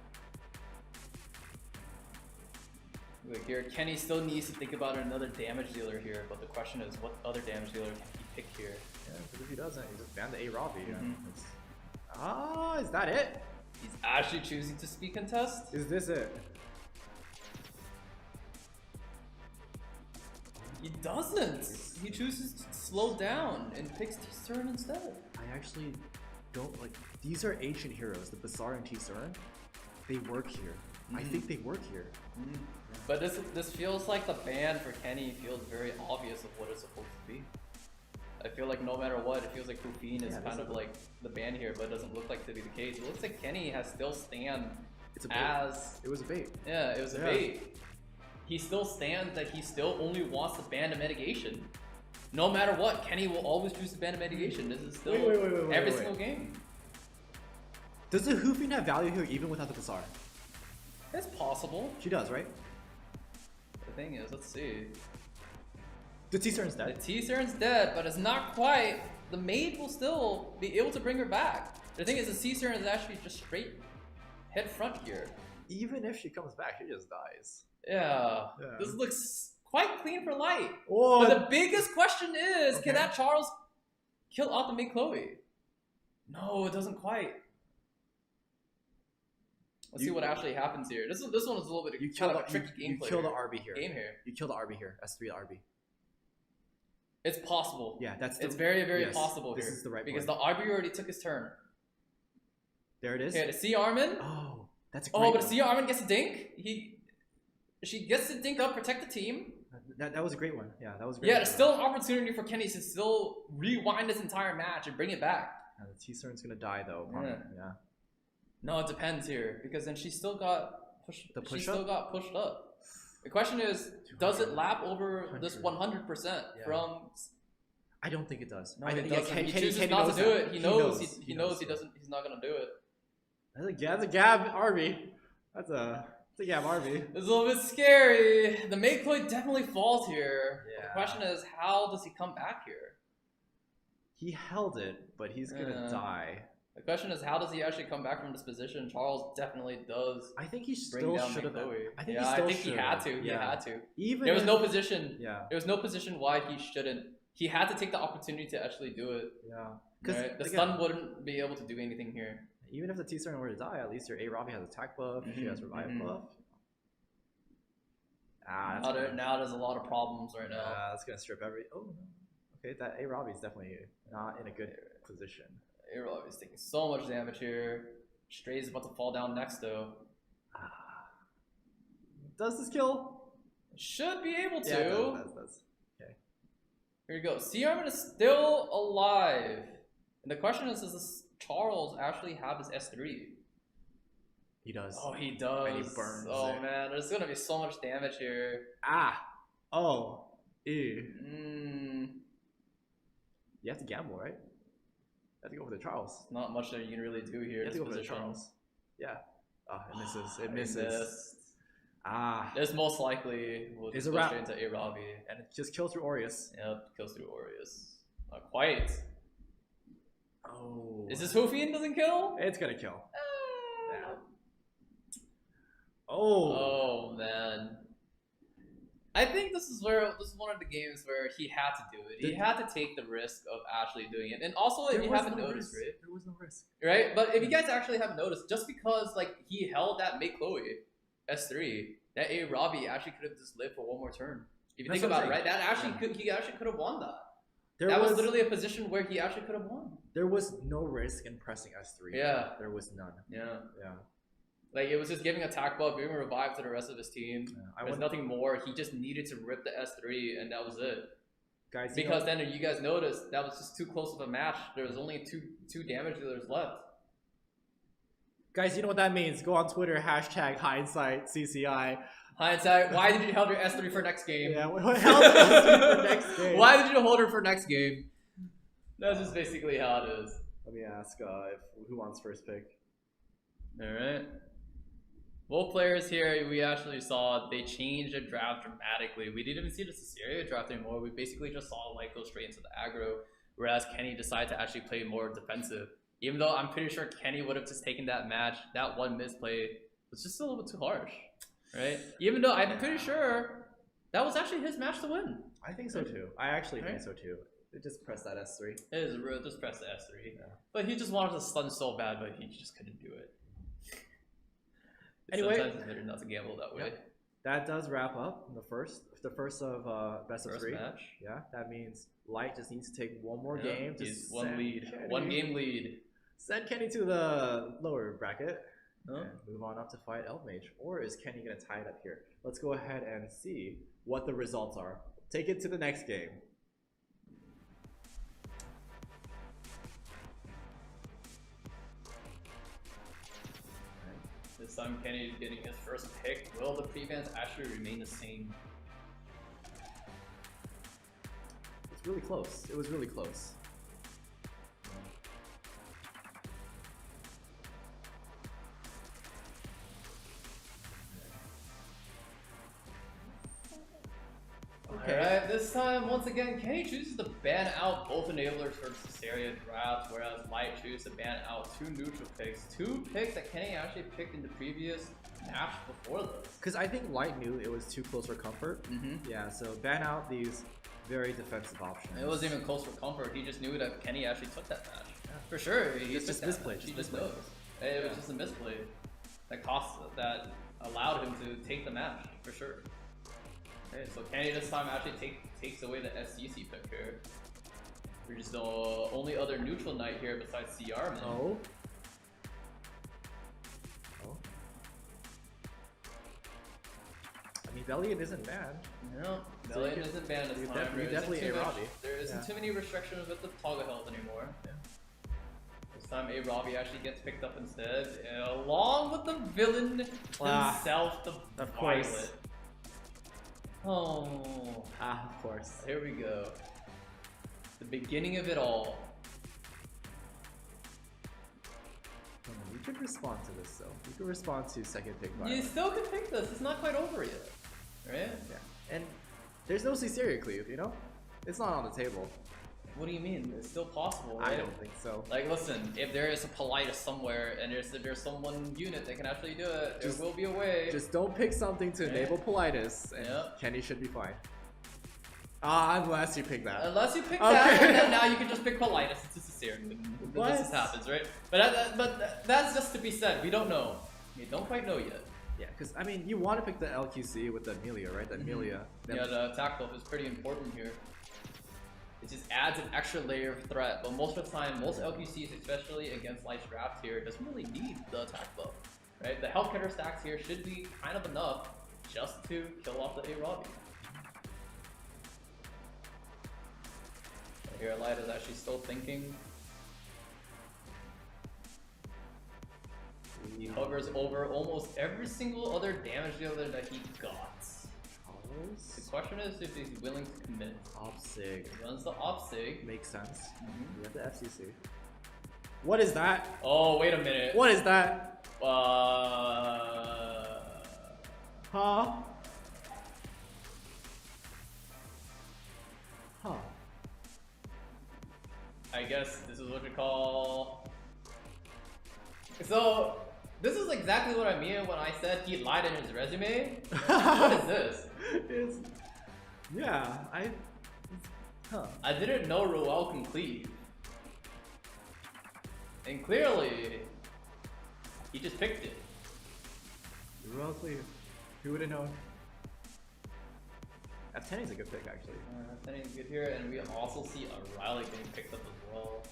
Look here, Kenny still needs to think about another damage dealer here, but the question is, what other damage dealer can he pick here? Yeah, because if he doesn't, he just banned the A Ravi. Is that it? He's actually choosing to speed contest? Is this it? He doesn't! He chooses to slow down and picks T-Cern instead. I actually don't like. These are ancient heroes. The Bazaar and T-Cern, they work here. I think they work here. But this feels like the ban for Kenny feels very obvious of what it's supposed to be. I feel like no matter what, it feels like Rufine is kind of like the ban here, but it doesn't look like to be the case. It looks like Kenny has still stand It's a bait. as... It was a bait. Yeah, it was a bait. He still stands that he still only wants to ban the mitigation. No matter what, Kenny will always choose to ban the mitigation. This is still every single game. Does the Hoofing have value here even without the Bazaar? It's possible. She does, right? The thing is, let's see. The T-Cern's The dead. T-Cern's dead, but it's not quite. The maid will still be able to bring her back. The thing is, the T-Cern is actually just straight head front here. Even if she comes back, she just dies. Yeah. This looks quite clean for light. Oh, But the biggest question is, can that Charles kill out the maid Chloe? No, it doesn't quite. Let's see what actually happens here. This one is a little bit you kind kill of a tricky game you kill the RB here. You kill the RB here. S3 RB. It's possible. Yeah, it's very, very possible here. This is the right because play. the RB already took his turn. There it is. Okay, to see Armin. Oh, that's a great Oh, but one. to see Armin gets a dink. She gets to dink up, protect the team. That was a great one. Yeah, that was a great Yeah, one. there's still an opportunity for Kenny to still rewind this entire match and bring it back. The T-Cern's gonna die though. Yeah. No, it depends here because then she still got pushed. The push she still got pushed up. The question is, does it lap over this 100% from? I don't think it does. No, I it think doesn't. He Kenny chooses not knows to do that. it. He knows. He knows he doesn't. He's not gonna do it. That's a Gab RB. That's a Gab RB. It's a little bit scary. The maid Chloe definitely falls here. Yeah. The question is, how does he come back here? He held it, but he's gonna die. The question is, how does he actually come back from this position? Charles definitely does. I think he bring still down should have. Chloe. I think yeah, he still I think he had to. Yeah. He had to. Even there was if- no position. Yeah. There was no position why he shouldn't. He had to take the opportunity to actually do it. Yeah. Right? The stun wouldn't be able to do anything here. Even if the T-Cern were to die, at least your A Robbie has attack buff. She has revive buff. Ah, that's Now there's a lot of problems right now. that's gonna strip every. Oh no. Okay, that A Robbie's definitely not in a good position. A-Rob is taking so much damage here. Stray's about to fall down next though. Does this kill? Should be able to. Yeah, it does. Okay. Here we go. Sea Armin is still alive. And the question is, does this Charles actually have his S3? He does. Oh, he does. And he burns oh it. man, there's gonna be so much damage here. Oh. Ew. You have to gamble, right? You have to go for the Charles. Not much that you can really do here. You have to in go this for the position. Charles. Yeah. Oh, it misses. It He misses. missed. This This most likely will It's just a go wrap. straight into A-Robbie. and it just kills through Aureus. Yep, goes through Aureus. Not quite. Oh. Is this Hofian doesn't kill? It's gonna kill. Ah. Yeah. Oh. Oh man. I think this is one of the games where he had to do it. He had to take the risk of actually doing it. And also, if you haven't noticed, right? There was no risk. Right? But if you guys actually haven't noticed, just because like he held that Make Chloe S3, that A Robbie actually could have just lived for one more turn. If you That's think what I'm about it, right? saying. That actually he actually could have won that. There was literally a position where he actually could have won. There was no risk in pressing S3. Yeah. There was none. Yeah. Yeah. Like, it was just giving attack buff, giving revive to the rest of his team. I There's want- nothing more. He just needed to rip the S3, and that was it. Guys, Because then, if you guys noticed, that was just too close of a match. There was only two damage dealers left. guys, you know what that means? Go on Twitter, hashtag hindsight CCI. Hindsight, why did you hold your S3 for next game? Yeah, what hell S3 for next game? Why did you hold her for next game? That's just basically how it is. Let me ask who wants first pick. Alright. Both players here, we actually saw they changed the draft dramatically. We didn't even see the Caesarea draft anymore. We basically just saw Light go straight into the aggro, whereas Kenny decided to actually play more defensive. Even though I'm pretty sure Kenny would have just taken that match, that one misplay was just a little bit too harsh, right? Even though I'm pretty sure that was actually his match to win. I think so too. I actually think so too. Just press that S3. It is real, just press the S3. Yeah. But he just wanted to stun so bad, but he just couldn't do it. Anyway. Sometimes it's better not to gamble that way. that does wrap up the first of best of First 3. match. Yeah, that means Light just needs to take one more Yeah, game to he's one send lead, Kenny- one game lead. Send Kenny to the lower bracket Huh? and move on up to fight Elf Mage. Or is Kenny gonna tie it up here? Let's go ahead and see what the results are. Take it to the next game. This time Kenny is getting his first pick. Will the prevents actually remain the same? It's really close. It was really close. Okay. Alright, this time, once again, Kenny chooses to ban out both enablers for this area draft, whereas Light chooses to ban out 2 neutral picks. 2 picks that Kenny actually picked in the previous match before this. Because I think Light knew it was too close for comfort. Yeah, so ban out these very defensive options. It wasn't even close for comfort, he just knew that Kenny actually took that match. For sure, he It's just took that misplayed, match. He just just misplayed. knows. It was just a misplay that allowed him to take the match, for sure. Okay, so Kenny this time actually takes away the SCC pick here. We're just the only other neutral knight here besides CR, man. Oh. Oh. I mean, Valiant isn't banned. No, So Merlin you isn't banned this you time. definitely- There isn't definitely too much- A-Robbie. There isn't Yeah. too many restrictions with the toggle health anymore. Yeah. This time A-Robbie actually gets picked up instead, along with the villain himself, the of course. Violet. Oh, Of course. here we go. The beginning of it all. You could respond to this though. You could respond to second pick You Violet. still can pick this. It's not quite over yet, right? Yeah. And there's no Caesarea cleave, you know? It's not on the table. What do you mean? It's still possible, right? I don't think so. Like, listen, if there is a Politis somewhere and there's someone unit that can actually do it, Just- there will be a way. Just don't pick something to Yeah. enable Politis, and Yep. Kenny should be fine. Unless you pick that. Unless you pick Okay. that, and then now you can just pick Politis. It's just a series. What? This just happens, right? But that's just to be said. We don't know. We don't quite know yet. Yeah, because I mean, you want to pick the LQC with the Amelia, right? The Amelia. Then- Yeah, the attack buff is pretty important here. It just adds an extra layer of threat, but most of the time, most LQCs, especially against Light's draft here, doesn't really need the attack buff, right? The health counter stacks here should be kind of enough just to kill off the A-Robbie. Here, Light is actually still thinking. He hovers over almost every single other damage dealer that he got. The question is if he's willing to commit. Opsig. He runs the Opsig. Makes sense. You have the FCC. What is that? Oh, wait a minute. What is that? Huh? Huh. I guess this is what you call. So, this is exactly what I mean when I said he lied in his resume. What is this? It's, yeah, huh. I didn't know Roel can cleave. And clearly, he just picked it. Well clear. Who would have known? F10 is a good pick, actually. Kenny's good here, and we also see a Riley getting picked up as well.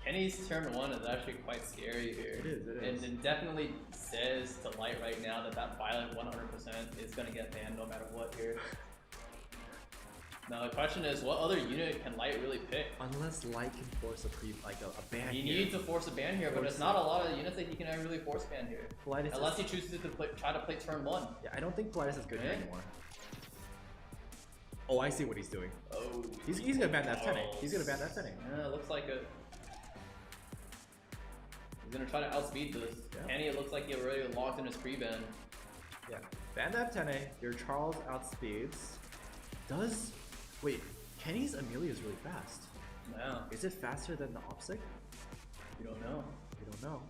Kenny's turn 1 is actually quite scary here. It is, it is. And it definitely says to Light right now that that Violet 100% is going to get banned no matter what here. Now the question is, what other unit can Light really pick? Unless Light can force a ban He here. needs to force a ban here, but there's not a lot of units that he can really force ban here. Politis Unless he is, chooses to try to play turn 1. yeah, I don't think Politis is good here Yeah. anymore. Oh, I see what he's doing. Oh, He's gonna ban that 10. He's gonna ban that 10. Yeah, looks like it. He's gonna try to outspeed this. Yeah. Kenny, it looks like he already locked in his pre-ban. Yeah, ban that 10. Your Charles outspeeds. Does wait? Kenny's Amelia is really fast. Yeah, Is it faster than the Opsig? you don't know. We don't know.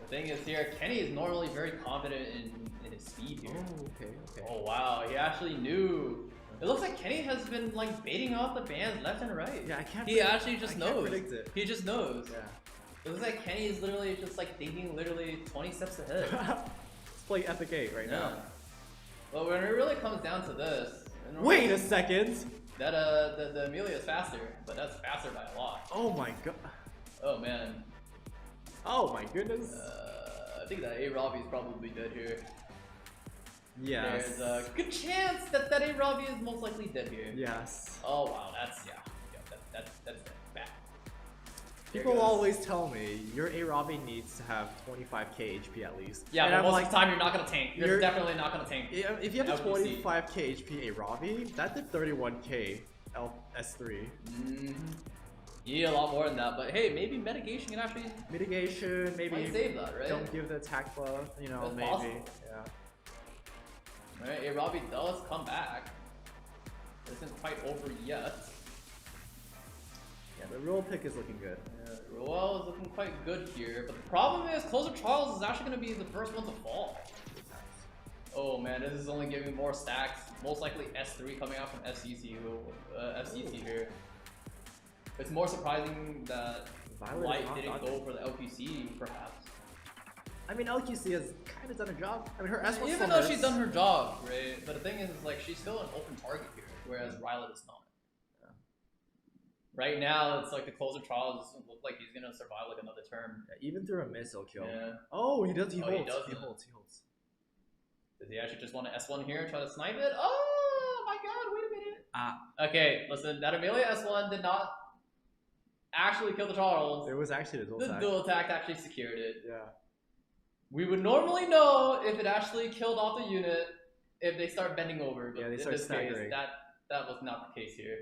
The thing is here, Kenny is normally very confident in his speed here. Oh, okay. Oh wow, he actually knew. It looks like Kenny has been like baiting off the bans left and right. Yeah, I can't. He actually just I can't knows. predict it. He just knows. Yeah. It looks like Kenny is literally just like thinking literally 20 steps ahead. play Epic 8 right now. Well, when it really comes down to this, Wait a second! that the Amelia is faster, but that's faster by a lot. Oh my god. Oh man. Oh my goodness. I think that A Robbie is probably dead here. Yes. There's a good chance that A Robbie is most likely dead here. Yes. Oh wow, that's that's bad. People always tell me your A Robbie needs to have 25k HP at least. Yeah, and but I'm most like, of the time you're not gonna tank. You're definitely not gonna tank. if you have a LPC. 25k HP A Robbie, that did 31k S3. You need a lot more than that, but hey, maybe mitigation can actually Mitigation, maybe might save that, right? don't give the attack buff, you know, That's maybe. possible. Yeah. Right, A Robbie does come back. Isn't quite over yet. Yeah, the real pick is looking good. Yeah, Roel is looking quite good here, but the problem is Closer Charles is actually going to be the first one to fall. Oh man, this is only giving more stacks. Most likely S3 coming out from FCC here. It's more surprising that Violet Light is not didn't dodging. go for the LPC, perhaps. I mean, LQC has kind of done a job. I mean, her S1 Even still though hurts. she's done her job, right? But the thing is like she's still an open target here, whereas Rylet is not. Right now, it's like the Closer Trial doesn't look like he's gonna survive like another turn. Yeah, even through a miss, he'll kill. Yeah. Oh, he does. He Oh, he holds. does He it. holds. He holds. Does he actually just want to S1 here and try to snipe it? Oh my god, wait a minute. Ah, Okay, listen, that Amelia S1 did not actually kill the Charles. it was actually the dual The attack. dual attack actually secured it. Yeah. We would normally know if it actually killed off the unit if they start bending over. But Yeah, they in start this case, staggering. that was not the case here.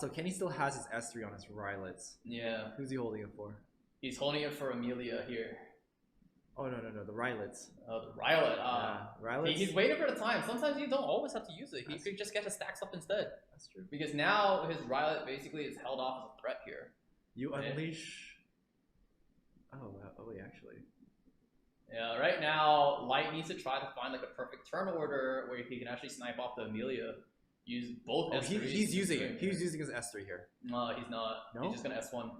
So Kenny still has his S3 on his Rylets. Yeah, Who's he holding it for? he's holding it for Amelia here. Oh no, the Rylets. Oh, the Rylet. Rylets. He's waiting for the time. Sometimes you don't always have to use it. He could just get his stacks up instead. That's true. Because now his Rylet basically is held off as a threat here. You Yeah. unleash. Oh wow. Oh wait, actually. Yeah, right now, Light needs to try to find like a perfect turn order where he can actually snipe off the Amelia. Use both Oh, S3s. he's using it. He's using his S3 here. No, he's not. No? He's just gonna S1.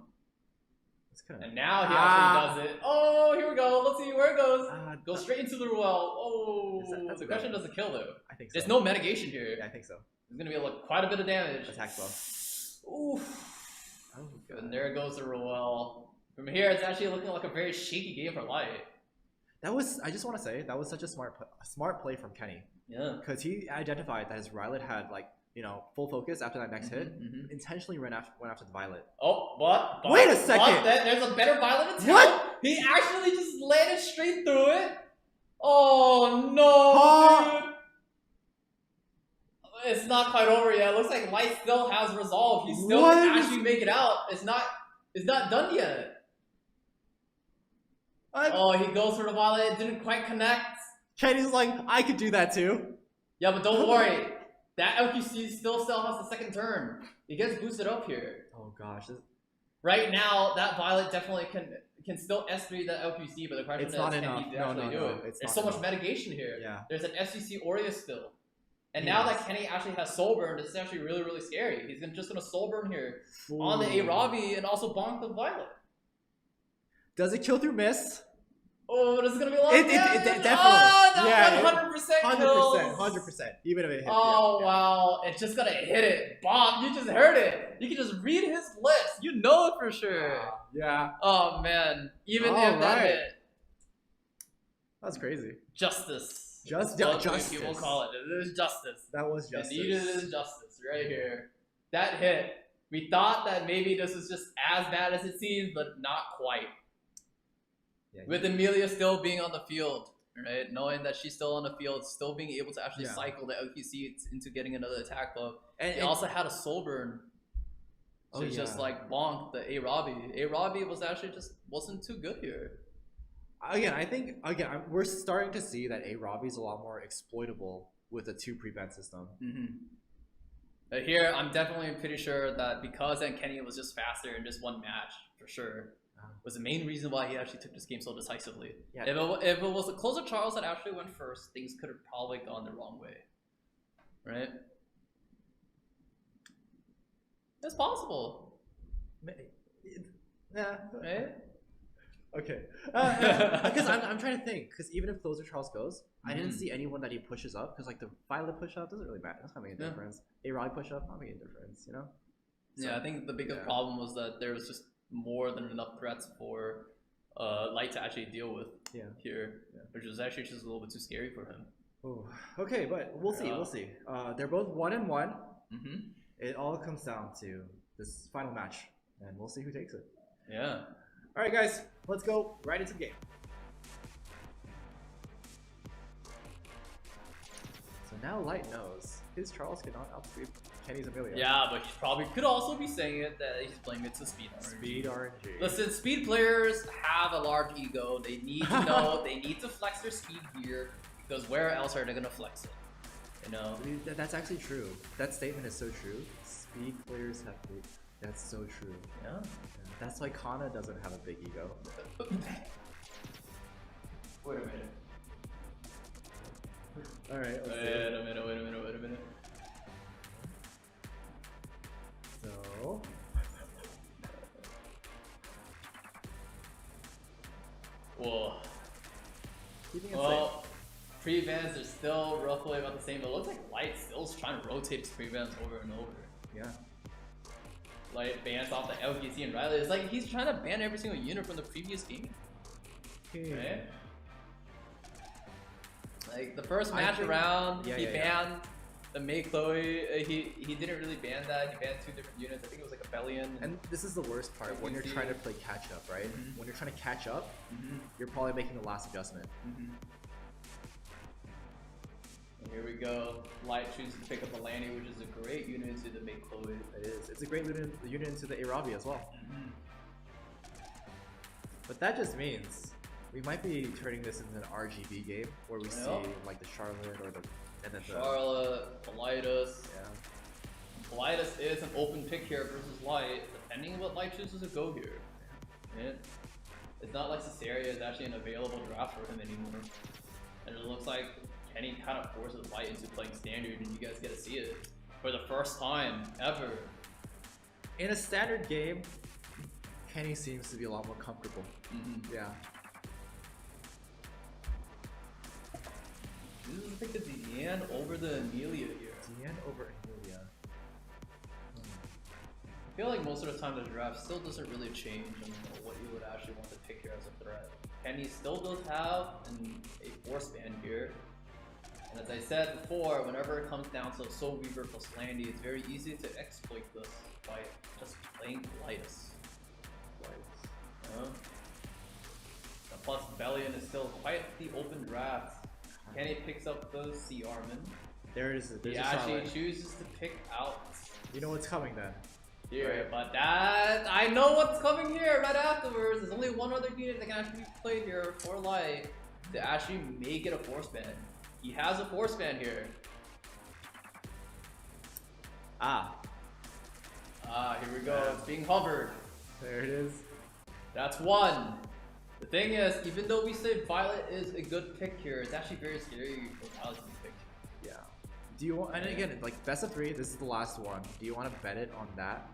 That's kind And of. now he actually does it. Oh, here we go. Let's see where it goes. Go that- straight into the Ruel. Oh, That's the a question good doesn't kill though. I think so. There's no mitigation here. Yeah, I think so. There's gonna be like quite a bit of damage. Attack buff. Oof. Oh god. And there goes the Ruel. From here, it's actually looking like a very shaky game for Light. That was. I just want to say that was such a smart play from Kenny Yeah. because he identified that his Rylet had like full focus after that next hit. Mhm. Intentionally went after the Violet. Oh, what? Wait a second! What? There's a better Violet attack? What? He actually just landed straight through it? Oh no, Huh? dude! It's not quite over yet. It looks like Light still has resolve. He still What? can actually make it out. It's not done yet. Oh, he goes for the Violet. It didn't quite connect. Kenny's like, I could do that too. Yeah, but don't worry. That LQC still has the second turn. He gets boosted up here. Oh gosh, Right now, that Violet definitely can still S3 the LQC, but the question It's is, not can enough. he No, actually no, do no, it? it's There's not so much enough. mitigation here. Yeah. There's an FCC Aureus still. And now that Kenny actually has Soulburn, this is actually really, really scary. He's just going to Soulburn here on the Ooh. A-Robbie and also bonk the Violet. Does it kill through miss? Oh, this is going to be a lot It of damage. definitely. Oh, that Yeah, 100% kills. 100%. Even if it hits. Oh, yeah. wow. It's just going to hit it. Bonk. You just heard it. You can just read his lips. You know it for sure. Yeah, Oh, man. Even All if that right. hit. that's crazy. Justice. Just That's what justice. people call it. It is justice. That was justice. Indeed, it is justice right here. That hit. We thought that maybe this was just as bad as it seems, but not quite. Yeah, With Amelia still being on the field, right? Knowing that she's still on the field, still being able to actually Yeah. cycle the LQC into getting another attack buff. and, He also had a soul burn. Oh, To just yeah. like bonk the A-Robbie. A-Robbie was actually just wasn't too good here. Again, I think we're starting to see that A-Robbie is a lot more exploitable with a 2 prevent system. But here, I'm definitely pretty sure that because Kenny was just faster in just one match, for sure, was the main reason why he actually took this game so decisively. Yeah. If it was the Closer Charles that actually went first, things could have probably gone the wrong way. Right? It's possible. Yeah. Right? Okay. Because I'm trying to think. Because even if closer Charles goes, I didn't see anyone that he pushes up. Because like the Violet push up doesn't really matter. That's not making a difference. A Raleigh push up not making a difference. You know. So, Yeah, I think the biggest problem was that there was just more than enough threats for Light to actually deal with here, which was actually just a little bit too scary for him. Ooh. Okay, but we'll see. We'll see. They're both 1-1. Mm-hmm. It all comes down to this final match, and we'll see who takes it. Yeah. All right, guys, let's go right into the game. So now Light knows his Charles cannot outspeed Kenny's Amelia. Yeah, but he probably could also be saying it that he's playing it to speed RNG. Speed RNG. Listen, speed players have a large ego. They need to know, they need to flex their speed here, because where else are they gonna flex it? You know? Dude, that's actually true. That statement is so true. Speed players have big. That's so true. Yeah. That's why Kana doesn't have a big ego. Wait a minute. All right. Let's see. Wait a minute. So. Whoa. Keeping it Well, pre-bans are still roughly about the same, but it looks like Light still is trying to rotate his pre-bans over and over. safe. Yeah. Light bans off the LGC and Riley. It's like he's trying to ban every single unit from the previous game. Right? Like the first match around, he banned the May Chloe. He didn't really ban that. He banned 2 different units. I think it was like a Bellion. And this is the worst part when you're trying to play catch up, right? When you're trying to catch up, you're probably making the last adjustment. And here we go. Light chooses to pick up the Lanny, which is a great unit into the May Chloe. It is. It's a great unit into the Arabi as well. But that just means we might be turning this into an RGB game where we see like the Charlotte or the Charlotte, Politis. Yeah. Politis is an open pick here versus Light, depending on what Light chooses to go here. And it's not like Cesaria is actually an available draft for him anymore. And it looks like Kenny kind of forces Light into playing standard, and you guys get to see it for the first time ever. In a standard game, Kenny seems to be a lot more comfortable. Yeah. This is like the Deanne over the Amelia here. Deanne over Amelia. I feel like most of the time the draft still doesn't really change on what you would actually want to pick here as a threat. Kenny still does have a force band here. And as I said before, whenever it comes down to Soul Weaver plus Landy, it's very easy to exploit this by just playing Politis. And plus, Bellion is still quite the open draft. Kenny picks up the Sea Armin. There it is. There's He a actually Charlotte. chooses to pick out You know what's coming then. here, but that I know what's coming here right afterwards. There's only one other unit that can actually be played here for Light to actually make it a force band. He has a force band here. Here we go. It's being hovered. There it is. That's one. The thing is, even though we say Violet is a good pick here, it's actually very scary for Violet to be picked. Yeah. Do you want, and again, like best of 3, this is the last one. Do you want to bet it on that?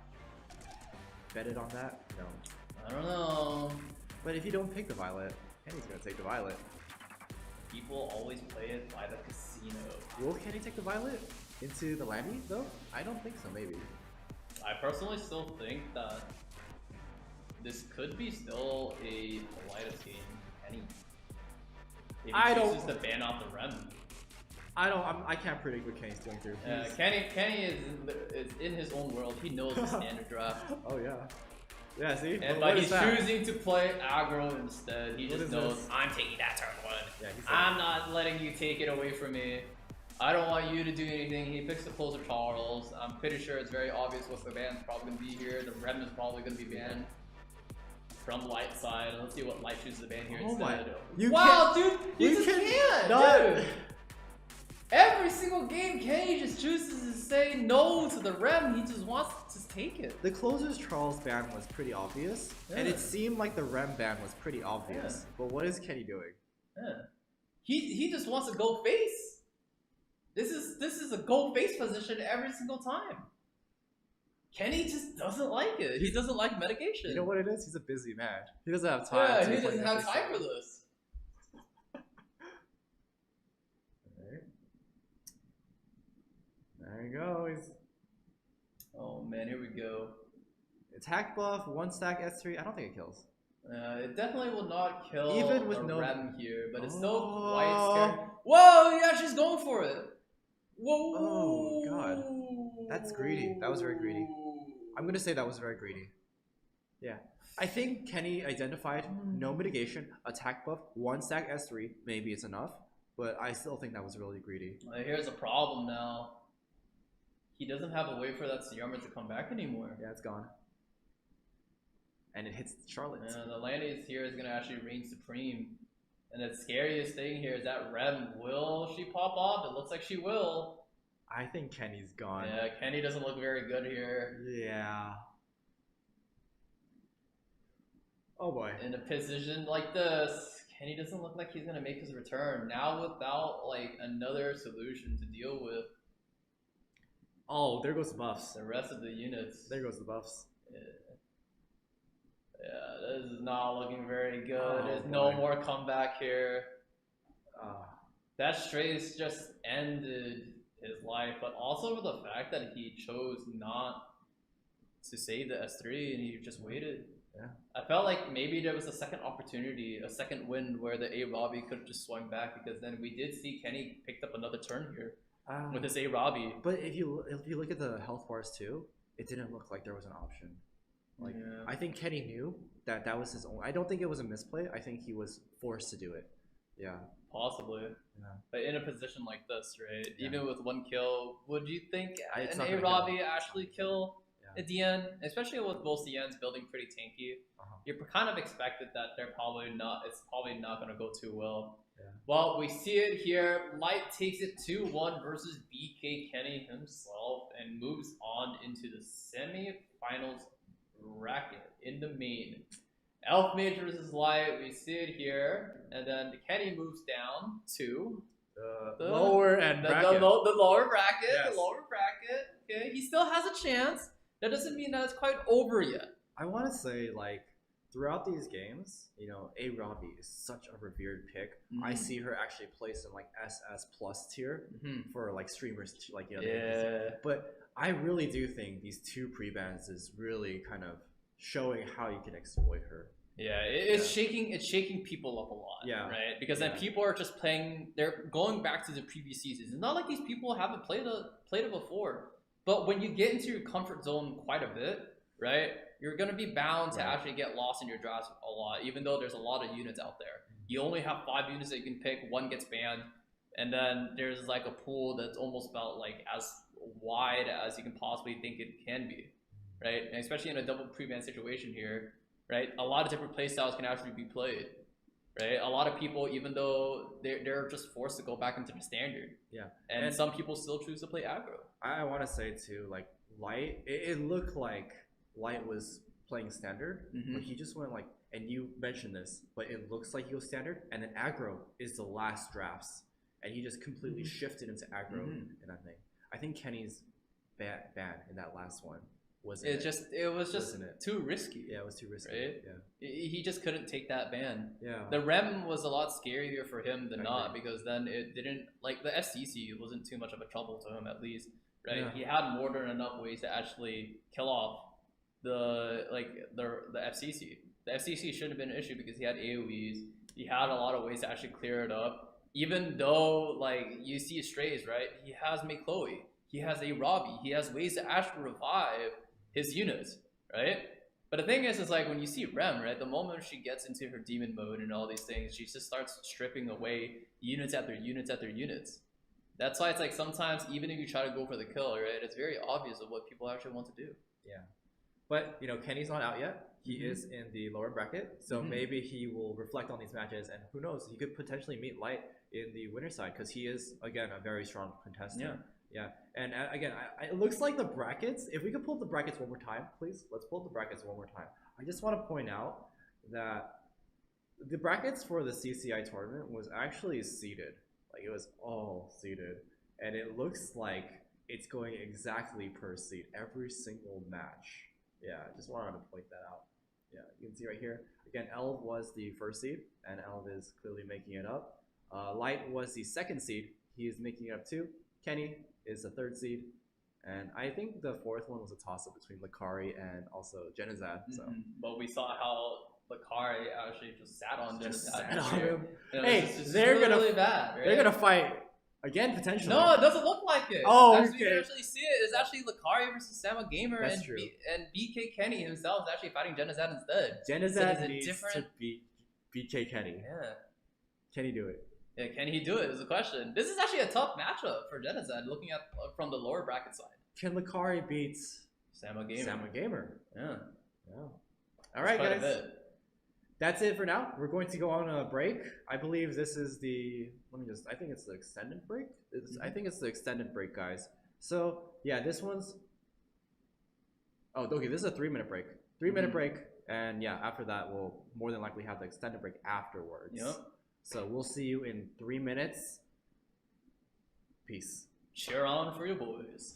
Bet it on that? No. I don't know. But if you don't pick the Violet, Kenny's gonna take the Violet. People always play it by the casino. Will Kenny take the Violet into the Landy though? I don't think so, maybe. I personally still think that this could be still a Politis game. Kenny. If he I chooses don't- to ban off the Rem. I can't predict what Kenny's going through. Kenny is in his own world. He knows the standard draft. Oh yeah. Yeah, see? And What but is he's that? choosing to play aggro instead. He What just is knows this? I'm taking that turn 1. Yeah, he's like- I'm not letting you take it away from me. I don't want you to do anything. He picks the closer Charles. I'm pretty sure it's very obvious what the ban's probably gonna be here. The Rem is probably gonna be banned from Light side. Let's see what Light chooses to ban here Oh my- instead. you Wow, dude, you you just can- can't, no. dude. Every single game, Kenny just chooses to say no to the Rem. He just wants to take it. The closer's Charles ban was pretty obvious, and Yeah. it seemed like the Rem ban was pretty obvious. But what is Kenny doing? Yeah. He just wants to go face. This is a go face position every single time. Kenny just doesn't like it. He doesn't like medication. You know what it is? He's a busy man. He doesn't have time. Yeah, to he play doesn't have this time game. for this. Alright. There you go. He's Oh man, here we go. attack buff, 1 stack S3. I don't think it kills. It definitely will not kill Even with the no- Rem here, but it's still Oh. quite scary. Whoa, yeah, she's going for it. Whoa. Oh, God. That's greedy. That was very greedy. I'm gonna say that was very greedy. Yeah. I think Kenny identified no mitigation, attack buff, 1 stack S3. Maybe it's enough, but I still think that was really greedy. Here's the problem now. He doesn't have a way for that Armor to come back anymore. Yeah, it's gone. And it hits Charlotte. Yeah, the Lannies here is gonna actually reign supreme. And the scariest thing here is that Rem, will she pop off? It looks like she will. I think Kenny's gone. Yeah, Kenny doesn't look very good here. Yeah. Oh boy. In a position like this, Kenny doesn't look like he's gonna make his return. Now without like another solution to deal with Oh, there goes the buffs. the rest of the units. There goes the buffs. Yeah, this is not looking very good. Oh, There's no boy. more comeback here. Uh, That Strays just ended his life, but also with the fact that he chose not to save the S3 and he just waited. Yeah. I felt like maybe there was a second opportunity, a second win where the A Robbie could have just swung back, because then we did see Kenny picked up another turn here with his A Robbie. But if you look at the health bars too, it didn't look like there was an option. Like Yeah. I think Kenny knew that that was his own. I don't think it was a misplay. I think he was forced to do it. Yeah. Possibly. Yeah. But in a position like this, right? Yeah. Even with 1 kill, would you think It's an not A gonna Robbie kill. actually kill Yeah. at the end? Especially with both CNs building pretty tanky. Uh-huh. You kind of expected that it's probably not going to go too well. Yeah. Well, we see it here. Light takes it 2-1 versus BK Kenny himself and moves on into the semi-finals bracket in the main. Elf Mage versus Light, we see it here, and then Kenny moves down to The lower the, end the, bracket. the lower bracket. Yes. The lower bracket. Okay, he still has a chance. That doesn't mean that it's quite over yet. I want to say, like, throughout these games, you know, A Robbie is such a revered pick. I Mhm. see her actually placed in like SS plus tier for like streamers, like, you know. Yeah. But I really do think these 2 pre-bans is really kind of showing how you can exploit her. Yeah, it's shaking people up a lot. Yeah. Right? Because then Yeah. people are just playing, they're going back to the previous seasons. It's not like these people haven't played it before. But when you get into your comfort zone quite a bit, right, you're gonna be bound to Right. actually get lost in your drafts a lot, even though there's a lot of units out there. You only have 5 units that you can pick, 1 gets banned, and then there's like a pool that's almost about like as wide as you can possibly think it can be. Right? And especially in a double pre-ban situation here, right? A lot of different playstyles can actually be played, right? A lot of people, even though they're just forced to go back into the standard, Yeah. and some people still choose to play aggro. I want to say too, like, Light, it looked like Light was playing standard, Mhm. but he just went like, and you mentioned this, but it looks like he was standard, and then aggro is the last drafts, and he just completely shifted into aggro in that thing. I think Kenny's ban in that last one was It was just Wasn't it? too risky. yeah, it was too risky. Right? Yeah, He just couldn't take that ban. yeah. The Rem was a lot scarier for him than I not, agree. because then it didn't, like, the FCC wasn't too much of a trouble to him, at least, right? Yeah. He had more than enough ways to actually kill off the FCC. The FCC shouldn't have been an issue because he had AoEs. He had a lot of ways to actually clear it up. Even though, like, you see Strays, right? He has Make Chloe. He has a Robbie. He has ways to actually revive his units, right? But the thing is like when you see Rem, right? The moment she gets into her demon mode and all these things, she just starts stripping away units after units after units. That's why it's like sometimes even if you try to go for the kill, right? It's very obvious of what people actually want to do. Yeah. But, you know, Kenny's not out yet. He is in the lower bracket, so maybe he will reflect on these matches, and who knows, he could potentially meet Light in the winner side, because he is, again, a very strong contestant. Yeah. And again, it looks like the brackets, if we could pull up the brackets one more time, please, let's pull up the brackets one more time. I just want to point out that the brackets for the CCI tournament was actually seeded. Like, it was all seeded. And it looks like it's going exactly per seed every single match. Yeah, just wanted to point that out. Yeah, you can see right here. Again, Elf was the first seed, and Elf is clearly making it up. Light was the second seed. He is making it up too. Kenny is the third seed. And I think the fourth one was a toss-up between Lucari and also Genizad. So. But we saw how Lucari actually just sat on Just Genocide. sat on him. You know, Hey, it's just they're really, gonna really bad. Right? They're gonna fight again potentially. No, it doesn't look like it. Oh, actually, okay. You can actually see it. It's actually Lucari versus Samu Gamer, That's and true. and BK Kenny himself is actually fighting Genocide instead. Genizad So needs to beat BK Kenny. Yeah. Can he do it? Yeah, can he do it is the question. This is actually a tough matchup for Genocide, looking at from the lower bracket side. Can Lucari beat Samu Gamer. Samu Gamer? Yeah. Yeah. All right, Quite a guys. bit. That's it for now. We're going to go on a break. I believe this is the. I think it's the extended break. I think it's the extended break, guys. So yeah, this one's. Oh, okay. This is a 3-minute break. 3-minute break, and yeah, after that we'll more than likely have the extended break afterwards. Yep. So we'll see you in 3 minutes. Peace. Cheer on for your boys.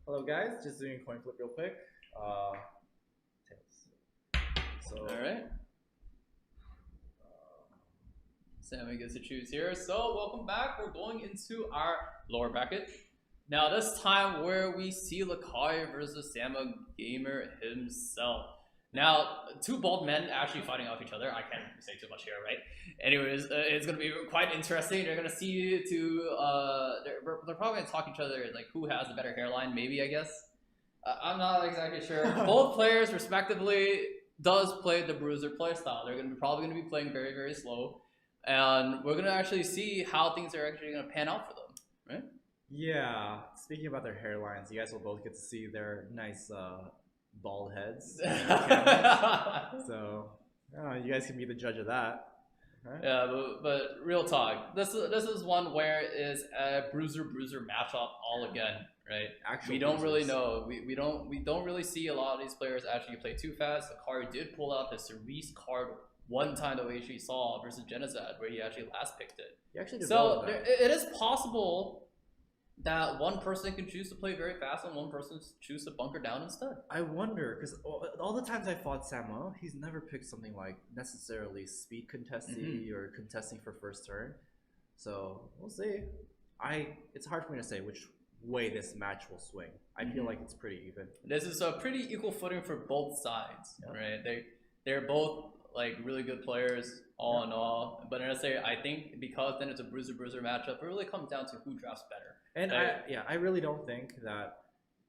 Hello guys, just doing a coin flip real quick. Tails. So Alright. Sammy gets to choose here. So welcome back. We're going into our lower bracket. Now this time where we see Lucari versus Samu Gamer himself. Now, two bald men actually fighting off each other. I can't say too much here, right? Anyways, it's going to be quite interesting. They're going to see they're probably going to talk each other, like who has the better hairline, maybe, I guess. I'm not exactly sure. Both players, respectively, does play the bruiser playstyle. They're probably going to be playing very, very slow. And we're going to actually see how things are actually going to pan out for them, right? Yeah. Speaking about their hairlines, you guys will both get to see their nice bald heads. on their cameras. So you guys can be the judge of that. Right? Yeah, but real talk. This is one where it's a bruiser matchup all again, right? Actual we don't really bruisers. know. We don't really see a lot of these players actually play too fast. Lucari did pull out the Cerise card one time the way she saw versus Genocide, where he actually last picked it. You actually did So well with that. it is possible that one person can choose to play very fast and one person choose to bunker down instead. I wonder, because all the times I fought Samu, he's never picked something like necessarily speed contesting or contesting for first turn. So we'll see. It's hard for me to say which way this match will swing. I feel like it's pretty even. This is a pretty equal footing for both sides, right? They're both like really good players all in all. But I think because then it's a bruiser matchup, it really comes down to who drafts better. And I really don't think that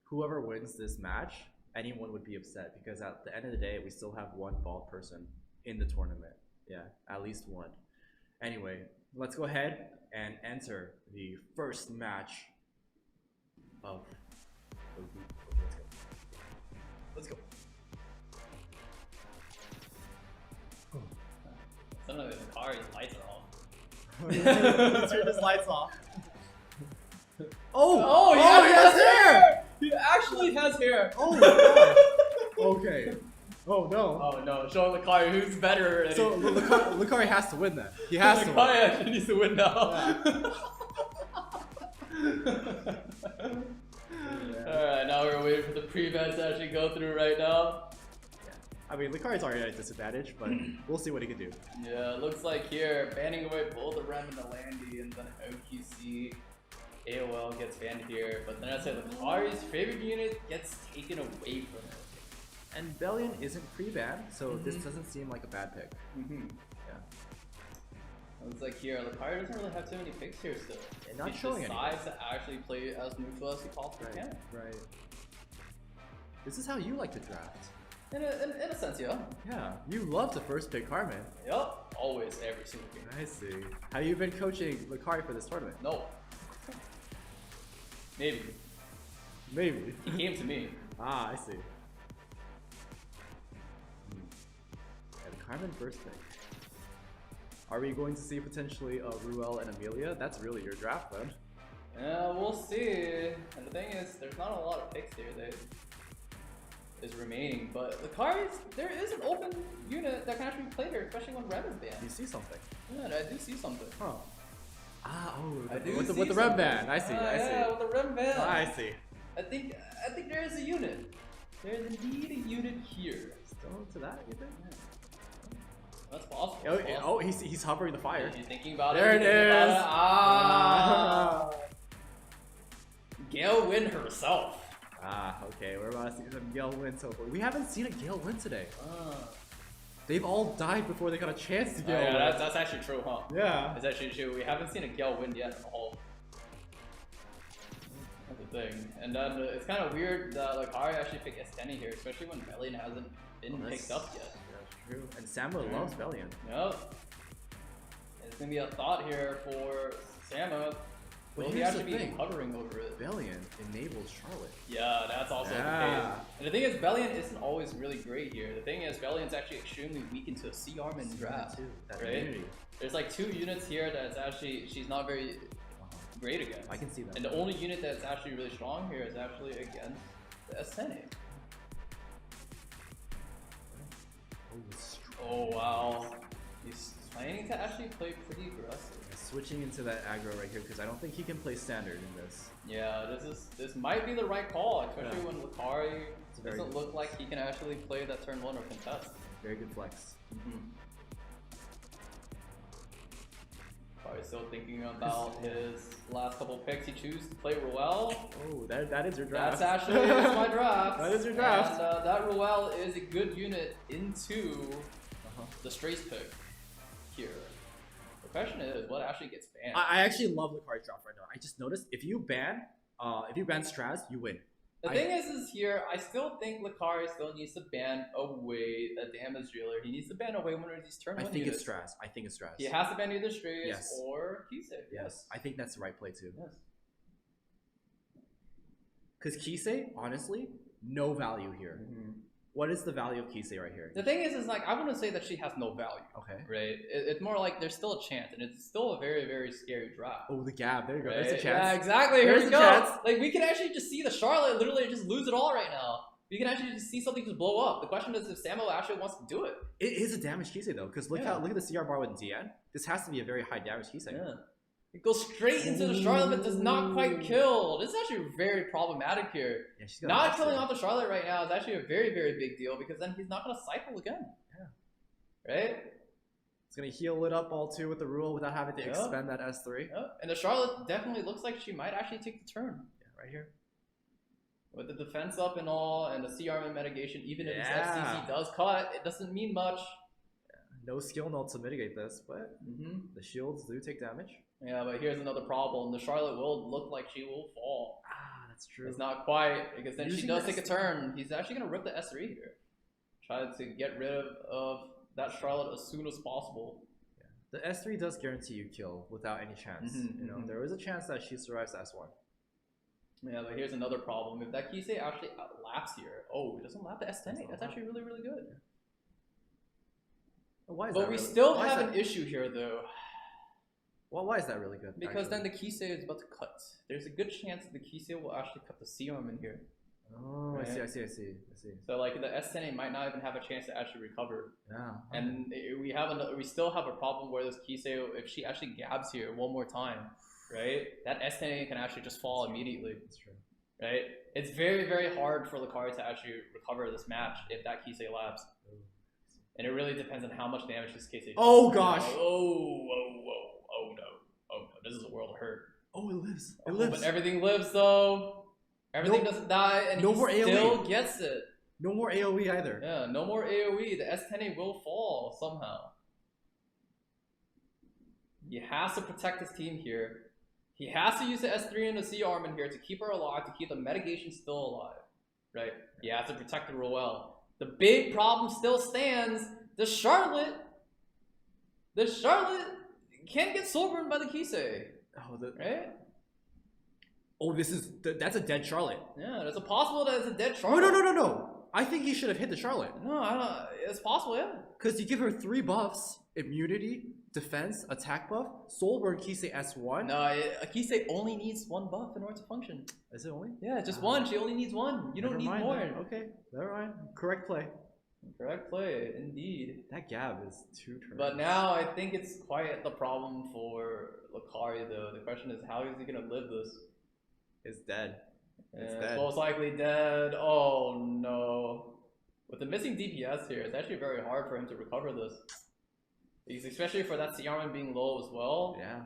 whoever wins this match, anyone would be upset, because at the end of the day, we still have one bald person in the tournament. Yeah, at least one. Anyway, let's go ahead and enter the first match of the week. Let's go. Some of the Lucari's lights are off. Let's turn his lights off. Oh, he has hair! He actually has hair. Oh my god. Okay. Oh no. Oh no, show Lucari who's better. So Lucari has to win that. He has to win. Lucari actually needs to win now. Alright, now we're waiting for the pre-events to actually go through right now. I mean, Lucari's already at a disadvantage, but we'll see what he can do. Yeah, looks like here, banning away both the Rem and the Landy, and then OQC, AOL gets banned here, but then I say Lucari's favorite unit gets taken away from it. And Bellion isn't pre-banned, so this doesn't seem like a bad pick. Yeah. Looks like here, Lucari doesn't really have too many picks here still. And not he showing decides to actually play as neutral as he possibly can. Right. This is how you like to draft. In a sense, yeah. Yeah, you love to first pick Carmen. Yup, always, every single game. I see. Have you been coaching Lucari for this tournament? No. Maybe. Maybe. He came to me. Ah, I see. And Carmen first pick. Are we going to see potentially Ruel and Amelia? That's really your draft then. Yeah, we'll see. And the thing is, there's not a lot of picks here that is remaining, but Lucari's, there is an open unit that can actually be played here, especially when Rem is banned. You see something? Yeah, I do see something. Huh. Ah, oh, I do with the see Rem something. ban. I see, I see. Yeah, with the Rem ban. I see. I think there is a unit. There is indeed a unit here. Still to that, you think? That's possible. Oh, That's oh, possible. he's hovering the fire. You're thinking about There it. it you're thinking is. about it. Ah. Gale win herself. Ah, okay, we're about to see some Gale win so far. We haven't seen a Gale win today. Ah. They've all died before they got a chance to Oh, Gale yeah, win. that's actually true, huh? Yeah. That's actually true. We haven't seen a Gale win yet at all. That's the thing. And then it's kind of weird that Lucari actually picked Esteni here, especially when Merlin hasn't been picked up yet. That's true. And Samu loves Bellion. Yep. It's gonna be a thought here for Samu. But Will he here's the actually be thing. hovering over it? Bellion enables Charlotte. Yeah, that's also the Yeah. case. And the thing is, Bellion isn't always really great here. The thing is, Bellion's actually extremely weak into a C-arm in draft. Too. That right? immunity. There's like 2 units here that's actually, she's not very great against. I can see that. And the only unit that's actually really strong here is actually against the Esteni. Oh, it's strong. Oh wow. He's planning to actually play pretty aggressive. Switching into that aggro right here because I don't think he can play standard in this. Yeah, this might be the right call, especially Yeah. when Lucari very doesn't good look like he can actually play that turn 1 or contest. Very good flex. Probably still thinking about his last couple picks. He chose to play Ruel. Oh, that is your draft. That's actually that's my draft. That is your draft. And that Ruel is a good unit into the Strays pick here. The question is, what actually gets banned? I actually love Lucari's draft right now. I just noticed if you ban Straz, you win. The thing is here, I still think Lucari still needs to ban away a damage dealer. He needs to ban away one of these turn 1 I think units. it's Straz. I think it's Straz. He has to ban either Strays Yes. or Kisei. Yes, I think that's the right play too. Yes. Because Kisei, honestly, no value here. What is the value of Kisei right here? The thing is like, I wouldn't say that she has no value. Okay. Right? It's more like there's still a chance, and it's still a very, very scary draft. Oh, the gap. There you go. Right? There's a chance. Yeah, exactly. Here There's we a go. chance. Like, we can actually just see the Charlotte literally just lose it all right now. We can actually just see something just blow up. The question is if Samu actually wants to do it. It is a damage Kisei though, because look Yeah. at the CR bar with DN. This has to be a very high damage Kisei. Yeah. It goes straight into the Charlotte, but does not quite kill. This is actually very problematic here. Yeah, she's got Not killing off the Charlotte right now is actually a very, very big deal because then he's not going to cycle again. Yeah. Right? It's gonna heal it up all too with the rule without having to Yeah. expend that S3. Yeah. And the Charlotte definitely looks like she might actually take the turn. Yeah, right here. With the defense up and all, and the CRM mitigation, even if his Yeah. FCC does cut, it doesn't mean much. No skill node to mitigate this, but the shields do take damage. Yeah, but here's another problem. The Charlotte will look like she will fall. Ah, that's true. It's not quite, because then she Using does the take a turn. He's actually going to rip the S3 here. Try to get rid of that Charlotte as soon as possible. The S3 does guarantee you kill without any chance. You know, there is a chance that she survives the S1. Yeah, but here's another problem. If that Kisei actually laps here, oh, it doesn't lap the S10. That's actually really, really good. Why is But that we really, still why is have that- an issue here, though. Well, why is that really good? Because actually? then the Kisei is about to cut. There's a good chance the Kisei will actually cut the C-arm in here. Oh, Right? I see. So like the S10 might not even have a chance to actually recover. Yeah. And we still have a problem where this Kisei, if she actually gabs here one more time, right? That S10 can actually just fall immediately. That's true. Right? It's very, very hard for Lucari to actually recover this match if that Kisei laps. And it really depends on how much damage this Kisei does. Oh gosh. Oh no. This is a world of hurt. Oh, it lives. It Oh, lives. but everything lives though. Everything No- doesn't die, and no he more still AoE. gets it. No more AoE either. Yeah, no more AoE. The S10A will fall somehow. He has to protect his team here. He has to use the S3 and the C arm in here to keep her alive, to keep the mitigation still alive. Right? He has to protect the Roel. The big problem still stands. The Charlotte can't get soul-burned by the Kisei. Oh, Right? that's a dead Charlotte. Yeah, there's a possible that it's a dead Oh Charlotte. no. I think he should have hit the Charlotte. No, I don't. It's possible, yeah. Because you give her 3 buffs: immunity, defense, attack buff, Soulburn Kisei S1. No, a Kisei only needs 1 buff in order to function. Is it only? Yeah, just 1. She only needs 1. You don't Never need mind more. then. Okay, never mind. Correct play. Correct play, indeed. That gap is 2 turns. But now I think it's quite the problem for Lucari, though. The question is, how is he going to live this? It's dead. It's It's dead. most likely dead. Oh no. With the missing DPS here, it's actually very hard for him to recover this. Because especially for that CRM being low as well. Yeah.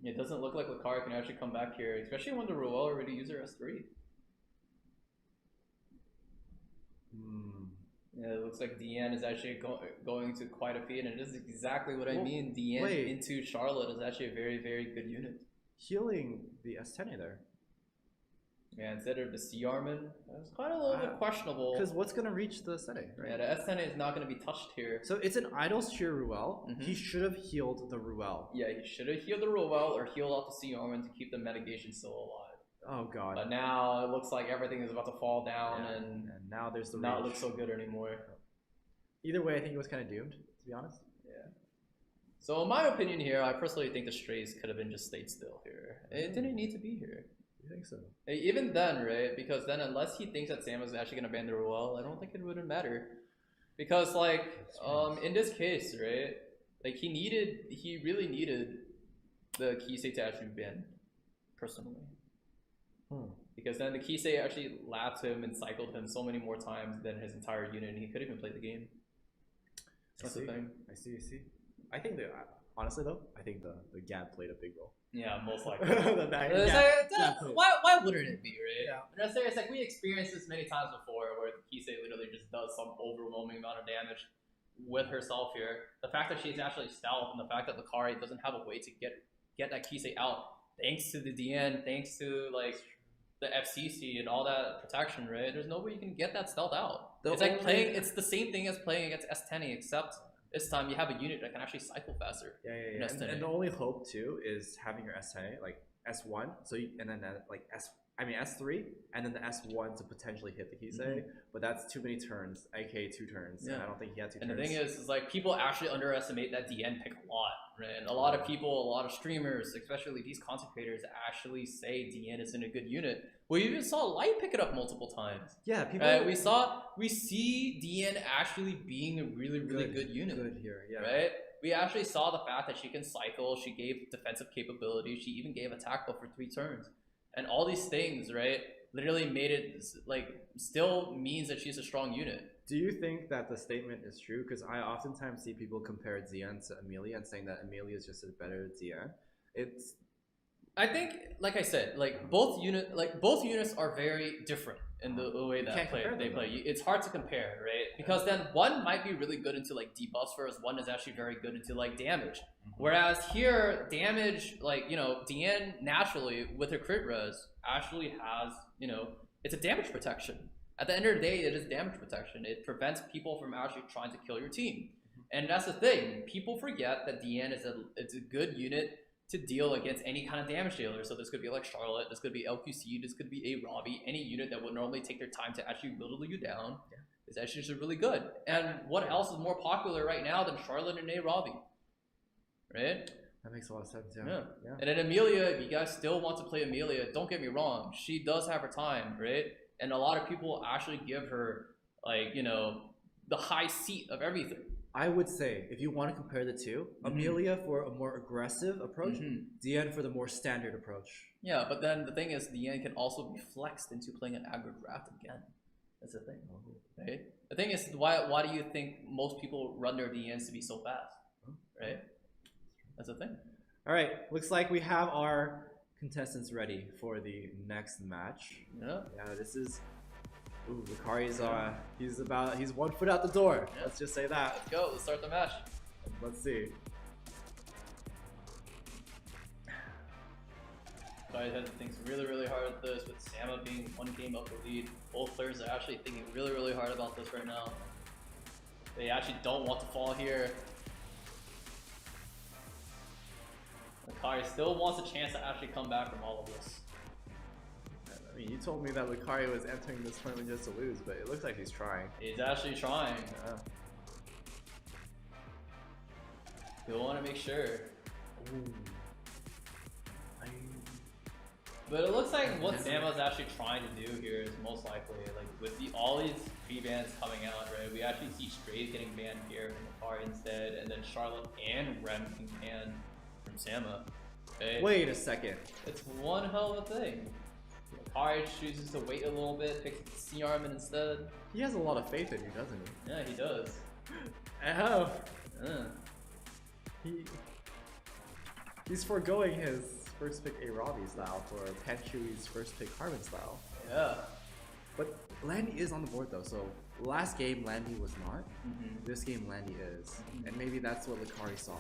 It doesn't look like Lucari can actually come back here, especially when the Roel already used her S3. Yeah, it looks like DN is actually going to quite a feat, and this is exactly what I mean. DN into Charlotte is actually a very, very good unit. Healing the S10 there. Yeah, instead of the C-Armin, it's quite a little bit questionable. Because what's going to reach the S10, right? Yeah, the S10 is not going to be touched here. So it's an idle sheer Ruel. He should have healed the Ruel. Yeah, he should have healed the Roel or healed off the C-Armin to keep the mitigation still alive. Oh god. But now it looks like everything is about to fall down and now there's the not reach. look so good anymore. Either way, I think it was kind of doomed, to be honest. Yeah. So in my opinion here, I personally think the Strays could have been just stayed still here. It didn't need to be here. You think so? Even then, right? Because then unless he thinks that Sam is actually going to ban the Roel, I don't think it wouldn't matter. Because like, in this case, right? Like he really needed the Kisei to actually ban, personally. Because then the Kisei actually lapped him and cycled him so many more times than his entire unit, and he could even play the game. That's the thing. I see. I think that, honestly though, I think the gap played a big role. Yeah, most likely. The back It's gap. like, why wouldn't it be, right? Yeah. And it's like we experienced this many times before, where the Kisei literally just does some overwhelming amount of damage with herself here. The fact that she's actually stealth, and the fact that Lucari doesn't have a way to get that Kisei out, thanks to the DN, thanks to like the FCC and all that protection, right? There's no way you can get that stealth out. It's like playing. It's the same thing as playing against S10, except this time you have a unit that can actually cycle faster. Yeah. And the only hope too is having your S10 like S1, so and then like I mean S3, and then the S1 to potentially hit the Kisei, but that's too many turns, aka 2 turns, and I don't think he had 2 turns. And the thing is like people actually underestimate that DN pick a lot, right? And a lot of people, a lot of streamers, especially these content creators, actually say DN is in a good unit. We even saw Light pick it up multiple times. Yeah, people. We see DN actually being a really good unit. Good here, yeah. Right? We actually saw the fact that she can cycle. She gave defensive capability. She even gave attack buff for 3 turns. And all these things, right, literally made it, like, still means that she's a strong unit. Do you think that the statement is true? Because I oftentimes see people compare Zian to Amelia and saying that Amelia is just a better Zian. I think, like I said, like both units are very different in the way that they play. It's hard to compare, right? Because then one might be really good into like debuffs, whereas one is actually very good into like damage. Whereas here, damage, like, you know, Diane naturally with her crit res actually has, you know, it's a damage protection. At the end of the day, it is damage protection. It prevents people from actually trying to kill your team. And that's the thing. People forget that Diane is a good unit to deal against any kind of damage dealer. So this could be like Charlotte, this could be LQC, this could be a Robbie, any unit that would normally take their time to actually whittle you down is actually just really good. And what else is more popular right now than Charlotte and a Robbie? Right? That makes a lot of sense, yeah. And then Amelia, if you guys still want to play Amelia, don't get me wrong, she does have her time, right? And a lot of people actually give her, like, you know, the high seat of everything. I would say, if you want to compare the two, Amelia for a more aggressive approach, Diane for the more standard approach. Yeah, but then the thing is, Diane can also be flexed into playing an aggro draft again. That's the thing, right? The thing is, why do you think most people run their DNs to be so fast, right? That's the thing. All right, looks like we have our contestants ready for the next match. Yeah. Yeah, this is. Ooh, Lucari's he's 1 foot out the door. Yeah. Let's just say that. Let's go. Let's start the match. Let's see. Lucari thinks really hard at this, with Samu being 1 game up the lead. Both players are actually thinking really hard about this right now. They actually don't want to fall here. Lucari still wants a chance to actually come back from all of this. I mean, you told me that Lucari was entering this tournament just to lose, but it looks like he's trying. He's actually trying. Yeah. You'll want to make sure. Ooh. But it looks like what Samu's actually trying to do here is most likely, like, with all these pre-bans coming out, right? We actually see Strays getting banned here from Lucari instead, and then Charlotte and Rem getting banned from Samu. Okay? Wait a second. It's one hell of a thing. Lucari chooses to wait a little bit, picks the C-Armin instead. He has a lot of faith in you, doesn't he? Yeah, he does. Oh. He's foregoing his first pick a Robbie style for Panchui's first pick Harmon style. Yeah. But Landy is on the board though, so last game Landy was not. This game Landy is. And maybe that's what Lucari saw.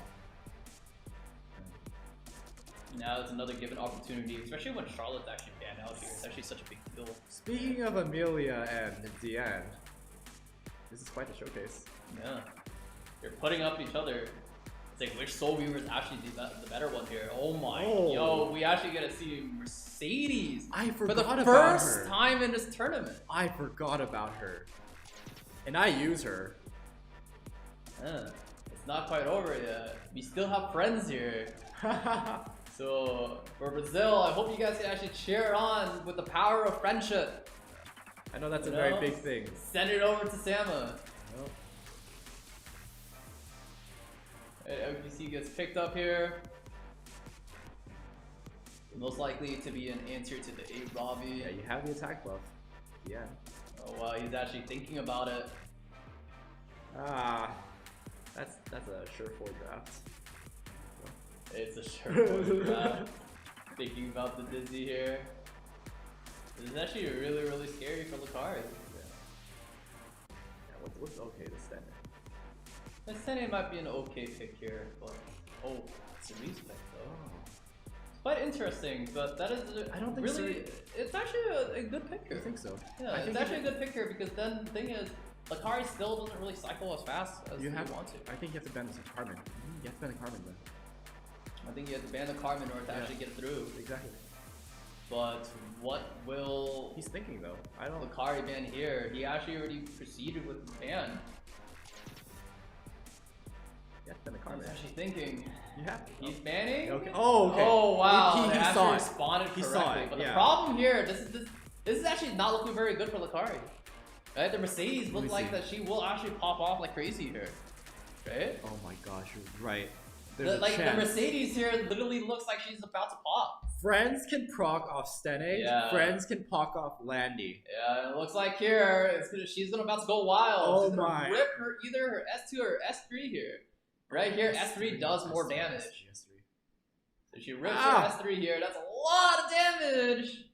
Now it's another given opportunity, especially when Charlotte's actually banned out here. It's actually such a big deal. Speaking of Amelia and Diane, this is quite a showcase. Yeah. They're putting up each other. It's like, which Soul Weaver is actually the better one here? Oh my. Yo, we actually get to see Mercedes for the first time in this tournament. I forgot about her. And I use her. It's not quite over yet. We still have friends here. So, for Brazil, I hope you guys can actually cheer on with the power of friendship. I know that's a very big thing. Send it over to Samu. OPC gets picked up here. Most likely to be an answer to the A Robbie. Yeah, you have the attack buff. Yeah. Oh wow, he's actually thinking about it. That's a sure-4 draft. It's a sure-4 draft. Thinking about the Dizzy here. This is actually really scary for Lucari. Yeah, what's okay to stand? Sene might be an okay pick here, but it's a respect though. It's quite interesting, but that is I don't think really. It's actually a good pick here. I think so. Yeah, it's actually a good pick here because then the thing is, Lucari still doesn't really cycle as fast as you want to. I think you have to ban the Carmen. You have to ban the Carmen then. I think you have to ban the Carmen in order to actually get through. Exactly. But what will He's thinking though. I don't. Lucari ban here? He actually already proceeded with the ban. Yeah, then the card He's ban. actually thinking. Yeah. He's banning? Okay. Oh, okay. Oh wow, He they actually saw it. responded He correctly. saw it, But yeah. the problem here, this is actually not looking very good for Lucari. Right? The Mercedes looks like that she will actually pop off like crazy here. Right? Oh my gosh, you're right. There's The, a chance. the Mercedes here literally looks like she's about to pop. Friends can proc off Stene. Yeah. Friends can proc off Landy. Yeah, it looks like here she's about to go wild. Oh She's gonna my. rip her either her S2 or S3 here. Right here, S3 does more damage. So she rips her S3 here. That's a lot of damage.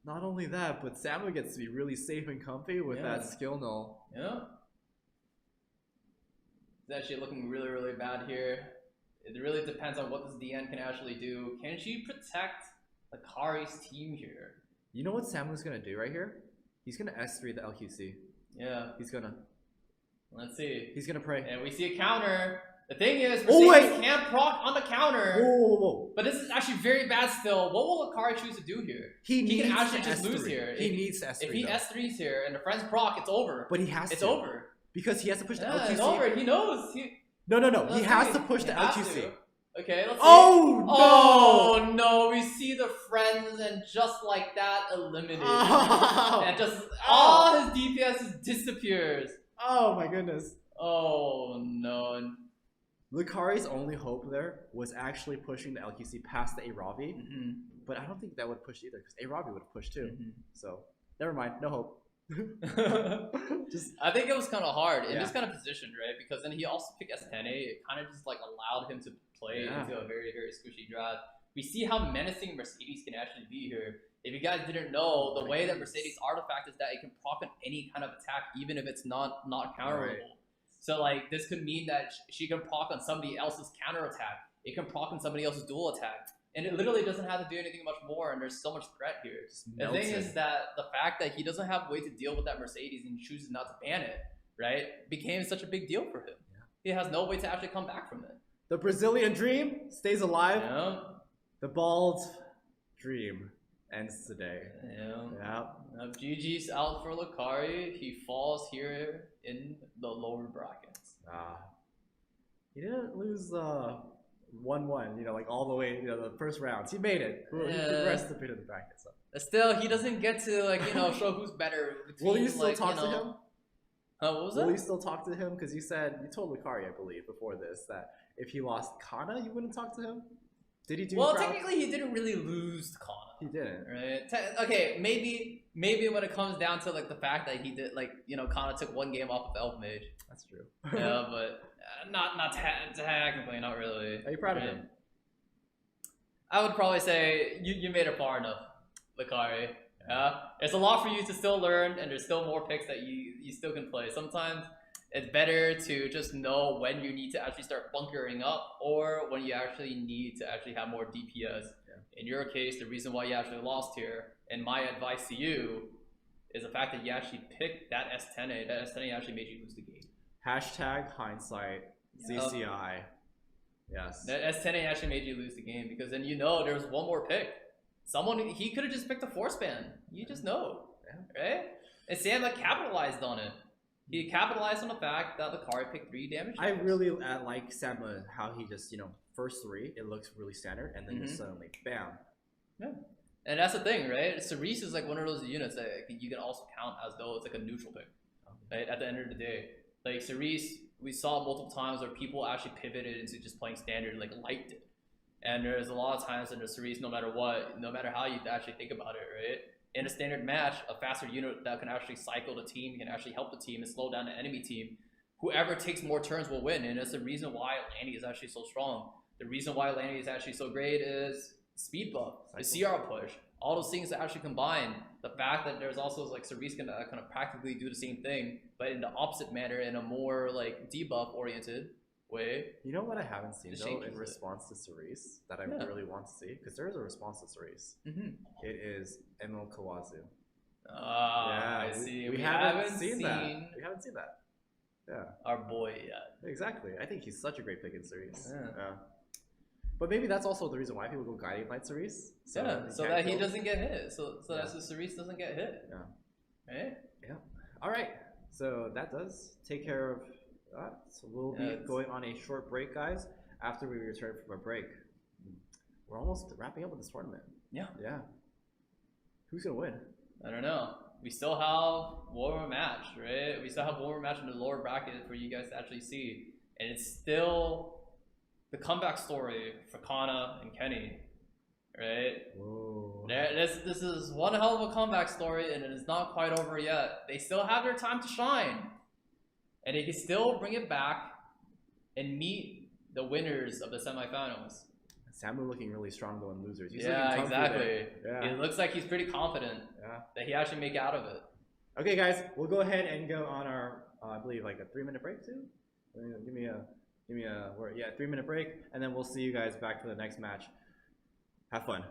Not only that, but Samu gets to be really safe and comfy with that skill null. Yeah. It's actually looking really, really bad here. It really depends on what this DN can actually do. Can she protect Lucari's team here? You know what Samu's gonna do right here? He's gonna S3 the LQC. Yeah. He's gonna Let's see. pray. And we see a counter. The thing is, Oh, Mercedes wait. can't proc on the counter. Whoa. But this is actually very bad still. What will Lucari choose to do here? He can needs actually to just S3. lose here. He needs to S3 If he though. S3s here and the friends proc, it's over. But he has It's to. over. Because he has to push the Yeah, LQC. it's over. He knows. No. He Let's has see. to push the He has LQC. to. Okay, let's see. Oh Oh no, we see the friends and just like that eliminated. Oh. And just all his DPS disappears. Oh my goodness. Oh no. Lucari's only hope there was actually pushing the LQC past the Aravi, Mm-hmm. but I don't think that would push either because Aravi would have pushed too. So never mind, no hope. Just I think it was kind of hard in Yeah. this kind of position, right? Because then he also picked S10A. It kind of just like allowed him to play Yeah. into a very, very squishy draft. We see how menacing Mercedes can actually be here. If you guys didn't know, the way that Mercedes artifact is that it can proc on any kind of attack, even if it's not counterable. Right. So like this could mean that she can proc on somebody else's counter attack. It can proc on somebody else's dual attack. And it literally doesn't have to do anything much more, and there's so much threat here. The thing is that the fact that he doesn't have a way to deal with that Mercedes and chooses not to ban it, right, became such a big deal for him. Yeah. He has no way to actually come back from it. the Brazilian dream stays alive. Yeah. The bald dream ends today. Yeah. Yeah. GG's out for Lucari. He falls here in the lower brackets. He didn't lose 1-1, you know, like all the way, you know, the first rounds. He made it. He Yeah. progressed a bit in the bracket. So. But still, he doesn't get to like show who's better. Will you between, still like, talk to him? What was Will that? you still talk to him? Because you told Lucari, I believe, before this, that if he lost Kana, you wouldn't talk to him? Did he do Well, crowd? technically, he didn't really lose to Kana. He didn't. Right. Okay. Maybe when it comes down to like the fact that he did Kana took one game off of Elf Mage. That's true. Yeah, but not technically, not really. Are you proud of Right. him? I would probably say you made it far enough, Lucari. Yeah. There's a lot for you to still learn, and there's still more picks that you still can play. Sometimes it's better to just know when you need to actually start bunkering up, or when you actually need to actually have more DPS. Yeah. In your case, the reason why you actually lost here, and my advice to you, is the fact that you actually picked that S10A. That S10A actually made you lose the game. Hashtag hindsight. CCI. Yes. That S10A actually made you lose the game, because then there was one more pick. He could have just picked a force ban. You just know, right? And Sam capitalized on it. He capitalized on the fact that Lucari picked 3 damage. I really like Sama, how he just, first 3, it looks really standard, and then just suddenly, bam. Yeah. And that's the thing, right? Cerise is like one of those units that you can also count as though it's like a neutral pick, right? At the end of the day. Like Cerise, we saw multiple times where people actually pivoted into just playing standard, like Light did. And there's a lot of times in the Cerise, no matter how you actually think about it, right? In a standard match, a faster unit that can actually cycle the team, can actually help the team and slow down the enemy team. Whoever takes more turns will win, and that's the reason why Lanny is actually so strong. The reason why Lanny is actually so great is speed buff, the CR push, all those things that actually combine. The fact that there's also like Cerise can kind of practically do the same thing, but in the opposite manner, in a more like debuff oriented way. You know what I haven't seen The though shake in is response to Cerise that I Yeah. really want to see? Because there is a response to Cerise. It is Emil Kawazu. I see. We haven't seen that. We haven't seen that. Yeah. Our boy yet. Exactly. I think he's such a great pick in Cerise. Yeah. But maybe that's also the reason why people go guiding light Cerise. So can't that he kill. doesn't get hit. So Yeah. that Cerise doesn't get hit. Yeah. Right? Yeah. All right. So that does take care of that. So we'll be going on a short break, guys. After we return from our break, we're almost wrapping up with this tournament. Yeah. Yeah. Who's gonna win? I don't know. We still have one more match, right? We still have one more match in the lower bracket for you guys to actually see. And it's still the comeback story for Kana and Kenny, right? Whoa. This is one hell of a comeback story, and it is not quite over yet. They still have their time to shine. And they can still bring it back and meet the winners of the semifinals. Samu looking really strong though in losers. He's Yeah, looking comfy exactly. there. Yeah. It looks like he's pretty confident that he actually make out of it. Okay, guys, we'll go ahead and go on our, I believe, like a 3-minute break too. Give me a word. Yeah, 3-minute break, and then we'll see you guys back for the next match. Have fun.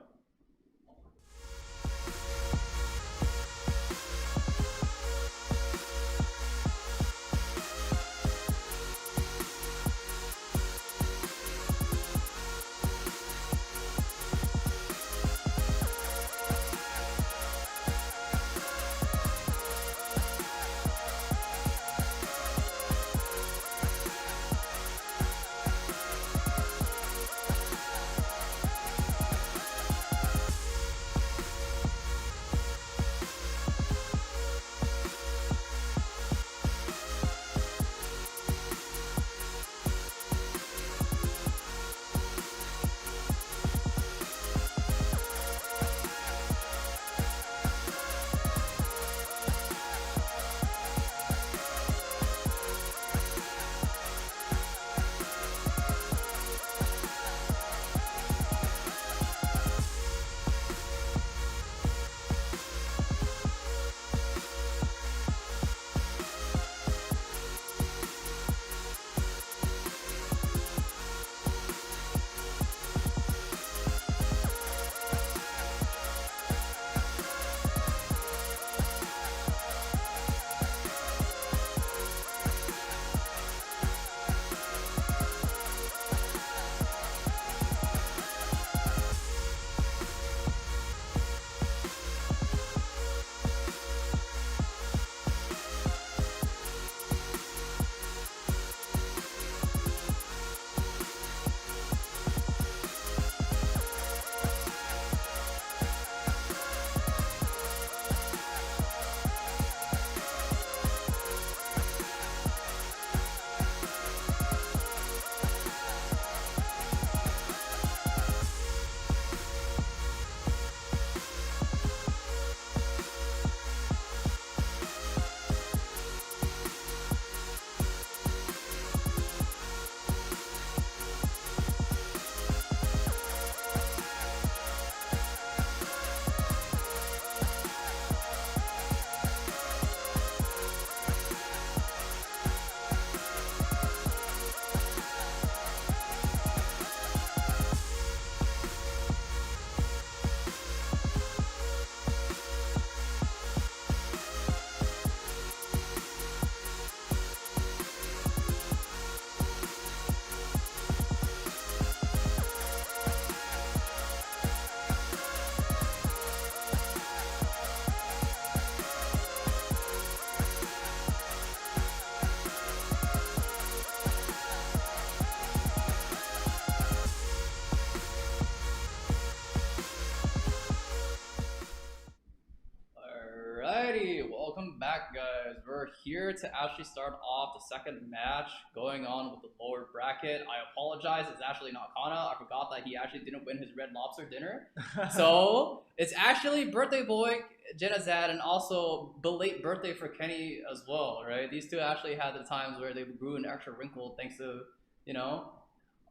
Welcome back, guys. We're here to actually start off the second match going on with the lower bracket. I apologize, it's actually not Kana. I forgot that he actually didn't win his Red Lobster dinner. So it's actually birthday boy Jenazad and also belated birthday for Kenny as well, right? These two actually had the times where they grew an extra wrinkle thanks to, you know,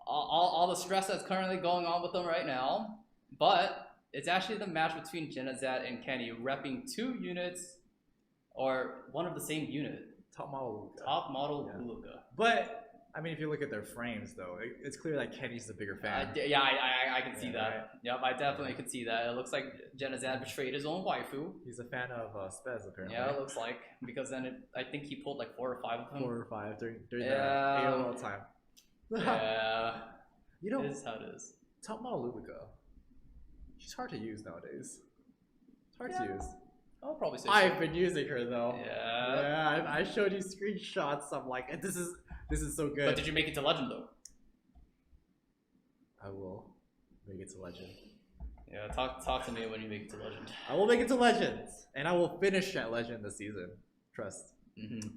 all the stress that's currently going on with them right now. But it's actually the match between Jenazad and Kenny, repping two units, or one of the same unit. Top model. Top model Yeah. Uluga. But I mean, if you look at their frames, though, it's clear that Kenny's the bigger fan. Yeah, I can see Yeah, that. right. Yep, I definitely can see that. It looks like Jenazad betrayed his own waifu. He's a fan of Spez, apparently. Yeah, it looks like, because then I think he pulled like 4 or 5 of them. 4 or 5 during Yeah. the AOL time. Yeah, You know, it is how it is. Top model Lulica. She's hard to use nowadays. It's hard to use. I'll probably say I've been using her though. Yeah. Yeah, I showed you screenshots. I'm like, this is so good. But did you make it to legend though? I will make it to legend. Yeah, talk to me when you make it to legend. I will make it to legend, and I will finish at legend this season. Trust. Mm-hmm.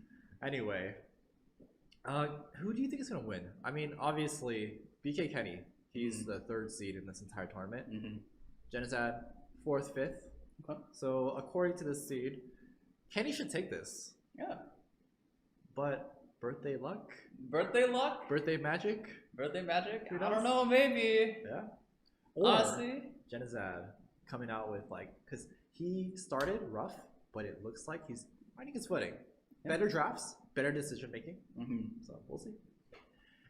Anyway, who do you think is gonna win? I mean, obviously BK Kenny. He's the 3rd seed in this entire tournament. Mm-hmm. Genizad 4th, 5th. Okay. So according to this seed, Kenny should take this. Yeah. But birthday luck, Birthday luck? birthday magic. Birthday magic? Who I don't knows? know, maybe. Yeah. Or Honestly. Genizad coming out with because he started rough, but it looks like he's finding his footing. Yeah. Better drafts, better decision making. Mm-hmm. So we'll see.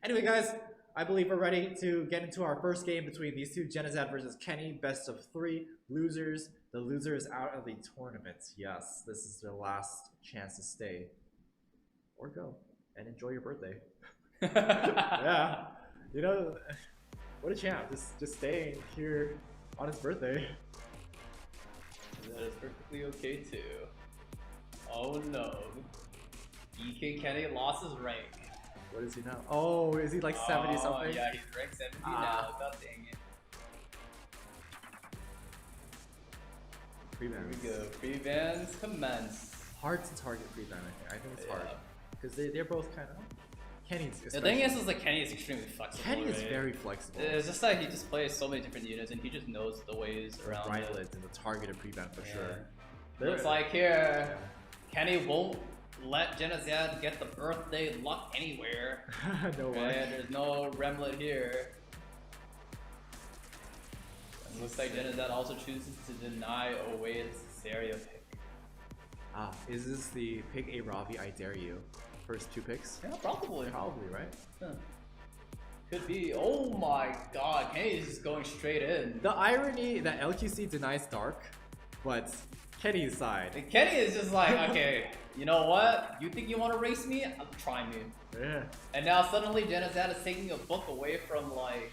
Anyway, guys, I believe we're ready to get into our first game between these two, Genizad versus Kenny. Best of 3 losers. The loser is out of the tournament. Yes, this is their last chance to stay or go and enjoy your birthday. Yeah, you know, what a champ! Just staying here on his birthday. That is perfectly okay too. Oh no. BK Kenny lost his rank. What is he now? Oh, is he like 70 something? Yeah, he's ranked 70 Ah. now. God dang it. Free Here bans. we go. Free bans commence. Hard to target free ban. I think it's hard Yeah. because they're both kind of. Kenny's. The thing is like Kenny is extremely flexible. Kenny is right? very flexible. It's just like he just plays so many different units and he just knows the ways around it. Rylets and the targeted pre-ban for sure. Looks like here, Kenny won't let Genizad get the birthday luck anywhere. No way. Okay, there's no remlet here. It looks like Genizad also chooses to deny away the Cesaria pick. Ah, is this the pick a Ravi I dare you? First 2 picks? Yeah, probably. Probably, right? Huh. Could be. Oh my god, Kenny's just going straight in. The irony that LQC denies Dark, but Kenny's side. And Kenny is just like, okay, you know what? You think you want to race me? Try me. Yeah. And now suddenly Genizad is taking a book away from like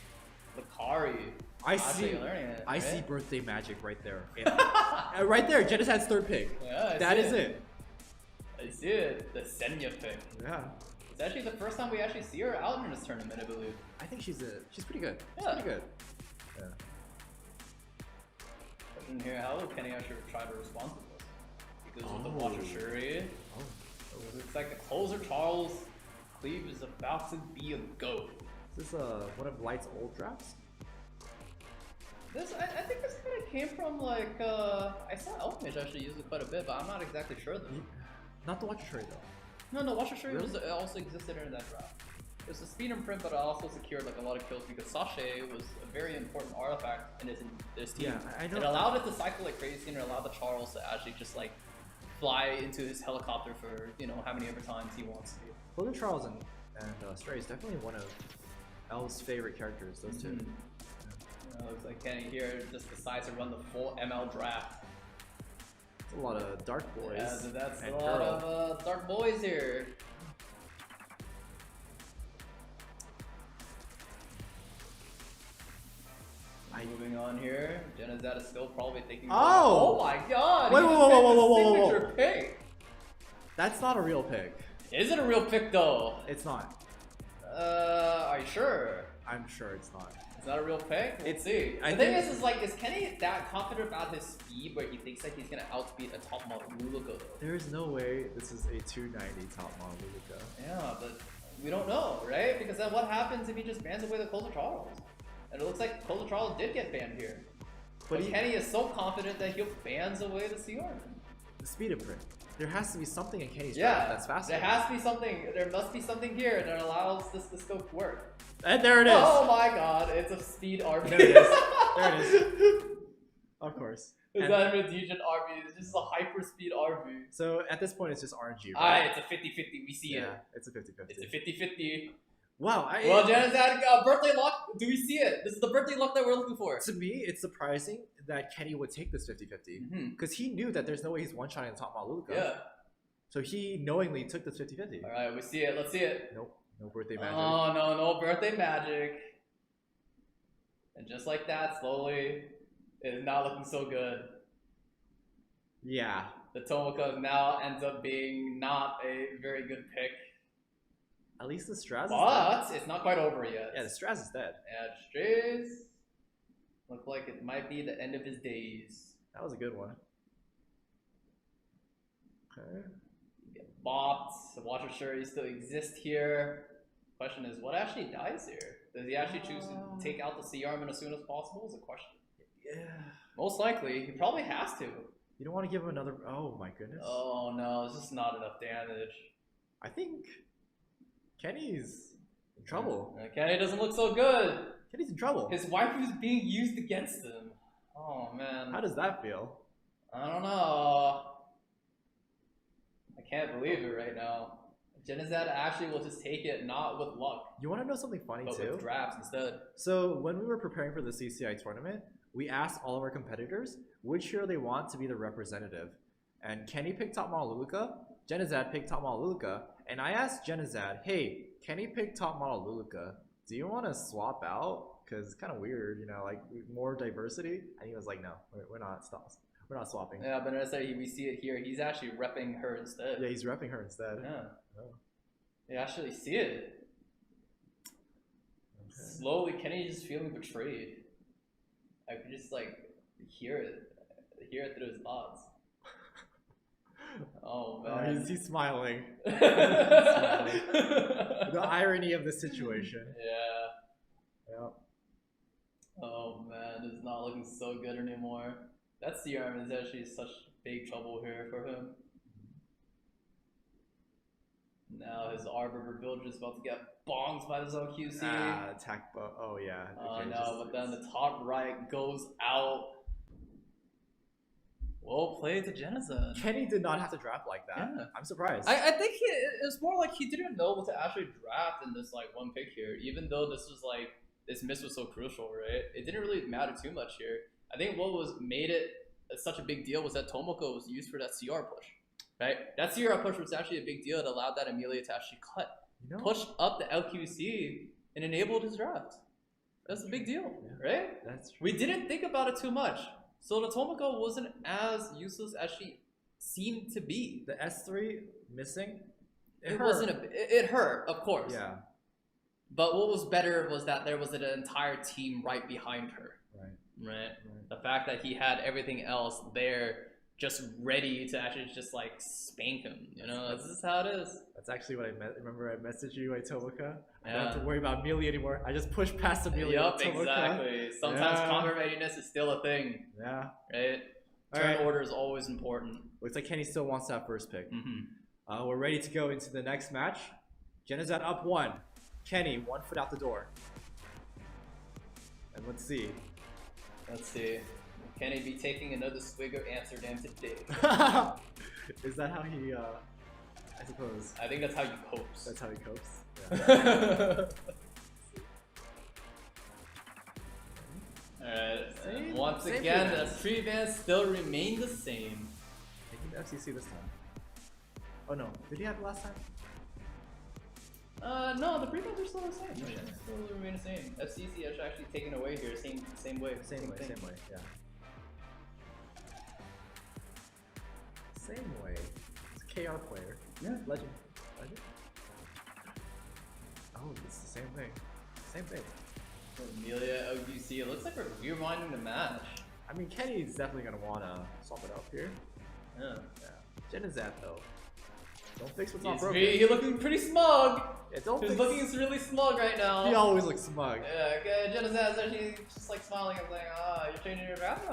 Lucari. I Actually see. learning it, I right? see birthday magic right there. Right there, Genizad's 3rd pick. Yeah, I That see is it. I see it. The Senya pick. Yeah. It's actually the first time we actually see her out in this tournament, I believe. I think she's pretty good. She's Yeah. pretty good. Yeah. Question here: how will Kenny actually try to respond to this? Because with the Oh. Watcher Shuri, Oh. it looks like the closer Charles Cleve is about to be a goat. Is this one of Light's old drafts? This, I think this kind of came from like, I saw Elf Mage actually use it quite a bit, but I'm not exactly sure though. Not the Watcher Shuri though. No, Watcher Shuri Really? was also existed in that draft. It was a speed imprint, but it also secured like a lot of kills because Sashay was a very important artifact in this team. Yeah, I know. It allowed it to cycle like crazy, and it allowed the Charles to actually just like fly into his helicopter for how many ever times he wants to. Golden Charles and Stray is definitely one of El's favorite characters. Those two. Looks like Kenny here just decides to run the full ML draft. It's a lot of dark boys. Yeah, so that's a and lot girl. of dark boys here. Moving on here, Genizad is still probably thinking. Oh! Oh my God! Wait, he whoa, just whoa, made whoa, the whoa, whoa, whoa, whoa. signature pick. That's not a real pick. Is it a real pick though? It's not. Are you sure? I'm sure it's not. It's not a real pick? Let's see. I The thing think- is like, is Kenny that confident about his speed where he thinks that he's gonna outspeed a top model Luluco though? There is no way this is a 290 top model Luca. Yeah, but we don't know, right? Because then what happens if he just bans away the Coulter Charles? And it looks like Coulter Charles did get banned here. But Kenny is so confident that he'll bans away the Seorn. The speed imprint. There has to be something in Kenny's Yeah, draft that's faster. there has to be something. There must be something here that allows this scope to work. And there it is. Oh my God! It's a speed RB. There it is. There it is. Of course. It's And- not even a Degen RB. It's just a hyper speed RB. So at this point, it's just RNG, Ah, right? it's a 50-50. We see yeah, it. it's a 50-50. It's a 50-50. Wow. Well, Genizad, birthday luck. Do we see it? This is the birthday luck that we're looking for. To me, it's surprising that Kenny would take this 50-50. Mhm. Because he knew that there's no way he's one-shotting the top model Luca. Yeah. So he knowingly took this 50-50. All right, we see it. Let's see it. Nope. No birthday magic. Oh no, no birthday magic. And just like that, slowly, it is not looking so good. Yeah. The Tomoko now ends up being not a very good pick. At least the Straz is But dead. it's not quite over yet. Yeah, the Straz is dead. And Strays look like it might be the end of his days. That was a good one. Okay. Get bopped. The Watcher Shuri still exists here. Question is, what actually dies here? Does he actually choose to take out the Sea Armament as soon as possible? Is a question. Yeah. Most likely, he probably has to. You don't want to give him another. Oh my goodness. Oh no, it's just not enough damage. I think Kenny's in trouble. Kenny doesn't look so good. Kenny's in trouble. His waifu's being used against him. Oh man. How does that feel? I don't know. I can't believe it right now. Genizad actually will just take it, not with luck, You want to know something funny but too? with drafts instead. So when we were preparing for the CCI tournament, we asked all of our competitors which hero they want to be the representative. And Kenny picked Top Model Luluka, Genizad picked Top Model Luluka, and I asked Genizad, hey, Kenny picked Top Model Luluka. Do you want to swap out? Because it's kind of weird, you know, like more diversity. And he was like, no, we're not swapping. Yeah, but as I say, we see it here. He's actually repping her instead. Yeah, he's repping her instead. Yeah. Oh. You actually see it. Okay. Slowly, Kenny is just feeling betrayed. I could just like hear it through his thoughts. Oh Oh, man. he's smiling. Yeah. The irony of the situation. Yep. Oh man, it's not looking so good anymore. That CRM is actually such big trouble here for him. Now his Arbor builder is about to get bonked by this OQC. Attack bow. Oh yeah. Oh Okay, no, but then the top right goes out. Well played to Genizan. Kenny did not have to draft like that. Yeah. I'm surprised. I think it's more like he didn't know what to actually draft in this like one pick here, even though this was like this miss was so crucial, right? It didn't really matter too much here. I think what made it such a big deal was that Tomoko was used for that CR push, right? That CR push was actually a big deal. It allowed that Amelia to actually cut, You know, push up the LQC, and enabled his draft. That's a big deal, right? that's true. We didn't think about it too much. So the Tomoko wasn't as useless as she seemed to be. The S3 missing. It wasn't it hurt, of course. Yeah. But what was better was that there was an entire team right behind her. Right. Right. The fact that he had everything else there just ready to actually just like spank him. You know, this is how it is. That's actually what I remember. I messaged you at Tomoka. I don't Yeah. have to worry about Amelia anymore. I just push past Amelia. Yup, with Tomoka. exactly. Sometimes Yeah. combat readiness is still a thing, Yeah. right? All Turn right. order is always important. Looks like Kenny still wants that first pick. Mm-hmm. We're ready to go into the next match. Genizad up 1. Kenny 1 foot out the door. And let's see. Let's see. Can he be taking another swig of Amsterdam today? Is that how he? I suppose I think that's how you cope. that's how he copes. Yeah. Alright, Same- once same again, the prevents. prevents still remain the same. Taking the FCC this time. Oh no, did he have it last time? No, the prevents are still the same. Okay. Still remain the same. FCC is actually taken away here, same way. Same way, thing. same way, yeah. Same way. It's a KR player. Yeah. Legend. Oh, it's the same thing. Same thing. Amelia, OQC, it looks like we're rewinding the match. I mean, Kenny's definitely gonna wanna swap it up here. Yeah. Yeah. Jenizad though. Don't fix what's not He's broken. looking pretty smug. Yeah, don't He's fix. looking really smug right now. He always looks smug. Yeah, okay, Genizad's actually just like smiling and saying, you're changing your draft?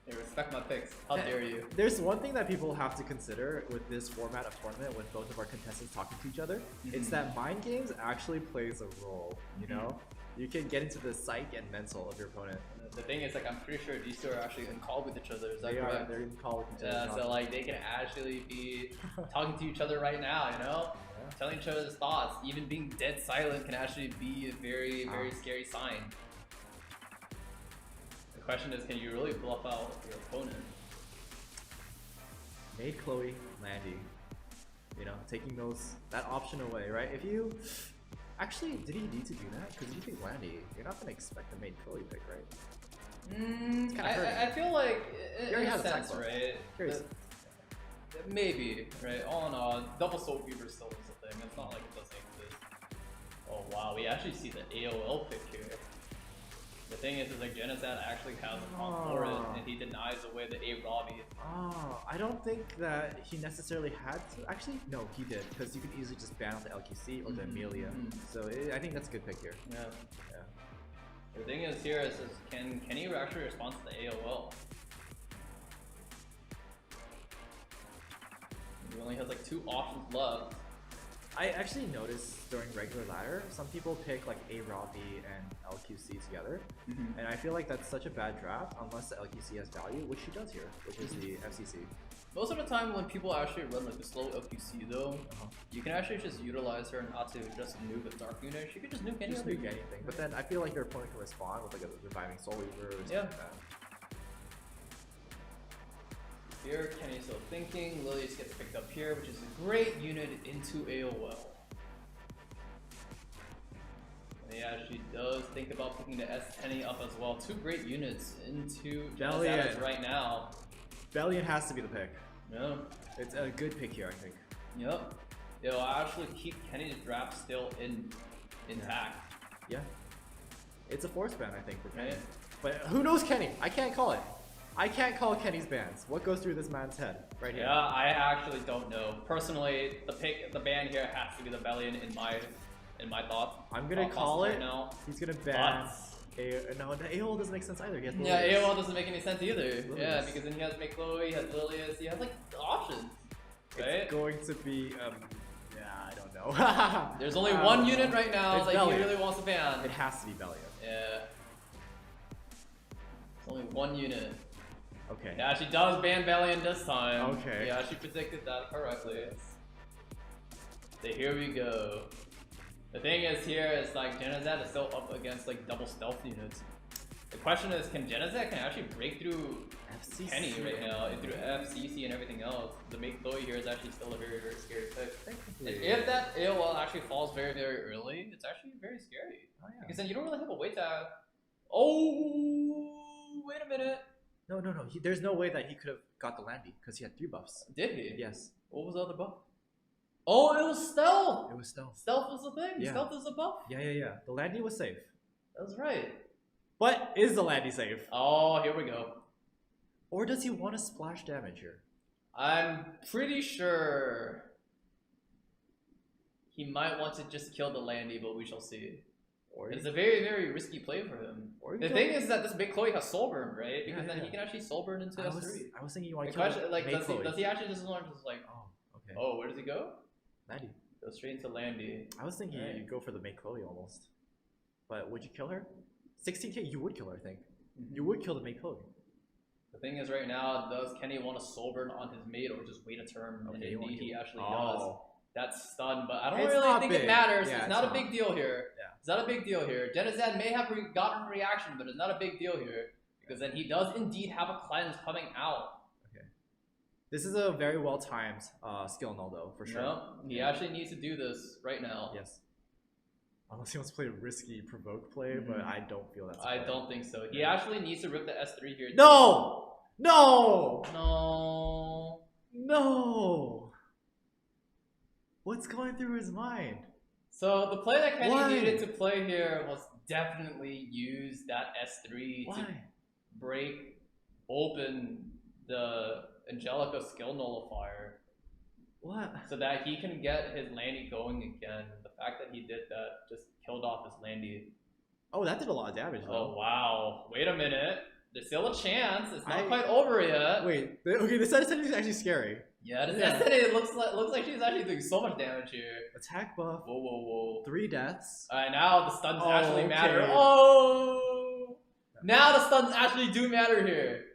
Hey, respect my picks. How dare you? There's one thing that people have to consider with this format of tournament with both of our contestants talking to each other. It's that mind games actually plays a role, you know? You can get into the psyche and mental of your opponent. The thing is, like, I'm pretty sure these two are actually in call with each other. Is that They are, correct? they're in call with each other. Yeah, so like they can actually be talking to each other right now, you know? Yeah. Telling each other's thoughts. Even being dead silent can actually be a very, very scary sign. The question is, can you really bluff out your opponent? Made Chloe Landy, you know, taking that option away, right? If you Actually, did he need to do that? Because if you pick Landy, you're not gonna expect the main Chloe pick, right? I feel like He already in has a a sense, tackle. right? Maybe, right? All in all, double Soul Fever still is a thing. It's not like it doesn't exist. Oh wow, we actually see the AOL pick here. The thing is like Genocide actually has a comp for it, and he denies away the A Robbie. Oh, I don't think that he necessarily had to. Actually, no, he did, because you could easily just ban out the LQC or the Amelia. So I think that's a good pick here. Yeah. Yeah. The thing is here is can he actually respond to the AOL? He only has like 2 options left. I actually noticed during regular ladder, some people pick like A Robbie and LQC together, and I feel like that's such a bad draft unless the LQC has value, which he does here, which is the FCC. Most of the time when people actually run like the slow LQC though, you can actually just utilize her not to just nuke a dark unit. She could just nuke Just anything. nuke anything, but then I feel like your opponent can respond with like a reviving Soul Weaver or something Yeah. like that. Here, Kenny's still thinking. Lilius gets picked up here, which is a great unit into AOL. And he actually does think about picking the S10 up as well. 2 great units into Bellion. Genesis right now. Bellion has to be the pick. Yeah. It's a good pick here, I think. Yep. It'll actually keep Kenny's draft still intact. Yeah. It's a force ban, I think, for Kenny. Right? But who knows Kenny? I can't call it. I can't call Kenny's bans. What goes through this man's head right here? Yeah, I actually don't know. Personally, the ban here has to be the Bellion in my thought. I'm gonna thought call process it. right now. He's gonna ban. But No, the AOL doesn't make sense either. He has yeah, Lilius. AOL doesn't make any sense either. Lilius. Yeah, because then he has McCloy, he has Lilius, he has like options, right? It's going to be yeah, I don't know. There's only I one don't unit know. right now It's that Bellion. he really wants to ban. It has to be Bellion. Yeah. It's only one unit. Okay. Yeah, she does ban Bellion this time. Okay. Yeah, she predicted that correctly. So here we go. The thing is here is like Genazad is still up against like double stealth units. The question is, can Genazad can actually break through FCC Kenny right now through FCC and everything else? The make Chloe here is actually still a very, very scary pick. And if that AOL actually falls very, very early, it's actually very scary. Oh, yeah. Because then you don't really have a wait to. Oh, wait a minute. No. There's no way that he could have got the Landy because he had 3 buffs. Did he? Yes. What was the other buff? Oh, it was stealth. It was stealth. Stealth was the thing. Yeah. Stealth is a buff. Yeah. The Landy was safe. That's right. But is the Landy safe? Oh, here we go. Or does he want to splash damage here? I'm pretty sure he might want to just kill the Landy, but we shall see. Or It's a very, very risky play for him. Or The thing is that this big Chloe has soul burn, right? Because then yeah. he can actually soul burn into I S3. was thinking you want The to kill question, like, May Chloe. does he actually just want to just like, Oh, okay. oh, where does he go? Landy. Go straight into Landy. I was thinking Right. you'd go for the May Chloe almost. But would you kill her? 16k, you would kill her, I think. You would kill the May Chloe. The thing is, right now, does Kenny want to soul burn on his mate or just wait a turn? And Okay, you wanna indeed, he kill- actually Oh. does. That's stun, but I don't It's really not think big. it matters. Yeah, it's it's not a not. big deal here. Yeah. It's not a big deal here. Genazad may have gotten a reaction, but it's not a big deal here. Because then he does indeed have a cleanse coming out. This is a very well timed skill null though, for sure. No, he actually needs to do this right now. Yes. Unless he wants to play a risky provoke play, but I don't feel that's a I play. don't think so. He actually needs to rip the S3 here. No! No! No. What's going through his mind? So the play that Kenny Why? needed to play here was definitely use that S3 to Why? break open the Angelica skill nullifier What? so that he can get his Landy going again. The fact that he did that just killed off his Landy. Oh, that did a lot of damage Oh though. wow, wait a minute. There's still a chance. It's not I- quite over yet. Wait, okay, this setting is actually scary. Yeah, this Yeah. S10 looks like she's actually doing so much damage here. Attack buff, Whoa, whoa, whoa. 3 deaths. Alright, now the stuns Oh, actually matter. okay. Oh! Now the stuns actually do matter here.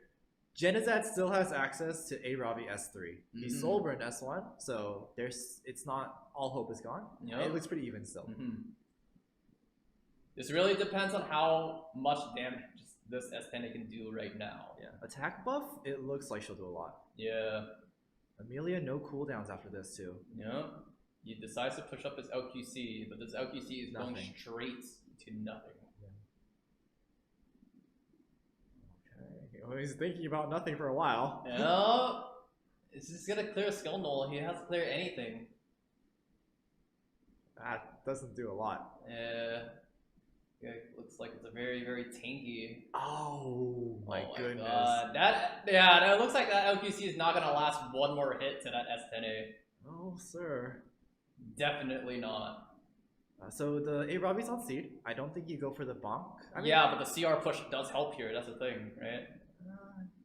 Genazad still has access to A Robbie S3. He's Mhm. Soulburned S1, so it's not all hope is gone. Yep. It looks pretty even still. This really depends on how much damage this S10 can do right now. Yeah. Attack buff, it looks like she'll do a lot. Yeah. Amelia, no cooldowns after this too. Yeah. He decides to push up his LQC, but this LQC is going Nothing. straight to nothing. Okay. Well, he's thinking about nothing for a while. No, it's just gonna clear a skill null. He has to clear anything. That doesn't do a lot. Yeah, looks like it's a very, very tanky. Oh my goodness. God. That looks like that LQC is not gonna last one more hit to that S10A. Oh, sir. Definitely not. So the A Robbie's on seed. I don't think you go for the bonk. I mean, Yeah, but the CR push does help here. That's the thing, right?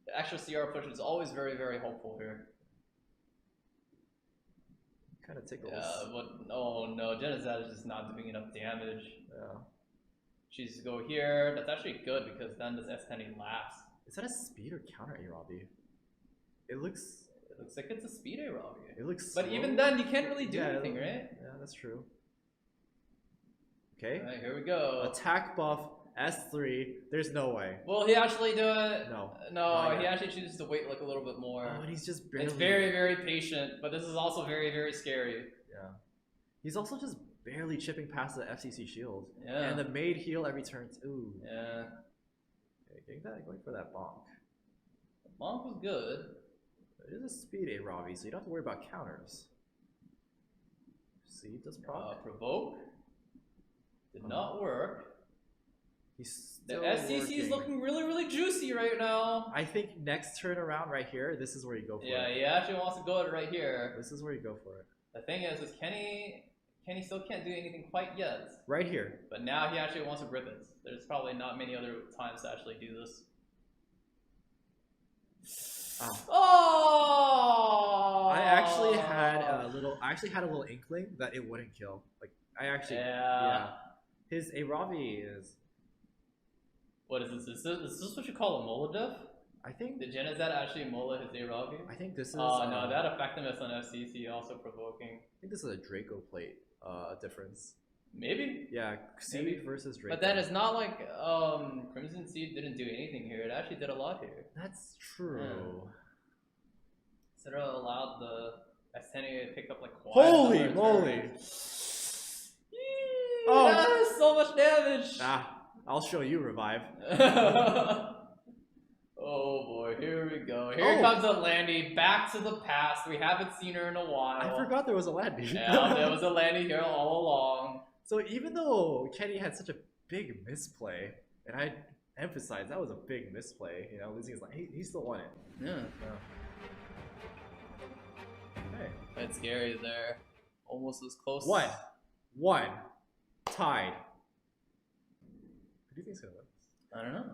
The extra CR push is always very, very helpful here. kind of tickles. Yeah, but oh no, Genizad is just not doing enough damage. Yeah. She's go here. That's actually good because then this S10 lasts. Is that a speed or counter A Robbie? It looks like it's a speed A Robbie. It looks. But slow. even then, you can't really do Yeah, anything, right? Yeah, that's true. Okay. Alright, here we go. Attack buff S3. There's no way. Will he actually do it? No. No, Not he yet. actually chooses to wait like a little bit more. Oh, and he's just barely. It's very, very patient, but this is also very, very scary. Yeah. He's also just barely chipping past the FCC shield. Yeah. And the maid heal every turn. Ooh. Yeah. Okay, going for that bonk. Monk was good. It is a speed A Robbie, so you don't have to worry about counters. See, does proc. Provoke. Did not work. He's The still SCC is working. looking really, really juicy right now. I think next turn around right here, this is where you go for Yeah, it. he actually wants to go it right here. This is where you go for it. The thing is Kenny still can't do anything quite yet. Right here. But now he actually wants to rip it. There's probably not many other times to actually do this. Oh! I actually had a little inkling that it wouldn't kill. Like Yeah. His A Robbie is. What is this? Is this what you call a Molotov? I think. Did Genizad actually mola his A-Robbie? I think this is. Oh no, that effectiveness on FCC also provoking. I think this is a Draco plate difference. Maybe. Yeah, Seed Maybe. versus Draco. But then it's not like Crimson Seed didn't do anything here. It actually did a lot here. That's true. Instead of allowed the S10 to pick up like Holy another moly! turn. Oh. That is so much damage! I'll show you revive. Oh boy, here we go. Here Oh. comes Alandy back to the past. We haven't seen her in a while. I forgot there was a landing. Yeah, there was Alandy here all along. So even though Kenny had such a big misplay, and I emphasize that was a big misplay, you know, losing his line, he still won it. Yeah. Hey. That's scary there. Almost as close. One. Tied. Who do you think's gonna win? I don't know.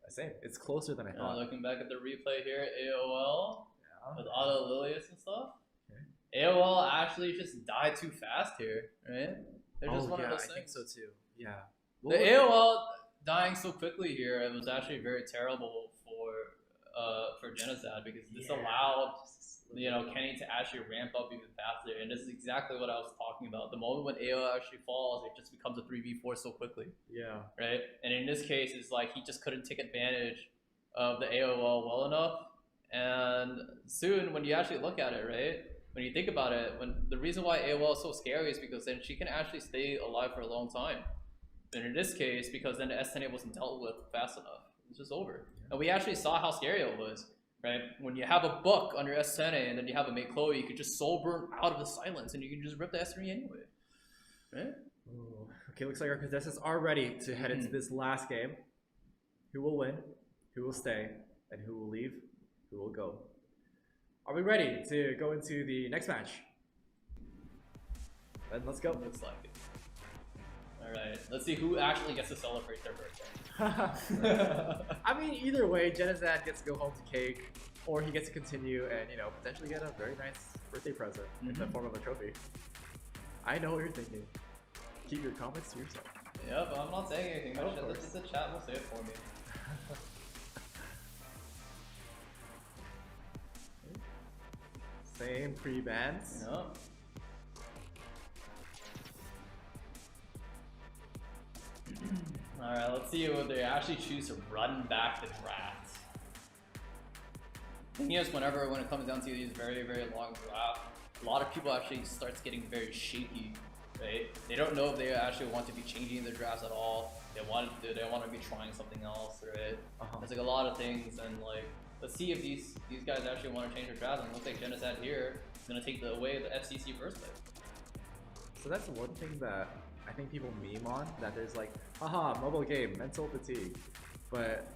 Same. It's closer than I thought. Looking back at the replay here, AOL Yeah. with Auto Lilius and stuff. Okay. AOL actually just died too fast here, right? They're just one yeah, of those I think things. so too. Yeah. The AOL dying so quickly here, it was actually very terrible for Genizad because this allowed Kenny to actually ramp up even faster, and this is exactly what I was talking about. The moment when AOL actually falls, it just becomes a 3v4 so quickly. Yeah. Right? And in this case, it's like he just couldn't take advantage of the AOL well enough. And soon, when you actually look at it, right? When you think about it, the reason why AOL is so scary is because then she can actually stay alive for a long time. And in this case, because then the S10 wasn't dealt with fast enough, it's just over. And we actually saw how scary it was, right? When you have a book on your S10 and then you have a Mate Chloe, you could just soul burn out of the silence and you can just rip the S3 anyway, right? Ooh. Okay, looks like our contestants are ready to head into this last game. Who will win? Who will stay? And who will leave? Who will go? Are we ready to go into the next match? Then let's go. Looks like it. Alright, let's see who actually gets to celebrate their birthday. I mean, either way, Genizad gets to go home to cake, or he gets to continue and, potentially get a very nice birthday present in the form of a trophy. I know what you're thinking. Keep your comments to yourself. Yep, I'm not saying anything. Of Much. course. Just the chat will say it for me. Same pre-bans. Yep. Alright, let's see whether they actually choose to run back the draft. Thing is, when it comes down to these very, very long drafts, a lot of people actually starts getting very shaky, right? They don't know if they actually want to be changing their drafts at all. They want to be trying something else, right? There's like a lot of things, and like let's see if these guys actually want to change their drafts. And it looks like Genocide here is gonna take the away of the FCC first pick. So that's one thing that I think people meme on, that there's like, haha, mobile game, mental fatigue. But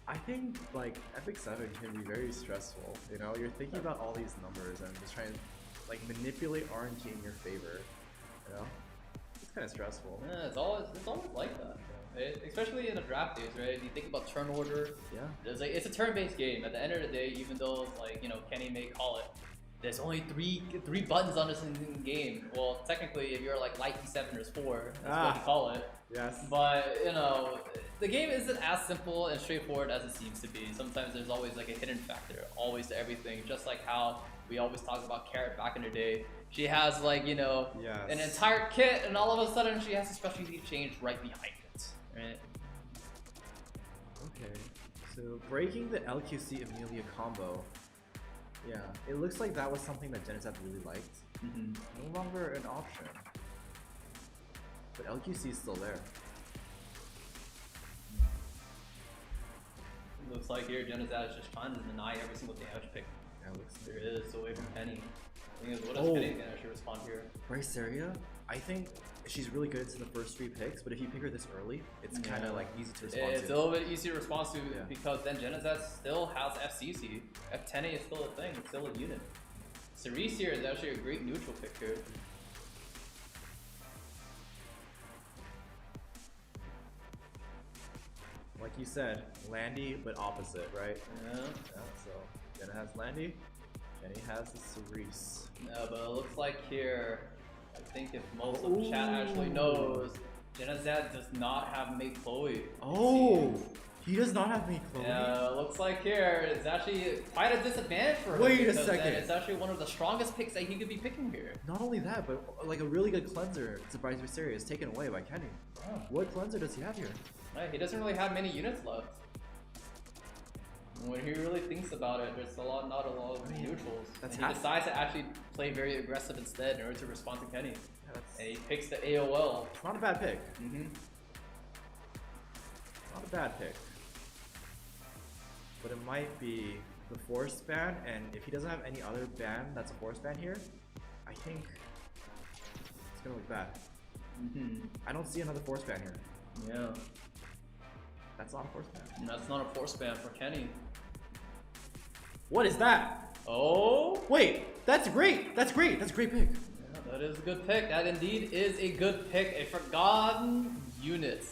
I think like Epic 7 can be very stressful, you know? You're thinking about all these numbers and just trying to like manipulate RNG in your favor, you know? It's kind of stressful. Yeah, it's always like that, right? Especially in the draft days, right? You think about turn order. Yeah. It's a turn-based game. At the end of the day, even though like Kenny may call it, there's only three buttons on this game. Well, technically, if you're like light E7, there's 4. That's what you call it. Yes. But the game isn't as simple and straightforward as it seems to be. Sometimes there's always like a hidden factor, always to everything. Just like how we always talk about Carrot back in the day. She has like an entire kit, and all of a sudden she has a specialty change right behind it. Right? Okay. So breaking the LQC Amelia combo. Yeah, it looks like that was something that Genocide really liked. No longer an option. But LQC is still there. Looks like here Genocide is just trying to deny every single damage pick. Yeah, it looks there is away from Penny. The thing is, what does Penny gonna actually respond here? Bryceria, I think she's really good into the first 3 picks, but if you pick her this early, it's kind of like easy to respond to. It's a little bit easy to respond to because then Genocide still has FCC. F10A is still a thing, it's still a unit. Cerise here is actually a great neutral pick here. Like you said, Landy, but opposite, right? Yeah. So Jenna has Landy, Jenny has the Cerise. No, but it looks like here, I think if most of the chat actually knows, Genocide does not have Mei Chloe. Oh! He does not have Mei Chloe? Yeah, looks like here, it's actually quite a disadvantage for him. Wait a second. It's actually one of the strongest picks that he could be picking here. Not only that, but like a really good cleanser to Bryceria is taken away by Kenny. Oh. What cleanser does he have here? Right, he doesn't really have many units left. When he really thinks about it, there's not a lot of neutrals. And he decides to actually play very aggressive instead in order to respond to Kenny. Yeah, and he picks the AOL. It's not a bad pick. Not a bad pick. But it might be the force ban, and if he doesn't have any other ban that's a force ban here, I think it's gonna look bad. I don't see another force ban here. Yeah. That's not a force ban. That's not a force ban for Kenny. What is that? Oh! Wait, that's great! That's great! That's a great pick. Yeah, that is a good pick. That indeed is a good pick. A forgotten unit.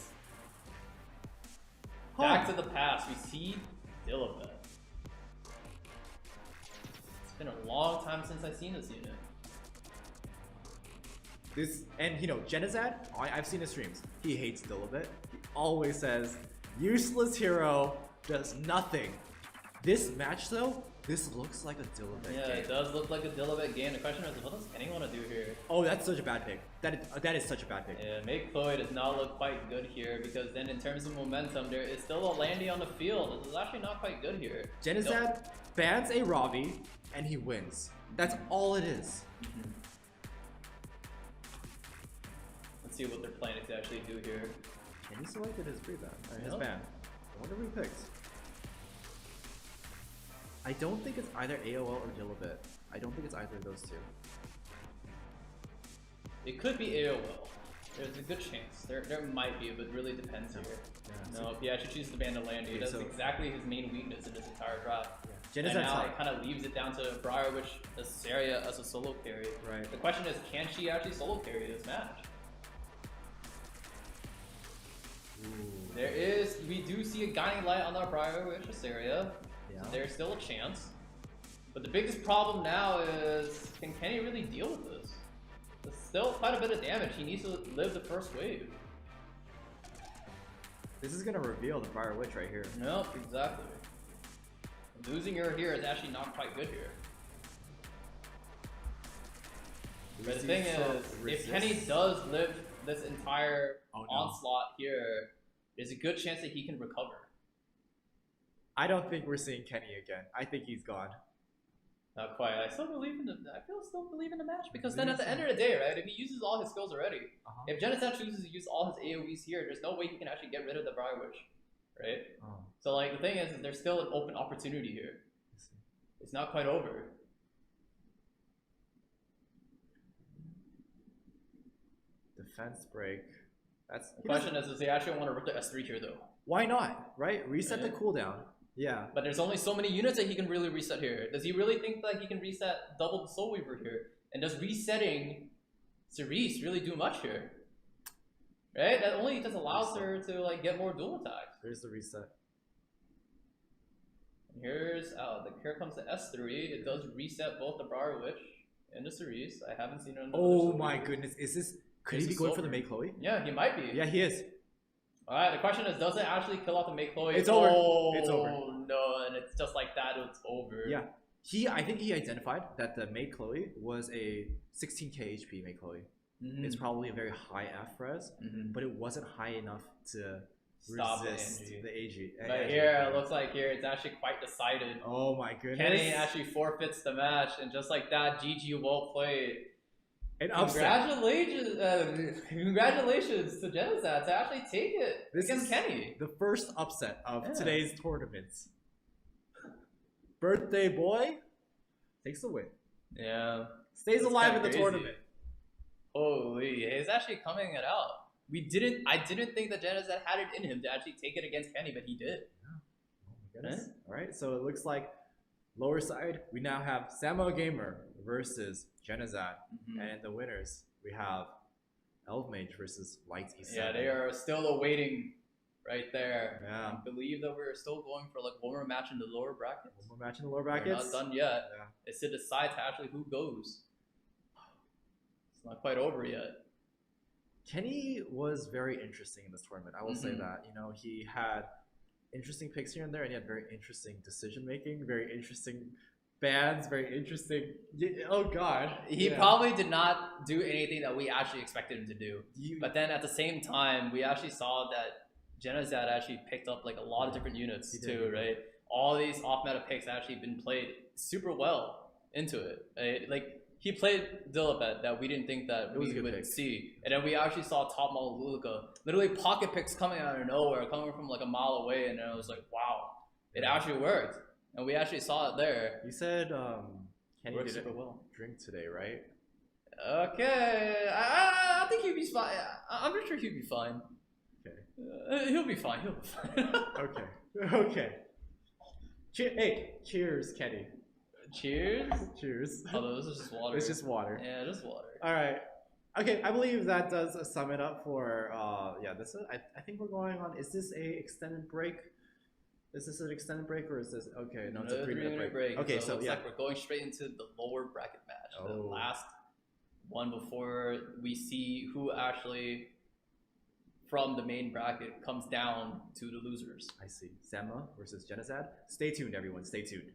Back to the past, we see Dilibet. It's been a long time since I've seen this unit. Genocide, I've seen his streams. He hates Dilibet. He always says, useless hero, does nothing. This match though, this looks like a Dilibet game. Yeah, it does look like a Dilibet game. The question is, what does Kenny want to do here? Oh, that's such a bad pick. That is such a bad pick. Yeah, Mei Chloe does not look quite good here because then in terms of momentum, there is still a Landy on the field. This is actually not quite good here. Genocide bans a Ravi and he wins. That's all it is. Let's see what they're planning to actually do here. And he selected his free ban, his ban. I wonder who he picked. I don't think it's either AOL or Dilibet. I don't think it's either of those two. It could be AOL. There's a good chance. There might be, but it really depends here. No, if he actually chooses to ban the Landy, that's exactly his main weakness in this entire draft. And now it kind of leaves it down to Briarwitch Assaria as a solo carry. Right. The question is, can she actually solo carry this match? We do see a guiding light on our Briarwitch Assaria. Yeah. There's still a chance. But the biggest problem now is, can Kenny really deal with this? There's still quite a bit of damage. He needs to live the first wave. This is gonna reveal the Fire Witch right here. Nope, exactly. Losing her here is actually not quite good here. But the thing is, if Kenny does live this entire onslaught here, there's a good chance that he can recover. I don't think we're seeing Kenny again. I think he's gone. Not quite. I still believe in the. I still believe in the match because then at the end of the day, right? If he uses all his skills already, if Genesat chooses to use all his AOE's here, there's no way he can actually get rid of the Briar Witch, right? So like the thing is there's still an open opportunity here. It's not quite over. Defense break. That's The question is, does he actually want to rip the S3 here though? why not? Right? Reset the cooldown. Yeah. But there's only so many units that he can really reset here. Does he really think that he can reset double the Soul Weaver here? And does resetting Cerise really do much here? Right? That only just allows her to like get more dual attacks. Here's the reset. And here comes the S3. It does reset both the Briar Witch and the Cerise. I haven't seen it on the Oh my goodness. Is this could Is he be this going for over? the May Chloe? Yeah, he might be. Yeah, he is. Alright, the question is, does it actually kill off the Make Chloe? It's over. Oh, It's over. no, and it's just like that, it's over. Yeah. I think he identified that the May Chloe was a 16k HP May Chloe. It's probably a very high F res, but it wasn't high enough to Stop resist the the AG. But here, it looks like here, it's actually quite decided. Oh my goodness. Kenny actually forfeits the match, and just like that, GG well played. An upset. Congratulations to Genesat to actually take it against Kenny. The first upset of today's tournaments. Birthday boy takes the win. Yeah. Stays That's alive kinda in the crazy. tournament. Holy, he's actually coming it out. I didn't think that Genesat had it in him to actually take it against Kenny, but he did. Oh my goodness. Alright, so it looks like lower side, we now have Samu Gamer versus Genesat. And the winners, we have Elf Mage versus Light E7. Yeah, they are still awaiting right there. Yeah. I believe that we're still going for like one more match in the lower brackets. One more match in the lower We're brackets. not done yet. Yeah. It's to decide to actually who goes. It's not quite over yet. Kenny was very interesting in this tournament. I will say that. You know, he had interesting picks here and there, and he had very interesting decision making, very interesting bans, very interesting. Oh god, He probably did not do anything that we actually expected him to do. But then at the same time, we actually saw that Genesat actually picked up like a lot of different units too, right? All these off-meta picks actually been played super well into it. Right? Like he played Dilipet that we didn't think that we would see, and then we actually saw top model Luluka, literally pocket picks coming out of nowhere, coming from like a mile away, and then I was like, wow, it actually worked, and we actually saw it there. You said Kenny Worked didn't super well. drink today, right? Okay, I think he'll be fine. I'm pretty sure he'll be fine. Okay. He'll be fine. He'll be fine. Okay. Hey, cheers, Kenny. Cheers. Cheers. Although this is just water. It's just water. Yeah, just water. All right. Okay, I believe that does sum it up for this is, I think we're going on. Is this a extended break? Is this an extended break or is this okay? No, it's a 3-minute break. Okay, so looks like we're going straight into the lower bracket match. The last one before we see who actually from the main bracket comes down to the losers. I see. Samu versus Genesat. Stay tuned, everyone. Stay tuned.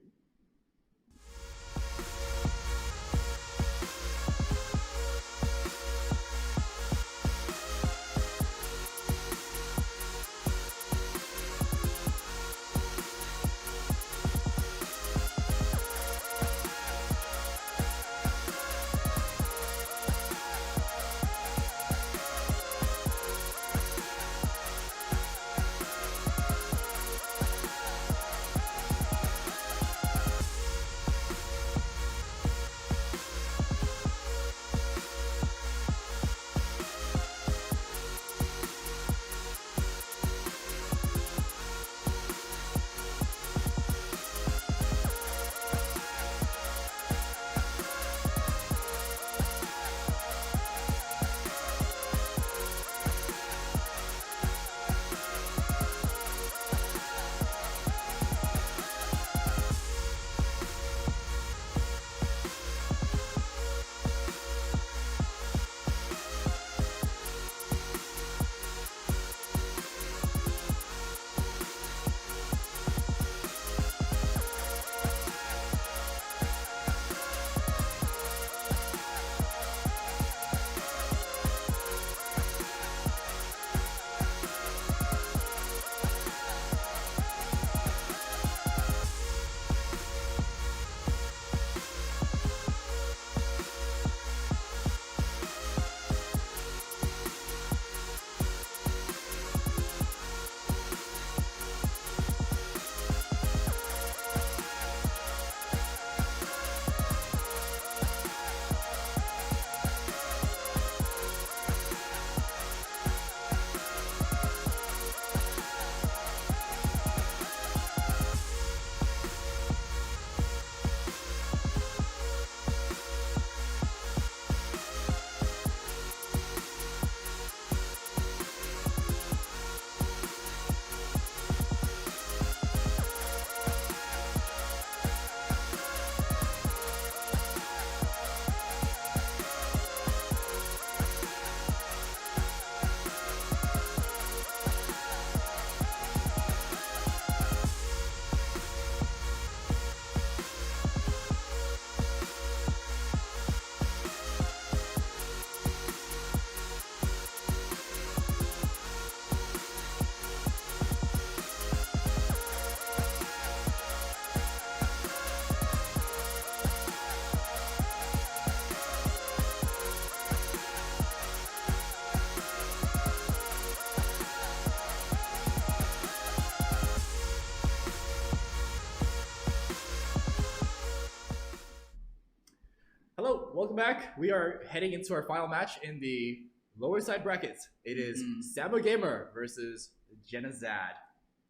welcome back. We are heading into our final match in the lower side brackets. It is Samu Gamer versus Genazad.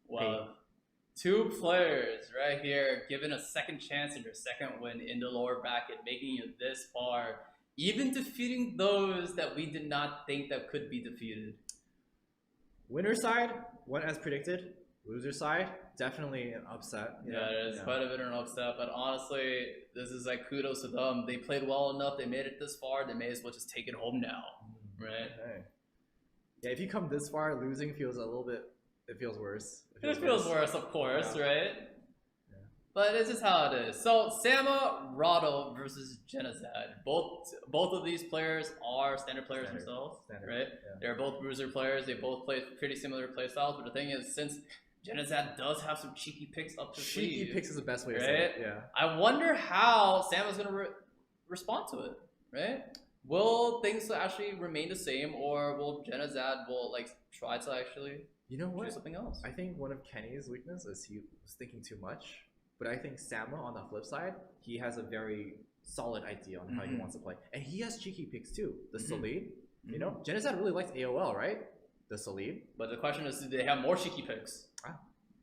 Well, two players right here given a second chance in their second win in the lower bracket, making it this far, even defeating those that we did not think that could be defeated. Winner side went as predicted. Loser side, definitely an upset. Yeah, it is quite a bit of an upset, but honestly, this is like kudos to them. They played well enough, they made it this far, they may as well just take it home now, right? Okay. Yeah, if you come this far, losing feels a little bit, it feels worse. It feels worse, of course, Yeah. right? Yeah. But this is how it is. So, Samu versus Genazad. Both of these players are standard players themselves, right? Yeah. They're both bruiser players, they both play pretty similar play styles, but the thing is, since Genazad does have some cheeky picks up his sleeve. Cheeky picks is the best way to say it. Yeah. I wonder how Samu's gonna respond to it, right? Will things actually remain the same, or will Genazad like try to actually do something else? I think one of Kenny's weakness is he was thinking too much, but I think Samu on the flip side, he has a very solid idea on how he wants to play, and he has cheeky picks too. The Salid, you know, Genazad really likes AOL, right? The Salid. But the question is, do they have more cheeky picks?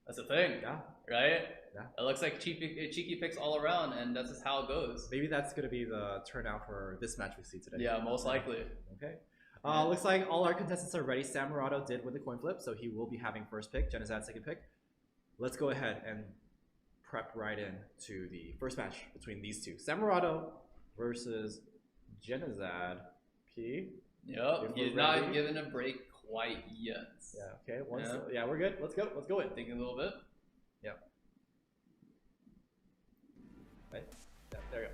That's the thing, right? Yeah. It looks like cheeky picks all around, and that's just how it goes. Maybe that's going to be the turnout for this match we see today. Yeah, most likely. Okay. Looks like all our contestants are ready. Samu did win the coin flip, so he will be having first pick. Genazad second pick. Let's go ahead and prep right in to the first match between these two. Samu versus Genazad. P. Yep, he's not given a break quite yet. Yeah, okay. Yeah, we're good. Let's go in. Thinking a little bit. Yep. Right. Yeah, there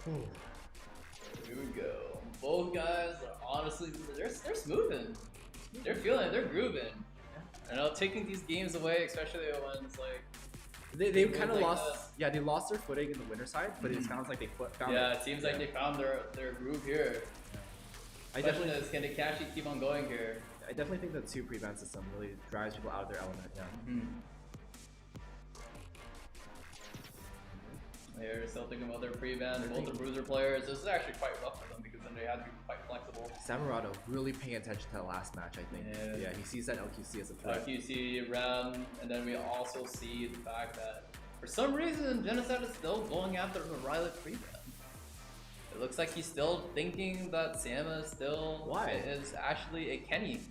we go. Here we go. Both guys are honestly, they're smoothing. They're feeling it. They're grooving. I know, taking these games away, especially when it's like they kind of lost. Yeah, they lost their footing in the winner side, but it sounds like they found. Yeah, it seems like they found their groove here. I definitely can they actually keep on going here? I definitely think the two prevent system really drives people out of their element. Yeah. They're still thinking about their prevent. Both the bruiser players. This is actually quite rough for them because then they had to be quite flexible. Samu really paying attention to the last match, I think. Yeah, he sees that LQC as a threat. LQC round, and then we also see the fact that for some reason Genazad is still going after the Riley prevent. It looks like he's still thinking that Samu is actually a Kenny.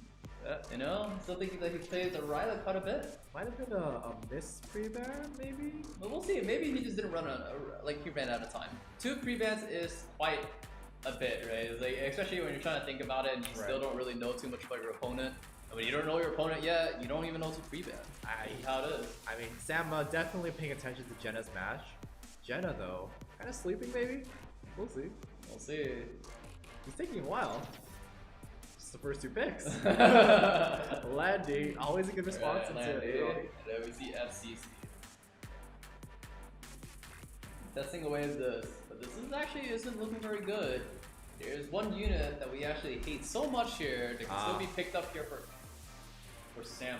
You know, still thinking that he plays the Riley quite a bit. Might have been a miss pre-ban, maybe? But we'll see. Maybe he just didn't run like he ran out of time. 2 pre-bans is quite a bit, right? Like, especially when you're trying to think about it and you still don't really know too much about your opponent. And when you don't know your opponent yet, you don't even know to pre-ban. How it is. I mean, Samu definitely paying attention to Jenna's match. Jenna, though, kind of sleeping, maybe? We'll see. We'll see. He's taking a while. Just the first 2 picks. Landing, always a good response. Right, and then we see FCC. Testing away this, but this is actually isn't looking very good. There's one unit that we actually hate so much here that can still be picked up here for Samu.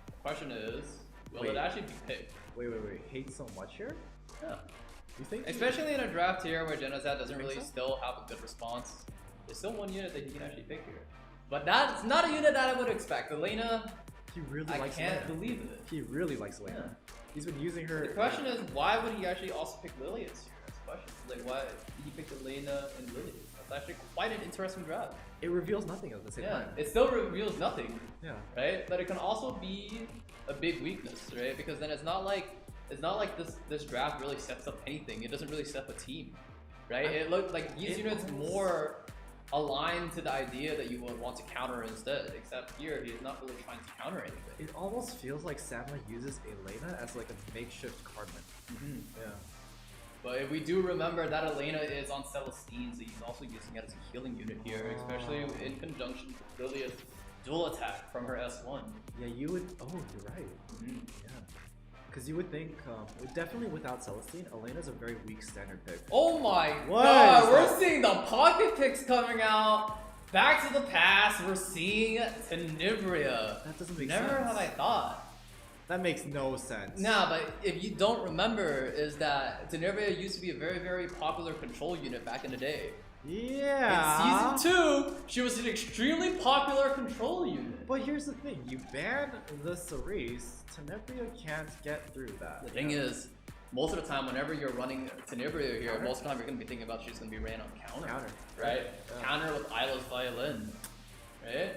The question is, will it actually be picked? Wait. Hate so much here? Yeah. You think? Especially in a draft here where Genazad doesn't really still have a good response. There's still one unit that he can actually pick here. But that's not a unit that I would expect. Elena, he really likes I can't believe it. He really likes Elena. Yeah. He's been using her. The question is, why would he actually also pick Lilius here? That's the question. Like, why did he pick Elena and Lilius? That's actually quite an interesting draft. It reveals nothing at the same time. It still reveals nothing. Yeah. Right? But it can also be a big weakness, right? Because then it's not like this draft really sets up anything. It doesn't really set up a team, right? It looked like these units more aligned to the idea that you would want to counter instead, except here he's not really trying to counter anything. It almost feels like Samu uses Elena as like a makeshift cardman. Yeah. But if we do remember that Elena is on Celestine, so he's also using it as a healing unit here, especially in conjunction with Lilia's dual attack from her S1. Yeah, you would. Oh, you're right. Yeah. Because you would think, definitely without Celestine, Elena's a very weak standard pick. Oh my god, we're seeing the pocket picks coming out. Back to the past, we're seeing Tenebria. That doesn't make sense. Never have I thought. That makes no sense. Nah, but if you don't remember, is that Tenebria used to be a very, very popular control unit back in the day. Yeah. In Season 2, she was an extremely popular control unit. But here's the thing, you ban the Cerise, Tenebria can't get through that. The thing is, most of the time, whenever you're running Tenebria here, most of the time you're going to be thinking about she's going to be ran on counter. Right? Yeah. Counter with Isla's Violin. Right?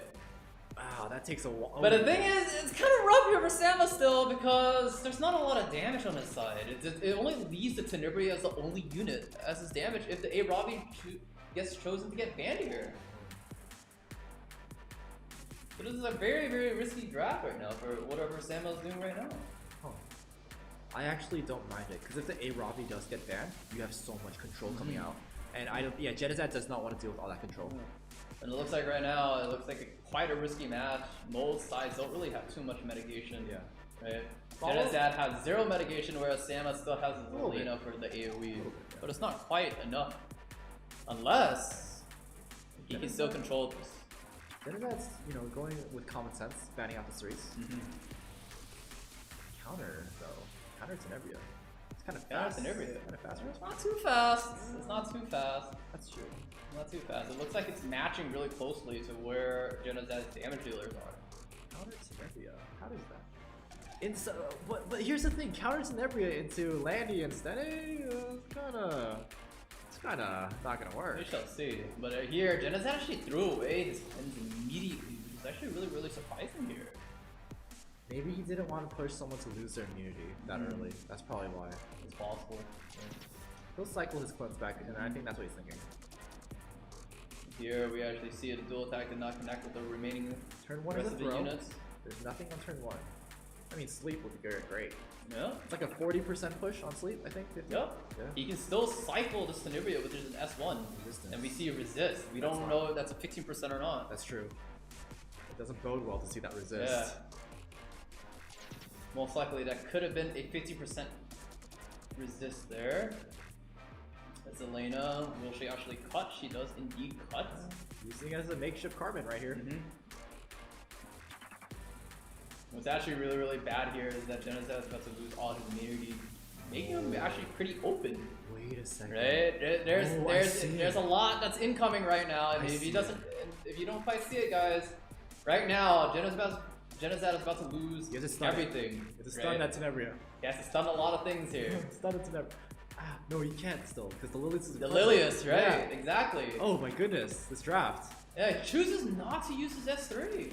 Wow, that takes a while. But the thing is, it's kind of rough here for Samu still because there's not a lot of damage on his side. It only leaves the Tenebria as the only unit as his damage if the A-Robbie gets chosen to get banned here. So this is a very, very risky draft right now for whatever Samu's doing right now. Huh. I actually don't mind it, because if the A-Robbie does get banned, you have so much control coming out. And Genizad does not want to deal with all that control. And it looks like right now, it looks like quite a risky match. Both sides don't really have too much mitigation. Yeah. Right? Genizad has 0 mitigation, whereas Samu still has his Elena for the AoE. But it's not quite enough. Unless he can still control this. Genizad's, going with common sense, banning out the Cerise. Counter, though. Counter Tenebria. It's kind of fast. Tenebria. Kind of fast. It's not too fast. It's not too fast. That's true. Not too fast. It looks like it's matching really closely to where Genizad's damage dealers are. Counter Tenebria. How does that? But here's the thing. Counter Tenebria into Landy and Stene, it's kinda not gonna work. We shall see. But here, Genizad actually threw away his cleanse immediately, which is actually really, really surprising here. Maybe he didn't want to push someone to lose their immunity that early. That's probably why. It's possible. He'll cycle his cleanse back, and I think that's what he's thinking. Here we actually see a dual attack did not connect with the remaining Turn 1 rest is a of the throw. units. There's nothing on turn 1. I mean, sleep would be great. Yeah. It's like a 40% push on sleep, I think. 50? Yep. Yeah. He can still cycle this Tenebria, which is an S1. Resistance. And we see a resist. We don't know if that's a 15% or not. That's true. It doesn't bode well to see that resist. Yeah. Most likely that could have been a 50% resist there. That's Elena. Will she actually cut? She does indeed cut. Using it as a makeshift carbon right here. What's actually really, really bad here is that Genizad is about to lose all his immunity, making him actually pretty open. Wait a second. Right? There's a lot that's incoming right now, and if you don't quite see it, guys, right now Genizad is about to lose everything. It's a stun that Tenebria. He has to stun a lot of things here. Stun it Tenebria. No, he can't still, because the Lilius is Lilius, right? Yeah. Exactly. Oh my goodness, this draft. Yeah, he chooses not to use his S3.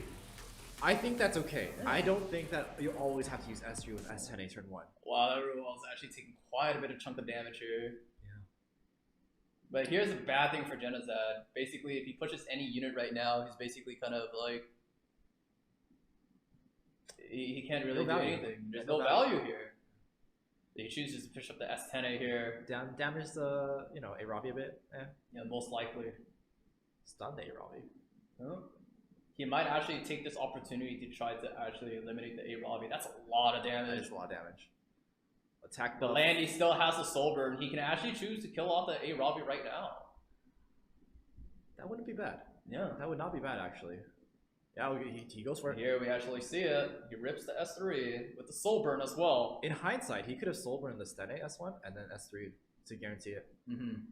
I think that's okay. I don't think that you always have to use S3 with S10A turn 1. Wow, everyone's actually taking quite a bit of chunk of damage here. Yeah. But here's a bad thing for Genizad. Basically, if he pushes any unit right now, he's basically kind of like... He can't really do anything. There's no value here. He chooses to push up the S10A here. Damage the, A-Robbie a bit. Yeah, most likely. Stun the A-Robbie. Huh? He might actually take this opportunity to try to actually eliminate the A-Robbie. That's a lot of damage. That is a lot of damage. Attack the Landy still has a soul burn. He can actually choose to kill off the A-Robbie right now. That wouldn't be bad. Yeah. That would not be bad, actually. Yeah, he goes for it. Here we actually see it. He rips the S3 with the soul burn as well. In hindsight, he could have soul burned the Stene S1 and then S3 to guarantee it.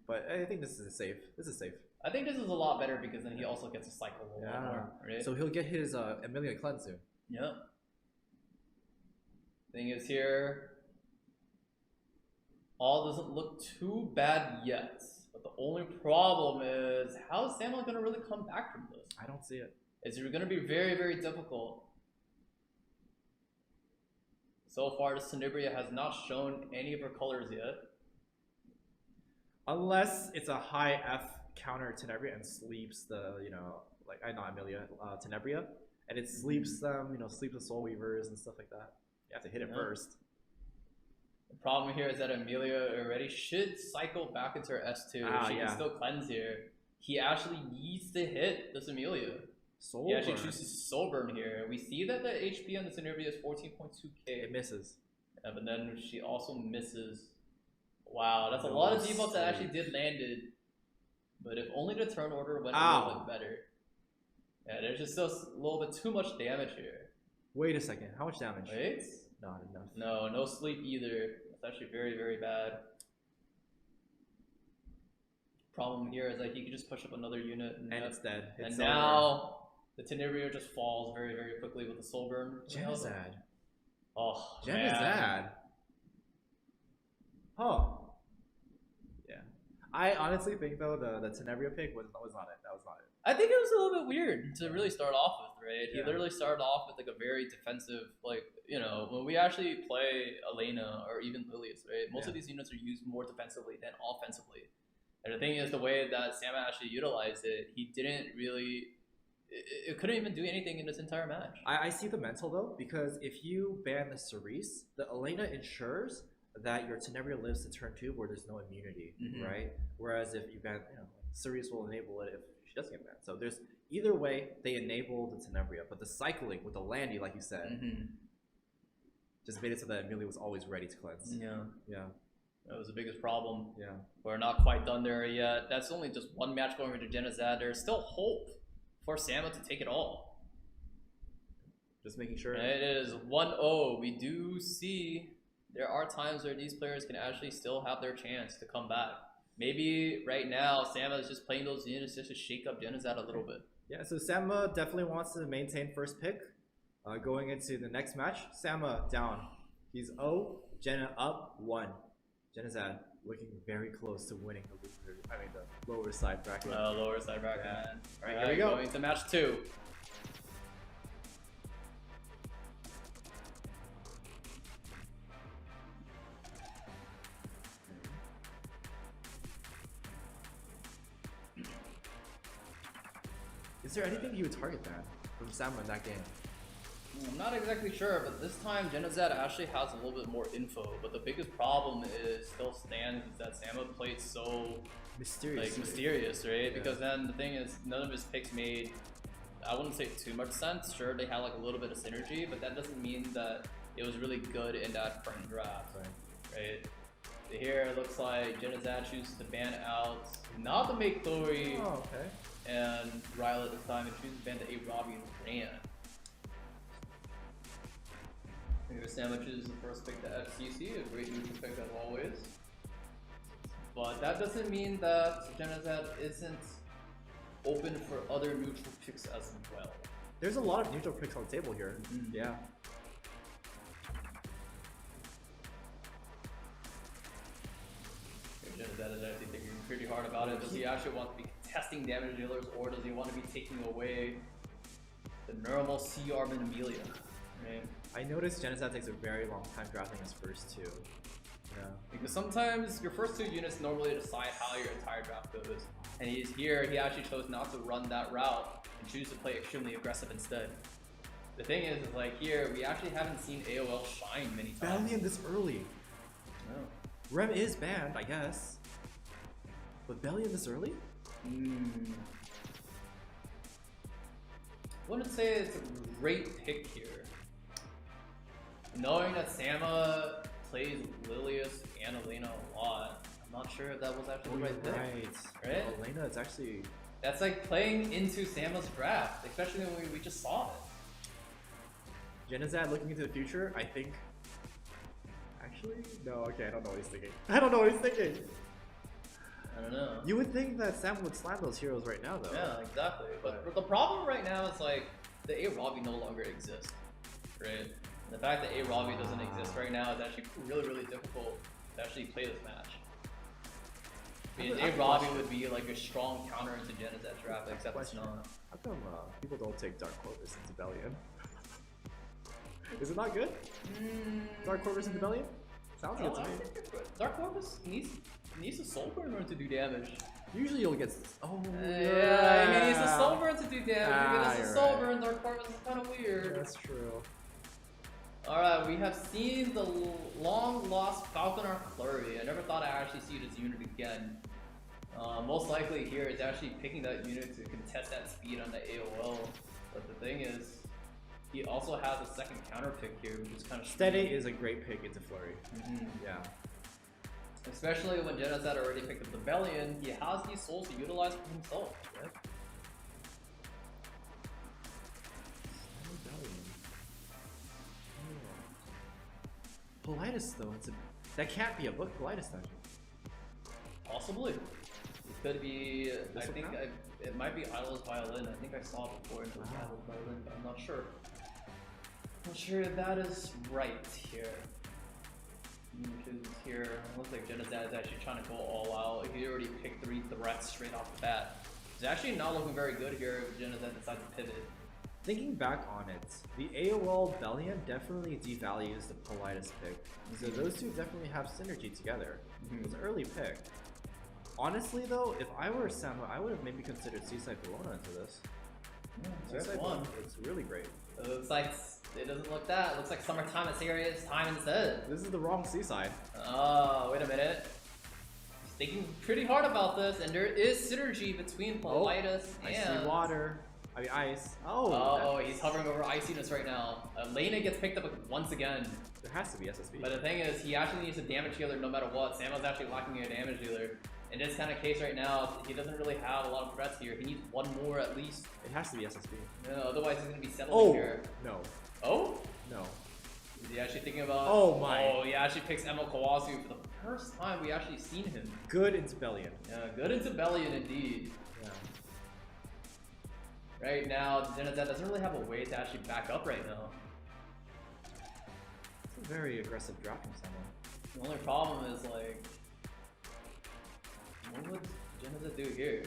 But I think this is safe. I think this is a lot better because then he also gets to cycle a lot more, right? So he'll get his Amelia cleanse soon. Yeah. Thing is here, all doesn't look too bad yet. But the only problem is, how is Samuel going to really come back from this? I don't see it. It's going to be very, very difficult. So far, this Tenebria has not shown any of her colors yet. Unless it's a high F counter Tenebria and sleeps the, Amelia, Tenebria. And it sleeps them, sleeps the Soul Weavers and stuff like that. You have to hit it first. The problem here is that Amelia already should cycle back into her S2. She can still cleanse here. He actually needs to hit this Amelia. He actually chooses Soul Burn here. We see that the HP on the Tenebria is 14.2k. It misses. Yeah, but then she also misses. Wow, that's a lot of debuffs that actually did landed. But if only the turn order went a little bit better. Yeah, there's just still a little bit too much damage here. Wait a second, how much damage? Wait. Not enough. No sleep either. It's actually very, very bad. Problem here is that he could just push up another unit and it's dead. It's and now the Tenebrio just falls very, very quickly with the soul burn. Genocide. Oh, Genocide. man. Huh. Yeah. I honestly think though the Tenebrio pick was not it. That was not it. I think it was a little bit weird to really start off with, right? He Yeah. literally started off with like a very defensive, like, you know, when we actually play Elena or even Lilius, right? Most of these units are used more defensively than offensively. And the thing is, the way that Samu actually utilized it, he didn't really. It couldn't even do anything in this entire match. I see the mental though, because if you ban the Cerise, the Elena ensures that your Tenebria lives to turn 2 where there's no immunity, right? Whereas if you ban, Cerise will enable it if she doesn't get banned. So there's either way they enable the Tenebria, but the cycling with the Landy, like you said, just made it so that Amelia was always ready to cleanse. Yeah. That was the biggest problem. Yeah. We're not quite done there yet. That's only just one match going into Genocide. There's still hope for Samu to take it all. Just making sure. It is 1-0. We do see there are times where these players can actually still have their chance to come back. Maybe right now Samu is just playing those units just to shake up Genocide a little bit. Yeah, so Samu definitely wants to maintain first pick. Going into the next match, Samu down. He's 0, Jenna up 1. Genocide looking very close to winning the lower side bracket. Lower side bracket. Yeah. Alright, here we go. Going to match 2. Is there anything you would target that from Samu in that game? I'm not exactly sure, but this time Genocide actually has a little bit more info. But the biggest problem still stands is that Samu played so mysterious, right? Because then the thing is, none of his picks made, I wouldn't say too much sense. Sure, they had like a little bit of synergy, but that doesn't mean that it was really good in that front draft, right? Here it looks like Genocide chooses to ban out not to make Chloe and Ryla this time, and chooses to ban the A Robbie and Ran. Here Samu chooses the first pick to FCC, a great neutral pick as always. But that doesn't mean that Genocide isn't open for other neutral picks as well. There's a lot of neutral picks on the table here. Yeah. Genocide is actually thinking pretty hard about it. Does he actually want to be testing damage dealers, or does he want to be taking away the normal C Arm and Amelia? Right? I noticed Genocide takes a very long time drafting his first 2. Yeah. Because sometimes your first 2 units normally decide how your entire draft goes. And he's here, he actually chose not to run that route and choose to play extremely aggressive instead. The thing is like here, we actually haven't seen AOL shine many times. Bellion this early. No. Rem is banned, I guess. But Bellion this early? I wouldn't say it's a great pick here. Knowing that Samu plays Lilius and Elena a lot, I'm not sure if that was actually the right pick. Right? Elena is actually... That's like playing into Samu's draft, especially when we just saw it. Genocide looking into the future, I think... Actually? No, okay, I don't know what he's thinking. I don't know what he's thinking! I don't know. You would think that Samu would slam those heroes right now, though. Yeah, exactly. But the problem right now is like the A Robbie no longer exists, right? And the fact that A Robbie doesn't exist right now is actually really, really difficult to actually play this match. Because A Robbie would be like a strong counter into Genocide's draft, except it's not. How come people don't take Dark Corvus into Bellion? Is it not good? Dark Corvus into Bellion? Sounds good to me. Dark Corvus needs a soul burn in order to do damage. Usually you'll get... Oh, yeah, he needs a soul burn to do damage. If it's a soul right. burn, Dark Corvus is kind of weird. That's true. Alright, we have seen the long lost Falconer Flurry. I never thought I'd actually see this unit again. Most likely here is actually picking that unit to contest that speed on the AOL. But the thing is, he also has a second counter pick here, which is kind of Steady is a great pick into Flurry. Yeah. Especially when Genocide already picked up the Bellion, he has these souls to utilize for himself. Yep. Politis though, that can't be a book Politis dungeon. Possibly. It could be. This one now? It might be Idol's Violin. I think I saw it before in Idol's Violin, but I'm not sure. Not sure if that is right here. Because here, it looks like Genocide is actually trying to go all out. He already picked 3 threats straight off the bat. It's actually not looking very good here if Genocide decides to pivot. Thinking back on it, the AOL Bellion definitely devalues the Politis pick. So those two definitely have synergy together. It was an early pick. Honestly though, if I were Samu, I would have maybe considered Seaside Verona into this. Seaside Verona, it's really great. It looks like it doesn't look that. It looks like Summertime is serious time instead. This is the wrong Seaside. Oh, wait a minute. He's thinking pretty hard about this, and there is synergy between Politis and... I see water. I mean ice. Oh, he's hovering over iciness right now. Lena gets picked up once again. There has to be SSB. But the thing is, he actually needs a damage healer no matter what. Samu's actually lacking a damage healer. In this kind of case right now, he doesn't really have a lot of threats here. He needs one more at least. It has to be SSB. No, otherwise he's going to be settling here. No. Oh? No. Is he actually thinking about... Oh my. Oh, he actually picks Emil Kawasu for the first time we actually seen him. Good into Bellion. Yeah, good into Bellion indeed. Yeah. Right now, Zenazet doesn't really have a way to actually back up right now. It's a very aggressive draft from someone. The only problem is like... What would Zenazet do here?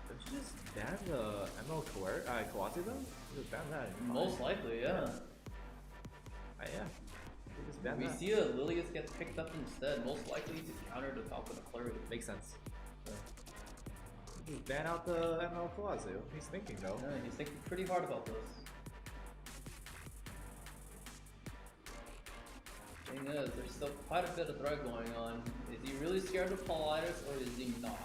Don't you just ban the ML Kawasu though? Just ban that. Most likely, yeah. Yeah. You just ban We that. see that Lilius gets picked up instead, most likely to counter the Falcon of Clarity. Makes sense. Yeah. Just ban out the ML Kawasu. He's thinking though. Yeah, he's thinking pretty hard about this. Thing is, there's still quite a bit of threat going on. Is he really scared of Politis or is he not?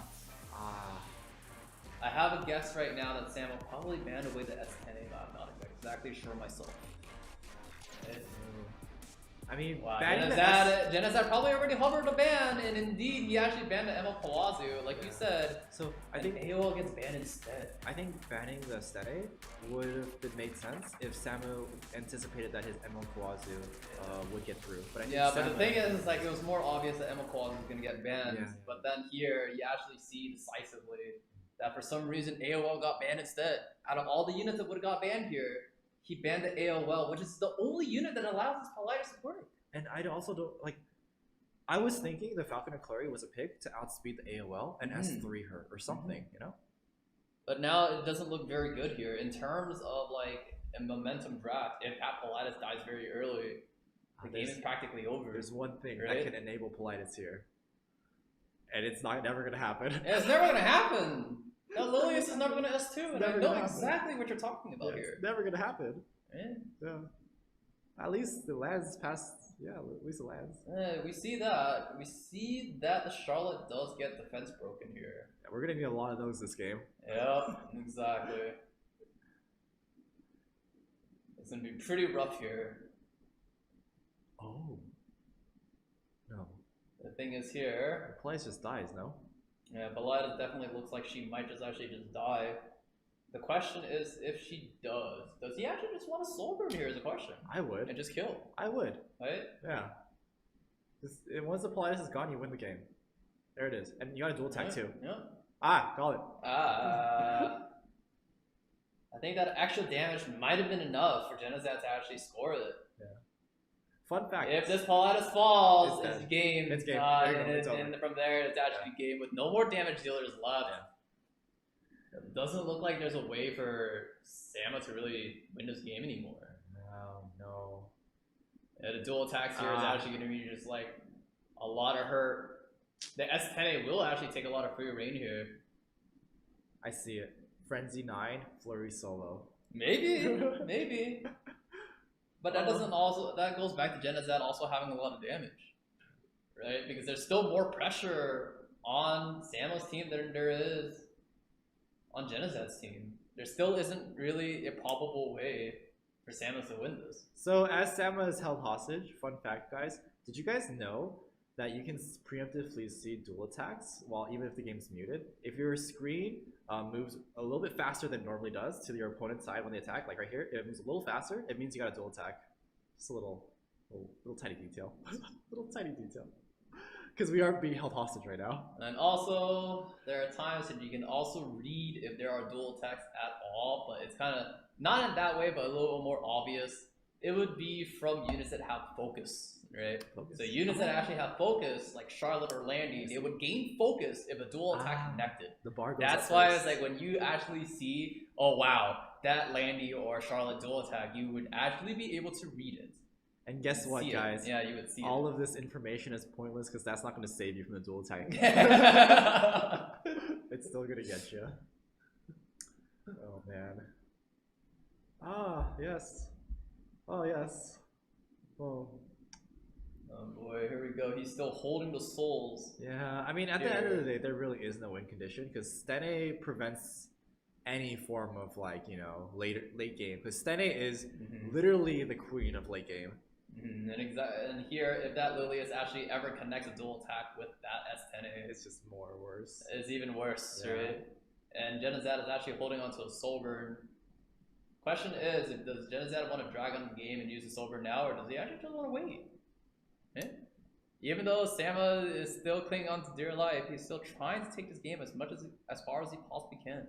I have a guess right now that Sam will probably ban away the S10, but I'm not exactly sure myself. Right? I mean, Wow, banning the Genocide probably already hovered a ban, and indeed he actually banned the ML Kawazu, like you said. So I I think think AOL gets banned instead. I think banning the Stene would have made sense if Samu anticipated that his ML Kawazu would get through. But I think Yeah, but the Samu- thing is, like, it was more obvious that ML Kawazu was gonna get banned. Yeah. But then here, you actually see decisively that for some reason AOL got banned instead. Out of all the units that would have got banned here, he banned the AOL, which is the only unit that allows this Politis to work. And I also don't like. I was thinking the Falcon and Clary was a pick to outspeed the AOL and S3 her or something, you know? But now it doesn't look very good here in terms of like a momentum draft. If Pat Politis dies very early, the game is practically over. There's one thing Right? that can enable Politis here, and it's never gonna happen. Yeah, it's never gonna happen. Now Lilius is never gonna S2, and I never know gonna happen. exactly what you're talking about It's here. never gonna happen. Yeah. Yeah. At least the lands passed. Yeah, at least the lands. We see that. We see that the Charlotte does get defense broken here. Yeah, we're gonna need a lot of those this game. Yep, exactly. It's gonna be pretty rough here. Oh. No. The thing is here, Politis just dies, no? yeah, Belida definitely looks like she might just actually just die. The question is, if she does he actually just want to soul burn here is a question. I would. And just kill, I would. right? Yeah. Once the Politis is gone, you win the game. There it is. And you got a dual attack too. Yeah. Ah, call it. I think that extra damage might have been enough for Genozat to actually score it. Fun fact. If this Politis falls, It's it's dead. game. It's game. There you go. And, It's over. and from there, it's actually game with no more damage dealers left. It doesn't look like there's a way for Sama to really win this game anymore. No. Yeah, the dual attacks here is actually going to be just like a lot of hurt. The S10A will actually take a lot of free reign here. I see it. Frenzy 9, Flurry solo. Maybe. But that doesn't also, that goes back to Genozat also having a lot of damage. Right? Because there's still more pressure on Samu's team than there is on Genozat's team. There still isn't really a probable way for Samus to win this. So as Sama is held hostage, fun fact guys, did you guys know that you can preemptively see dual attacks while even if the game's muted? If your screen moves a little bit faster than it normally does to your opponent's side when they attack, like right here, it moves a little faster, it means you got a dual attack. Just a little Little tiny detail. Little tiny detail. Because we are being held hostage right now. And also, there are times that you can also read if there are dual attacks at all, but it's kind of not in that way, but a little more obvious. It would be from units that have focus, right? Focus. So units that actually have focus, like Charlotte or Landy, they would gain focus if a dual attack connected. The bar goes That's up why first. it's like when you actually see, oh wow, that Landy or Charlotte dual attack, you would actually be able to read it. And guess what, See it. guys? Yeah, you would see all of this information is pointless because that's not going to save you from the dual attack. it. It's still going to get you. Oh, man. Ah, yes. Oh, yes. Oh. Oh boy, here we go. He's still holding the souls. Yeah, I mean, at the end of the day, there really is no win condition because Stene prevents any form of, like, you know, late game. Because Stene is literally the queen of late game. And here, if that Lilius actually ever connects a dual attack with that S10A, It's just more worse. it's even worse, Yeah. right? And Genizad is actually holding onto a soul burn. Question is, does Genizad want to drag on the game and use the soul burn now, or does he actually just want to wait? Eh? Even though Sama is still clinging on to dear life, he's still trying to take this game as far as he possibly can.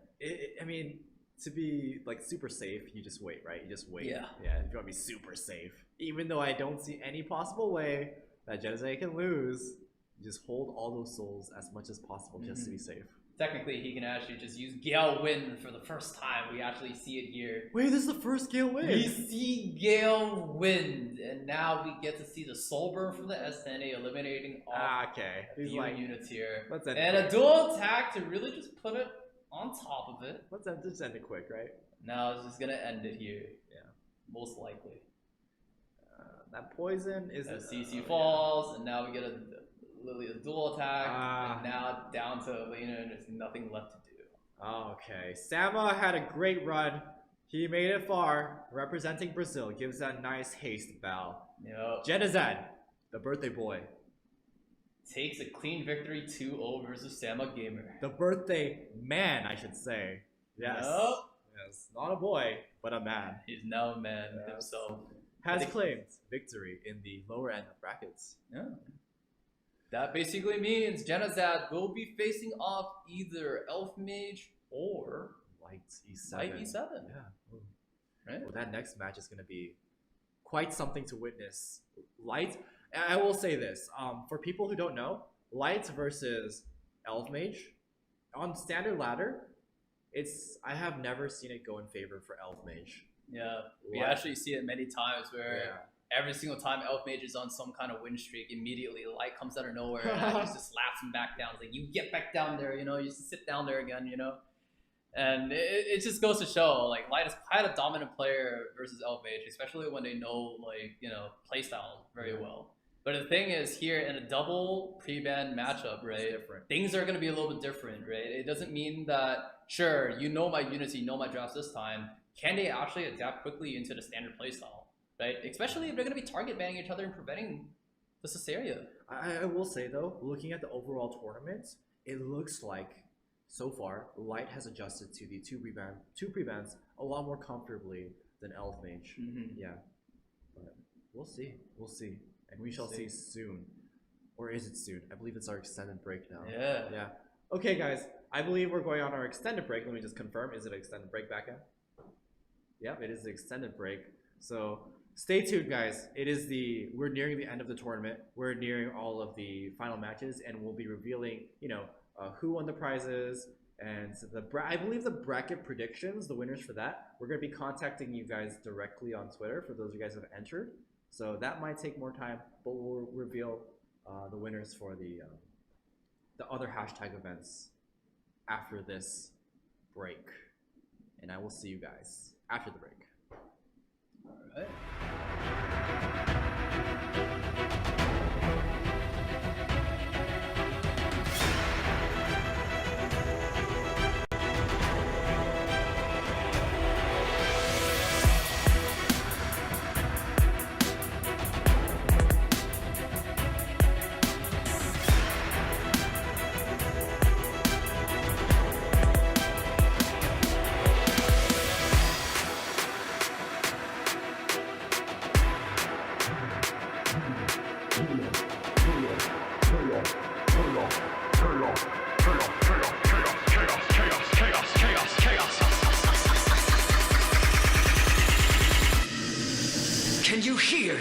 I mean, to be like super safe, you just wait, right? You just wait. Yeah. Yeah, if you want to be super safe. Even though I don't see any possible way that Genizai can lose, you just hold all those souls as much as possible just to be safe. Technically, he can actually just use Gale Wind for the first time. We actually see it here. Wait, this is the first Gale win. We see Gale Wind, and now we get to see the Soul Burn from the SNA, eliminating all Okay. a He's few like, units here. let's end And it. a dual attack to really just put it on top of it. Let's just end it quick, right? Now it's just gonna end it here. Yeah. Most likely. That poison is. As CC falls, and now we get a dual attack, and now down to Elena, and there's nothing left to do. Okay, Sama had a great run. He made it far, representing Brazil. Gives that nice haste bow. Yep. Genizad, the birthday boy. Takes a clean victory 2-0 versus Sama Gamer. The birthday man, I should say. Yes. Yep. Yes. Not a boy, but a man. He's now a man himself. Has claimed victory in the lower end of brackets. Yeah. That basically means Genizad will be facing off either Elf Mage or Light E7. Light E7. Yeah. Ooh. Right? Well, that next match is going to be quite something to witness. Light, I will say this, for people who don't know, Light versus Elf Mage on standard ladder, I have never seen it go in favor for Elf Mage. Yeah. We Light. actually see it many times where every single time Elf Mage is on some kind of win streak, immediately Light comes out of nowhere and just slaps him back down. It's like, you get back down there, you know, you just sit down there again, you know. And it just goes to show, like, Light is quite a dominant player versus Elf Mage, especially when they know, like, you know, playstyle very well. But the thing is, here in a double pre-ban matchup, right, things are going to be a little bit different, right? It doesn't mean that, sure, you know my units, you know my drafts this time. Can they actually adapt quickly into the standard playstyle, right? Especially if they're going to be target banning each other and preventing the Cesaria. I will say, though, looking at the overall tournament, it looks like, so far, Light has adjusted to the two pre-bans a lot more comfortably than Elf Mage. Yeah. But we'll see. We'll see. And we shall see soon. Or is it soon? I believe it's our extended break now. Yeah. Yeah. Okay, guys. I believe we're going on our extended break. Let me just confirm. Is it an extended break back in? Yep, it is the extended break. So stay tuned, guys. We're nearing the end of the tournament. We're nearing all of the final matches, and we'll be revealing, you know, who won the prizes and I believe the bracket predictions, the winners for that. We're going to be contacting you guys directly on Twitter for those of you guys who have entered. So that might take more time, but we'll reveal the winners for the other hashtag events after this break. And I will see you guys after the break. All right.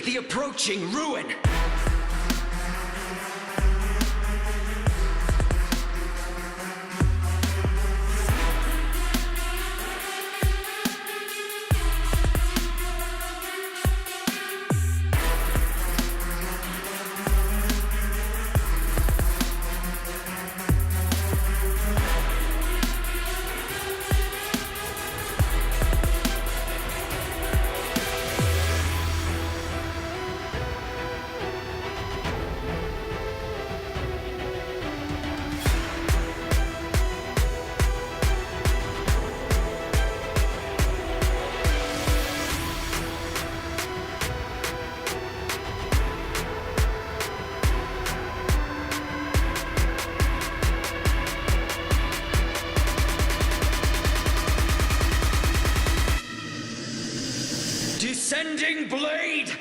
the approaching ruin. Descending blade!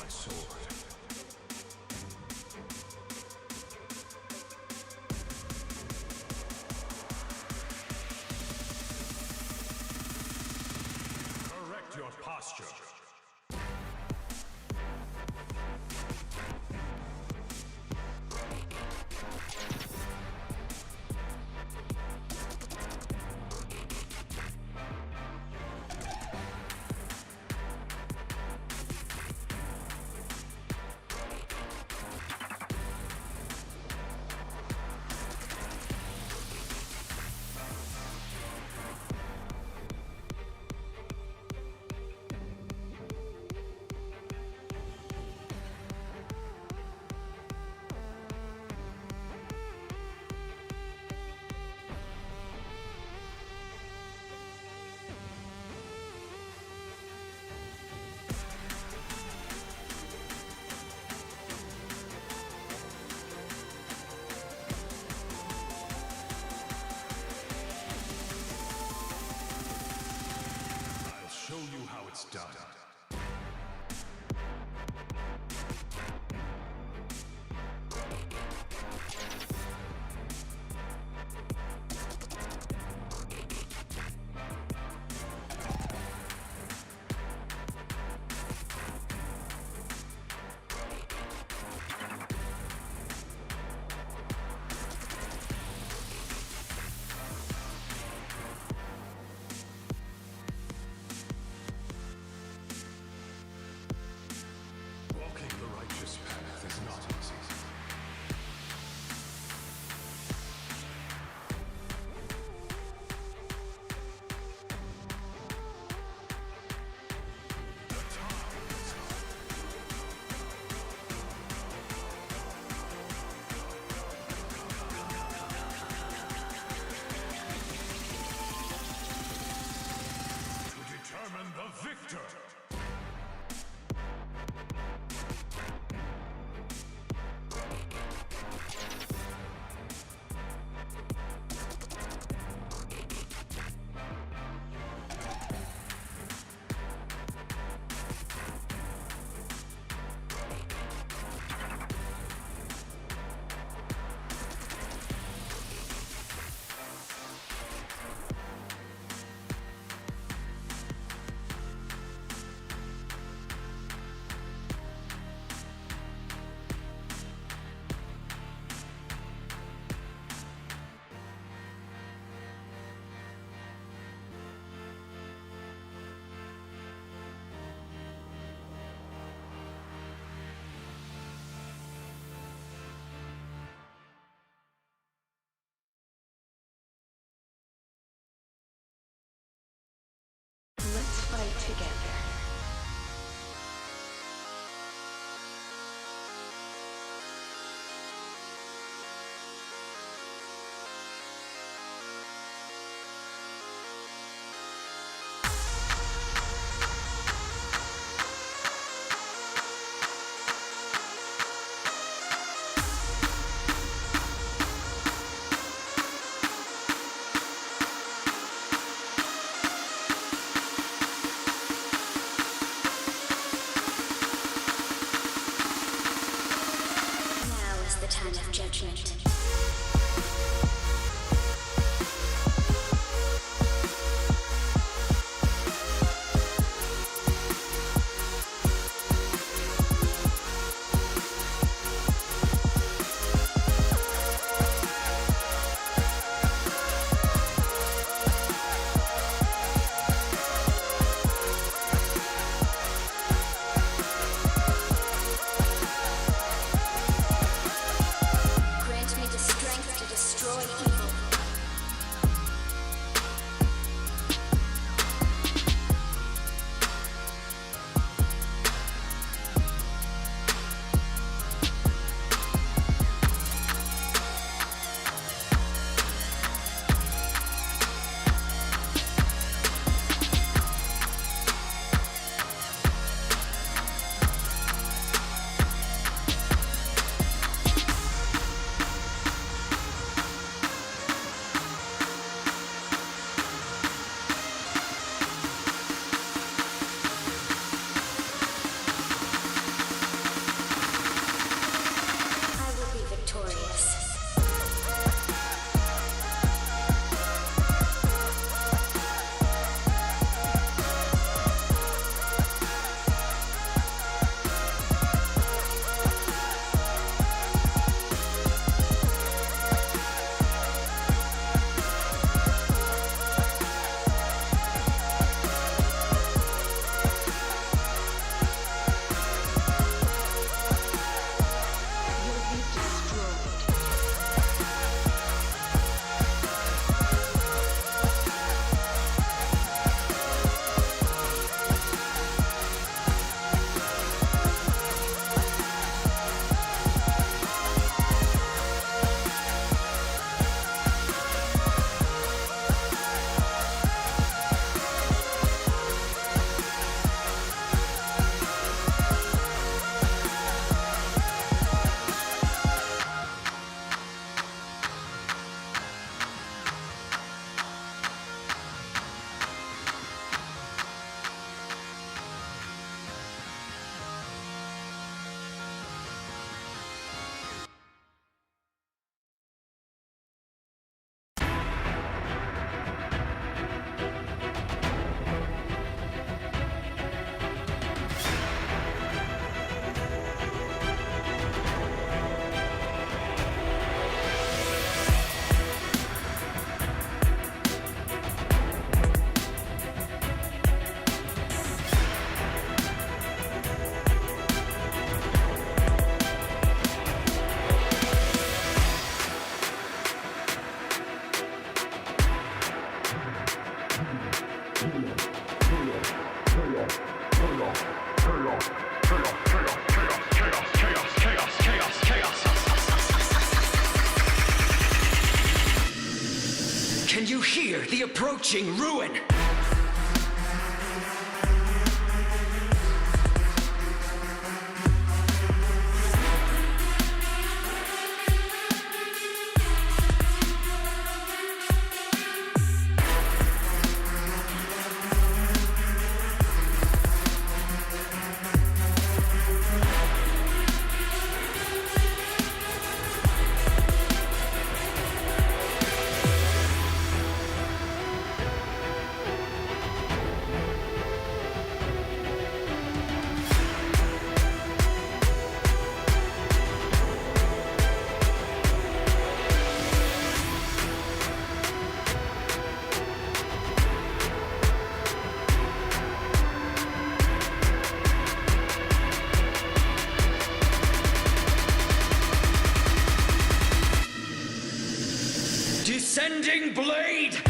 sword. Correct your posture. Can you hear the approaching ruin? Descending blade!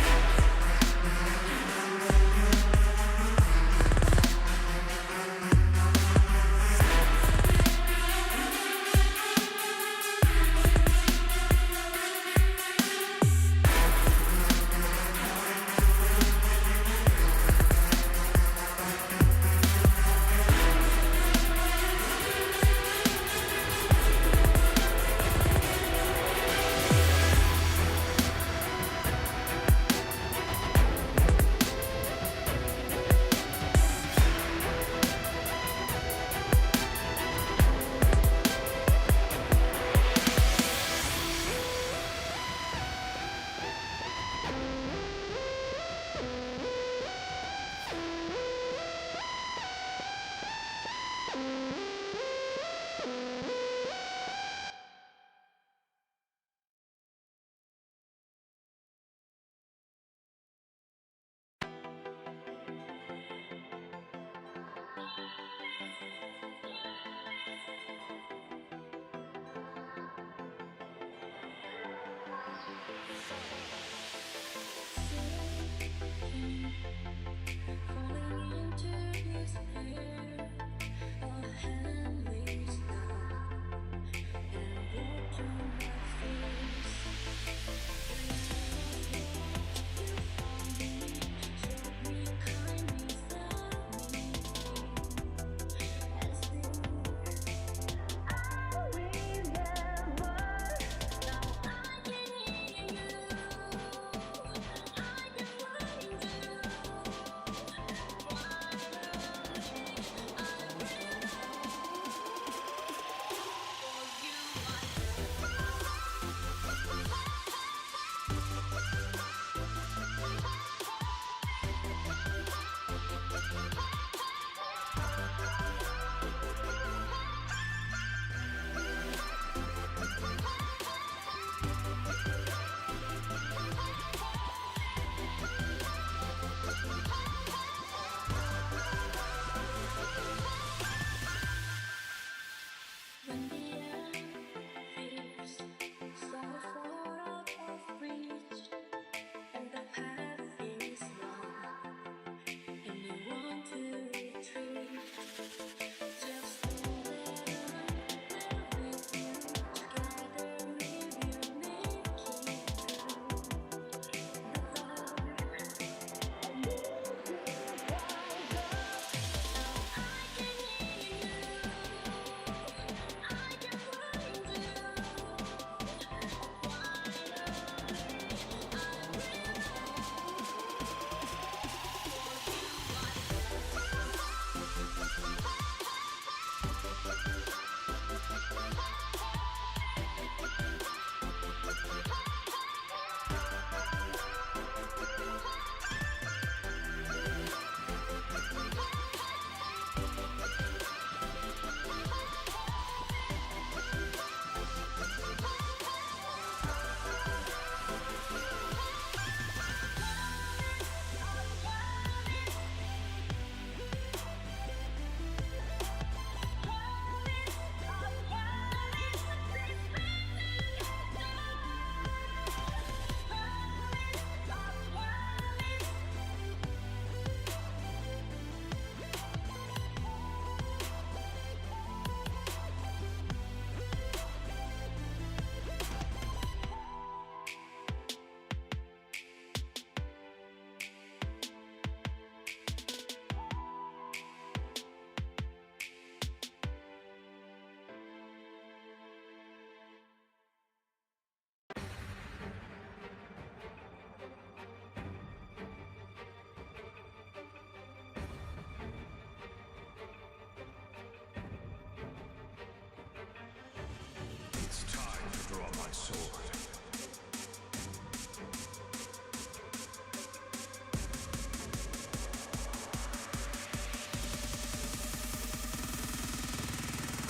Draw my sword.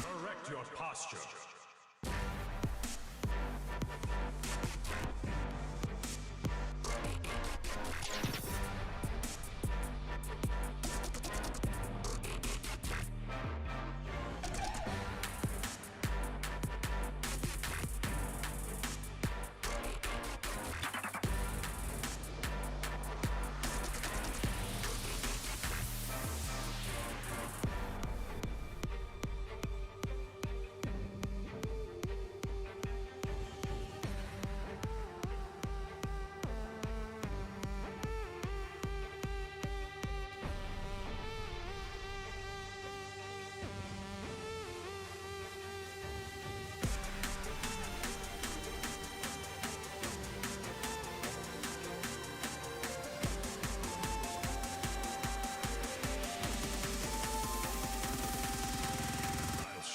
Correct your posture.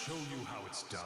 Show you how it's done.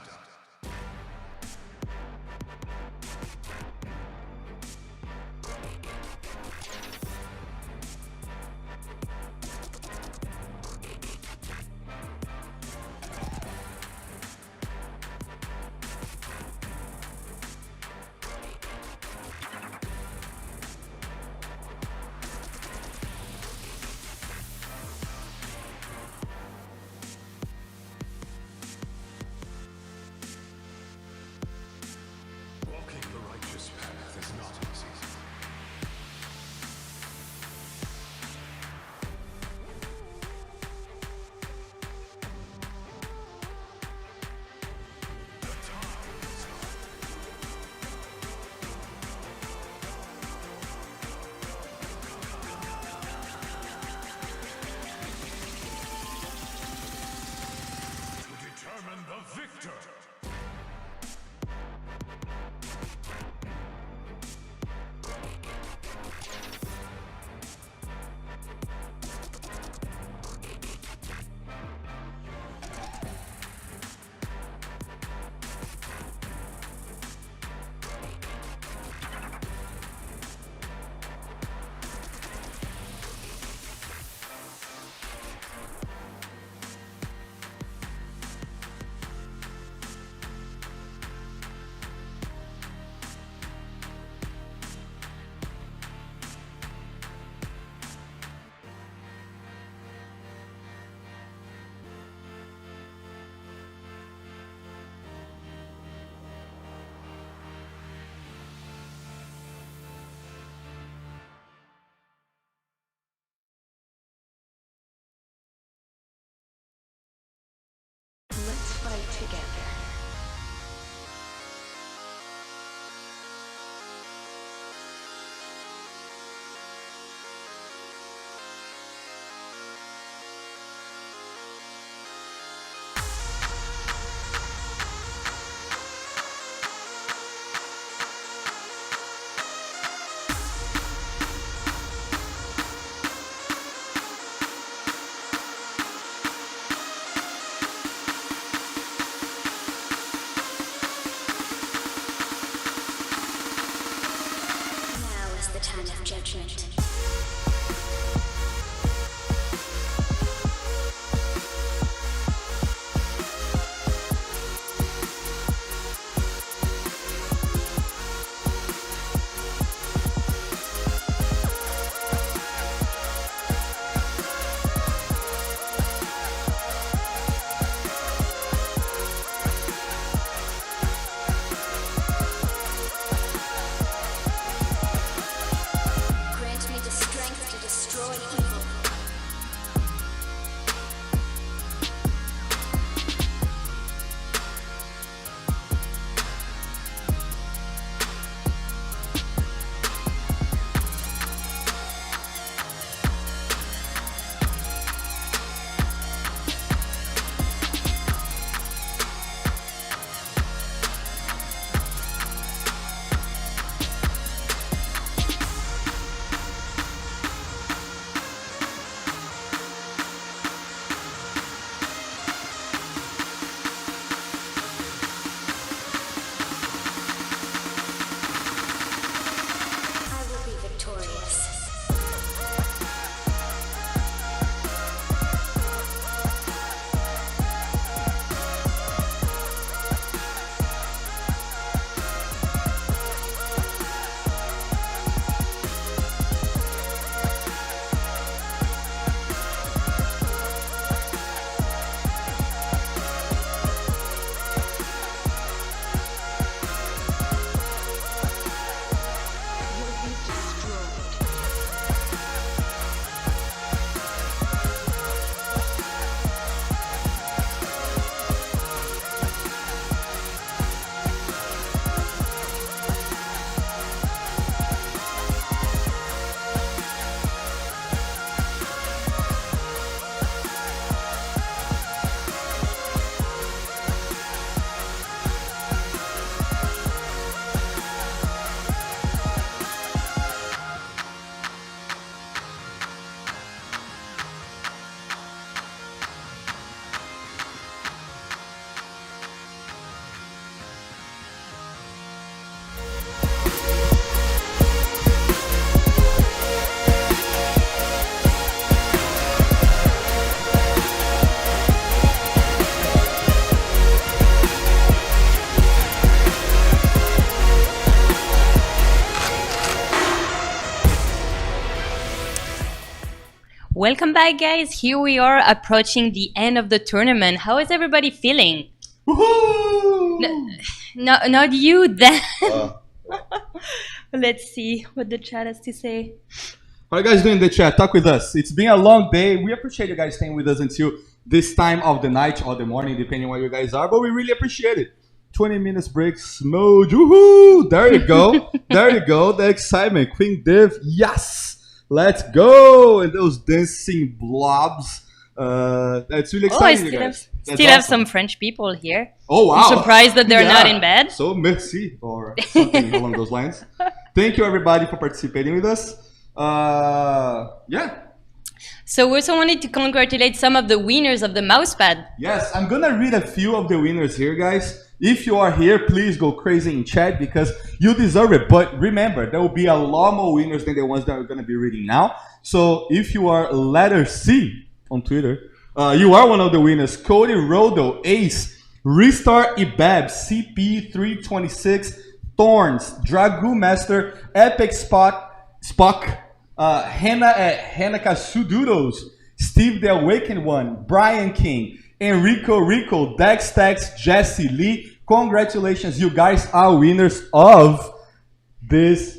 Welcome back, guys. Here we are approaching the end of the tournament. How is everybody feeling? Woohoo! Not you, Dan. Let's see what the chat has to say. How are you guys doing in the chat? Talk with us. It's been a long day. We appreciate you guys staying with us until this time of the night or the morning, depending where you guys are, but we really appreciate it. 20 minutes break, Smooth. Woohoo! There you go. There you go. The excitement. Queen Div, yes! Let's go! And those dancing blobs. That's really exciting, you guys. Still have some French people here. Oh, wow. I'm surprised that they're not in bed. So, merci, or something along those lines. Thank you, everybody, for participating with us. Yeah. So we also wanted to congratulate some of the winners of the mousepad. Yes, I'm going to read a few of the winners here, guys. If you are here, please go crazy in chat because you deserve it. But remember, there will be a lot more winners than the ones that we're going to be reading now. So if you are letter C on Twitter, you are one of the winners. Cody Rodo, Ace, Restart Ibab, CP326, Thorns, Dragu Master, Epic Spock, Hannah Kasudoodles, Steve the Awakened One, Brian King, Enrico Rico, Dex Tex, Jesse Lee. Congratulations, you guys are winners of this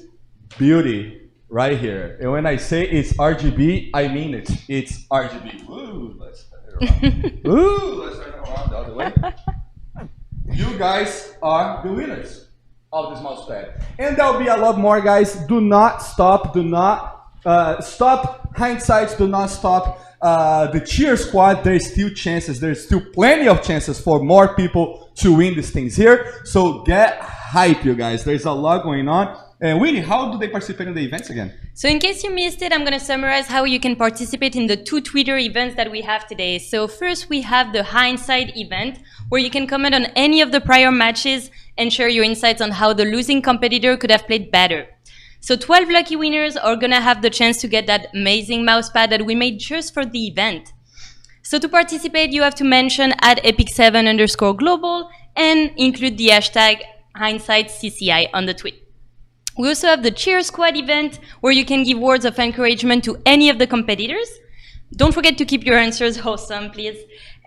beauty right here. And when I say it's RGB, I mean it. It's RGB. Ooh, let's turn it around. Ooh, let's turn it around the other way. You guys are the winners of this mouse pad. And there'll be a lot more, guys. Do not stop. Do not stop. Hindsights, do not stop. The cheer squad, there's still chances. There's still plenty of chances for more people to win these things here. So get hype, you guys. There's a lot going on. And Winnie, how do they participate in the events again? So in case you missed it, I'm going to summarize how you can participate in the 2 Twitter events that we have today. So first we have the Hindsight event, where you can comment on any of the prior matches and share your insights on how the losing competitor could have played better. So 12 lucky winners are going to have the chance to get that amazing mousepad that we made just for the event. So to participate, you have to mention at epic7_global and include the hashtag HindsightCCI on the tweet. We also have the Cheer Squad event, where you can give words of encouragement to any of the competitors. Don't forget to keep your answers awesome, please.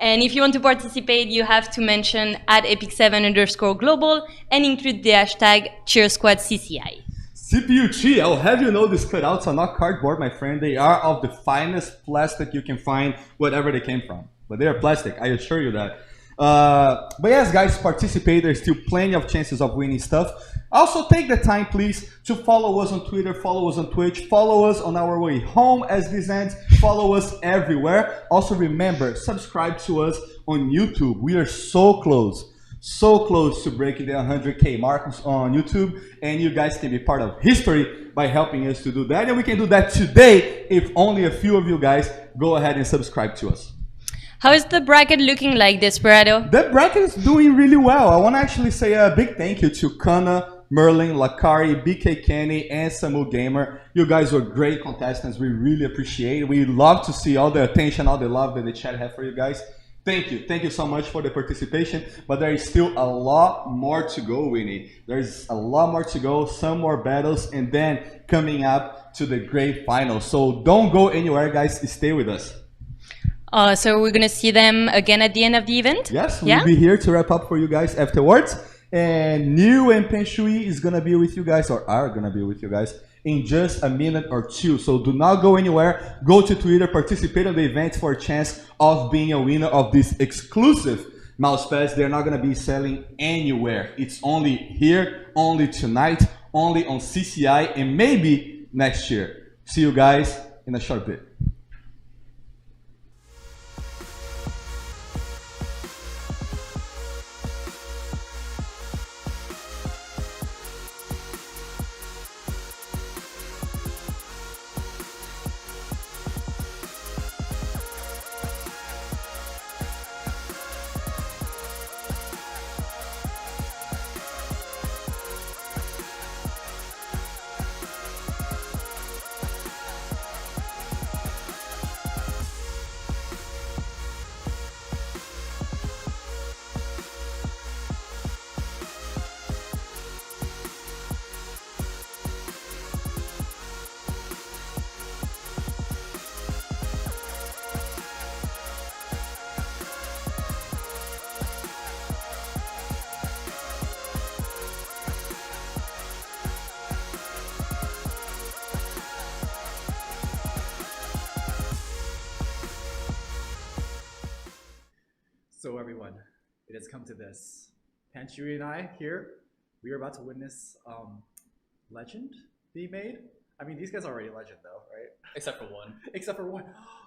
And if you want to participate, you have to mention at epic7_global and include the hashtag CheerSquadCCI. CPUT, I'll have you know these cutouts are not cardboard, my friend. They are of the finest plastic you can find, whatever they came from. But they are plastic, I assure you that. But yes, guys, participate. There's still plenty of chances of winning stuff. Also, take the time, please, to follow us on Twitter, follow us on Twitch, follow us on our way home as this ends, follow us everywhere. Also, remember, subscribe to us on YouTube. We are so close to breaking the 100K mark on YouTube, and you guys can be part of history by helping us to do that. And we can do that today if only a few of you guys go ahead and subscribe to us. How is the bracket looking like, Desperado? The bracket is doing really well. I want to actually say a big thank you to Kana, Merlin, Lucari, BK Kenny, and Samu Gamer. You guys were great contestants. We really appreciate it. We love to see all the attention, all the love that the chat have for you guys. Thank you. Thank you so much for the participation. But there is still a lot more to go, Winnie. There's a lot more to go, some more battles, and then coming up to the great final. So don't go anywhere, guys. Stay with us. So we're going to see them again at the end of the event? Yes, we'll be here to wrap up for you guys afterwards. And New and Penshui is going to be with you guys, or are going to be with you guys, in just a minute or two. So do not go anywhere. Go to Twitter, participate in the event for a chance of being a winner of this exclusive mousepads. They're not going to be selling anywhere. It's only here, only tonight, only on CCI, and maybe next year. See you guys in a short bit. So everyone, it has come to this. Panshui and I here, we are about to witness legend be made. I mean, these guys are already legend though, right? Except for one. Except for one.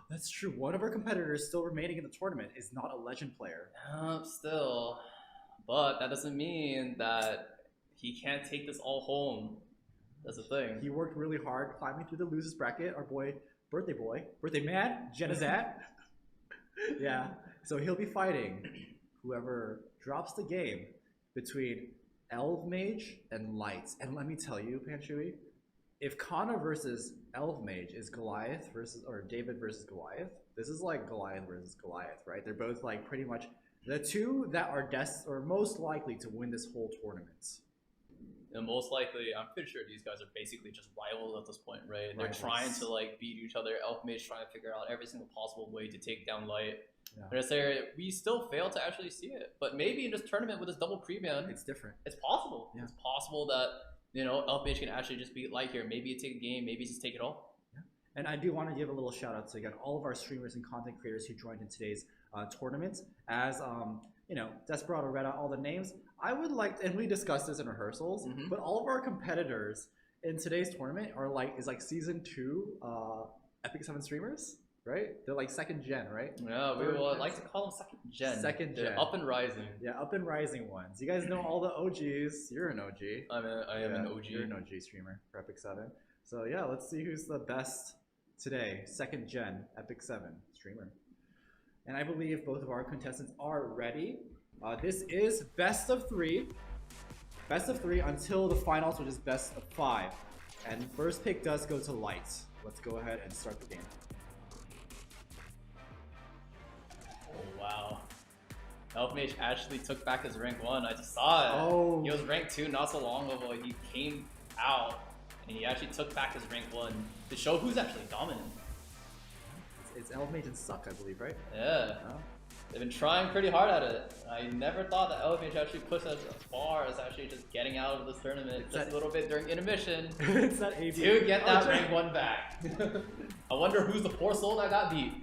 That's true. One of our competitors still remaining in the tournament is not a legend player. Still. But that doesn't mean that he can't take this all home. That's the thing. He worked really hard climbing through the losers bracket. Our birthday man, Genizat. Yeah. So he'll be fighting whoever drops the game between Elf Mage and Lights. And let me tell you, Panshui, if Kana versus Elf Mage is Goliath versus, or David versus Goliath, this is like Goliath versus Goliath, right? They're both like pretty much the two that are most likely to win this whole tournament. And most likely, I'm pretty sure these guys are basically just rivals at this point, right? They're trying to like beat each other. Elf Mage trying to figure out every single possible way to take down Light. Yeah. And I say we still fail to actually see it, but maybe in this tournament with this double pre-ban, It's different. it's possible. Yeah. It's possible that Elf Mage can actually just beat Light here. Maybe you take a game, maybe just take it all. Yeah. And I do want to give a little shout out to again all of our streamers and content creators who joined in today's tournament. As Desperado read out all the names. I would like, and we discussed this in rehearsals, but all of our competitors in today's tournament is like season 2 Epic 7 streamers, right? They're like second gen, right? Yeah, we would like to call them second gen. Second They're gen. up and rising. Yeah, up and rising ones. You guys know all the OGs. You're an OG. I am an OG. You're an OG streamer for Epic 7. So yeah, let's see who's the best today. Second gen Epic 7 streamer. And I believe both of our contestants are ready. This is best of 3. Best of 3 until the finals, which is best of 5. And first pick does go to Lights. Let's go ahead and start the game. Oh, wow. Elf Mage actually took back his rank 1. I just saw it. Oh. He was rank 2 not so long ago. He came out and he actually took back his rank 1 to show who's actually dominant. It's Elf Mage and Suck, I believe, right? Yeah. Oh. They've been trying pretty hard at it. I never thought that Elf Mage actually pushed as far as actually just getting out of this tournament just a little bit during intermission It's that AB. to get that rank 1 back. I wonder who's the poor soul that got beat.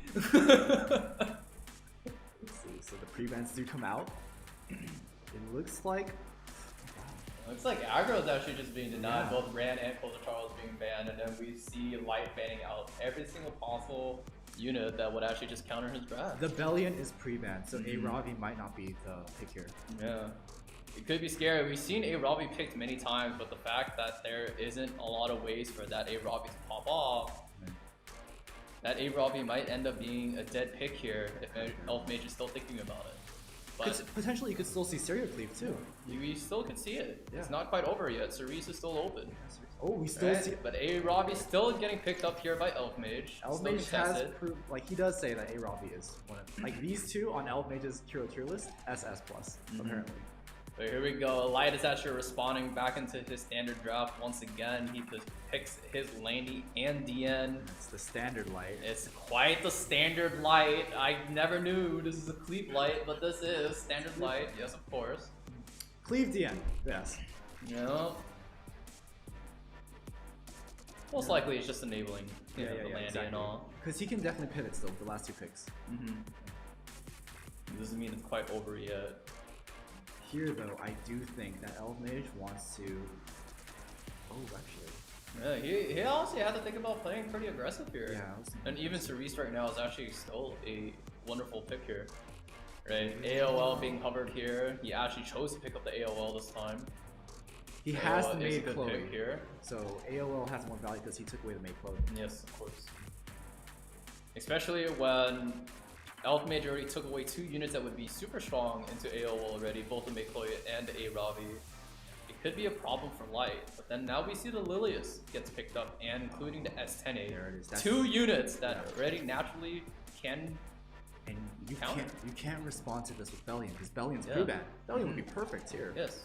So the pre-bans do come out. It looks like Looks like aggro is actually just being denied, Yeah. both Rand and Coulter Charles being banned, and then we see Light banning out every single possible unit that would actually just counter his draft. the Bellion is pre-banned, so A Ravi might not be the pick here. Yeah. It could be scary. We've seen A Ravi picked many times, but the fact that there isn't a lot of ways for that A Ravi to pop off, that A Ravi might end up being a dead pick here if Elf Mage is still thinking about it. But Potentially you could still see Serial Cleave too. we still could see it. Yeah. It's not quite over yet. Cerise is still open. Oh, we still Right? see. But A Ravi still getting picked up here by Elf Mage. Elf Still Mage has contested. proved, like he does say that A Ravi is one of, like these two on Elf Mage's Hero tier list, SS plus apparently. But here we go. Light is actually responding back into his standard draft once again. He just picks his Landy and DN. It's the standard Light. It's quite the standard Light. I never knew this is a Cleave Light, but this is standard Light. Yes, of course. Cleave DN. Yes. No. Most likely it's just enabling the Landy and all. Because he can definitely pivot still. The last 2 picks. It doesn't mean it's quite over yet. Here though, I do think that Elf Mage wants to. Oh, actually. Yeah, he honestly had to think about playing pretty aggressive here. Yeah. I was thinking And even Cerise right now is actually still a wonderful pick here. Right? AOL being covered here. He actually chose to pick up the AOL this time. He has AOL the is a Maid good Chloe. pick here. So AOL has more value because he took away the Maid Chloe. Yes, of course. Especially when Elf Mage already took away 2 units that would be super strong into AOL already, both the Maid Chloe and the A Ravi. It could be a problem for Light, but then now we see the Lilius gets picked up, and including the S10A. There it is. That's- 2 units that already naturally can. And you Counter. can't respond to this with Bellion because Bellion's Yeah. pre-ban. Bellion would be perfect here. Yes.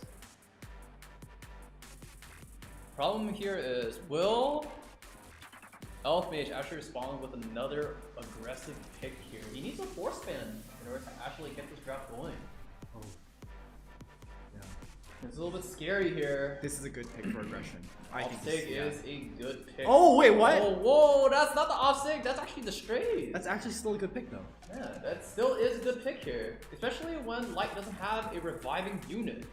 Problem here is, will Elf Mage actually respond with another aggressive pick here? He needs a force ban in order to actually get this draft going. Oh. Yeah. It's a little bit scary here. This is a good pick for aggression. I think Offsig this, is a good pick. Oh wait, what? Oh, whoa, that's not the offsig. That's actually the straight. That's actually still a good pick though. Yeah, that still is a good pick here, especially when Light doesn't have a reviving unit.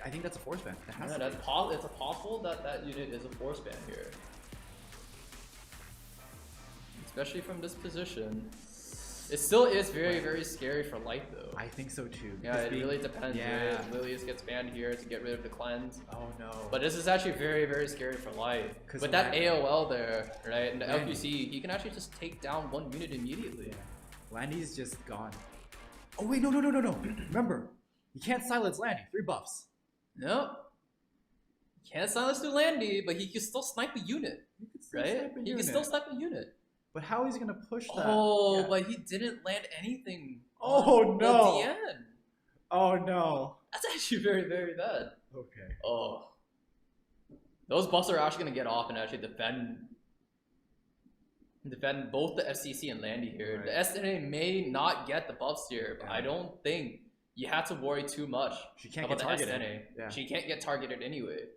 I think that's a force ban. That has Yeah, to that's be. it's a possible that that unit is a force ban here, especially from this position. It still is very scary for Light though. I think so too. Yeah, This it being- really depends. Yeah. Right? Lilius gets banned here to get rid of the cleanse. Oh no. But this is actually very scary for Light. 'Cause With that Landy- AOL there, right, and the Landy. LQC, he can actually just take down one unit immediately. Landy's just gone. Oh wait, no. Remember, you can't silence Landy. 3 buffs. No. Can't silence through Landy, but he can still snipe a unit, You could still right? snipe a He can unit. still snipe a unit. But how is he gonna push that? Oh, Yeah. but he didn't land anything. Oh, on no. The DN. Oh no. That's actually very bad. Okay. Oh. Those buffs are actually gonna get off and actually defend both the FCC and Landy here. Right. The SNA may not get the buffs here, but Yeah. I don't think you have to worry too much She can't about get the targeted. SNA. Yeah. She can't get targeted anyway.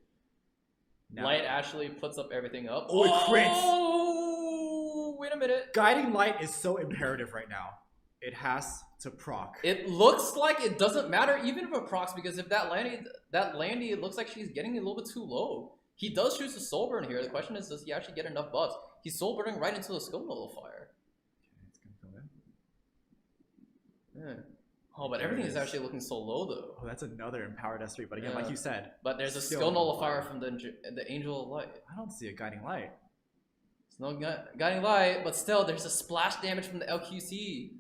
Now- Light actually puts up everything up. Oh, it crits! Oh, wait a minute. Guiding light is so imperative right now. It has to proc. It looks like it doesn't matter even if it procs, because if that Landy, it looks like she's getting a little bit too low. He does choose to soul burn here. The question is, does he actually get enough buffs? He's soul burning right into the skill nullifier. It's gonna fill in. Yeah. Oh, but There everything it is is. actually looking so low though. Oh, that's another empowered S3. But again, Yeah. like you said, But there's a Skill skill nullifier nullifier. from the Angel of Light. I don't see a guiding light. It's no guiding light, but still there's a splash damage from the LQC.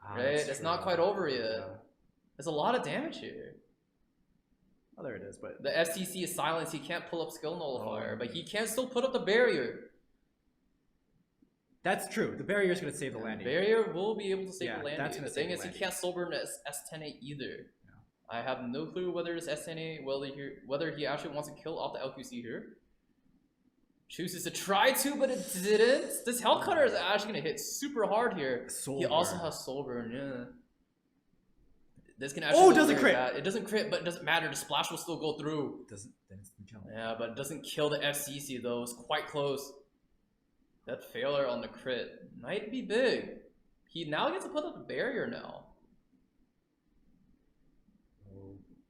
Ah, Right? that's It's true. not quite over yet. Yeah. There's a lot of damage here. Oh, there it is. But The FCC is silenced, he can't pull up skill nullifier, Oh. but he can still put up the barrier. that's true. The barrier is gonna save the landing. Barrier will be able to save Yeah, the landing. that's The gonna thing save is, the he can't soul burn S10A either. I have no clue whether it's SNA, whether he actually wants to kill off the LQC here. Chooses to try to, but it didn't. This Hell Cutter is actually going to hit super hard here. Soul He also burn. has Soul Burn, yeah. This can actually Oh, go doesn't very crit. bad. It doesn't crit, but it doesn't matter. The splash will still go through. Doesn't then it's gonna kill. Yeah, but it doesn't kill the FCC though. It's quite close. That failure on the crit might be big. He now gets to put up a barrier now.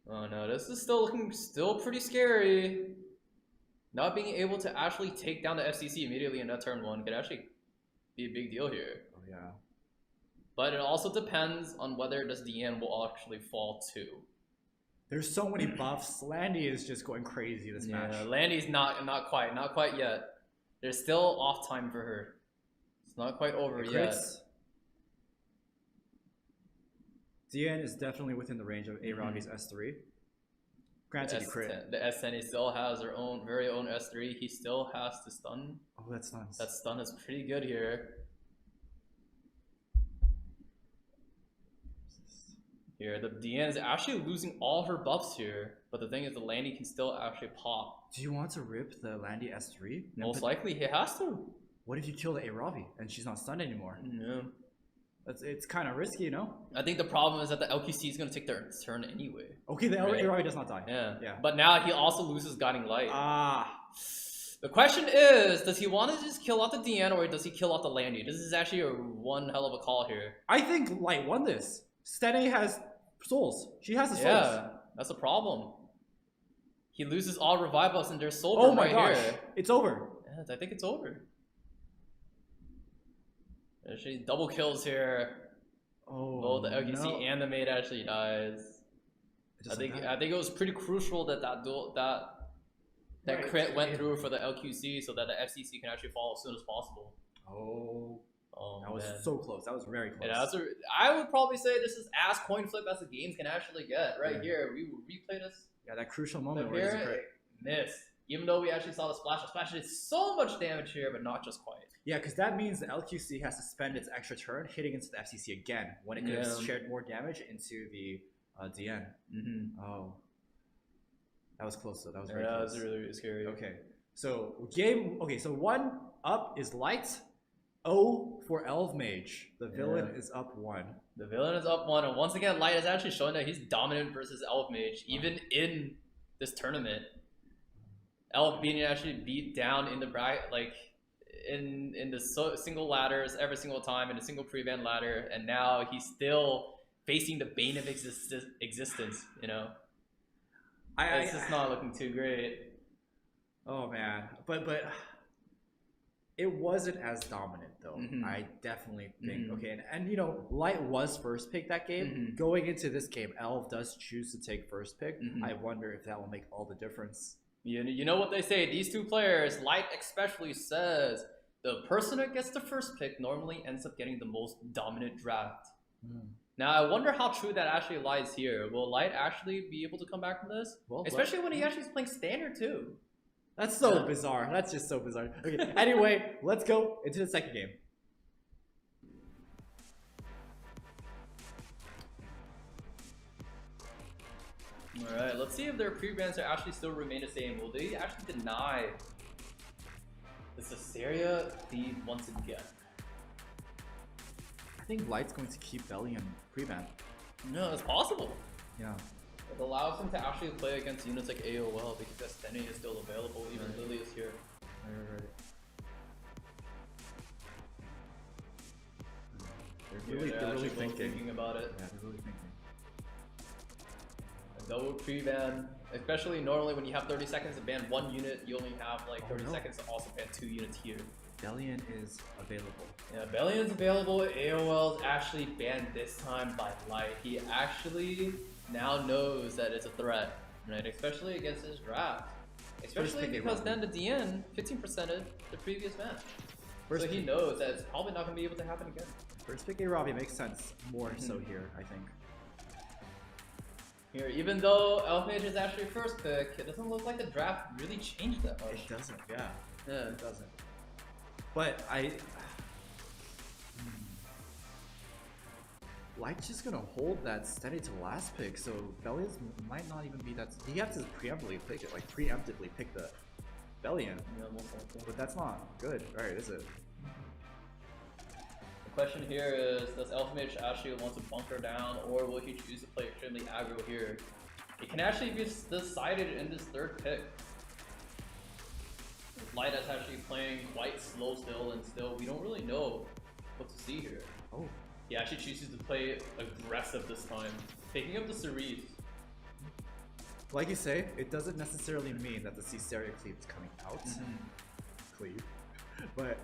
Oh no, this is still looking pretty scary. Not being able to actually take down the FCC immediately in that turn 1 could actually be a big deal here. Oh yeah. But it also depends on whether this DN will actually fall too. There's so many buffs. Landy is just going crazy this match. Yeah, Landy's not quite yet. There's still off time for her. It's not quite over yet. Crits. DN is definitely within the range of A-Ravi's S3. Granted, he crit. The S10 still has their very own S3. He still has to stun. Oh, that's nuts. That stun is pretty good here. Here, the DN is actually losing all her buffs here, but the thing is, the Landy can still actually pop. Do you want to rip the Landy S3? Most likely, he has to. What if you kill the A-Ravi and she's not stunned anymore? Yeah. It's kind of risky, you know? I think the problem is that the LQC is going to take their turn anyway. Okay, the Right. A-Ravi does not die. Yeah. Yeah. But now he also loses Guiding Light. Ah. The question is, does he want to just kill off the DN or does he kill off the Landy? This is actually one hell of a call here. I think Light won this. Stene has souls. She has the souls. Yeah, that's a problem. He loses all revive buffs and there's soul Oh burn my right gosh. here. It's over. Yeah, I think it's over. Actually, double kills here. Oh, Both the LQC no. and the maid actually dies. Just I like think that. it was pretty crucial that that Right. crit went through for the LQC so that the FCC can actually fall as soon as possible. Oh, Oh, that was man. so close. That was very close. Yeah, I would probably say this is as coin flip as the games can actually get. Right Yeah. here, we will replay this. Yeah, that crucial But moment where here, it's a crit. miss. Even though we actually saw the splash did so much damage here, but not just quite. Yeah, because that means the LQC has to spend its extra turn hitting into the FCC again when it could have Yeah. shared more damage into the DN. Mm-hmm. Oh, that was close though. That was Yeah, very that close. was really scary. Okay, so game. Okay, so 1 up is Light. O for Elf Mage. The villain Yeah. is up 1. The villain is up 1, and once again, Light is actually showing that he's dominant versus Elf Mage, even in this tournament. Elf being actually beat down in the bracket, like in the single ladders every single time in a single pre-ban ladder, and now he's still facing the bane of existence. You know, it's just not looking too great. Oh man, but it wasn't as dominant though. I definitely think okay, and you know, Light was first pick that game. Going into this game, Elf does choose to take first pick. I wonder if that will make all the difference. You know what they say, these two players, Light especially says, the person that gets the first pick normally ends up getting the most dominant draft. Now, I wonder how true that actually lies here. Will Light actually be able to come back from this? Well, especially when he actually is playing Standard too. That's so bizarre. That's just so bizarre. Okay, anyway, let's go into the second game. Alright, let's see if their pre-bans are actually still remain the same. Will they actually deny the Caesarea feed once again? I think Light's going to keep Belly and pre-ban. No, it's possible. Yeah. It allows him to actually play against units like AOL because Destiny is still available, even Lily is here. Right. They're really thinking about it. Yeah, they're really thinking. Double pre-ban, especially normally when you have 30 seconds to ban one unit, you only have like 30 seconds to also ban 2 units here. Bellion is available. Yeah, Bellion's available. AOL is actually banned this time by Light. He actually now knows that it's a threat, right? Especially against his draft. Especially because then the DN 15%ed the previous match. So he knows that it's probably not going to be able to happen again. First pick A-Robbie makes sense more so here, I think. Here, even though Elf Mage is actually first pick, it doesn't look like the draft really changed that much. It doesn't, yeah. Yeah, it doesn't. But Light's just gonna hold that steady to last pick, so Bellion might not even be that. He has to preemptively pick it, like preemptively pick the Bellion. Yeah, most likely. But that's not good, right? Is it? The question here is, does Elf Mage actually want to bunker down, or will he choose to play extremely aggro here? It can actually be decided in this third pick. Light is actually playing quite slow still, and still we don't really know what to see here. Oh. He actually chooses to play aggressive this time, picking up the Cerise. Like you say, it doesn't necessarily mean that the Caesarea cleave is coming out. Cleave. But,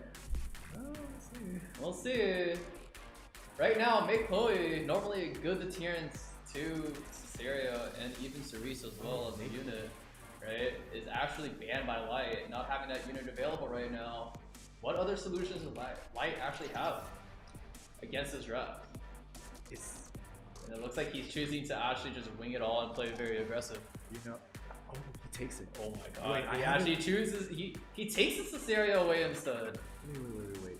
We'll see. Right now, make Chloe normally good deterrence to Caesarea and even Cerise as well as a unit, right? Is actually banned by Light, not having that unit available right now. What other solutions does Light actually have against this draft? And it looks like he's choosing to actually just wing it all and play very aggressive. You know, oh, he takes it. Oh my god. Wait, he actually chooses, he takes the Caesarea away instead. Wait.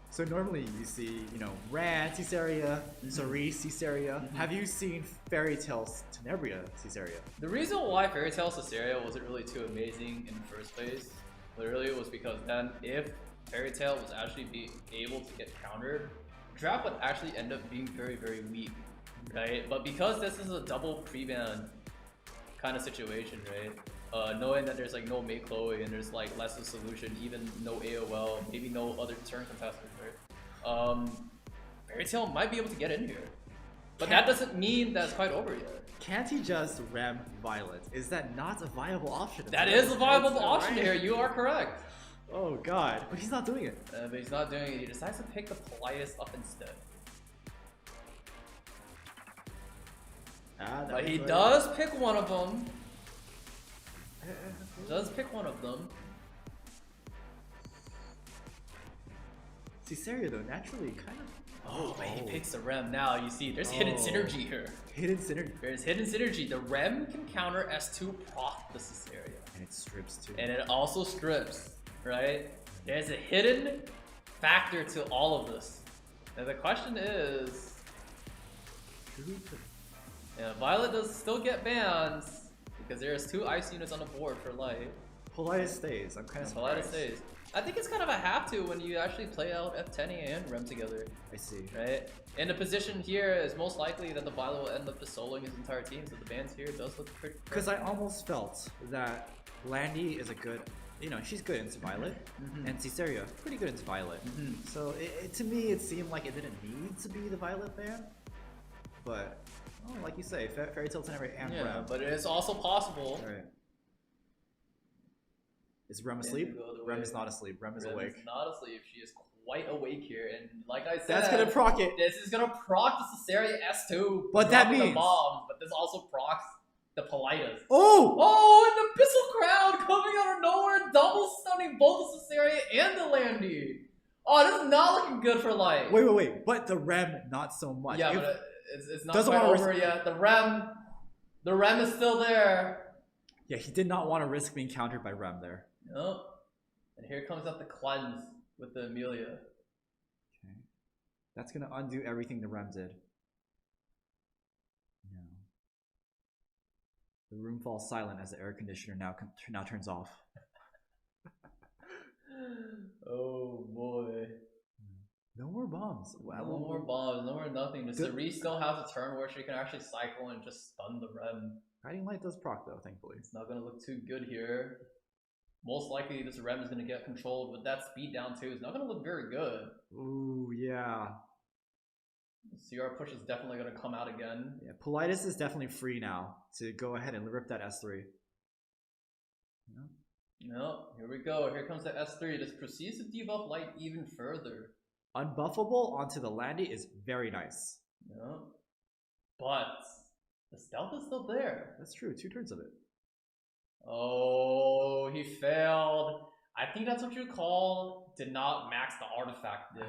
So normally you see, you know, Rand, Caesarea, Cerise, Caesarea. Have you seen Fairy Tale's Tenebria, Caesarea? The reason why Fairy Tale Caesarea wasn't really too amazing in the first place, literally, was because then if Fairy Tale was actually able to get countered, the draft would actually end up being very, very weak, right? But because this is a double pre-ban kind of situation, right? Knowing that there's like no Make Chloe and there's like less of a solution, even no AOL, maybe no other turn contestants, right? Fairy Tale might be able to get in here. But that doesn't mean that's quite over yet. Can't he just ram Violet? Is that not a viable option? That is a viable option here, you are correct. Oh god, but he's not doing it. But he's not doing it, he decides to pick the Polias up instead. But he does pick one of them. Caesarea though, naturally kind of. Oh, but he picks the Rem. Now you see, there's hidden synergy here. Hidden synergy. There's hidden synergy. The Rem can counter S2 proc the Caesarea. And it strips too. And it also strips, right? There's a hidden factor to all of this. And the question is, Violet does still get bans because there's 2 ice units on the board for Light. Politis stays. I'm kind of surprised. Politis stays. I think it's kind of a have to when you actually play out F10 and Rem together. I see. Right? And the position here is most likely that the Violet will end up just soloing his entire team, so the bans here does look pretty. Because I almost felt that Landy is a good, you know, she's good into Violet, and Ciceria pretty good into Violet. So to me, it seemed like it didn't need to be the Violet ban, but like you say, Fairy Tail Tenere and Yeah, Rem. but it is also possible. Right. Is Rem asleep? Rem is not asleep. Rem is awake. Is not asleep. She is quite awake here, and like I said, That's gonna proc it. This is gonna proc the Ciceria S2. But that dropping means the bombs, but this also procs the Politis. Oh! And the Abyssal Crown coming out of nowhere, double stunning both the Ciceria and the Landy. Oh, this is not looking good for Light. Wait. But the Rem, not so much. Yeah, but it's not doesn't quite wanna over yet. The Rem is still there. Yeah, he did not want to risk being countered by Rem there. Nope. And here comes out the cleanse with the Amelia. Okay. That's gonna undo everything the Rem did. Yeah. The room falls silent as the air conditioner now turns off. Oh boy. No more bombs. Wow. No more bombs, no more nothing. The Cerise still has a turn where she can actually cycle and just stun the Rem. Guiding Light does proc though, thankfully. It's not gonna look too good here. Most likely this Rem is gonna get controlled with that speed down too. It's not gonna look very good. Ooh, yeah. CR push is definitely gonna come out again. Yeah, Politis is definitely free now to go ahead and rip that S3. Yeah. No, here we go. Here comes the S3. This proceeds to debuff Light even further. Unbuffable onto the Landy is very nice. Yeah. But the stealth is still there. That's true, 2 turns of it. Oh, he failed. I think that's what you call did not max the artifact diff.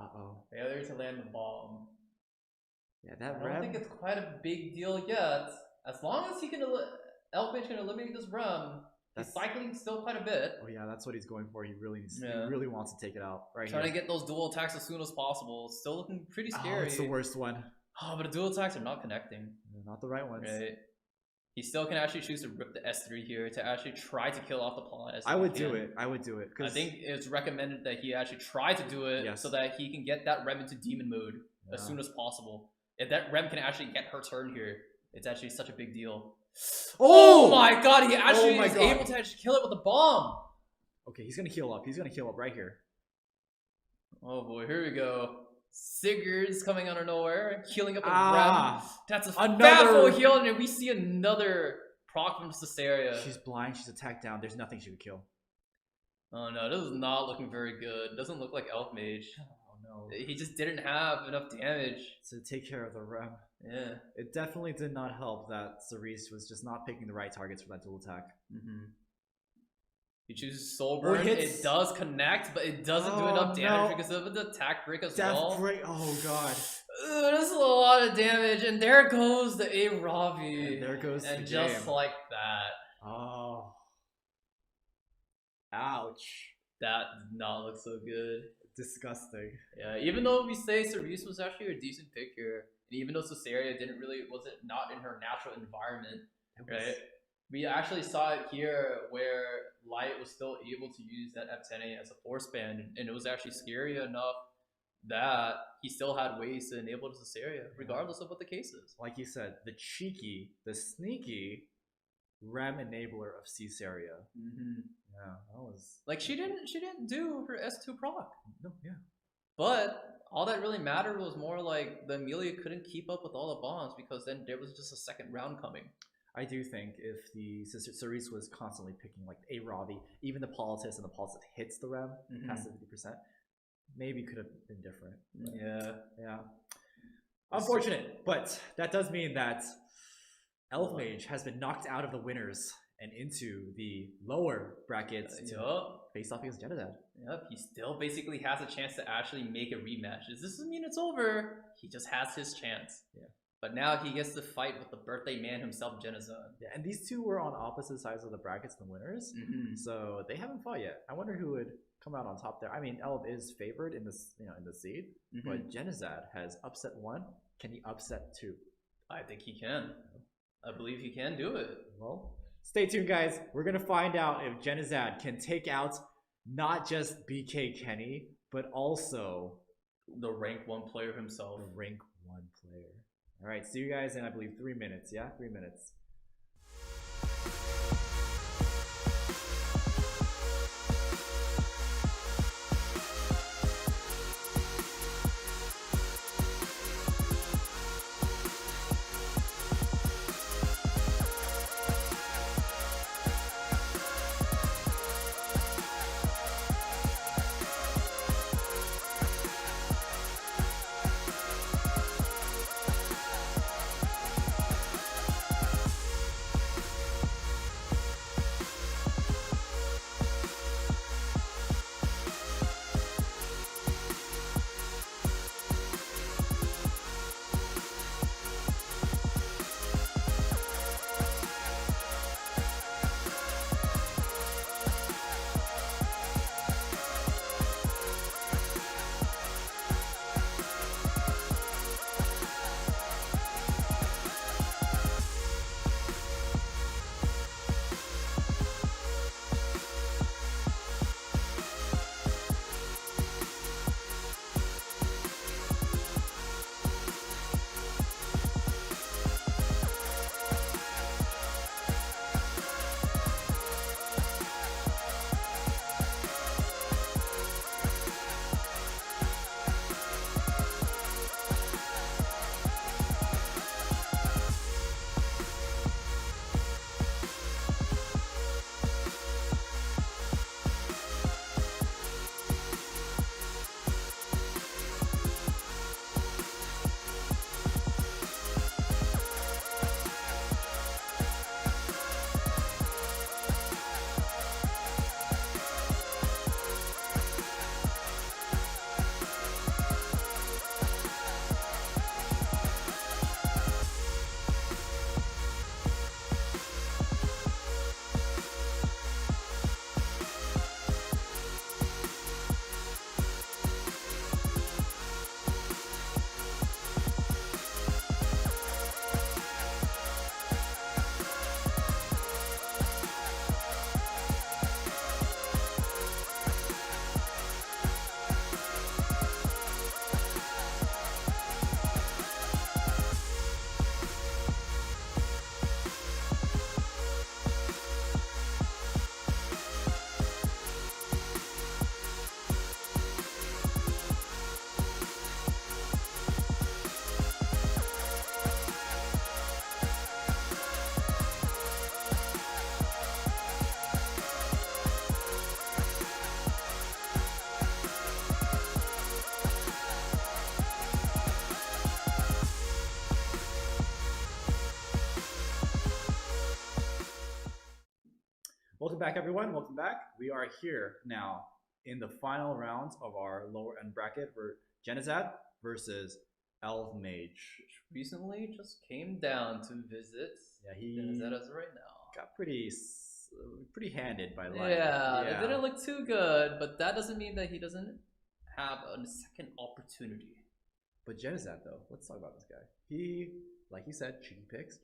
Uh-oh. Failure to land the bomb. Yeah, that I don't think it's quite a big deal yet. As long as he can, Elf Mage can eliminate this Rem, he's cycling still quite a bit. Oh yeah, that's what he's going for. He really needs, he really wants to take it out right Trying here. to get those dual attacks as soon as possible. It's still looking pretty scary. Oh, it's the worst one. Oh, but the dual attacks are not connecting. They're not the right ones. Right. He still can actually choose to rip the S3 here to actually try to kill off the Politis. I would do it. I would do it. I think it's recommended that he actually try to do it so that he can get that Rem into demon mode as soon as possible. If that Rem can actually get her turn here, it's actually such a big deal. Oh my god, he actually is able to actually kill it with a bomb. Okay, he's gonna heal up. He's gonna heal up right here. Oh boy, here we go. Sigurd's coming out of nowhere, healing up a Rem. That's a fat heal, and we see another proc from Ciceria. She's blind, she's attacked down, there's nothing she could kill. Oh no, this is not looking very good. Doesn't look like Elf Mage. Oh no. He just didn't have enough damage to take care of the Rem. Yeah. It definitely did not help that Cerise was just not picking the right targets for that dual attack. He chooses Soul Burn. It does connect, but it doesn't do enough damage because of the attack break as well. Break. Oh god. There's a lot of damage, and there goes the A Ravi. And there goes and the just game. like that. Oh. Ouch. That did not look so good. Disgusting. Yeah, even though we say Cerise was actually a decent pick here, and even though Ciceria wasn't not in her natural environment, right? We actually saw it here where Light was still able to use that F10A as a force band, and it was actually scary enough that he still had ways to enable Ciceria, regardless of what the case is. Like you said, the cheeky, the sneaky Rem enabler of Ciceria. Yeah, that was like she didn't do her S2 proc. No, yeah. But all that really mattered was more like the Amelia couldn't keep up with all the bombs because then there was just a second round coming. I do think if the Cerise was constantly picking like a Ravi, even the Politis and the Politis hits the Rem past 50%, maybe could have been different. Yeah. Unfortunate, but that does mean that Elf Mage has been knocked out of the winners and into the lower brackets to face off against Genadad. Yep, he still basically has a chance to actually make a rematch. Does this mean it's over? He just has his chance. Yeah. But now he gets to fight with the birthday man himself, Genazon. Yeah, and these two were on opposite sides of the brackets, the winners. So they haven't fought yet. I wonder who would come out on top there. I mean, Elf is favored in this, in the seed, but Genazad has upset one. Can he upset two? I think he can. I believe he can do it. Well, stay tuned, guys. We're gonna find out if Genizad can take out not just BK Kenny, but also The rank 1 player himself. the rank 1 player. All right, see you guys in, I believe, 3 minutes. Yeah, 3 minutes. Welcome back, everyone. Welcome back. We are here now in the final round of our lower end bracket for Genizad versus Elf Mage. Recently just came down to visit. Yeah, he Genizad as of right now. got pretty handed by life. Yeah, it didn't look too good, but that doesn't mean that he doesn't have a second opportunity. But Genizad, though, let's talk about this guy. He, like you said, cheeky picks.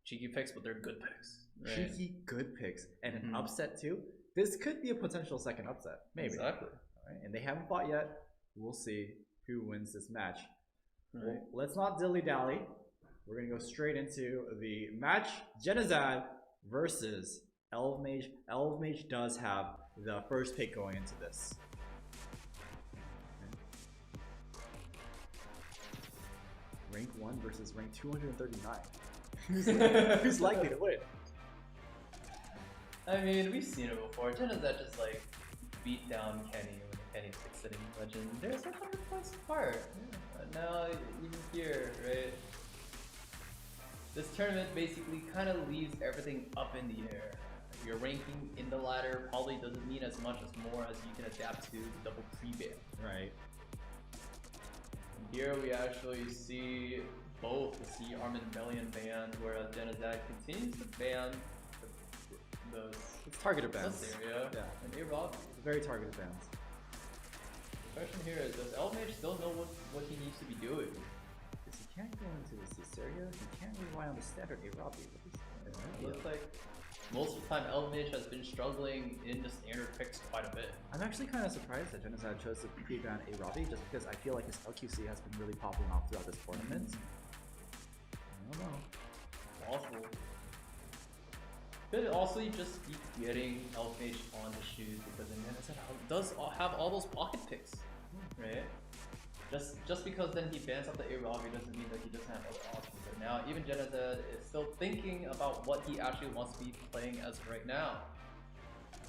Cheeky picks, but they're good picks. Right? Cheeky good picks. And an upset, too. This could be a potential second upset. Maybe. Exactly. All right, and they haven't fought yet. We'll see who wins this match. Right. Well, let's not dilly-dally. We're going to go straight into the match. Genizad versus Elf Mage. Elf Mage does have the first pick going into this. Rank 1 versus rank 239. Who's likely to win? I mean, we've seen it before. Genizad just like beat down Kenny when Kenny's like sitting legend. There's 100 points apart. Yeah. Now even here, right? This tournament basically kind of leaves everything up in the air. Your ranking in the ladder probably doesn't mean as much as more as you can adapt to the double pre-ban. Right. Here we actually see both the C Arm and Merlin banned, whereas Genizad continues to ban those. It's targeted bans. This area. Yeah. And they rob you. Very targeted bans. The question here is, does Elf Mage still know what he needs to be doing? Because he can't go into this area. area, he can't rely on the standard Arabi. Looks like most of the time Elf Mage has been struggling in the standard picks quite a bit. I'm actually kind of surprised that Genocide chose to pre-ban Arabi just because I feel like his LQC has been really popping off throughout this tournament. I don't know. Possible. Could also just keep getting Elf Mage on the shoes because then Genocide does have all those pocket picks, right? Just because then he bans out the Arabi doesn't mean that he doesn't have other options right now. Even Genocide is still thinking about what he actually wants to be playing as right now.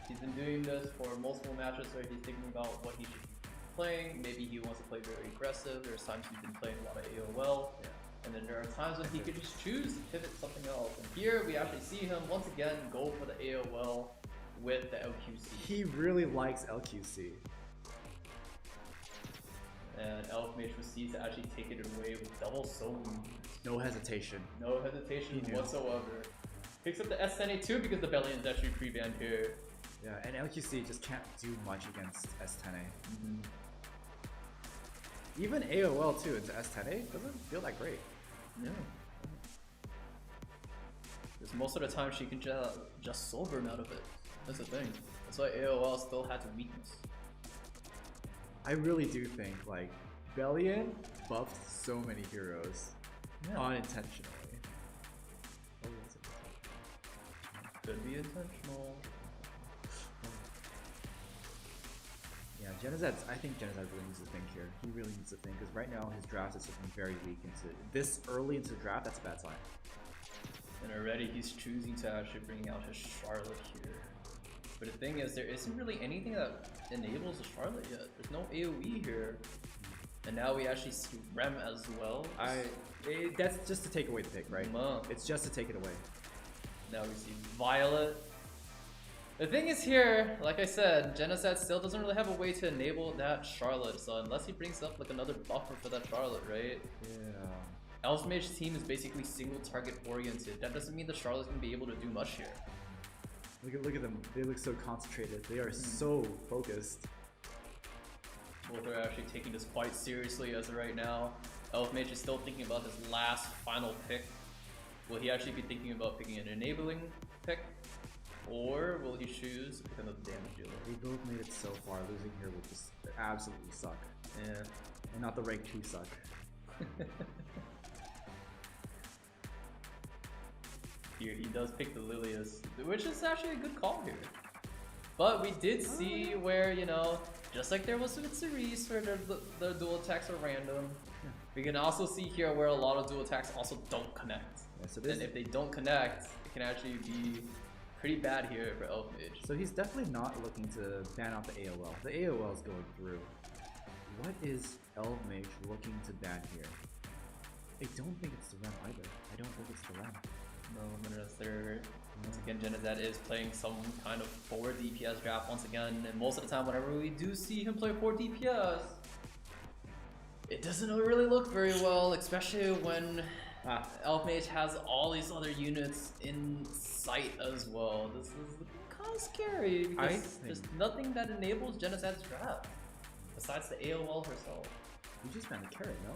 He's been doing this for multiple matches where he's thinking about what he should be playing. Maybe he wants to play very aggressive. There's times he's been playing a lot of AOL. Yeah. And then there are times when he could just choose to pivot something else. And here we actually see him once again go for the AOL with the LQC. He really likes LQC. And Elf Mage proceeds to actually take it away with double Samu. No hesitation. No hesitation whatsoever. Picks up the S10A too because the Bellion is actually pre-banned here. Yeah, and LQC just can't do much against S10A. Even AOL too into S10A doesn't feel that great. Yeah. Because most of the time she can just soul burn out of it. That's the thing. That's why AOL still had to weakness. I really do think like Bellion buffed so many heroes unintentionally. Could be intentional. Yeah, Genocide. I think Genocide really needs to think here. He really needs to think because right now his draft is looking very weak into this early into the draft. That's a bad sign. And already he's choosing to actually bring out his Charlotte here. But the thing is, there isn't really anything that enables the Charlotte yet. There's no AoE here. And now we actually see Rem as well. That's just to take away the pick, right? It's just to take it away. Now we see Violet. The thing is here, like I said, Genocide still doesn't really have a way to enable that Charlotte. So unless he brings up like another buffer for that Charlotte, right? Yeah. Elf Mage's team is basically single target oriented. That doesn't mean the Charlotte's gonna be able to do much here. Look at them. They look so concentrated. They are so focused. Both are actually taking this quite seriously as of right now. Elf Mage is still thinking about his last final pick. Will he actually be thinking about picking an enabling pick? Or will he choose to pick another damage dealer? They both made it so far. Losing here would just absolutely suck. Yeah. And not the rank 2 suck. Here he does pick the Lilius, which is actually a good call here. But we did see where, you know, just like there was with Cerise where the dual attacks are random, we can also see here where a lot of dual attacks also don't connect. Yeah, so and if they don't connect, it can actually be pretty bad here for Elf Mage. So he's definitely not looking to ban out the AOL. The AOL is going through. What is Elf Mage looking to ban here? I don't think it's the Rem either. I don't think it's the Rem. No, Minister. Once again, Genocide is playing some kind of forward DPS draft once again, and most of the time, whenever we do see him play forward DPS, it doesn't really look very well, especially when Elf Mage has all these other units in sight as well. This is kind of scary because there's nothing that enables Genocide's draft besides the AOL herself. You just banned the carrot, no?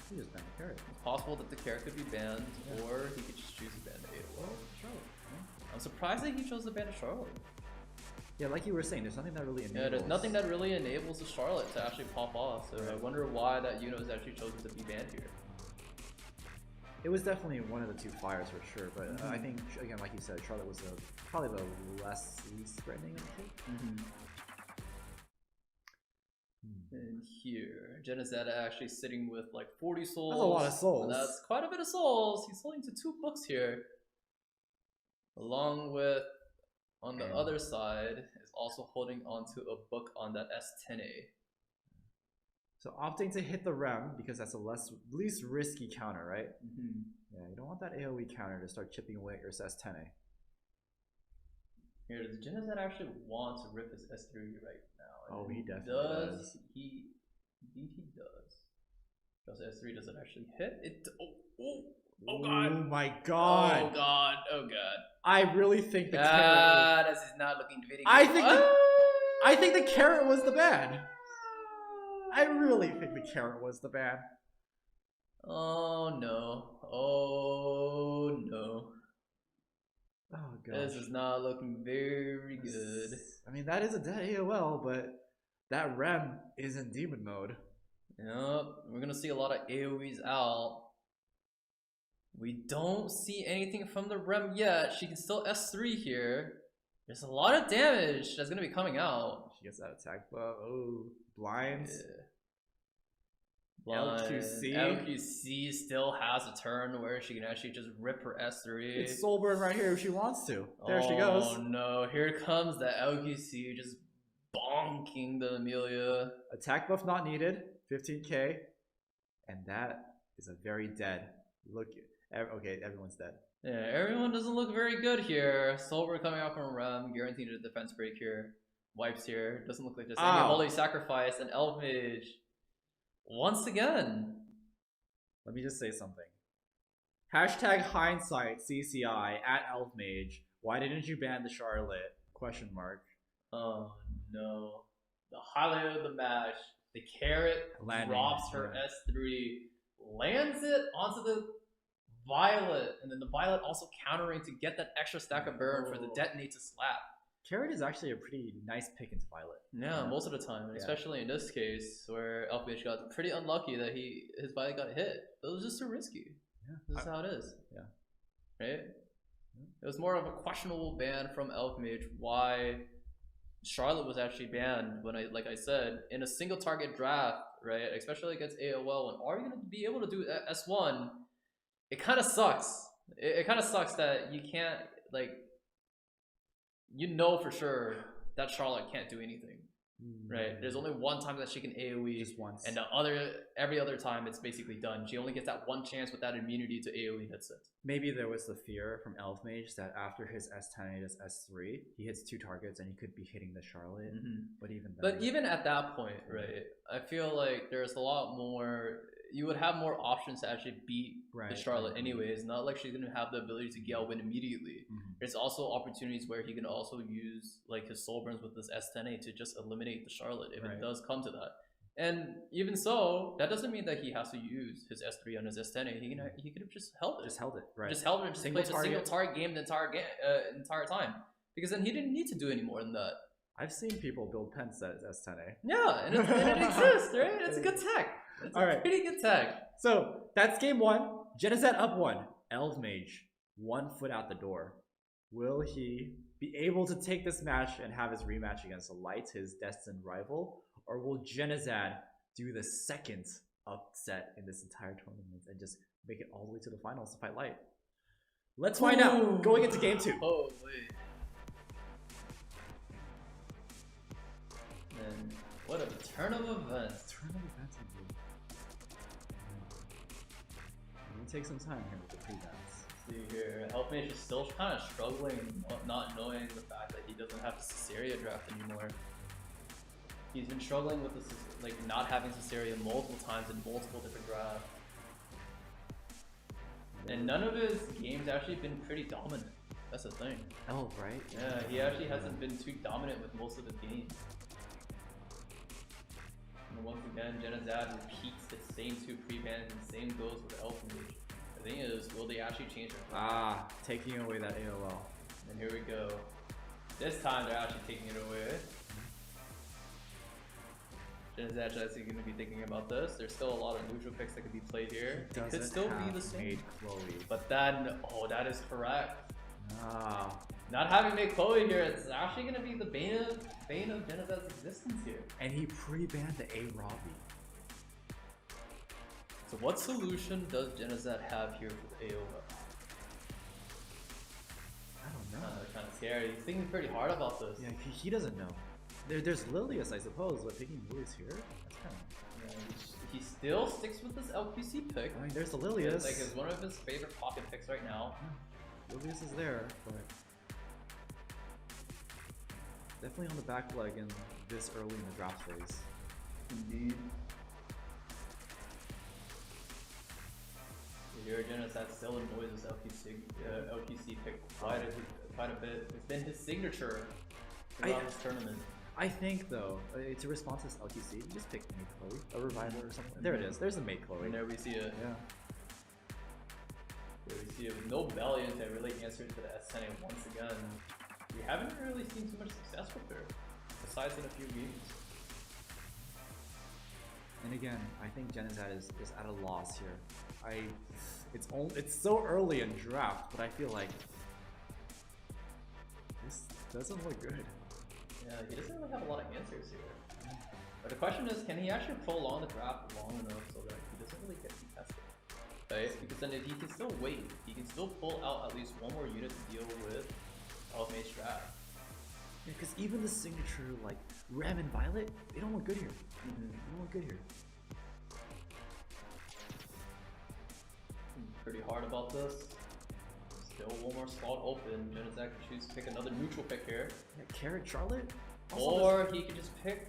He just banned the carrot. It's possible that the carrot could be banned, or he could just choose to ban the AOL. Charlotte. I'm surprised that he chose to ban the Charlotte. Yeah, like you were saying, there's nothing that really enables. Yeah, there's nothing that really enables the Charlotte to actually pop off, so I wonder why that unit was actually chosen to be banned here. It was definitely one of the two fires for sure, but I think, again, like you said, Charlotte was probably the least threatening of the two. And here, Genocide actually sitting with like 40 souls. That's a lot of souls. That's quite a bit of souls. He's holding to 2 books here. Along with, on the other side, is also holding onto a book on that S10A. So opting to hit the Rem, because that's the least risky counter, right? Yeah, you don't want that AoE counter to start chipping away at your S10A. Here, does Genocide actually want to rip his S3 right now? Oh, he definitely does. Indeed he does. Does S3 doesn't actually hit? It. Oh god! Oh my god! Oh god! Oh god! I really think the carrot. This is not looking very good. I think the carrot was the ban. I really think the carrot was the ban. Oh no. Oh no. Oh gosh. This is not looking very good. I mean, that is a dead AOL, but that Rem is in demon mode. Yep, we're gonna see a lot of AoEs out. We don't see anything from the Rem yet. She can still S3 here. There's a lot of damage that's gonna be coming out. She gets that attack buff. Oh, blinds. Yeah. LQC. LQC still has a turn where she can actually just rip her S3. It's Soulburn right here if she wants to. There she goes. Oh no, here comes the LQC just bonking the Amelia. Attack buff not needed. 15k. And that is a very dead. Look. Okay, everyone's dead. Yeah, everyone doesn't look very good here. Silver coming out from Rem, guaranteed a defense break here. Wipes here. Doesn't look like there's any holy sacrifice. And Elf Mage. Once again. Let me just say something. Hashtag hindsight CCI at Elf Mage. Why didn't you ban the Charlotte? Question mark. Oh no. The highlight of the match. The carrot drops her S3. Lands it onto the Violet. And then the Violet also countering to get that extra stack of burn for the detonate to slap. Carrot is actually a pretty nice pick into Violet. Yeah, most of the time, especially in this case where Elf Mage got pretty unlucky that his Violet got hit. It was just too risky. Yeah. This is how it is. Yeah. Right? It was more of a questionable ban from Elf Mage why Charlotte was actually banned when like I said, in a single target draft, right? Especially against AOL, when are you gonna be able to do S1? It kinda sucks. It kinda sucks that you can't you know for sure that Charlotte can't do anything. Right? There's only one time that she can AoE. Just once. And every other time it's basically done. She only gets that one chance with that immunity to AoE hits it. Maybe there was the fear from Elf Mage that after his S10 his S3, he hits 2 targets and he could be hitting the Charlotte. But even at that point, right, I feel like there's a lot more. You would have more options to actually beat the Charlotte anyways. Not like she's going to have the ability to Gale win immediately. There's also opportunities where he can also use like his soul burns with this S10A to just eliminate the Charlotte if it does come to that. And even so, that doesn't mean that he has to use his S3 on his S10A. He could have just held it. Just held it, right. Just held it and just played a single target game the entire time. Because then he didn't need to do any more than that. I've seen people build pens that is S10A. Yeah, and it exists, right? It's a good tech. It's a pretty good tech. So that's game 1. Genesat up 1. Elf Mage 1 foot out the door. Will he be able to take this match and have his rematch against Light, his destined rival? Or will Genesat do the second upset in this entire tournament and just make it all the way to the finals to fight Light? Let's find out. Going into game 2. Holy. And what a turn of events. It'll take some time here with the pre-dance. See here, Elf Mage is still kind of struggling, not knowing the fact that he doesn't have the Caesarea draft anymore. He's been struggling with this, like not having Caesarea multiple times in multiple different drafts. And none of his games actually been pretty dominant. That's the thing. Oh, right? Yeah, he actually hasn't been too dominant with most of the games. And once again, Genesat repeats the same 2 pre-bans and same goes with Elf Mage. The thing is, will they actually change their plan? Taking away that AOL. And here we go. This time they're actually taking it away. Genesat's actually going to be thinking about this. There's still a lot of neutral picks that could be played here. It could still be the same. But then, that is correct. Not having made Chloe here, it's actually going to be the bane of Genesat's existence here. And he pre-banned the A-Robbie. So what solution does Genesat have here for the AOL? I don't know. Kind of scary. He's thinking pretty hard about this. Yeah, he doesn't know. There's Lilius, I suppose, but picking Lilius here? That's kind of... Yeah, he still sticks with this LQC pick. I mean, there's the Lilius. Like, it's one of his favorite pocket picks right now. Yeah. Lilius is there, but... definitely on the back leg in this early in the draft phase. Indeed. Your Genesat still annoys this LQC pick quite a bit. It's been his signature throughout this tournament. I think though, to respond to this LTC, you just pick Mate Chloe, a Reviler or something. There it is. There's the Mate Chloe. And there we see it. Yeah. There we see it with no Valiant that really answered to the S10 once again. We haven't really seen too much success with her, besides in a few games. And again, I think Genizad is at a loss here. It's so early in draft, but I feel like this doesn't look good. Yeah, he doesn't really have a lot of answers here. But the question is, can he actually prolong the draft long enough so that he doesn't really get contested? Right? Because then if he can still wait, he can still pull out at least one more unit to deal with Elf Mage draft. Yeah, because even the signature like Rem and Violet, they don't look good here. They don't look good here. Pretty hard about this. Still one more slot open. Genizak can choose to pick another neutral pick here. Yeah, Carrot Charlotte? Or he could just pick.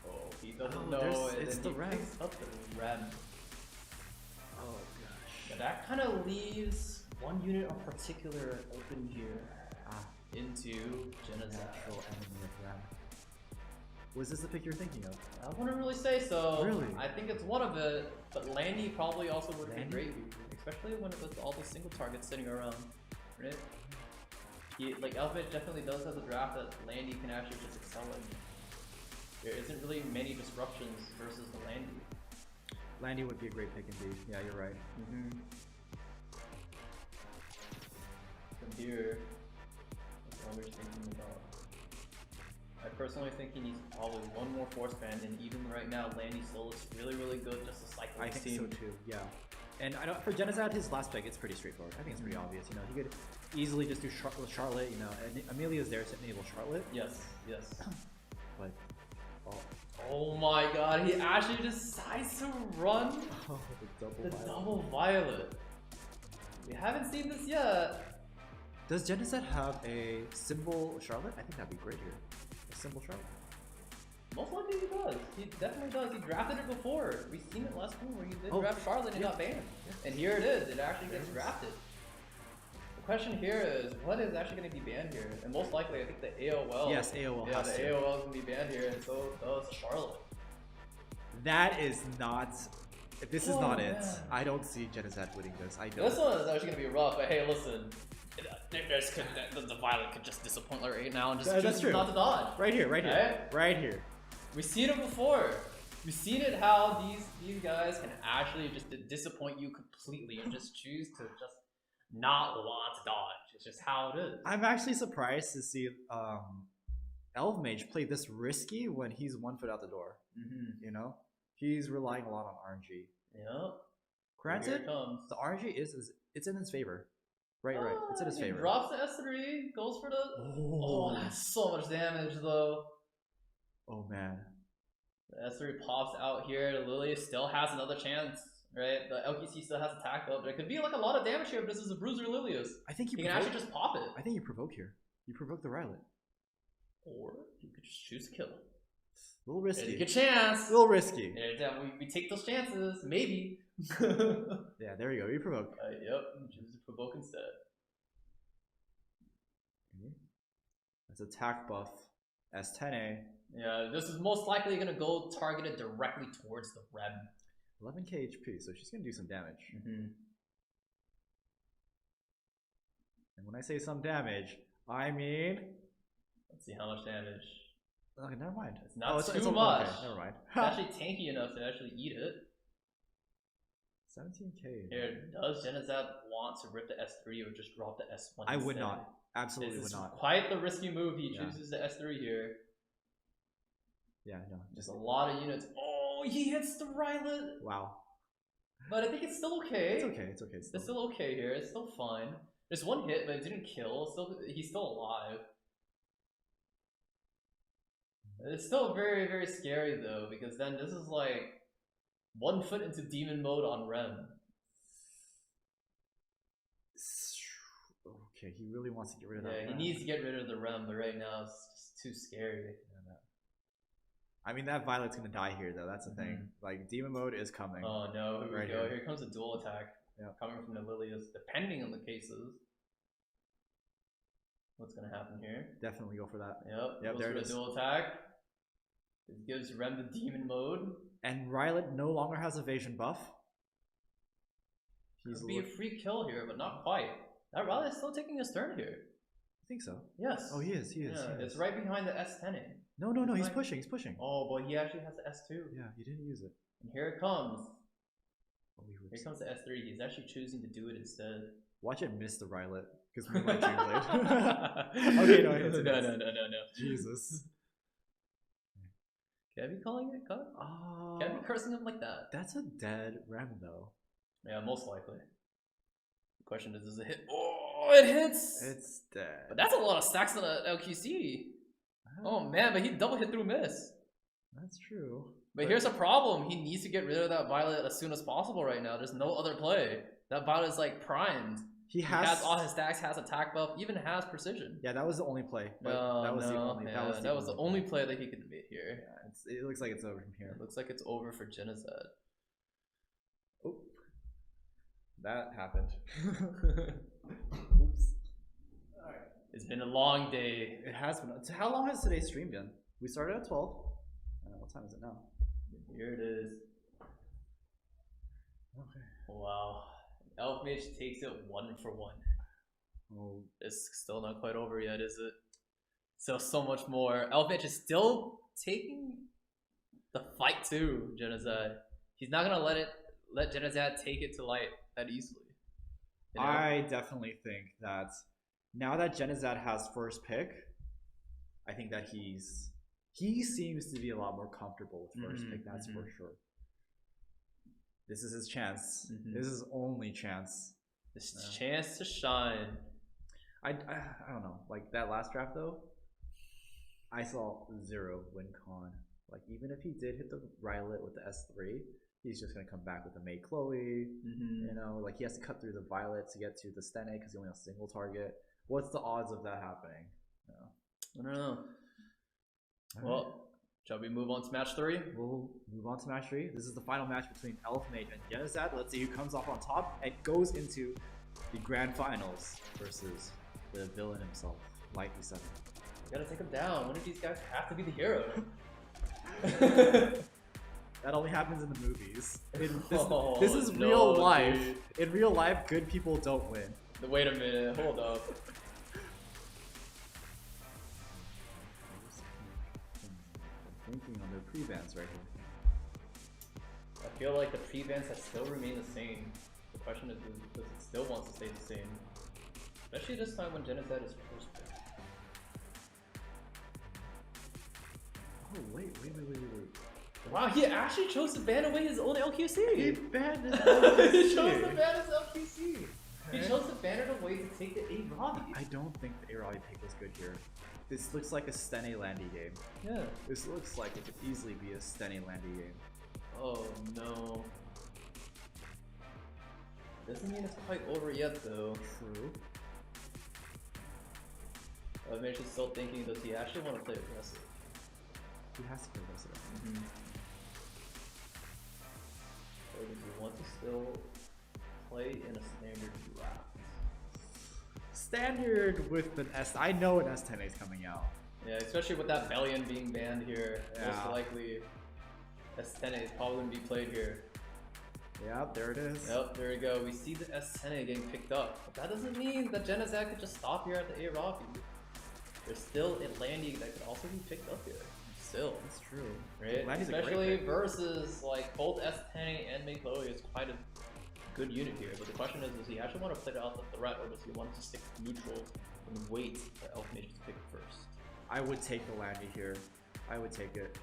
Oh, he doesn't know. And it's then the he Rem. picks up the Rem. Oh gosh. Yeah, that kind of leaves one unit in particular open here into Genizak. Natural enemy of Rem. Was this the pick you're thinking of? I wouldn't really say so. Really? I think it's one of it, but Landy probably also would be Landy? great, especially when with all the single targets sitting around, right? Like Elf Mage definitely does have a draft that Landy can actually just excel in. There isn't really many disruptions versus the Landy. Landy would be a great pick indeed. Yeah, you're right. From here, that's what we're thinking about. I personally think he needs probably one more force band, and even right now, Landy still looks really, really good just to cycle I his think team. so too, yeah. And I don't, for Genizad, his last pick, it's pretty straightforward. I think it's pretty obvious, you know. He could easily just do Charlotte, you know, and Amelia's there to enable Charlotte. Yes, yes. But, Oh my god, he actually decides to run the the double violet. We haven't seen this yet. Does Genizad have a symbol Charlotte? I think that'd be great here. A symbol Charlotte. Most likely he does. He definitely does. He drafted it before. We've seen it last time where he did Oh, draft Charlotte and got banned. And here it is. It actually gets drafted. The question here is, what is actually going to be banned here? And most likely, I think the AOL. Yes, AOL Yeah, has the to. AOL is going to be banned here, and so does Charlotte. That is not... This is not it. man. I don't see Genizad winning this. I don't. This one is actually going to be rough, but hey, listen. The Violet could just disappoint right now and just That's choose true. not to dodge. Right here, right here. Right? Right here. We've seen it before. We've seen it how these guys can actually just disappoint you completely and just choose to just not want to dodge. It's just how it is. I'm actually surprised to see Elf Mage play this risky when he's 1 foot out the door. You know? He's relying a lot on RNG. Yep. Here Granted, it comes. the RNG it's in his favor. Right. It's in his He favor. drops the S3, goes for the... Oh, that's so much damage though. Oh man. The S3 pops out here. Lily still has another chance, right? The LQC still has attack up. There could be like a lot of damage here, but this is a Bruiser Lilius. I think He can actually just pop it. I think you provoke here. You provoke the Rylet. Or you could just choose to kill. A little risky. Take a chance. A little risky. Yeah, we take those chances. Maybe. Yeah, there you go. You provoke. Yep. Choose to provoke instead. That's attack buff. S10A. Yeah, this is most likely going to go targeted directly towards the Rem. 11k HP, so she's gonna do some damage. And when I say some damage, I mean... Let's see how much damage. Okay, never mind. It's not too it's much. Okay, never mind. It's actually tanky enough to actually eat it. 17k. Here, does Genizad want to rip the S3 or just drop the S1? I would instead? not. Absolutely This would is not. quite the risky move. He Yeah. chooses the S3 here. Yeah, no. Just a lot of units. Oh, he hits the Rylet! Wow. But I think it's still okay. It's okay. It's okay. It's still okay here. It's still fine. There's one hit, but it didn't kill. Still, he's still alive. It's still very, very scary though, because then this is like 1 foot into demon mode on Rem. Okay, he really wants to get rid of that. Yeah, he Rem. needs to get rid of the Rem, but right now it's just too scary. I mean, that Violet's gonna die here though. That's the thing. Like, demon mode is coming. Oh no, here we Right go. here. Here comes a dual attack Yeah. coming from the Lilius, depending on the cases. what's gonna happen here. Definitely go for that. Yep, there goes it for is. the dual attack. It gives Rem the demon mode. And Rylet no longer has evasion buff. Could be a free kill here, but not quite. That Rylet is still taking his turn here. I think so. Yes. Oh, he is. Yeah, it's right behind the S10. No, he's pushing. He's pushing. Oh, but he actually has the S2. Yeah, he didn't use it. And here it comes. Oh, Here comes the S3. He's actually choosing to do it instead. Watch it miss the Rylet. Because we might Dream Blade. Okay, no, he hits it. No. Jesus. Can I be calling it cut? Oh, Can I be cursing him like that? that's a dead Rem though. Yeah, most likely. The question is, does it hit? Oh, it hits! It's dead. But that's a lot of stacks on a LQC. Oh man, but he double hit through miss. That's true. But here's a problem. He needs to get rid of that Violet as soon as possible right now. There's no other play. That Violet is like primed. He has all his stacks, has attack buff, even has precision. Yeah, that was the only play. That was the only play that he could make here. Yeah, it looks like it's over from here. It looks like it's over for Genocide. Oh, that happened. Oops. Alright. It's been a long day. It has been. So how long has today's stream been? We started at 12. What time is it now? Here it is. Okay. Wow. Elf Mage takes it 1 for 1. Oh. It's still not quite over yet, is it? So much more. Elf Mage is still taking the fight to Genocide. He's not gonna let Genocide take it to light that easily. You know? I definitely think that now that Genocide has first pick, I think that he seems to be a lot more comfortable with first pick, that's for sure. This is his chance. This is his only chance. This chance to shine. I don't know. Like that last draft though, I saw 0 win con. Like even if he did hit the Rylet with the S3, he's just gonna come back with the May Chloe. You know, like he has to cut through the Violet to get to the Stene because he only has a single target. What's the odds of that happening? I don't know. Well, shall we move on to match 3? We'll move on to match 3. This is the final match between Elf Mage and Genocide. Let's see who comes off on top and goes into the grand finals versus the villain himself, Lightly 7. You gotta take him down. One of these guys have to be the hero. That only happens in the movies. This is no, real life. dude. In real life, good people don't win. Wait a minute, hold up. Thinking on their prevents right here. I feel like the prevents have still remained the same. The question is, does it still want to stay the same? Especially this time when Genocide is first pick. Oh wait. Wow, he actually chose to ban away his own LQC! He banned his LQC. He chose to ban his LQC! He chose to ban it away to take the A Robbie. I don't think the A Robbie pick was good here. This looks like a Stene Landy game. Yeah. This looks like it could easily be a Stene Landy game. Oh no. Doesn't mean it's quite over yet though. True. I'm actually still thinking, does he actually want to play aggressive? He has to play aggressive. Or does he want to still play in a standard draft? Standard with an S. I know an S10 is coming out. Yeah, especially with that Bellion being banned here. Yeah. Most likely S10 is probably going to be played here. Yep, there it is. Yep, there we go. We see the S10 getting picked up. But that doesn't mean that Genocide could just stop here at the A Robbie. There's still a Landy that could also be picked up here. Still. That's true. Right? Landy's Especially versus like both S10 and May Chloe is quite a good unit here. But the question is, does he actually want to play out the threat, or does he want to stick neutral and wait for Elf Mage to pick first? I would take the Landy here. I would take it.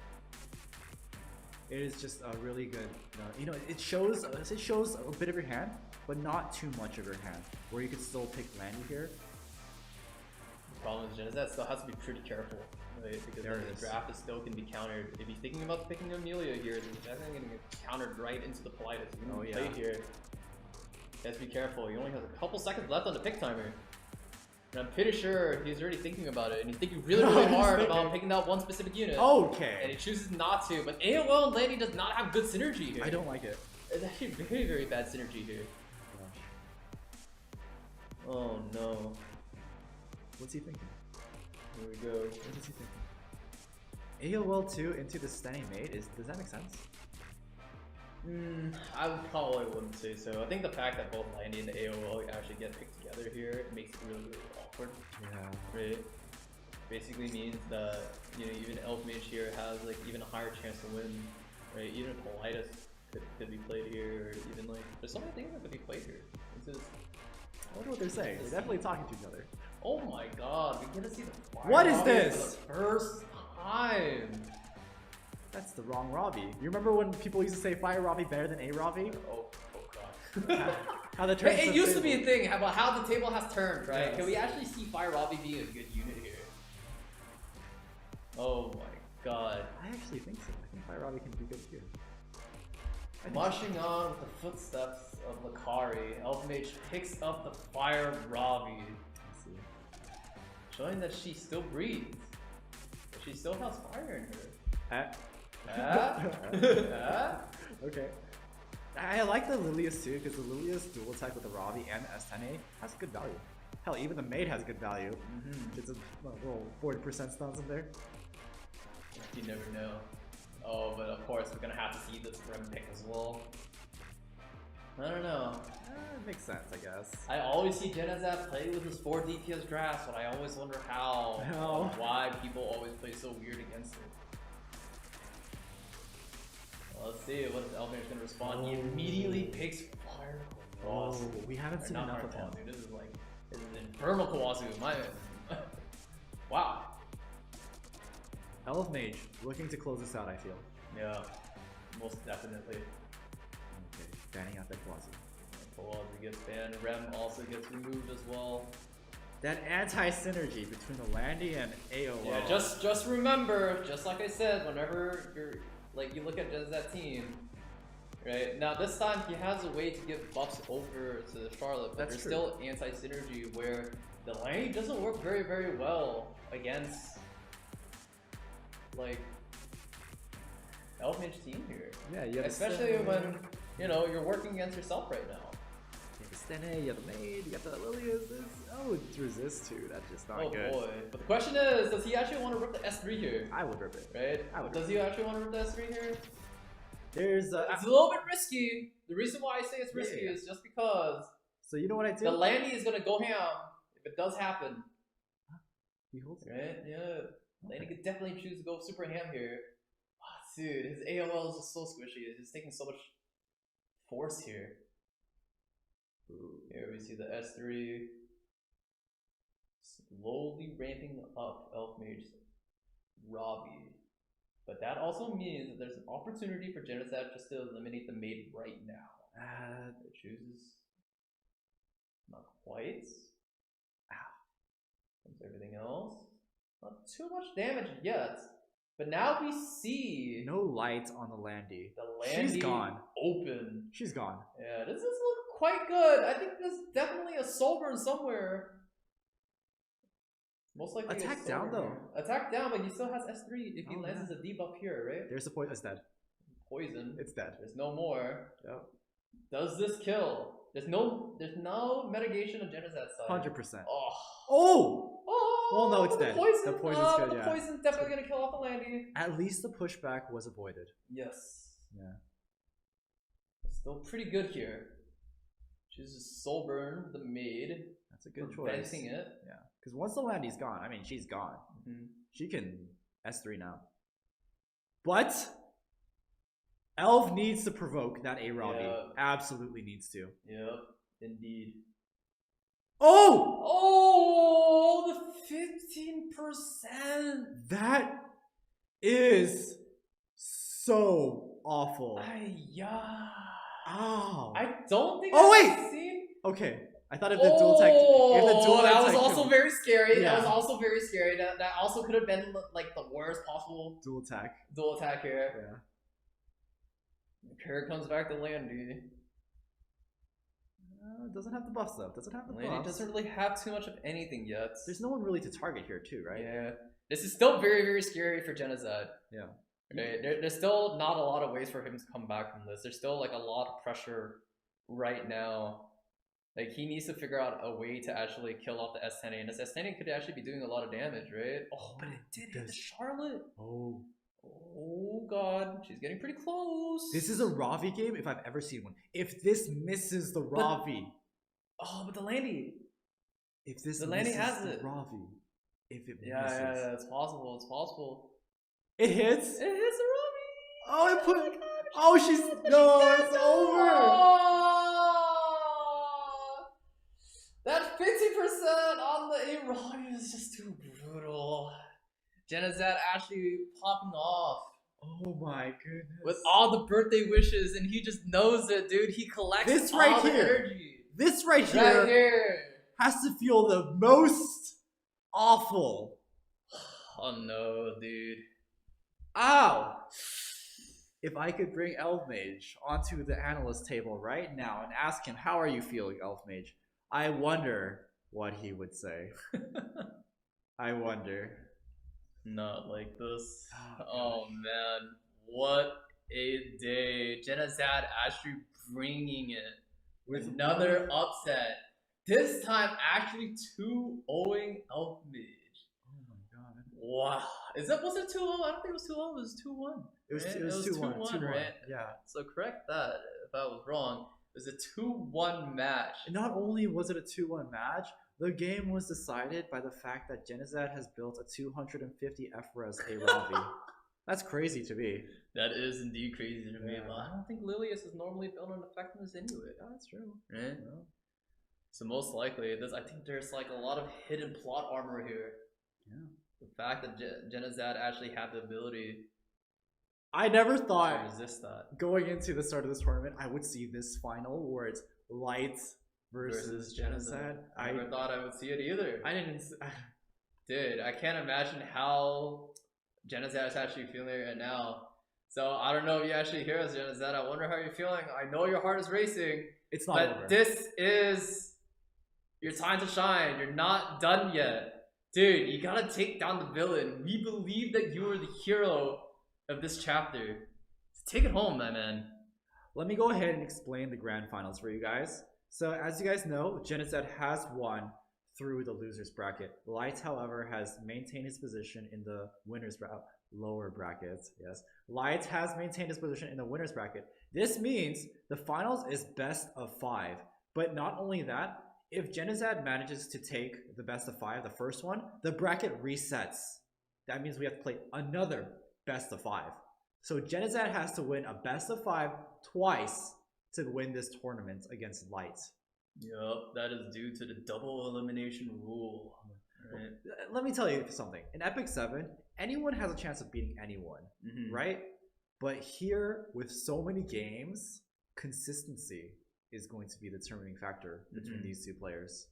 It is just a really good, it shows a bit of your hand, but not too much of your hand, where you could still pick Landy here. The problem is Genocide still has to be pretty careful, right? Because the draft is still can be countered. If he's thinking about picking Amelia here, he's definitely going to get countered right into the Politis. He's going to be played here. He has to be careful. He only has a couple seconds left on the pick timer. And I'm pretty sure he's already thinking about it, and he's thinking really, really hard about picking that one specific unit. Okay. And he chooses not to, but AOL and Landy does not have good synergy here. I don't like it. It's actually very, very bad synergy here. Oh no. What's he thinking? Here we go. What is he thinking? AOL 2 into the standing mate, does that make sense? I probably wouldn't say so. I think the fact that both Landy and the AOL actually get picked together here makes it really, really awkward. Yeah. Right? Basically means that, you know, even Elf Mage here has like even a higher chance to win. Right? Even Politis could be played here, or even like there's so many things that could be played here. It's just, I wonder what they're saying. They're definitely talking to each other. oh my god, we get to see the fire What is Robbie this? for the first time. That's the wrong Robbie. You remember when people used to say Fire Robbie better than A Robbie? Oh god. How the turns It used to be a table. thing about how the table has turned, right? Yes. Can we actually see Fire Robbie being a good unit here? Oh my god. I actually think so. I think Fire Robbie can be good here. I think Marching on with the footsteps of Lucari, Elf Mage picks up the Fire Robbie, Let's see. showing that she still breathes. But she still has fire in her. Ah. Ah? Okay. I like the Lilius too, because the Lilius dual attack with the Robbie and S10A has good value. Hell, even the maid has good value. It's a little 40% stuns in there. You never know. Oh, but of course we're gonna have to see this Rim pick as well. I don't know. It makes sense, I guess. I always see Genazat play with his 4 DPS grass, but I always wonder how, How? and why people always play so weird against it. Well, let's see what is Elf Mage gonna respond. He immediately picks Fire Oh, Kawasu. we haven't Or seen not enough Fire of him. Kawasu, this is Infernal Kawasu, my wow. Elf Mage looking to close this out, I feel. Yeah, most definitely. Okay, banning out that Quasi. Kawasu gets banned, Rem also gets removed as well. That anti-synergy between the Landy and AOL. Yeah, just remember, just like I said, whenever you're like you look at just that team, right? Now this time he has a way to give buffs over to Charlotte, but That's there's true. still anti-synergy where the lane doesn't work very, very well against like Elf Mage team here. Yeah, you have Especially when you know you're working against yourself right now. You have the Stene, you have the Maid, you got the Lilius. Oh, it's resist too. That's just not Oh good. boy. But the question is, does he actually want to rip the S3 here? I would rip it. Right? I would Does he actually want to rip the S3 here? There's It's a little bit risky. The reason why I say it's risky Yeah. is just because so you know what I do? the Landy is gonna go ham if it does happen. He holds it. Right? Yeah. Landy could definitely choose to go super ham here. Oh, dude, his AOL is just so squishy. It's just taking so much force here. Here we see the S3 slowly ramping up Elf Mage Robbie. But that also means that there's an opportunity for Genocide just to eliminate the maid right now. It chooses not quite. Comes everything else. Not too much damage yet. But now we see No light on the Landy. the Landy She's gone. open. She's gone. Yeah, this does look quite good. I think there's definitely a Soulburn somewhere. Most likely Attack a down, Soulburn though. here. Attack down, but he still has S3 if he Oh, lands yeah. as a debuff here, right? There's the point. It's dead. Poison. It's dead. There's no more. Yep. Does this kill? There's no mitigation of Genocide side. 100%. Oh. Oh! Oh, Well, no, it's the dead. Poison, The poison's good, the yeah. poison's definitely gonna kill off the Landy. At least the pushback was avoided. Yes. Yeah. Still pretty good here. Chooses Soulburn, the maid. That's a good choice. Preventing it. Yeah. Because once the Landy's gone, I mean, she's gone. Mhm. She can S3 now. But Elf needs to provoke that A Robbie. Yeah. Absolutely needs to. Yep, indeed. Oh! Oh, the 15%. That is so awful. Yeah. Ow. I don't think Oh, I've wait! seen. Okay. I thought if the dual tech. If the dual that tech was also killed- very scary. Yeah. That was also very scary. That also could have been like the worst possible dual attack. dual attack here. Yeah. Here comes back the Landy. Doesn't have the buffs though. Doesn't have the Landy buffs. doesn't really have too much of anything yet. There's no one really to target here too, right? Yeah. This is still very, very scary for Genocide. Yeah. Right? There's still not a lot of ways for him to come back from this. There's still like a lot of pressure right now. Like, he needs to figure out a way to actually kill off the S10A, and this S10A could actually be doing a lot of damage, right? Oh, but it did hit the Charlotte. Oh. Oh god, she's getting pretty close. This is a Ravi game if I've ever seen one. If this misses the Ravi. Oh, but the Landy. If this The Landy misses has the it. Ravi. If it misses. Yeah, it's possible, it's possible. It hits. It hits the Ravi. Oh, it put. Oh, she's. No, it's over. Oh, that 50% on the A-Ravi is just too brutal. Genazad actually popping off. Oh my goodness. With all the birthday wishes, and he just knows it, dude. He collects This all right the here. energy. This right Right here here. has to feel the most awful. Oh no, dude. Ow! If I could bring Elf Mage onto the analyst table right now and ask him, how are you feeling, Elf Mage? I wonder what he would say. I wonder. Not like this. Oh, Oh man, what a day. Genazad actually bringing it with another upset. This time actually 2-0ing Elf Mage. Oh my god. Wow. Was it 2-0? I don't think it was 2-0, it was 2-1. It was, right? it was 2-1, 2-1, right? Yeah. So correct that if I was wrong. It was a 2-1 match. And not only was it a 2-1 match, the game was decided by the fact that Genazad has built a 250 FRES A-Ravi. That's crazy to me. That is indeed crazy to me, Yeah. but I don't think Lilius is normally built on effectiveness anyway. Yeah, that's true. Right? Yeah. So most likely, I think there's like a lot of hidden plot armor here. Yeah. The fact that Genazad actually had the ability I never to thought resist that. going into the start of this tournament, I would see this final where it's Light versus Genazad. I never thought I would see it either. I didn't. Dude, I can't imagine how Genazad is actually feeling right now. So I don't know if you actually hear us, Genazad. I wonder how you're feeling. I know your heart is racing, It's not but over. this is your time to shine. You're not done yet. Dude, you gotta take down the villain. We believe that you are the hero of this chapter. Take it home, my man. Let me go ahead and explain the grand finals for you guys. So as you guys know, Genazad has won through the losers bracket. Light, however, has maintained his position in the winners bracket. Lower brackets, yes. Light has maintained his position in the winners bracket. This means the finals is best of 5. But not only that, if Genazad manages to take the best of 5, the first one, the bracket resets. That means we have to play another best of 5. So Genazad has to win a best of 5 twice to win this tournament against Light. Yup, that is due to the double elimination rule. Right? Let me tell you something. In Epic 7, anyone has a chance of beating anyone, right? But here, with so many games, consistency is going to be the determining factor between these two players.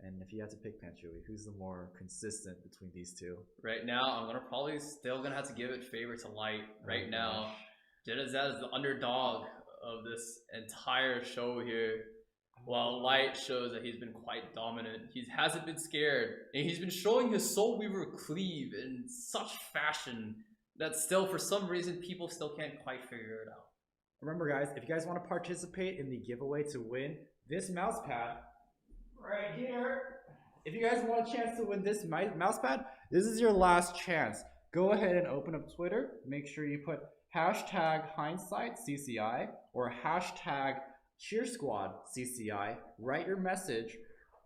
And if you had to pick Panchui, who's the more consistent between these two? Right now, I'm still gonna have to give it favor to Light. Right now, Genazad is the underdog of this entire show here. While Light shows that he's been quite dominant, he hasn't been scared, and he's been showing his Soul Weaver cleave in such fashion that still, for some reason, people still can't quite figure it out. Remember guys, if you guys want to participate in the giveaway to win this mouse pad right here, if you guys want a chance to win this mouse pad, this is your last chance. Go ahead and open up Twitter. Make sure you put hashtag hindsight CCI or hashtag cheer squad CCI. Write your message,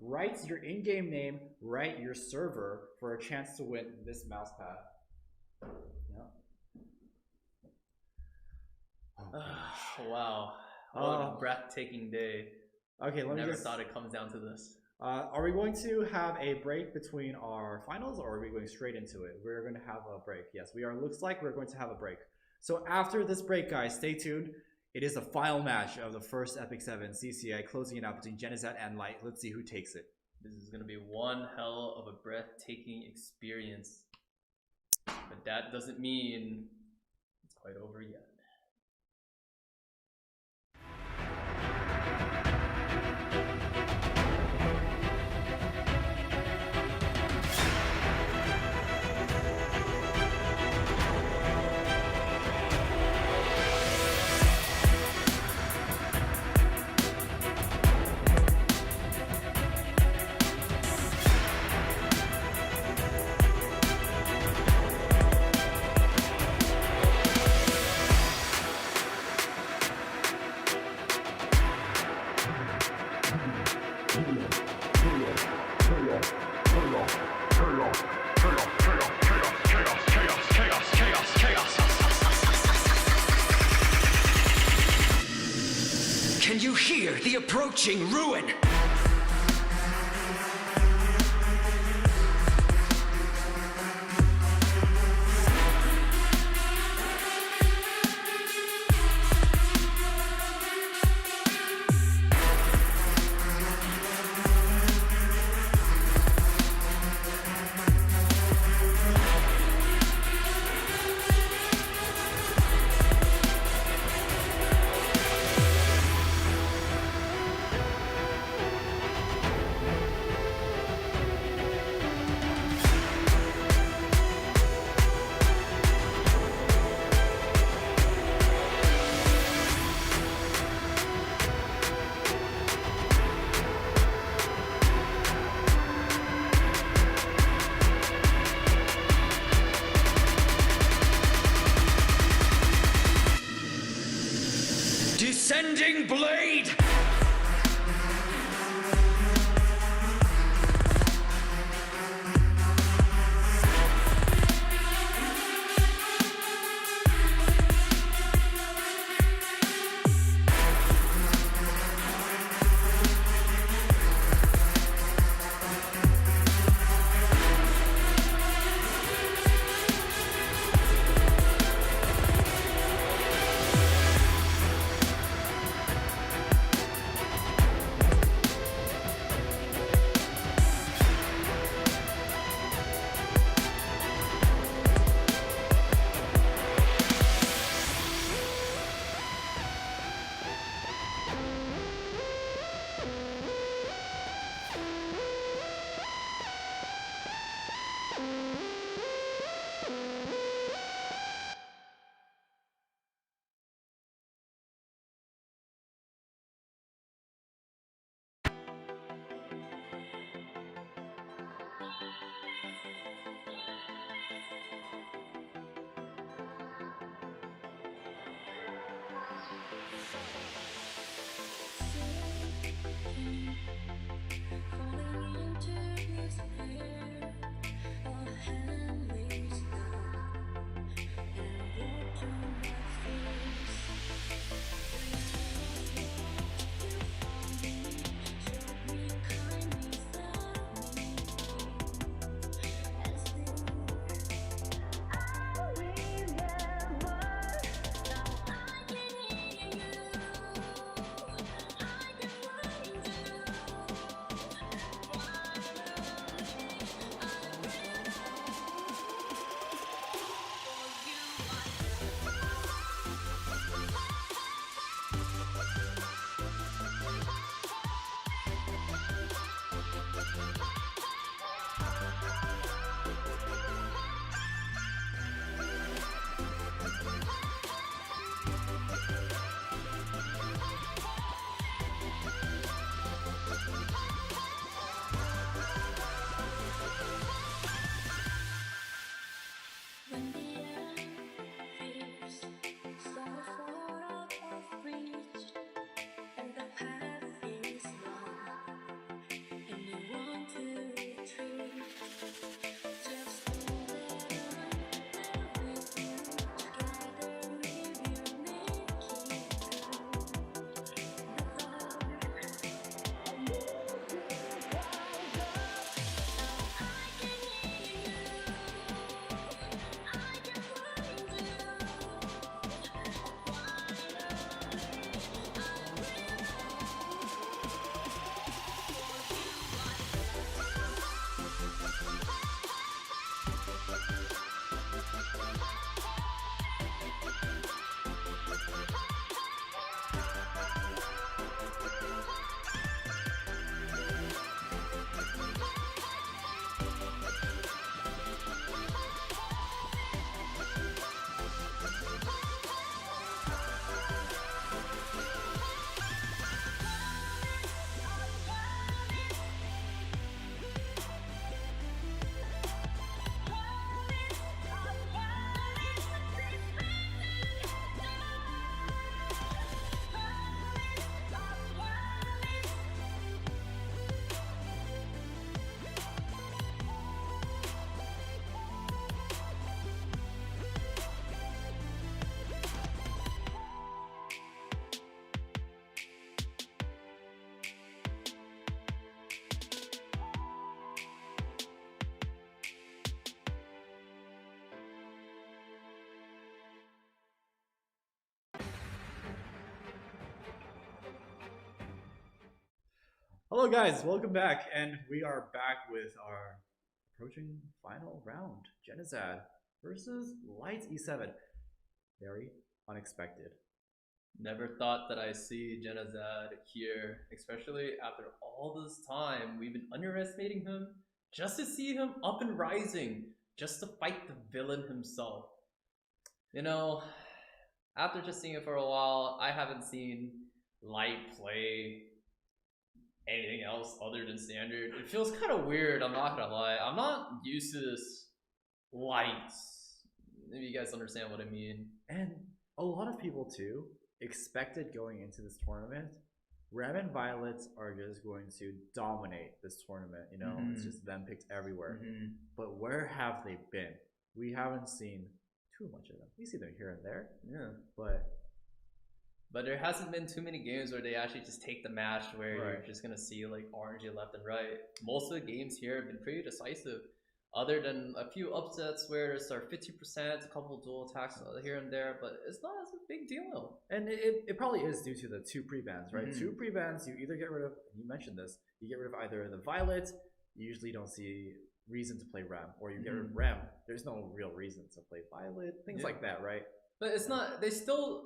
write your in-game name, write your server for a chance to win this mouse pad. Wow. What a breathtaking day. Okay, let me Never just... thought it comes down to this. are we going to have a break between our finals, or are we going straight into it? We're going to have a break. Yes, we are. Looks like we're going to have a break. So after this break, guys, stay tuned. It is the final match of the first Epic 7 CCI, closing it out between Genazad and Light. Let's see who takes it. This is going to be one hell of a breathtaking experience. But that doesn't mean it's quite over yet. Can you hear the approaching ruin? Descending blade! Hello guys, welcome back, and we are back with our approaching final round. Genizad versus Light E7. Very unexpected. Never thought that I'd see Genizad here, especially after all this time. We've been underestimating him just to see him up and rising, just to fight the villain himself. You know, after just seeing it for a while, I haven't seen Light play anything else other than standard. It feels kind of weird, I'm not gonna lie. I'm not used to this Light. Maybe you guys understand what I mean. And a lot of people too expected going into this tournament, Ram and Violets are just going to dominate this tournament. You know, it's just them picked everywhere. But where have they been? We haven't seen too much of them. We see them here and there. Yeah. But there hasn't been too many games where they actually just take the match where you're just gonna see like RNG left and right. Most of the games here have been pretty decisive, other than a few upsets where there's our 50%, a couple dual attacks here and there, but it's not as a big deal. and it probably is due to the 2 pre-bans, right? 2 pre-bans, you either get rid of, you mentioned this, you get rid of either the Violet, you usually don't see reason to play Ram, or you get rid of Ram, there's no real reason to play Violet, things like that, right? But it's not, they still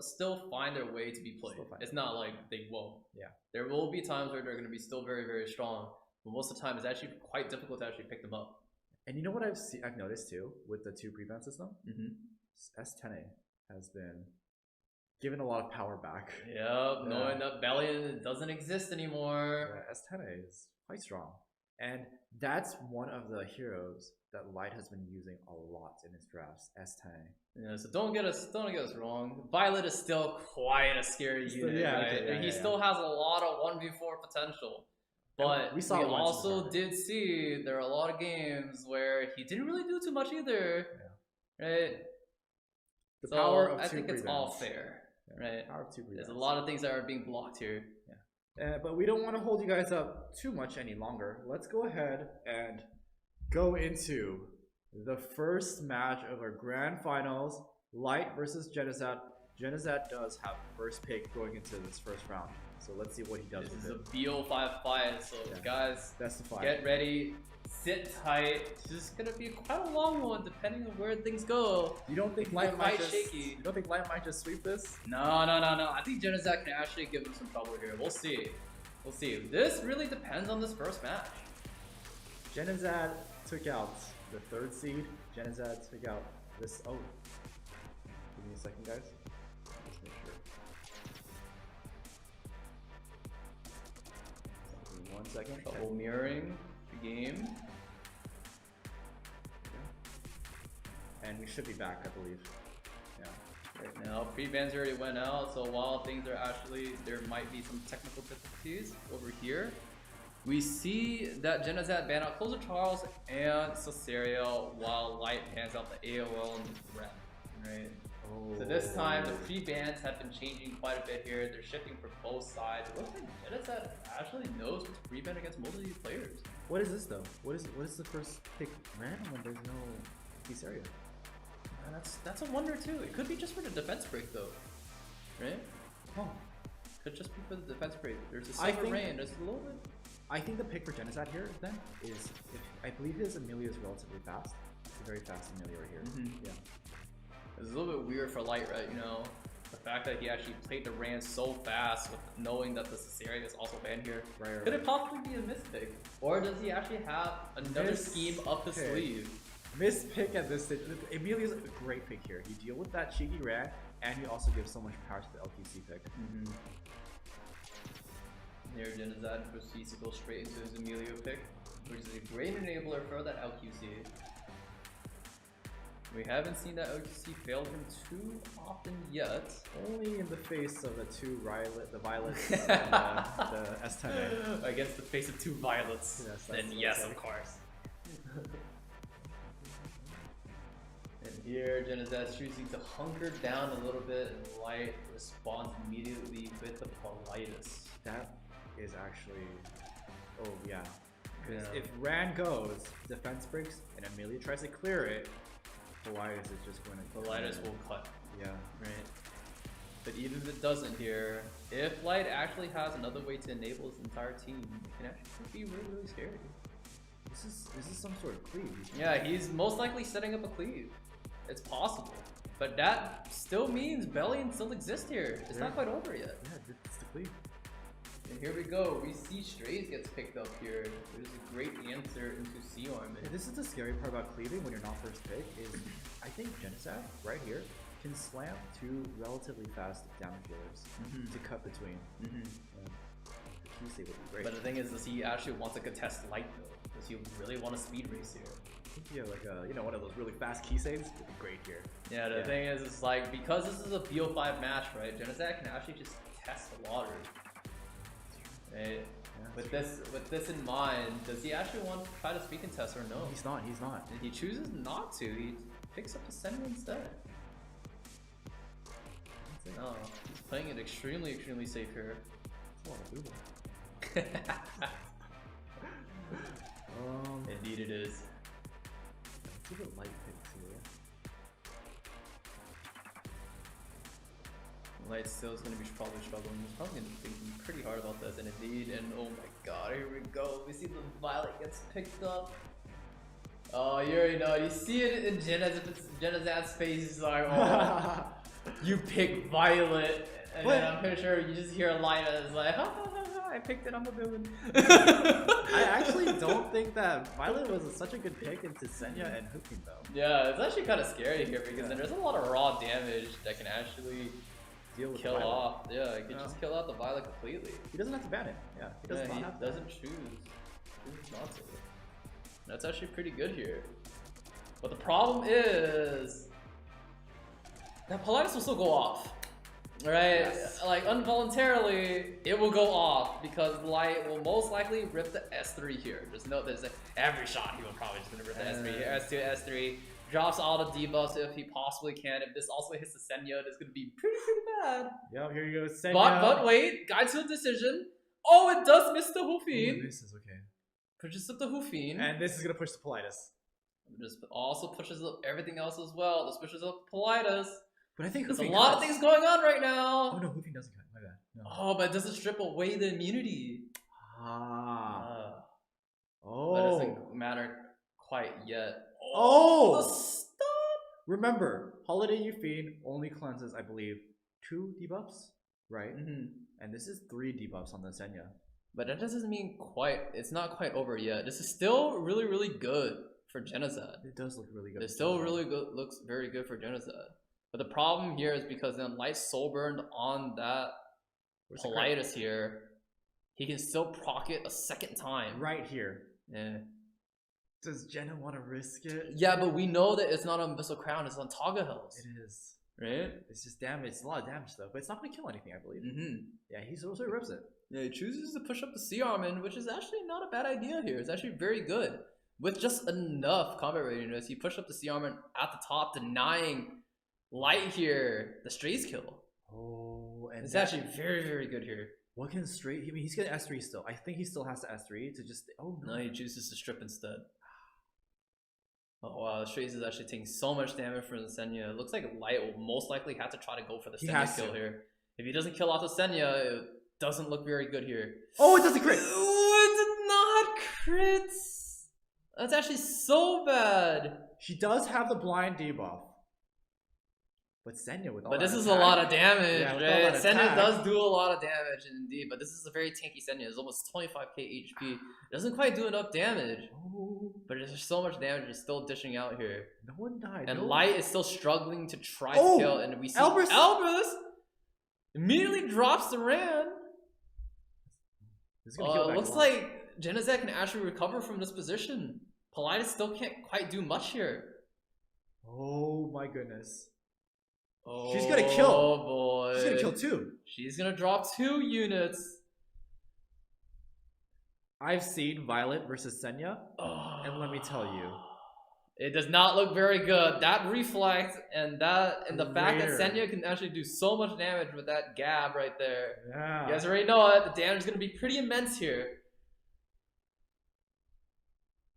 find their way to be played. It's not like they won't. Yeah. There will be times where they're going to be still very, very strong, but most of the time it's actually quite difficult to actually pick them up. And you know what I've noticed too with the 2 pre-ban system? S10A has been given a lot of power back. Yep, knowing that Bellion doesn't exist anymore. Yeah, S10A is quite strong. And that's one of the heroes that Light has been using a lot in his drafts, S10A. Yeah, so don't get us wrong. Violet is still quite a scary unit, right? He still has a lot of 1v4 potential. But we also did see there are a lot of games where he didn't really do too much either, right? The power of I 2 think it's pre-bans. all fair, right? Power of 2 pre-bans. There's a lot of things that are being blocked here. But we don't want to hold you guys up too much any longer. Let's go ahead and go into the first match of our grand finals, Light versus Genizad. Genizad does have first pick going into this first round. So let's see what he does This with is it. a BO5 fight, so guys, Best of 5. get ready, sit tight. This is gonna be quite a long one depending on where things go. You don't think Light might just sweep this? No. I think Genizad can actually give him some trouble here. We'll see. This really depends on this first match. Genizad took out the 3rd seed. Genizad took out this. Oh, give me a second, guys. Let's make sure. Give me 1 second. Trouble mirroring the game. And we should be back, I believe. Yeah. Right now, pre-bans already went out, so while things are actually, there might be some technical difficulties over here. We see that Genizad ban out Closer Charles and Cesario, while Light bans out the AOL and the Rep, right? So this time, the pre-bans have been changing quite a bit here. They're shifting for both sides. It looks like Genizad actually knows what to pre-ban against most of these players. What is this though? What is the first pick random when there's no Cesario? That's a wonder too. It could be just for the defense break though, right? Oh, could just be for the defense break. There's a silver rain. There's a little bit. I think the pick for Genizad here then is, I believe his Amelia is relatively fast. It's a very fast Amelia right here. Yeah. It's a little bit weird for Light, right? You know, the fact that he actually played the Rand so fast, with knowing that the Cesario is also banned here. Right. Could it possibly be a mispick, or does he actually have another scheme up his sleeve? Missed pick at this stage. Amelia's a great pick here. You deal with that cheeky Rand, and you also give so much power to the LQC pick. Here, Genizad proceeds to go straight into his Emilio pick, which is a great enabler for that LQC. We haven't seen that LQC fail him too often yet. Only in the face of the 2 Violets and the S10A. Against the face of 2 Violets. Yes, then yes, of course. And here, Genizad's choosing to hunker down a little bit, and Light responds immediately with the politest. That is actually, oh yeah. Because if Rand goes, defense breaks, and Amelia tries to clear it, Politis is just going to. Politis will cut. Yeah. Right. But even if it doesn't here, if Light actually has another way to enable his entire team, it can actually be really, really scary. This is some sort of cleave. Yeah, he's most likely setting up a cleave. It's possible. But that still means Bellion still exists here. It's not quite over yet. Yeah, it's the cleave. And here we go. We see Strays gets picked up here. There's a great answer into C-Arm. Yeah, this is the scary part about cleaving when you're not first pick is I think Genesat right here can slam two relatively fast damage dealers to cut between. The key save would be great. But the thing is, does he actually want to contest Light though? Does he really want to speed race here? I think you have like a, one of those really fast key saves would be great here. Yeah, the thing is, it's like, because this is a BO5 match, right? Genesat can actually just test the waters. Right? With this in mind, does he actually want to try to speed contest or no? He's not. And he chooses not to. He picks up the Semi instead. No, he's playing it extremely, extremely safe here. Indeed it is. Let's give it light picks here. Light still is going to be probably struggling. He's probably going to be thinking pretty hard about this, and indeed, and oh my god, here we go. We see the Violet gets picked up. Oh, you already know. You see it in Genazat's face. He's like, oh, you pick Violet. And then I'm pretty sure you just hear Lina is like, ha ha ha ha, I picked it, I'm a villain. I actually don't think that Violet was such a good pick into Senya and Hooking though. Yeah, it's actually kind of scary here because then there's a lot of raw damage that can actually kill off. Yeah, it can just kill out the Violet completely. He doesn't have to ban it. Yeah, he doesn't choose not to. That's actually pretty good here. But the problem is that Politis will still go off. Right? Yes. Like involuntarily, it will go off because Light will most likely rip the S3 here. Just note this: every shot he will probably just gonna rip the S3 here. S2, S3, drops all the debuffs if he possibly can. If this also hits the Senya, it's gonna be pretty bad. Yep, here you go, Senya. But wait, guide to a decision. Oh, it does miss the Hoofine. This is okay. Pushes up the Hoofine. And this is gonna push the Politis. This also pushes up everything else as well. This pushes up Politis. But I think there's a lot of things going on right now. Oh no, Hoofing doesn't cut. My bad. No. Oh, but it doesn't strip away the immunity. Oh. But it doesn't matter quite yet. Oh! Stop! Remember, Holiday Euphine only cleanses, I believe, 2 debuffs, right? And this is 3 debuffs on the Senya. But that doesn't mean it's not quite over yet. This is still really, really good for Genocide. It does look really good. It still really good, looks very good for Genocide. But the problem here is because then Light soul burned on that Politis here, he can still proc it a second time. Right here. Yeah. Does Jenna want to risk it? Yeah, but we know that it's not on Abyssal Crown, it's on Taga Hills. It is. Right? It's just damage. It's a lot of damage though, but it's not going to kill anything, I believe. Yeah, he also rips it. Yeah, he chooses to push up the Sea Armin, which is actually not a bad idea here. It's actually very good. With just enough combat readiness, he pushed up the Sea Armin at the top, denying Light here the Strays kill. Oh, and it's actually very, very good here. What can Stray? I mean, he's getting S3 still. I think he still has to S3 to just. Oh no! No, he chooses to strip instead. Oh wow, Strays is actually taking so much damage from the Senya. It looks like Light will most likely have to try to go for the Senya kill here. If he doesn't kill off the Senya, it doesn't look very good here. Oh, it doesn't crit! Oh, it did not crit! That's actually so bad. She does have the blind debuff. But Senya with all But this is attack, a lot of damage, yeah, right? Senya does do a lot of damage, indeed. But this is a very tanky Senya. It's almost 25k HP. It doesn't quite do enough damage. Oh. But there's so much damage it's still dishing out here. No one died. And Light is still struggling to try to kill. And we see Elbrus immediately drops the Ran. Looks like Genazak can actually recover from this position. Politis still can't quite do much here. Oh my goodness. Oh, she's gonna kill. Oh boy. She's gonna kill 2. She's gonna drop 2 units. I've seen Violet versus Senya, and let me tell you, it does not look very good. That reflect and the fact that Senya can actually do so much damage with that gab right there. Yeah. You guys already know it. The damage is gonna be pretty immense here.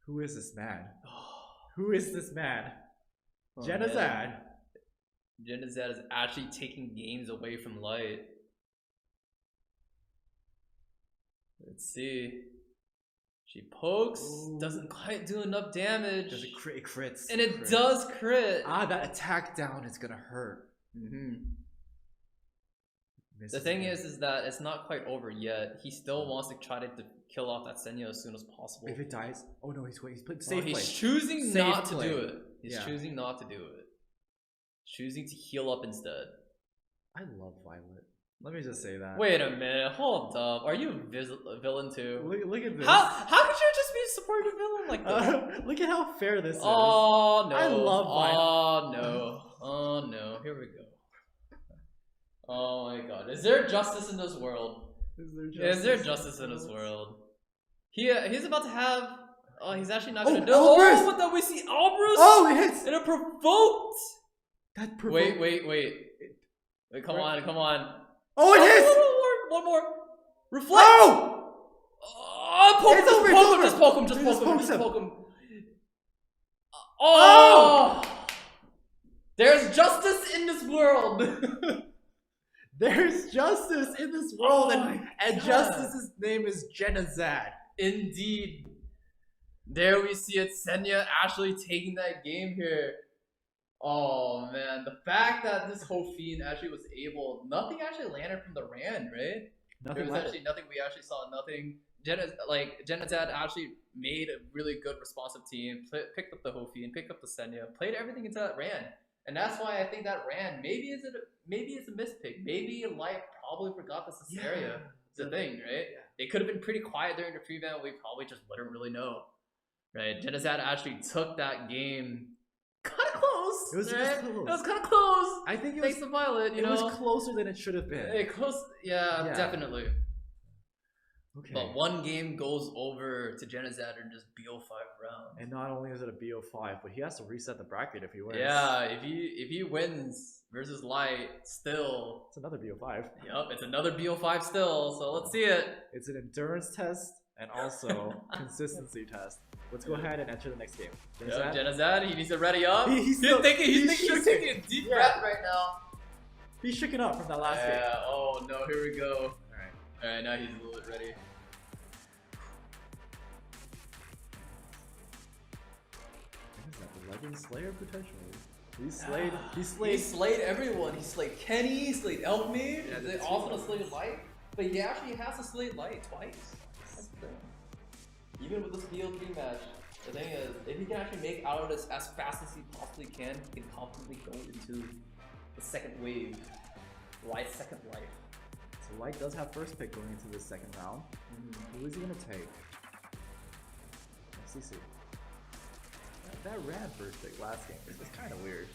Who is this man? Who is this man? Oh, Genazad. Genizet is actually taking games away from Light. Let's see. She pokes, doesn't quite do enough damage. Does it crit? It crits. And it does crit. Ah, that attack down is gonna hurt. The thing is that it's not quite over yet. He still wants to try to kill off that Senya as soon as possible. If it dies, oh no, he's playing Oh, safe play. he's choosing Safe not play. to do it. He's Yeah. choosing not to do it. Choosing to heal up instead. I love Violet. Let me just say that. Wait a minute, hold up. Are you a villain too? Look at this. How could you just be supporting a villain like that? Look at how fair this is. Oh no. I love Violet. Oh no. Oh no. Here we go. Oh my god. Is there justice in this world? Is there justice in this world? He's about to have. Oh, he's actually not gonna do. Albrus! Oh, but then we see Albrus. Oh, it hits. And it provoked. That provoked. Wait, come on. Oh, it hits. One more. Reflect. Oh! Poke It's over, just poke him. Just poke him. Oh! There's justice in this world. There's justice in this world, Oh and my God. Justice's name is Genizet. Indeed. There we see it. Senya actually taking that game here. Oh man, the fact that this whole fiend actually was able, nothing actually landed from the Rand, right? Nothing There was landed. actually nothing. We actually saw nothing. Genizet actually made a really good responsive team. Picked up the Hofi and picked up the Senya. Played everything into that Rand, and that's why I think that Rand maybe it's a mispick. Maybe Light probably forgot the Cisteria. It's the thing, right? Yeah. They could have been pretty quiet during the prevent. We probably just wouldn't really know, right? Genizet actually took that game kind of close. It was right? close. It was kind of close. I think it Thanks was. to Violet, you It know. was closer than it should have been. Close, yeah, Yeah. definitely. Okay. But one game goes over to Genizet in just BO5 round. And not only is it a BO5, but he has to reset the bracket if he wins. Yeah, if he wins versus Light, still, It's another BO5. yep, it's another BO5 still. So let's see it. It's an endurance test and also consistency test. Let's go ahead and enter the next game. Yep, Genizet, he needs to ready up. He's He's still- taking he's taking a deep Yeah. breath right now. He's shaken up from that last game. Yeah. Oh no, here we go. Alright. All right, now he's a little bit ready. What is that? The Legend Slayer potentially. He slayed. He He slayed. slayed everyone. He slayed Kenny, he slayed Elf Mage, Yeah, they the also two. slayed Light, but he actually has to slay Light twice. That's the thing. Even with this BO3 match, the thing is, if he can actually make out of this as fast as he possibly can, he can confidently go into the second wave, Light's second life. So Light does have first pick going into this second round. Who is he gonna take? CC. That ran first pick last game. This was kind of weird.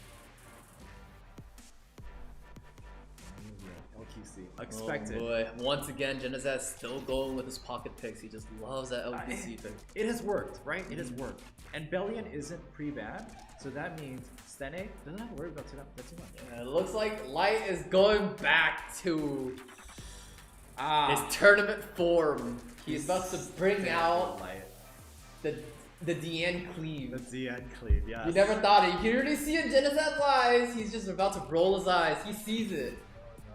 LQC. Expected. Oh boy. Once again, Genizet still going with his pocket picks. He just loves that LPC pick. It has worked, right? It has worked. And Bellion isn't pre-banned, so that means Stene doesn't have to worry about too much. Yeah, it looks like Light is going back to Ah, his tournament form. He's about to bring out Light. the DN cleave. The ZN cleave, yes. You never thought it. You can already see in Genizet's eyes. He's just about to roll his eyes. He sees it.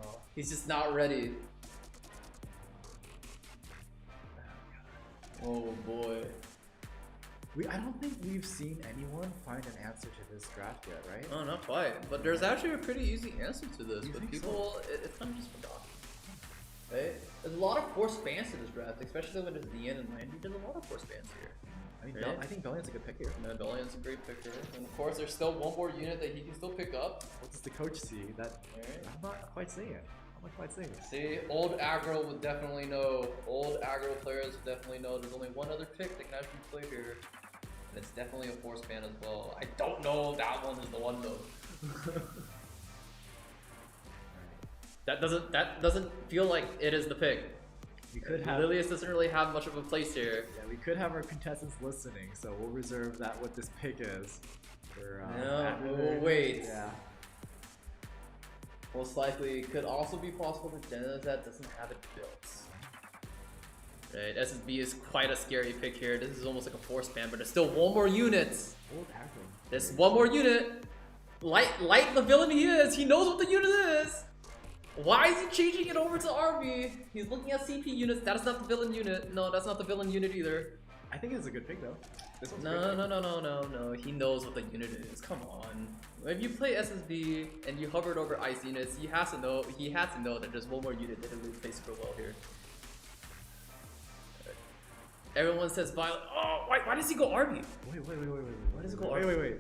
Oh, no. He's just not ready. Oh boy. I don't think we've seen anyone find an answer to this draft yet, right? Oh, not quite. But there's actually a pretty easy answer to this. You But think people, it's kind of just forgotten. Right? There's a lot of forced bans to this draft, especially when it's DN and Landy. There's a lot of forced bans here. I mean, Right? I think Bellion's a good pick here. And Bellion's a great picker. And of course, there's still one more unit that he can still pick up. What does the coach see? That Alright. I'm not quite seeing it. I'm not quite seeing it. See, old aggro would definitely know. Old aggro players would definitely know there's only one other pick that can actually play here. And it's definitely a force ban as well. I don't know if that one is the one though. That doesn't feel like it is the pick. We could have Lilius doesn't really have much of a place here. yeah, we could have our contestants listening, so we'll reserve that what this pick is for Yeah, after we'll the- wait. Yeah. Most likely, it could also be possible that Genizet doesn't have it built. Right, SSB is quite a scary pick here. This is almost like a force ban, but there's still one more unit. Old aggro. There's one more unit. Light the villain he is. He knows what the unit is. Why is he changing it over to RB? He's looking at CP units. That is not the villain unit. No, that's not the villain unit either. I think it's a good pick though. This one's a No, good no, no, no, no, no. He knows what the unit is. Come on. If you play SSB and you hovered over ice units, he has to know. He has to know that there's one more unit that can really play super well here. Everyone says Violet. Oh, why does he go RB? Wait. Why does it go Wait. RB?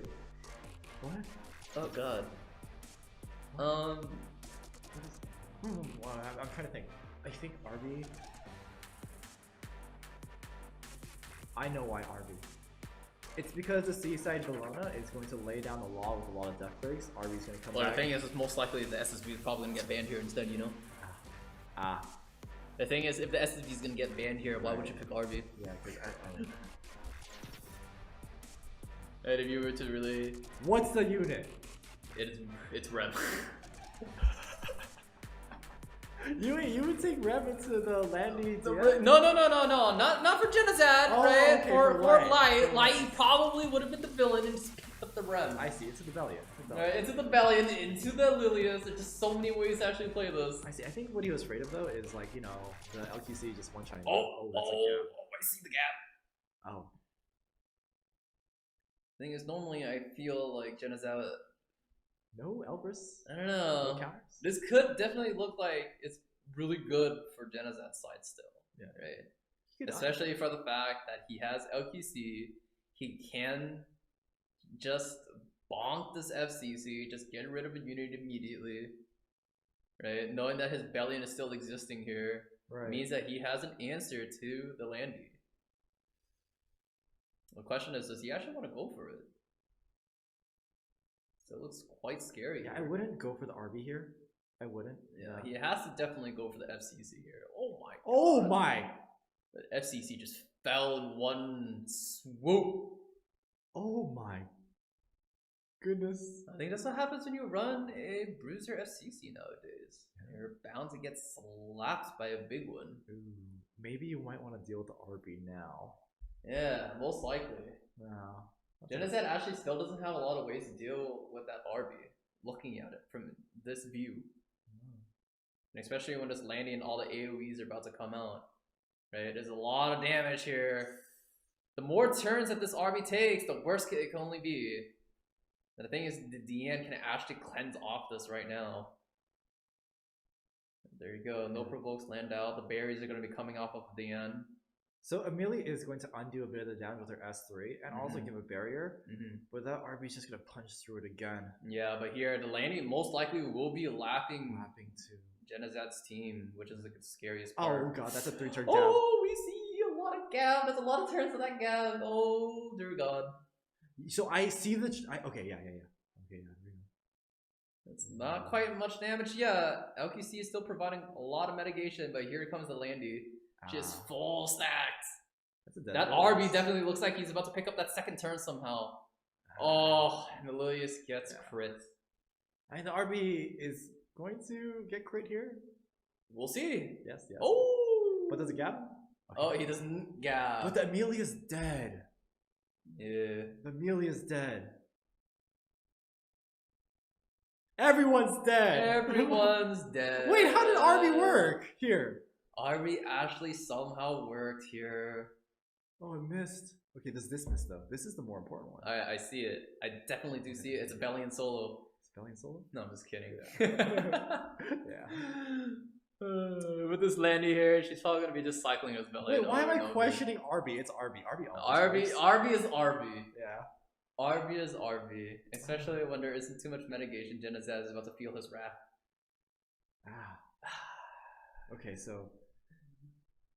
What? Oh god. Wow, I'm trying to think. I think RB. I know why RB. It's because the Seaside Bologna is going to lay down the law with a lot of death breaks. RB's going to come Well, back. the thing is, it's most likely the SSB is probably gonna get banned here instead. You know. Ah. The thing is, if the SSB is gonna get banned here, why would you pick RB? Yeah, because And if you were to really, What's the unit? it's Rem. You would take Rev into the landing. No, not for Genocide, Oh, right? okay, for for Light. Light. Light probably would have been the villain and just picked up the Rem. I see. It's a rebellion. Right, into the Bellion, into the Lilias. There's just so many ways to actually play this. I see. I think what he was afraid of though is like the LQC just one shine. Oh, That's I see the gap. a gap. Oh. Thing is, normally I feel like Genocide. No Elbrus. I don't know. No counters. This could definitely look like it's really good for Genozide's side still. Yeah. Right? Especially for the fact that he has LQC. He can just bonk this FCC, just get rid of a unit immediately. Right? Knowing that his Bellion is still existing here means that he has an answer to the Landy. The question is, does he actually want to go for it? So it looks quite scary. Yeah, I wouldn't go for the RB here. I wouldn't. Yeah, he has to definitely go for the FCC here. Oh my god. Oh my! The FCC just fell in one swoop. Oh my goodness. I think that's what happens when you run a Bruiser FCC nowadays. You're bound to get slapped by a big one. Ooh, maybe you might want to deal with the RB now. Yeah, most likely. No. Genocide actually still doesn't have a lot of ways to deal with that RB, looking at it from this view. And especially when it's landing and all the AoEs are about to come out. Right? There's a lot of damage here. The more turns that this RB takes, the worse it can only be. And the thing is, the DN can actually cleanse off this right now. There you go. No provokes land out. The berries are going to be coming off of DN. So Amelie is going to undo a bit of the damage with her S3 and also give a barrier, but that RB is just going to punch through it again. Yeah, but here the landing most likely will be lapping to Genozad's team, which is the scariest part. Oh god, that's a 3-turn gap. Oh, we see a lot of gap. There's a lot of turns to that gap. Oh, dear god. So I see the... okay, yeah. Okay, It's not quite much damage yet. LQC is still providing a lot of mitigation, but here comes the Landy. Just full stacked. That RB definitely looks like he's about to pick up that second turn somehow. Oh, and Lilius gets crit. I mean, the RB is going to get crit here. We'll see. Yes. Oh! But does it gap? Okay. Oh, he doesn't gap. But the Amelia's dead. Yeah. The Amelia's dead. Everyone's dead. Everyone's dead. Wait, how did RB work here? RB actually somehow worked here. Oh, I missed. Okay, does this miss though? This is the more important one. I see it. I definitely do see it. It's a Bellion solo. It's Bellion solo? No, I'm just kidding. Yeah. With this Landy here, she's probably gonna be just cycling with Bellion. Wait, why am I questioning RB? It's RB. RB is RB. Yeah. RB is RB. Especially when there isn't too much mitigation. Genocide is about to feel his wrath. Okay, so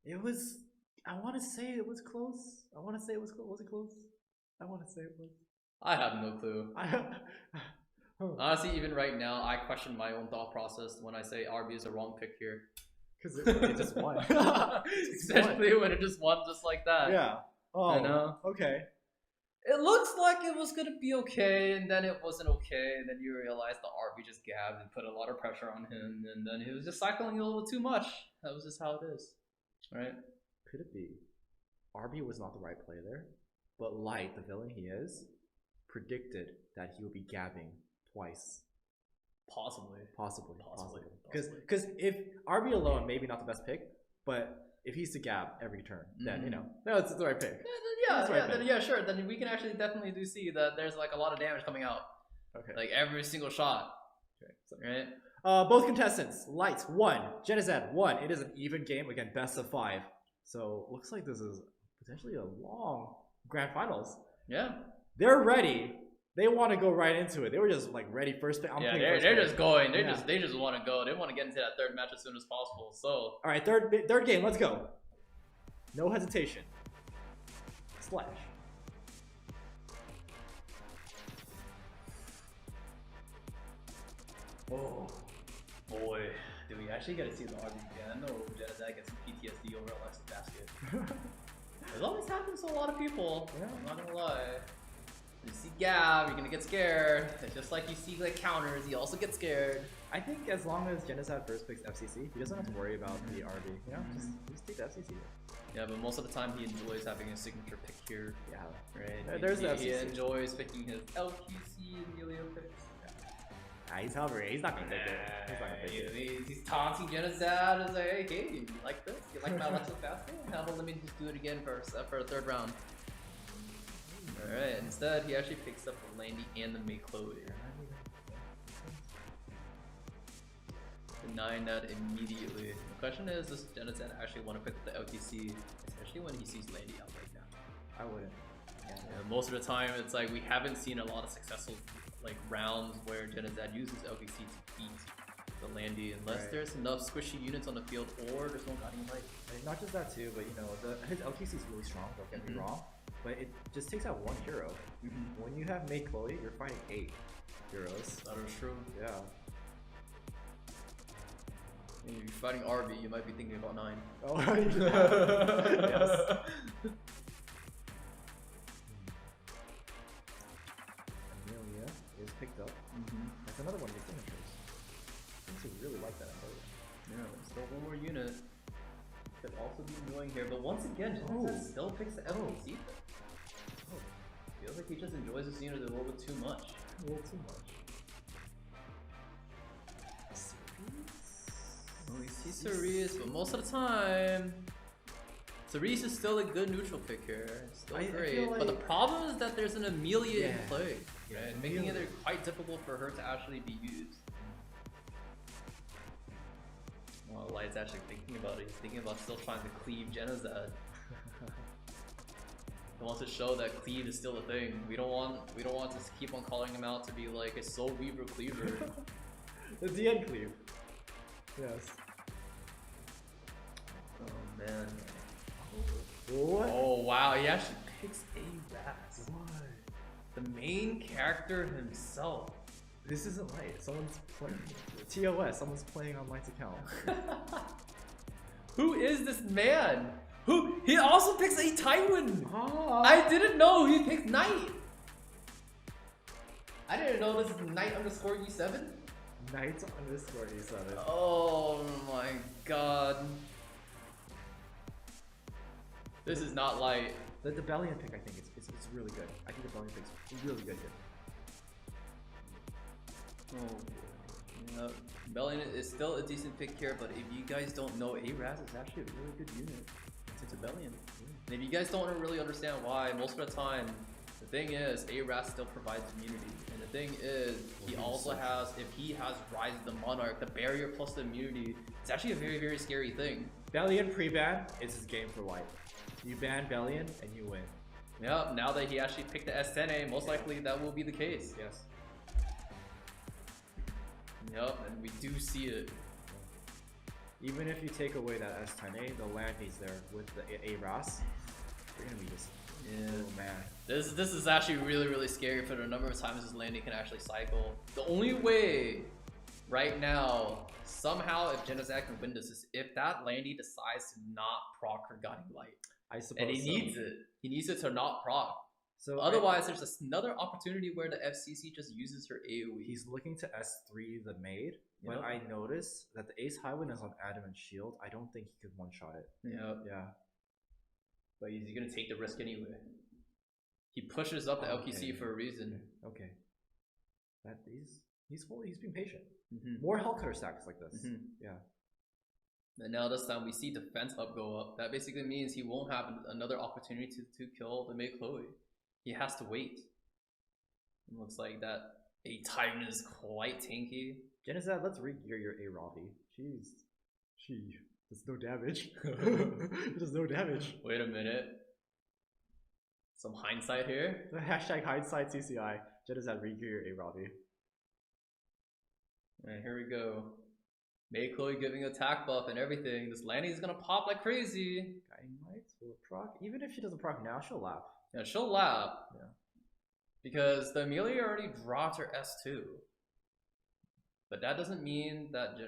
it was. I want to say it was close. Was it close? I want to say it was. I have no clue. Honestly, even right now, I question my own thought process when I say RB is a wrong pick here. Because it just won. Especially when it just won just like that. Yeah. Oh. I know. Okay. It looks like it was gonna be okay, and then it wasn't okay, and then you realize the RB just gabbed and put a lot of pressure on him, and then he was just cycling a little too much. That was just how it is. Right? Could it be? RB was not the right play there, but Light, the villain he is, predicted that he would be gabbing twice. Possibly. Possibly. Possibly. Because if RB alone, maybe not the best pick, but if he's to gab every turn, then you know, no, it's the right pick. Yeah, sure. Then we can actually definitely do see that there's like a lot of damage coming out. Okay. Like every single shot. Okay. So, Right? both contestants, Light 1, Genized 1. It is an even game, again, best of 5. So looks like this is potentially a long grand finals. Yeah. They're ready. They want to go right into it. They were just like ready first pick. They're just going. They just want to go. They want to get into that third match as soon as possible. So all right, third game. Let's go. No hesitation. Slash. oh boy, do we actually get to see the RB again, or Genized gets some PTSD over Alexa's basket? It always happens to a lot of people. Yeah. I'm not gonna lie. You see Gab, you're gonna get scared. It's just like you see like counters, you also get scared. I think as long as Genized first picks FCC, he doesn't have to worry about the RB. You know, just take the FCC. Yeah, but most of the time he enjoys having a signature pick here. Yeah. Right? There's he, the he FCC. enjoys picking his LQC and Helio picks. He's hovering. He's not gonna pick it. He's not gonna pick it. He's taunting Genized. He's like, hey, you like this? You like my Alexa's basket? How about let me just do it again for a third round? Alright, instead he actually picks up the Landy and the May Chloe. Denying that immediately. The question is, does Genized actually want to pick up the LTC, especially when he sees Landy out right now? I wouldn't. Yeah, most of the time, it's like we haven't seen a lot of successful like rounds where Genized uses LTC to beat the Landy unless there's enough squishy units on the field or there's no guiding light. And not just that too, but you know, his LTC is really strong. Don't get me wrong, but it just takes out one hero. When you have May Chloe, you're fighting 8 heroes. That is true. Yeah. When you're fighting RB, you might be thinking about 9. Oh, yes. Amelia is picked up. That's another one of your signatures. I think you really like that Amelia. Yeah, still one more unit. Could also be annoying here, but once again, Genized still picks the LPC. Feels like he just enjoys this unit a little bit too much. A little too much. Well, we see Cerise, but most of the time, Cerise is still a good neutral pick here. It's still great. But the problem is that there's an Amelia in play, right? Making it quite difficult for her to actually be used. Well, Light's actually thinking about it. He's thinking about still trying to cleave Genized. He wants to show that cleave is still a thing. We don't want to keep on calling him out to be like a Soul Weaver cleaver. The DN cleave. Yes. Oh man. What? Oh wow, he actually picks a Raz. What? The main character himself. This isn't Light. Someone's playing TOS. Someone's playing on Light's account. Who is this man? Who? He also picks a Tywin. Oh. I didn't know he picked Knight. I didn't know this is Knight_E7. Knight underscore E7. Oh my god. This is not Light. The Bellion pick, I think, it's really good. I think the Bellion pick's really good here. Oh, yeah. Merlin is still a decent pick here, but if you guys don't know, A-Raz is actually a really good unit. It's a Bellion. And if you guys don't really understand why, most of the time, the thing is, A-Raz still provides immunity. And the thing is, he also has, if he has Rise of the Monarch, the barrier plus the immunity, it's actually a very, very scary thing. Bellion pre-ban is his game for Light. You ban Bellion and you win. Yeah, now that he actually picked the S10A, most likely that will be the case. Yes. Yep, and we do see it. Even if you take away that S10A, the land he's there with the A-Ras, you're gonna be just, oh man. This is actually really, really scary for the number of times this landing can actually cycle. The only way right now, somehow if Genized can win this, is if that Landy decides to not proc her Guiding Light. I suppose and he needs it. He needs it to not proc. So otherwise, there's another opportunity where the FCC just uses her AoE. He's looking to S3 the Maid, but I noticed that the Ace Highwind is on Adamant Shield. I don't think he could one-shot it. Yeah. But he's gonna take the risk anyway. He pushes up the LQC for a reason. Okay. That is He's being patient. Mhm. More Hellcutter stacks like this. Mhm. Yeah. And now this time we see defense up go up. That basically means he won't have another opportunity to kill the May Chloe. He has to wait. It looks like that A Titan is quite tanky. Genocide, let's regear your A Robbie. She does no damage. It does no damage. Wait a minute. Some hindsight here. The hashtag hindsight CCI. Genocide, regear your A Robbie. And here we go. May Chloe giving attack buff and everything. This Lanny is gonna pop like crazy. Guiding Light will proc. Even if she doesn't proc now, she'll laugh. Yeah, she'll laugh. Yeah. Because the Amelia already dropped her S2. But that doesn't mean that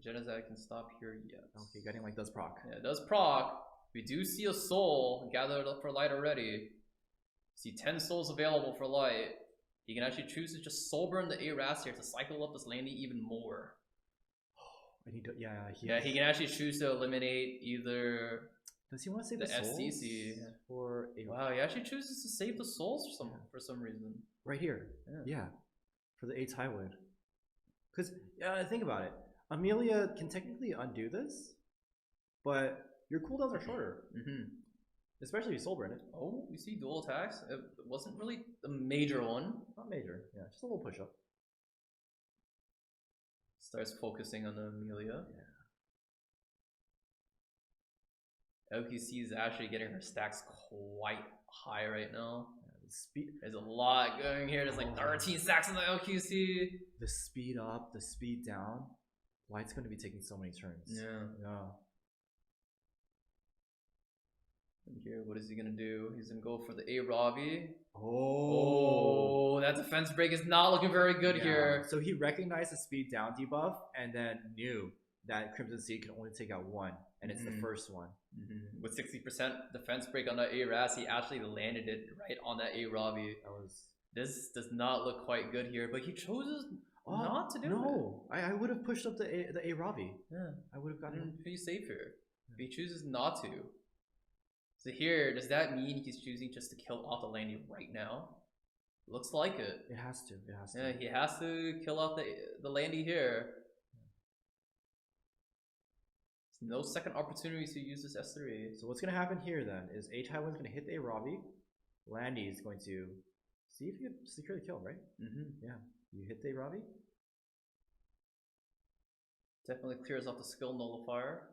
Genocide can stop here yet. Okay, Guiding Light does proc. Yeah, it does proc. We do see a soul gathered up for light already. See 10 souls available for light. He can actually choose to just soul burn the A-Ras here to cycle up this Landy even more. And he He can actually choose to eliminate either does he want to save the the souls? STC. Or a Wow, he actually chooses to save the souls for some reason. right here. Yeah. For the 8 Highwood. Because think about it. Amelia can technically undo this, but your cooldowns are shorter. Especially if you soul burn it. Oh, you see dual attacks? It wasn't really a major one. Not major, yeah, just a little push up. Starts focusing on the Amelia. LQC is actually getting her stacks quite high right now. The speed. There's a lot going here. There's like 13 stacks in the LQC. The speed up, the speed down. Light's going to be taking so many turns. Yeah. And here, what is he gonna do? He's gonna go for the A Robbie. Oh, that defense break is not looking very good here. So he recognized the speed down debuff and then knew that Crimson Seed can only take out one, and it's the first one. With 60% defense break on that A-Ras, he actually landed it right on that A Robbie. This does not look quite good here, but he chooses not to do it. No, I would have pushed up the A Robbie. Yeah, I would have gotten him pretty safe here. But he chooses not to. So here, does that mean he's choosing just to kill off the Landy right now? Looks like it. It has to. Yeah, he has to kill off the Landy here. There's no second opportunity to use this S3. So what's going to happen here then is A Taiwan's going to hit the A Robbie. Landy is going to see if you can secure the kill, right? Yeah. You hit the A Robbie. Definitely clears off the skill nullifier.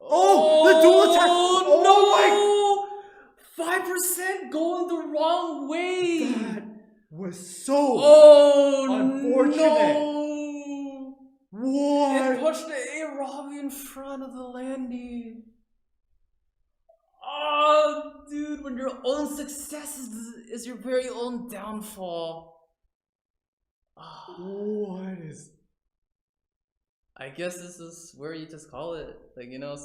Oh, the dual attack! Oh my! 5% going the wrong way. That was so unfortunate. No. What? It pushed the A Robbie in front of the Landy. Oh, dude, when your own success is your very own downfall. What is? I guess this is where you just call it, like, you know.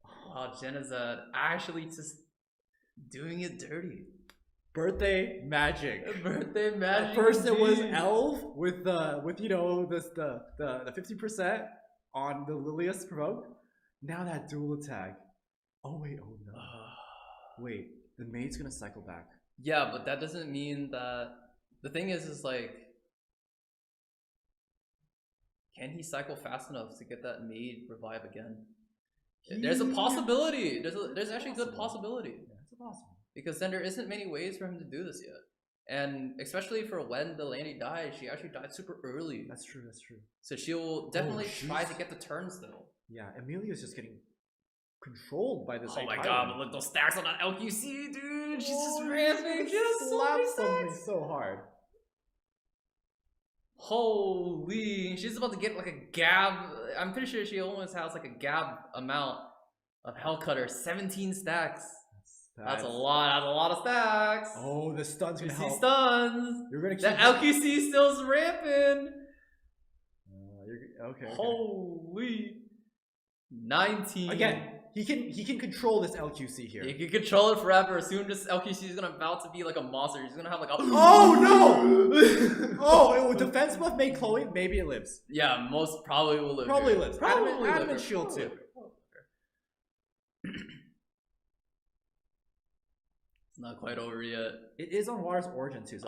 Wow, Genocide actually just doing it dirty. Birthday magic. Birthday magic. At first it was indeed. Elf with the 50% on the Lilius provoke. Now that dual attack. Oh wait, oh no. Wait, the maid's gonna cycle back. Yeah, but that doesn't mean that. The thing is like, can he cycle fast enough to get that maid revive again? There's a possibility. There's actually a good possibility. Yeah, it's possible. Because then there isn't many ways for him to do this yet. And especially for when the Landy died, she actually died super early. That's true, that's true. So she'll definitely try to get the turns though. Yeah, Amelia's just getting controlled by this. Oh my god, but look those stacks on that LQC, dude! She's just ramping, just slapped something so hard. Holy, she's about to get like a gab. I'm pretty sure she almost has like a gab amount of Hellcutter. 17 stacks. That's a lot of stacks. Oh, the stuns gonna help. Stuns. You're gonna keep LQC still's ramping. Okay. Holy. 19. Again, he can control this LQC here. He can control it forever. Soon this LQC is gonna about to be like a monster. He's gonna have like a oh no! Oh, defense buff made Chloe. Maybe it lives. Yeah, most probably will live. Probably here. lives. Probably Adamant shield too. It's not quite over yet. It is on Water's origin too. So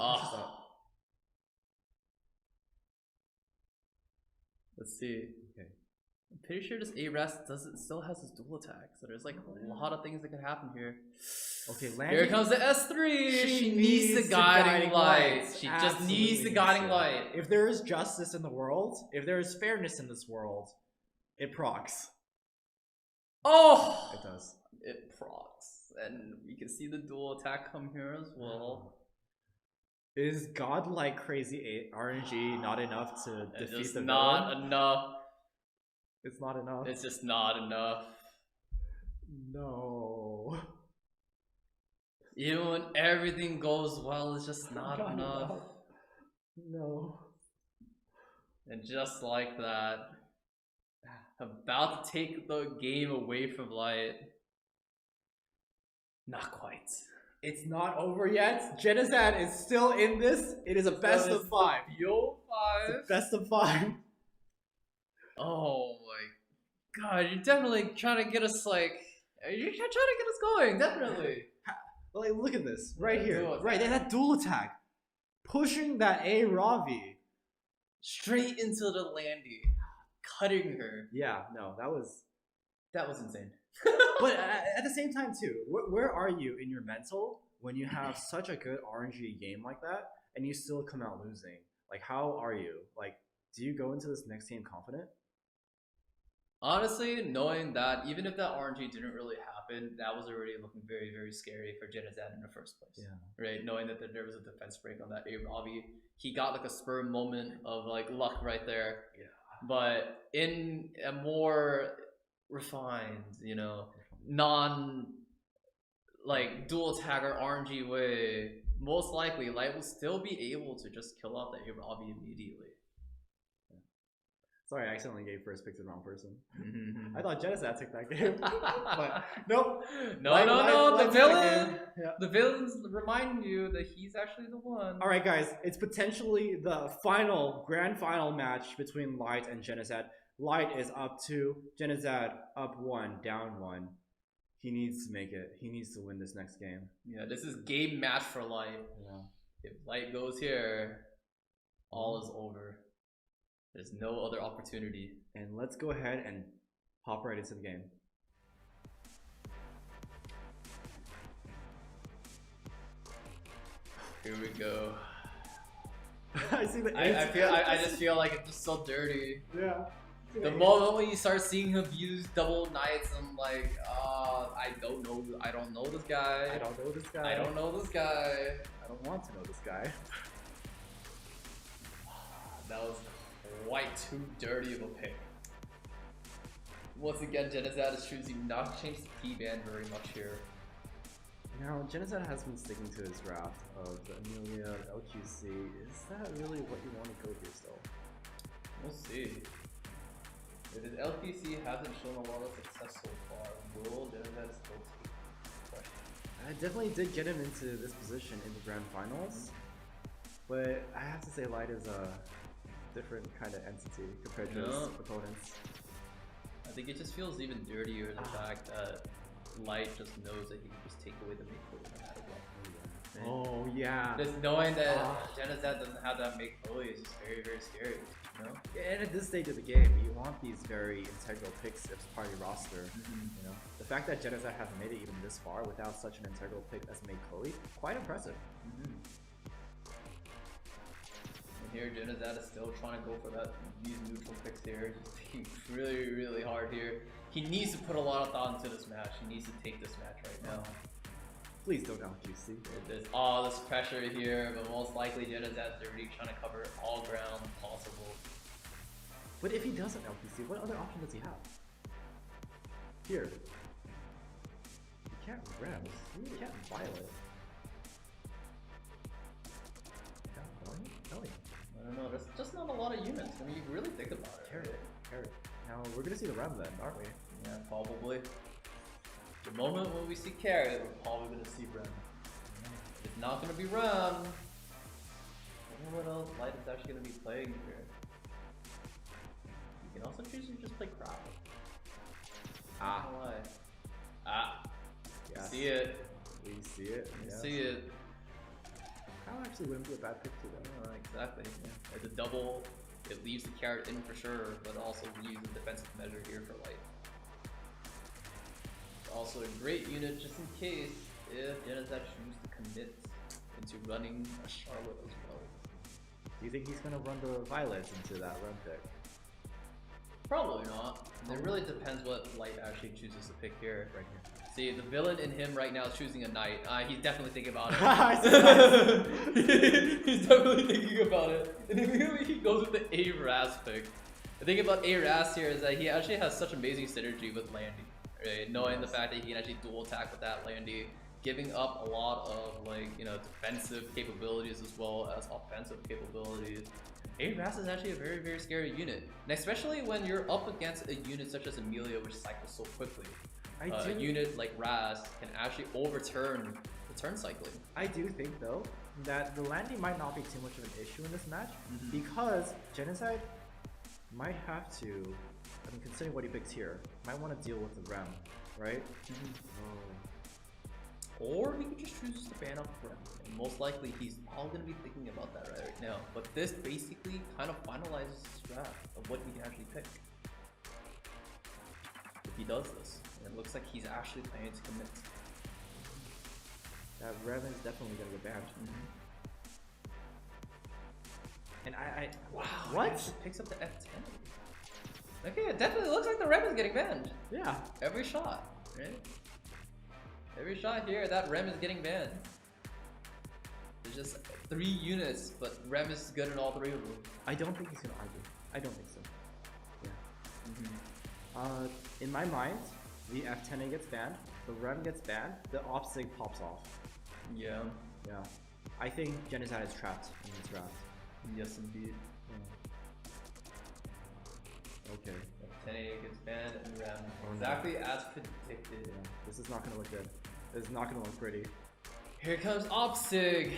Let's see. Okay. I'm pretty sure this A-Ras still has his dual attack, so there's like a lot of things that can happen here. Okay, landing. Here comes the S3! She needs the guiding light. She just needs the guiding light. If there is justice in the world, if there is fairness in this world, it procs. Oh! It does. It procs. And you can see the dual attack come here as well. Is godlike crazy RNG not enough to It's defeat just the not villain? enough. It's not enough. It's just not enough. No. Even when everything goes well, it's just not enough. No. And just like that, about to take the game away from Light. Not quite. It's not over yet. Genizad is still in this. It is a best of 5. Yo, It's 5. a best of 5. Oh my god, you're definitely trying to get us like. You're trying to get us going, definitely. Like, look at this. Right here. Dual Right, that dual attack. Pushing that A Ravi. Straight into the Landy. Cutting her. Yeah, no, that was insane. But at the same time too, where are you in your mental when you have such a good RNG game like that and you still come out losing? Like, how are you? Like, do you go into this next game confident? Honestly, knowing that even if that RNG didn't really happen, that was already looking very, very scary for Genizad in the first place. Yeah. Right? Knowing that there was a defense break on that A Robbie. He got like a spur moment of like luck right there. Yeah. But in a more refined, you know, non like dual attack or RNG way, most likely Light will still be able to just kill off the A Robbie immediately. Sorry, I accidentally gave first pick to the wrong person. Mm-hmm. I thought Genizad took that game, but nope. No, Light the took that villain. game. Yeah. The villain's reminding you that he's actually the one. All right, guys, it's potentially the final grand final match between Light and Genizad. Light is up 2, Genizad up 1, down 1. He needs to make it. He needs to win this next game. Yeah, this is game match for Light. Yeah. If Light goes here, all is over. There's no other opportunity. And let's go ahead and hop right into the game. Here we go. I see the. I just feel like it's just so dirty. Yeah. The moment when you start seeing him use double knights, I'm like, I don't know this guy. I don't know this guy. I don't know this guy. I don't want to know this guy. That was quite too dirty of a pick. Once again, Genizad is choosing not to change the P-band very much here. Now, Genizad has been sticking to his draft of Amelia LQC. Is that really what you want to go here still? We'll see. If his LPC hasn't shown a lot of success so far, will Genizad still take? I definitely did get him into this position in the grand finals, but I have to say Light is a different kind of entity compared to his opponents. I think it just feels even dirtier the fact that Light just knows that he can just take away the make no matter what. Right? Oh yeah. Just knowing that Genizad doesn't have that make fully is just very, very scary. You know? Yeah, and at this stage of the game, you want these very integral picks as part of your roster. You know, the fact that Genizad has made it even this far without such an integral pick as Make Chloe, quite impressive. And here, Genizad is still trying to go for these neutral picks here. He's taking really, really hard here. He needs to put a lot of thought into this match. He needs to take this match right now. Please don't LQC. There's all this pressure here, but most likely Genizad's already trying to cover all ground possible. But if he doesn't LPC, what other option does he have? Here. You can't ram. You can't violet. I don't know, there's just not a lot of units when you really think about it. Carrot. Now we're gonna see the ram then, aren't we? Yeah, probably. The moment when we see Carrot, we're probably gonna see Rem. It's not gonna be Rem. I wonder what else Light is actually gonna be playing here. You can also choose to just play Crowd. Ah. You see it. We see it. You Yes. see it. Crowd actually wouldn't be a bad pick too though. Exactly. Yeah. It's a double It leaves the carrot in for sure, but also leaves a defensive measure here for light. Also a great unit just in case if Genocide chooses to commit into running a Charlotte as well. Do you think he's gonna run the Violets into that run pick? Probably not. It really depends what Light actually chooses to pick here. Right here. See, the villain in him right now is choosing a knight. He's definitely thinking about it. He's definitely thinking about it. And immediately he goes with the A-Raz pick. The thing about A-Raz here is that he actually has such amazing synergy with Landy. Right? Knowing the fact that he can actually dual attack with that Landy, giving up a lot of defensive capabilities as well as offensive capabilities. A-Raz is actually a very, very scary unit. And especially when you're up against a unit such as Amelia, which cycles so quickly. A unit like Raz can actually overturn the turn cycling. I do think though that the landing might not be too much of an issue in this match because Genocide might have to, I mean considering what he picks here, might want to deal with the Rem, right? Or he could just choose to ban up Rem. And most likely he's all going to be thinking about that right now. But this basically kind of finalizes his draft of what he can actually pick. If he does this. It looks like he's actually planning to commit. That Rem is definitely gonna get banned. And wow, what? He picks up the F10. Okay, it definitely looks like the Rem is getting banned. Yeah. Every shot, right? Every shot here, that Rem is getting banned. There's just 3 units, but Rem is good in all 3 of them. I don't think he's gonna argue. I don't think so. Yeah. In my mind, the F10A gets banned, the Rem gets banned, the Opsig pops off. Yeah. Yeah. I think Genocide is trapped in this round. Yes, indeed. Okay. F10A gets banned and Rem. Exactly as predicted. Yeah. This is not gonna look good. This is not gonna look pretty. Here comes Opsig.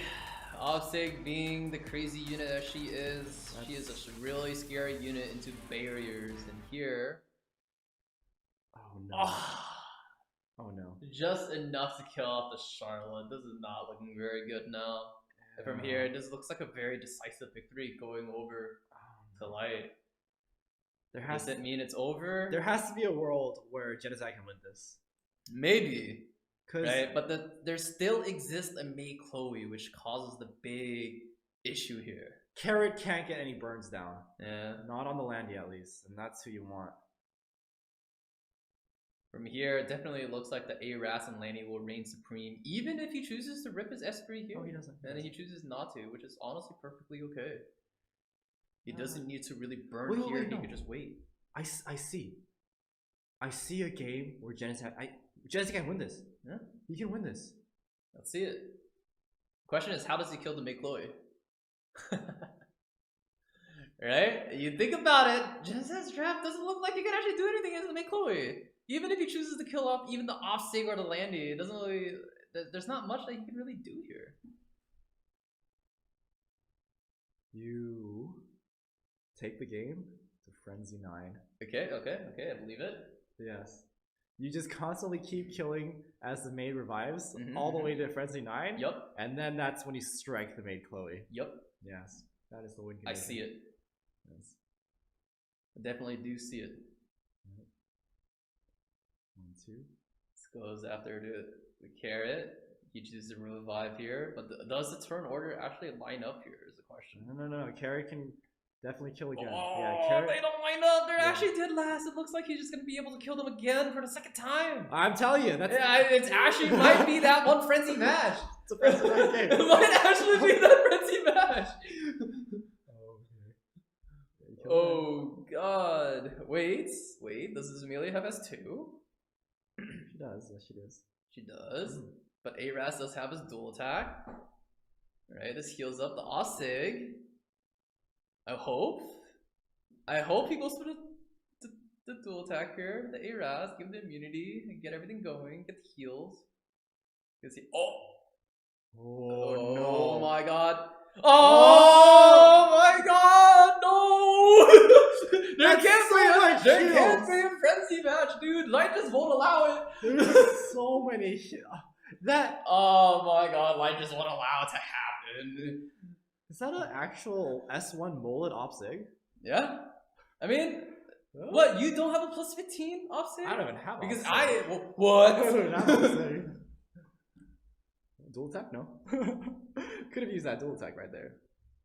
Opsig being the crazy unit that she is. She is a really scary unit into barriers. And here... Oh no. Oh no. Just enough to kill off the Charlotte. This is not looking very good now. And from here, this looks like a very decisive victory going over to Light. Does it mean it's over? There has to be a world where Genocide can win this. Maybe. Right? But there still exists a May Chloe, which causes the big issue here. Carrot can't get any burns down. Yeah. Not on the Landy at least. And that's who you want. From here, it definitely looks like the A-Ras and Lanny will reign supreme, even if he chooses to rip his S3 here. Oh, he doesn't. And he chooses not to, which is honestly perfectly okay. He doesn't need to really burn here, he could just wait. I see. I see a game where Genocide can win this. Yeah. He can win this. Let's see it. Question is, how does he kill the May Chloe? Right? You think about it, Genocide's draft doesn't look like he can actually do anything as the May Chloe. Even if he chooses to kill off even the Offsig or the Landy, it doesn't really... There's not much that he can really do here. You take the game to Frenzy 9. Okay, I believe it. Yes. You just constantly keep killing as the maid revives, all the way to Frenzy 9. Yup. And then that's when you strike the maid Chloe. Yup. Yes. That is the win condition. I see it. Yes. I definitely do see it. 1, 2. This goes after the carrot. He chooses to revive here, but does the turn order actually line up here is the question. No. Carrot can definitely kill again. Oh, yeah, Carrot. They don't line up. They actually did last. It looks like he's just going to be able to kill them again for the 2nd time. I'm telling you. That's it actually might be that one Frenzy match. It's a Frenzy match game. It might actually be that Frenzy match. Oh, God. Wait. Does Amelia have S2? She does. Yes, she does. She does. But A-Ras does have his dual attack. Alright, this heals up the Osig. I hope he goes for the dual attack here. The A-Ras, give him the immunity, and get everything going, get the heals. Oh no. Oh my god. Oh my god, no! There can't be a frenzy match, dude. Light just won't allow it. There's so many oh my god, Light just won't allow it to happen. Is that an actual S1 mullet Opsig? Yeah. I mean, what? You don't have a plus 15 offset? I don't even have Because offset. what? I don't even have offset. Dual attack? No. Could have used that dual attack right there.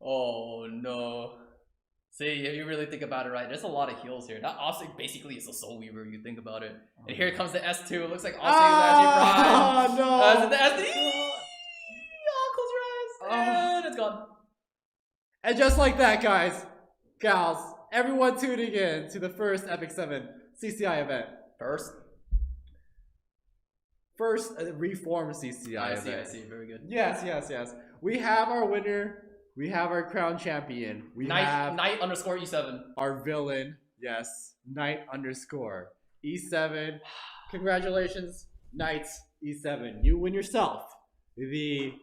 Oh no. See, if you really think about it, right, there's a lot of heals here. That offset basically is a Soul Weaver. You think about it. And here comes the S2. It looks like offset is actually prime. No! The S2. Close your eyes. And it's gone. And just like that, guys, gals, everyone tuning in to the first Epic 7 CCI event. First reformed CCI event. I see. Very good. Yes. We have our winner. We have our crown champion. We have Knight underscore E7. our villain. Yes, Knight underscore E7. Congratulations, Knight E7. You win yourself the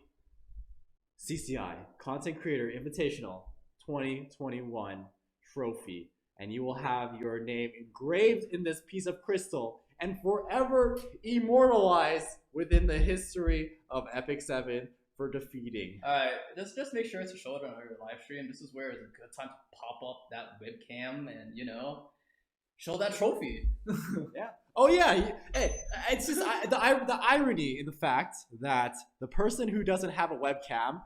CCI Content Creator Invitational 2021 trophy, and you will have your name engraved in this piece of crystal and forever immortalized within the history of Epic 7 for defeating. Alright, just make sure to show it on your live stream. This is where it's a good time to pop up that webcam and, show that trophy. Yeah. Oh yeah. Hey, it's just the irony in the fact that the person who doesn't have a webcam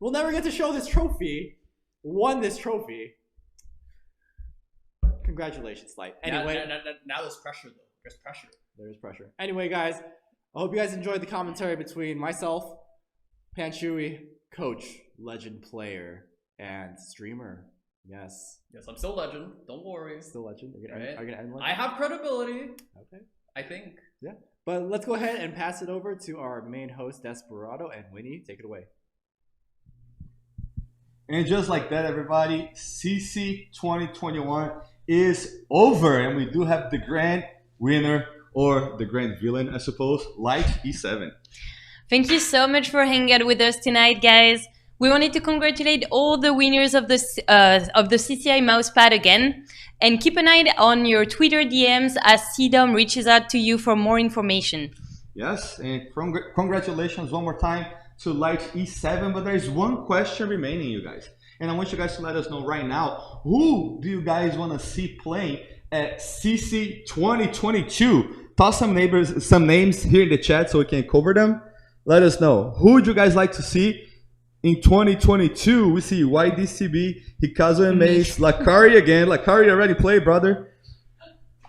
will never get to show this trophy. Won this trophy. Congratulations, Light. Anyway, now there's pressure though. There's pressure. There's pressure. Anyway, guys, I hope you guys enjoyed the commentary between myself, Panchui, coach, legend player, and streamer. Yes. Yes, I'm still legend. Don't worry. Still legend. Are you Right? gonna end legend? I have credibility. Okay. I think. Yeah. But let's go ahead and pass it over to our main host, Desperado, and Winnie. Take it away. And just like that, everybody, CC 2021 is over, and we do have the grand winner, or the grand villain, I suppose, Light E7. Thank you so much for hanging out with us tonight, guys. We wanted to congratulate all the winners of the CCI mousepad again, and keep an eye on your Twitter DMs as CDOM reaches out to you for more information. Yes, and congratulations one more time to Light E7, but there's one question remaining, you guys. And I want you guys to let us know right now, who do you guys want to see playing at CC 2022? Toss some names here in the chat so we can cover them. Let us know. Who would you guys like to see in 2022? We see YDCB, Hikazu and Mace, Lucari again. Lucari already played, brother.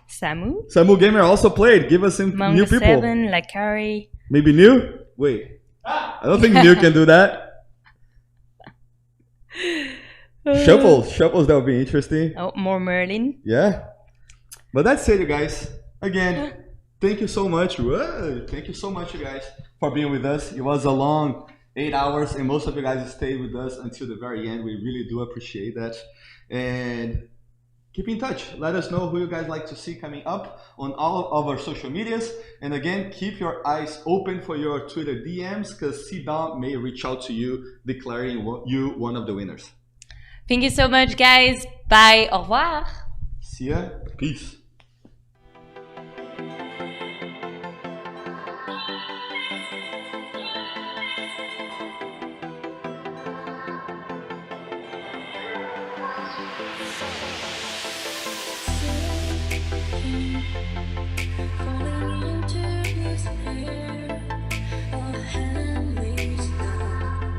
Samu? Samu Gamer also played. Give us some new people. 7, Lucari. Maybe new? Wait. I don't think new can do that. Shuffles, that would be interesting. Oh, more Merlin. Yeah. But that's it, you guys. Again, thank you so much. Whoa, thank you so much, you guys, for being with us. It was a long 8 hours, and most of you guys stayed with us until the very end. We really do appreciate that. And keep in touch. Let us know who you guys like to see coming up on all of our social medias. And again, keep your eyes open for your Twitter DMs, because CDOM may reach out to you declaring you one of the winners. Thank you so much, guys. Bye. Au revoir. See ya. Peace.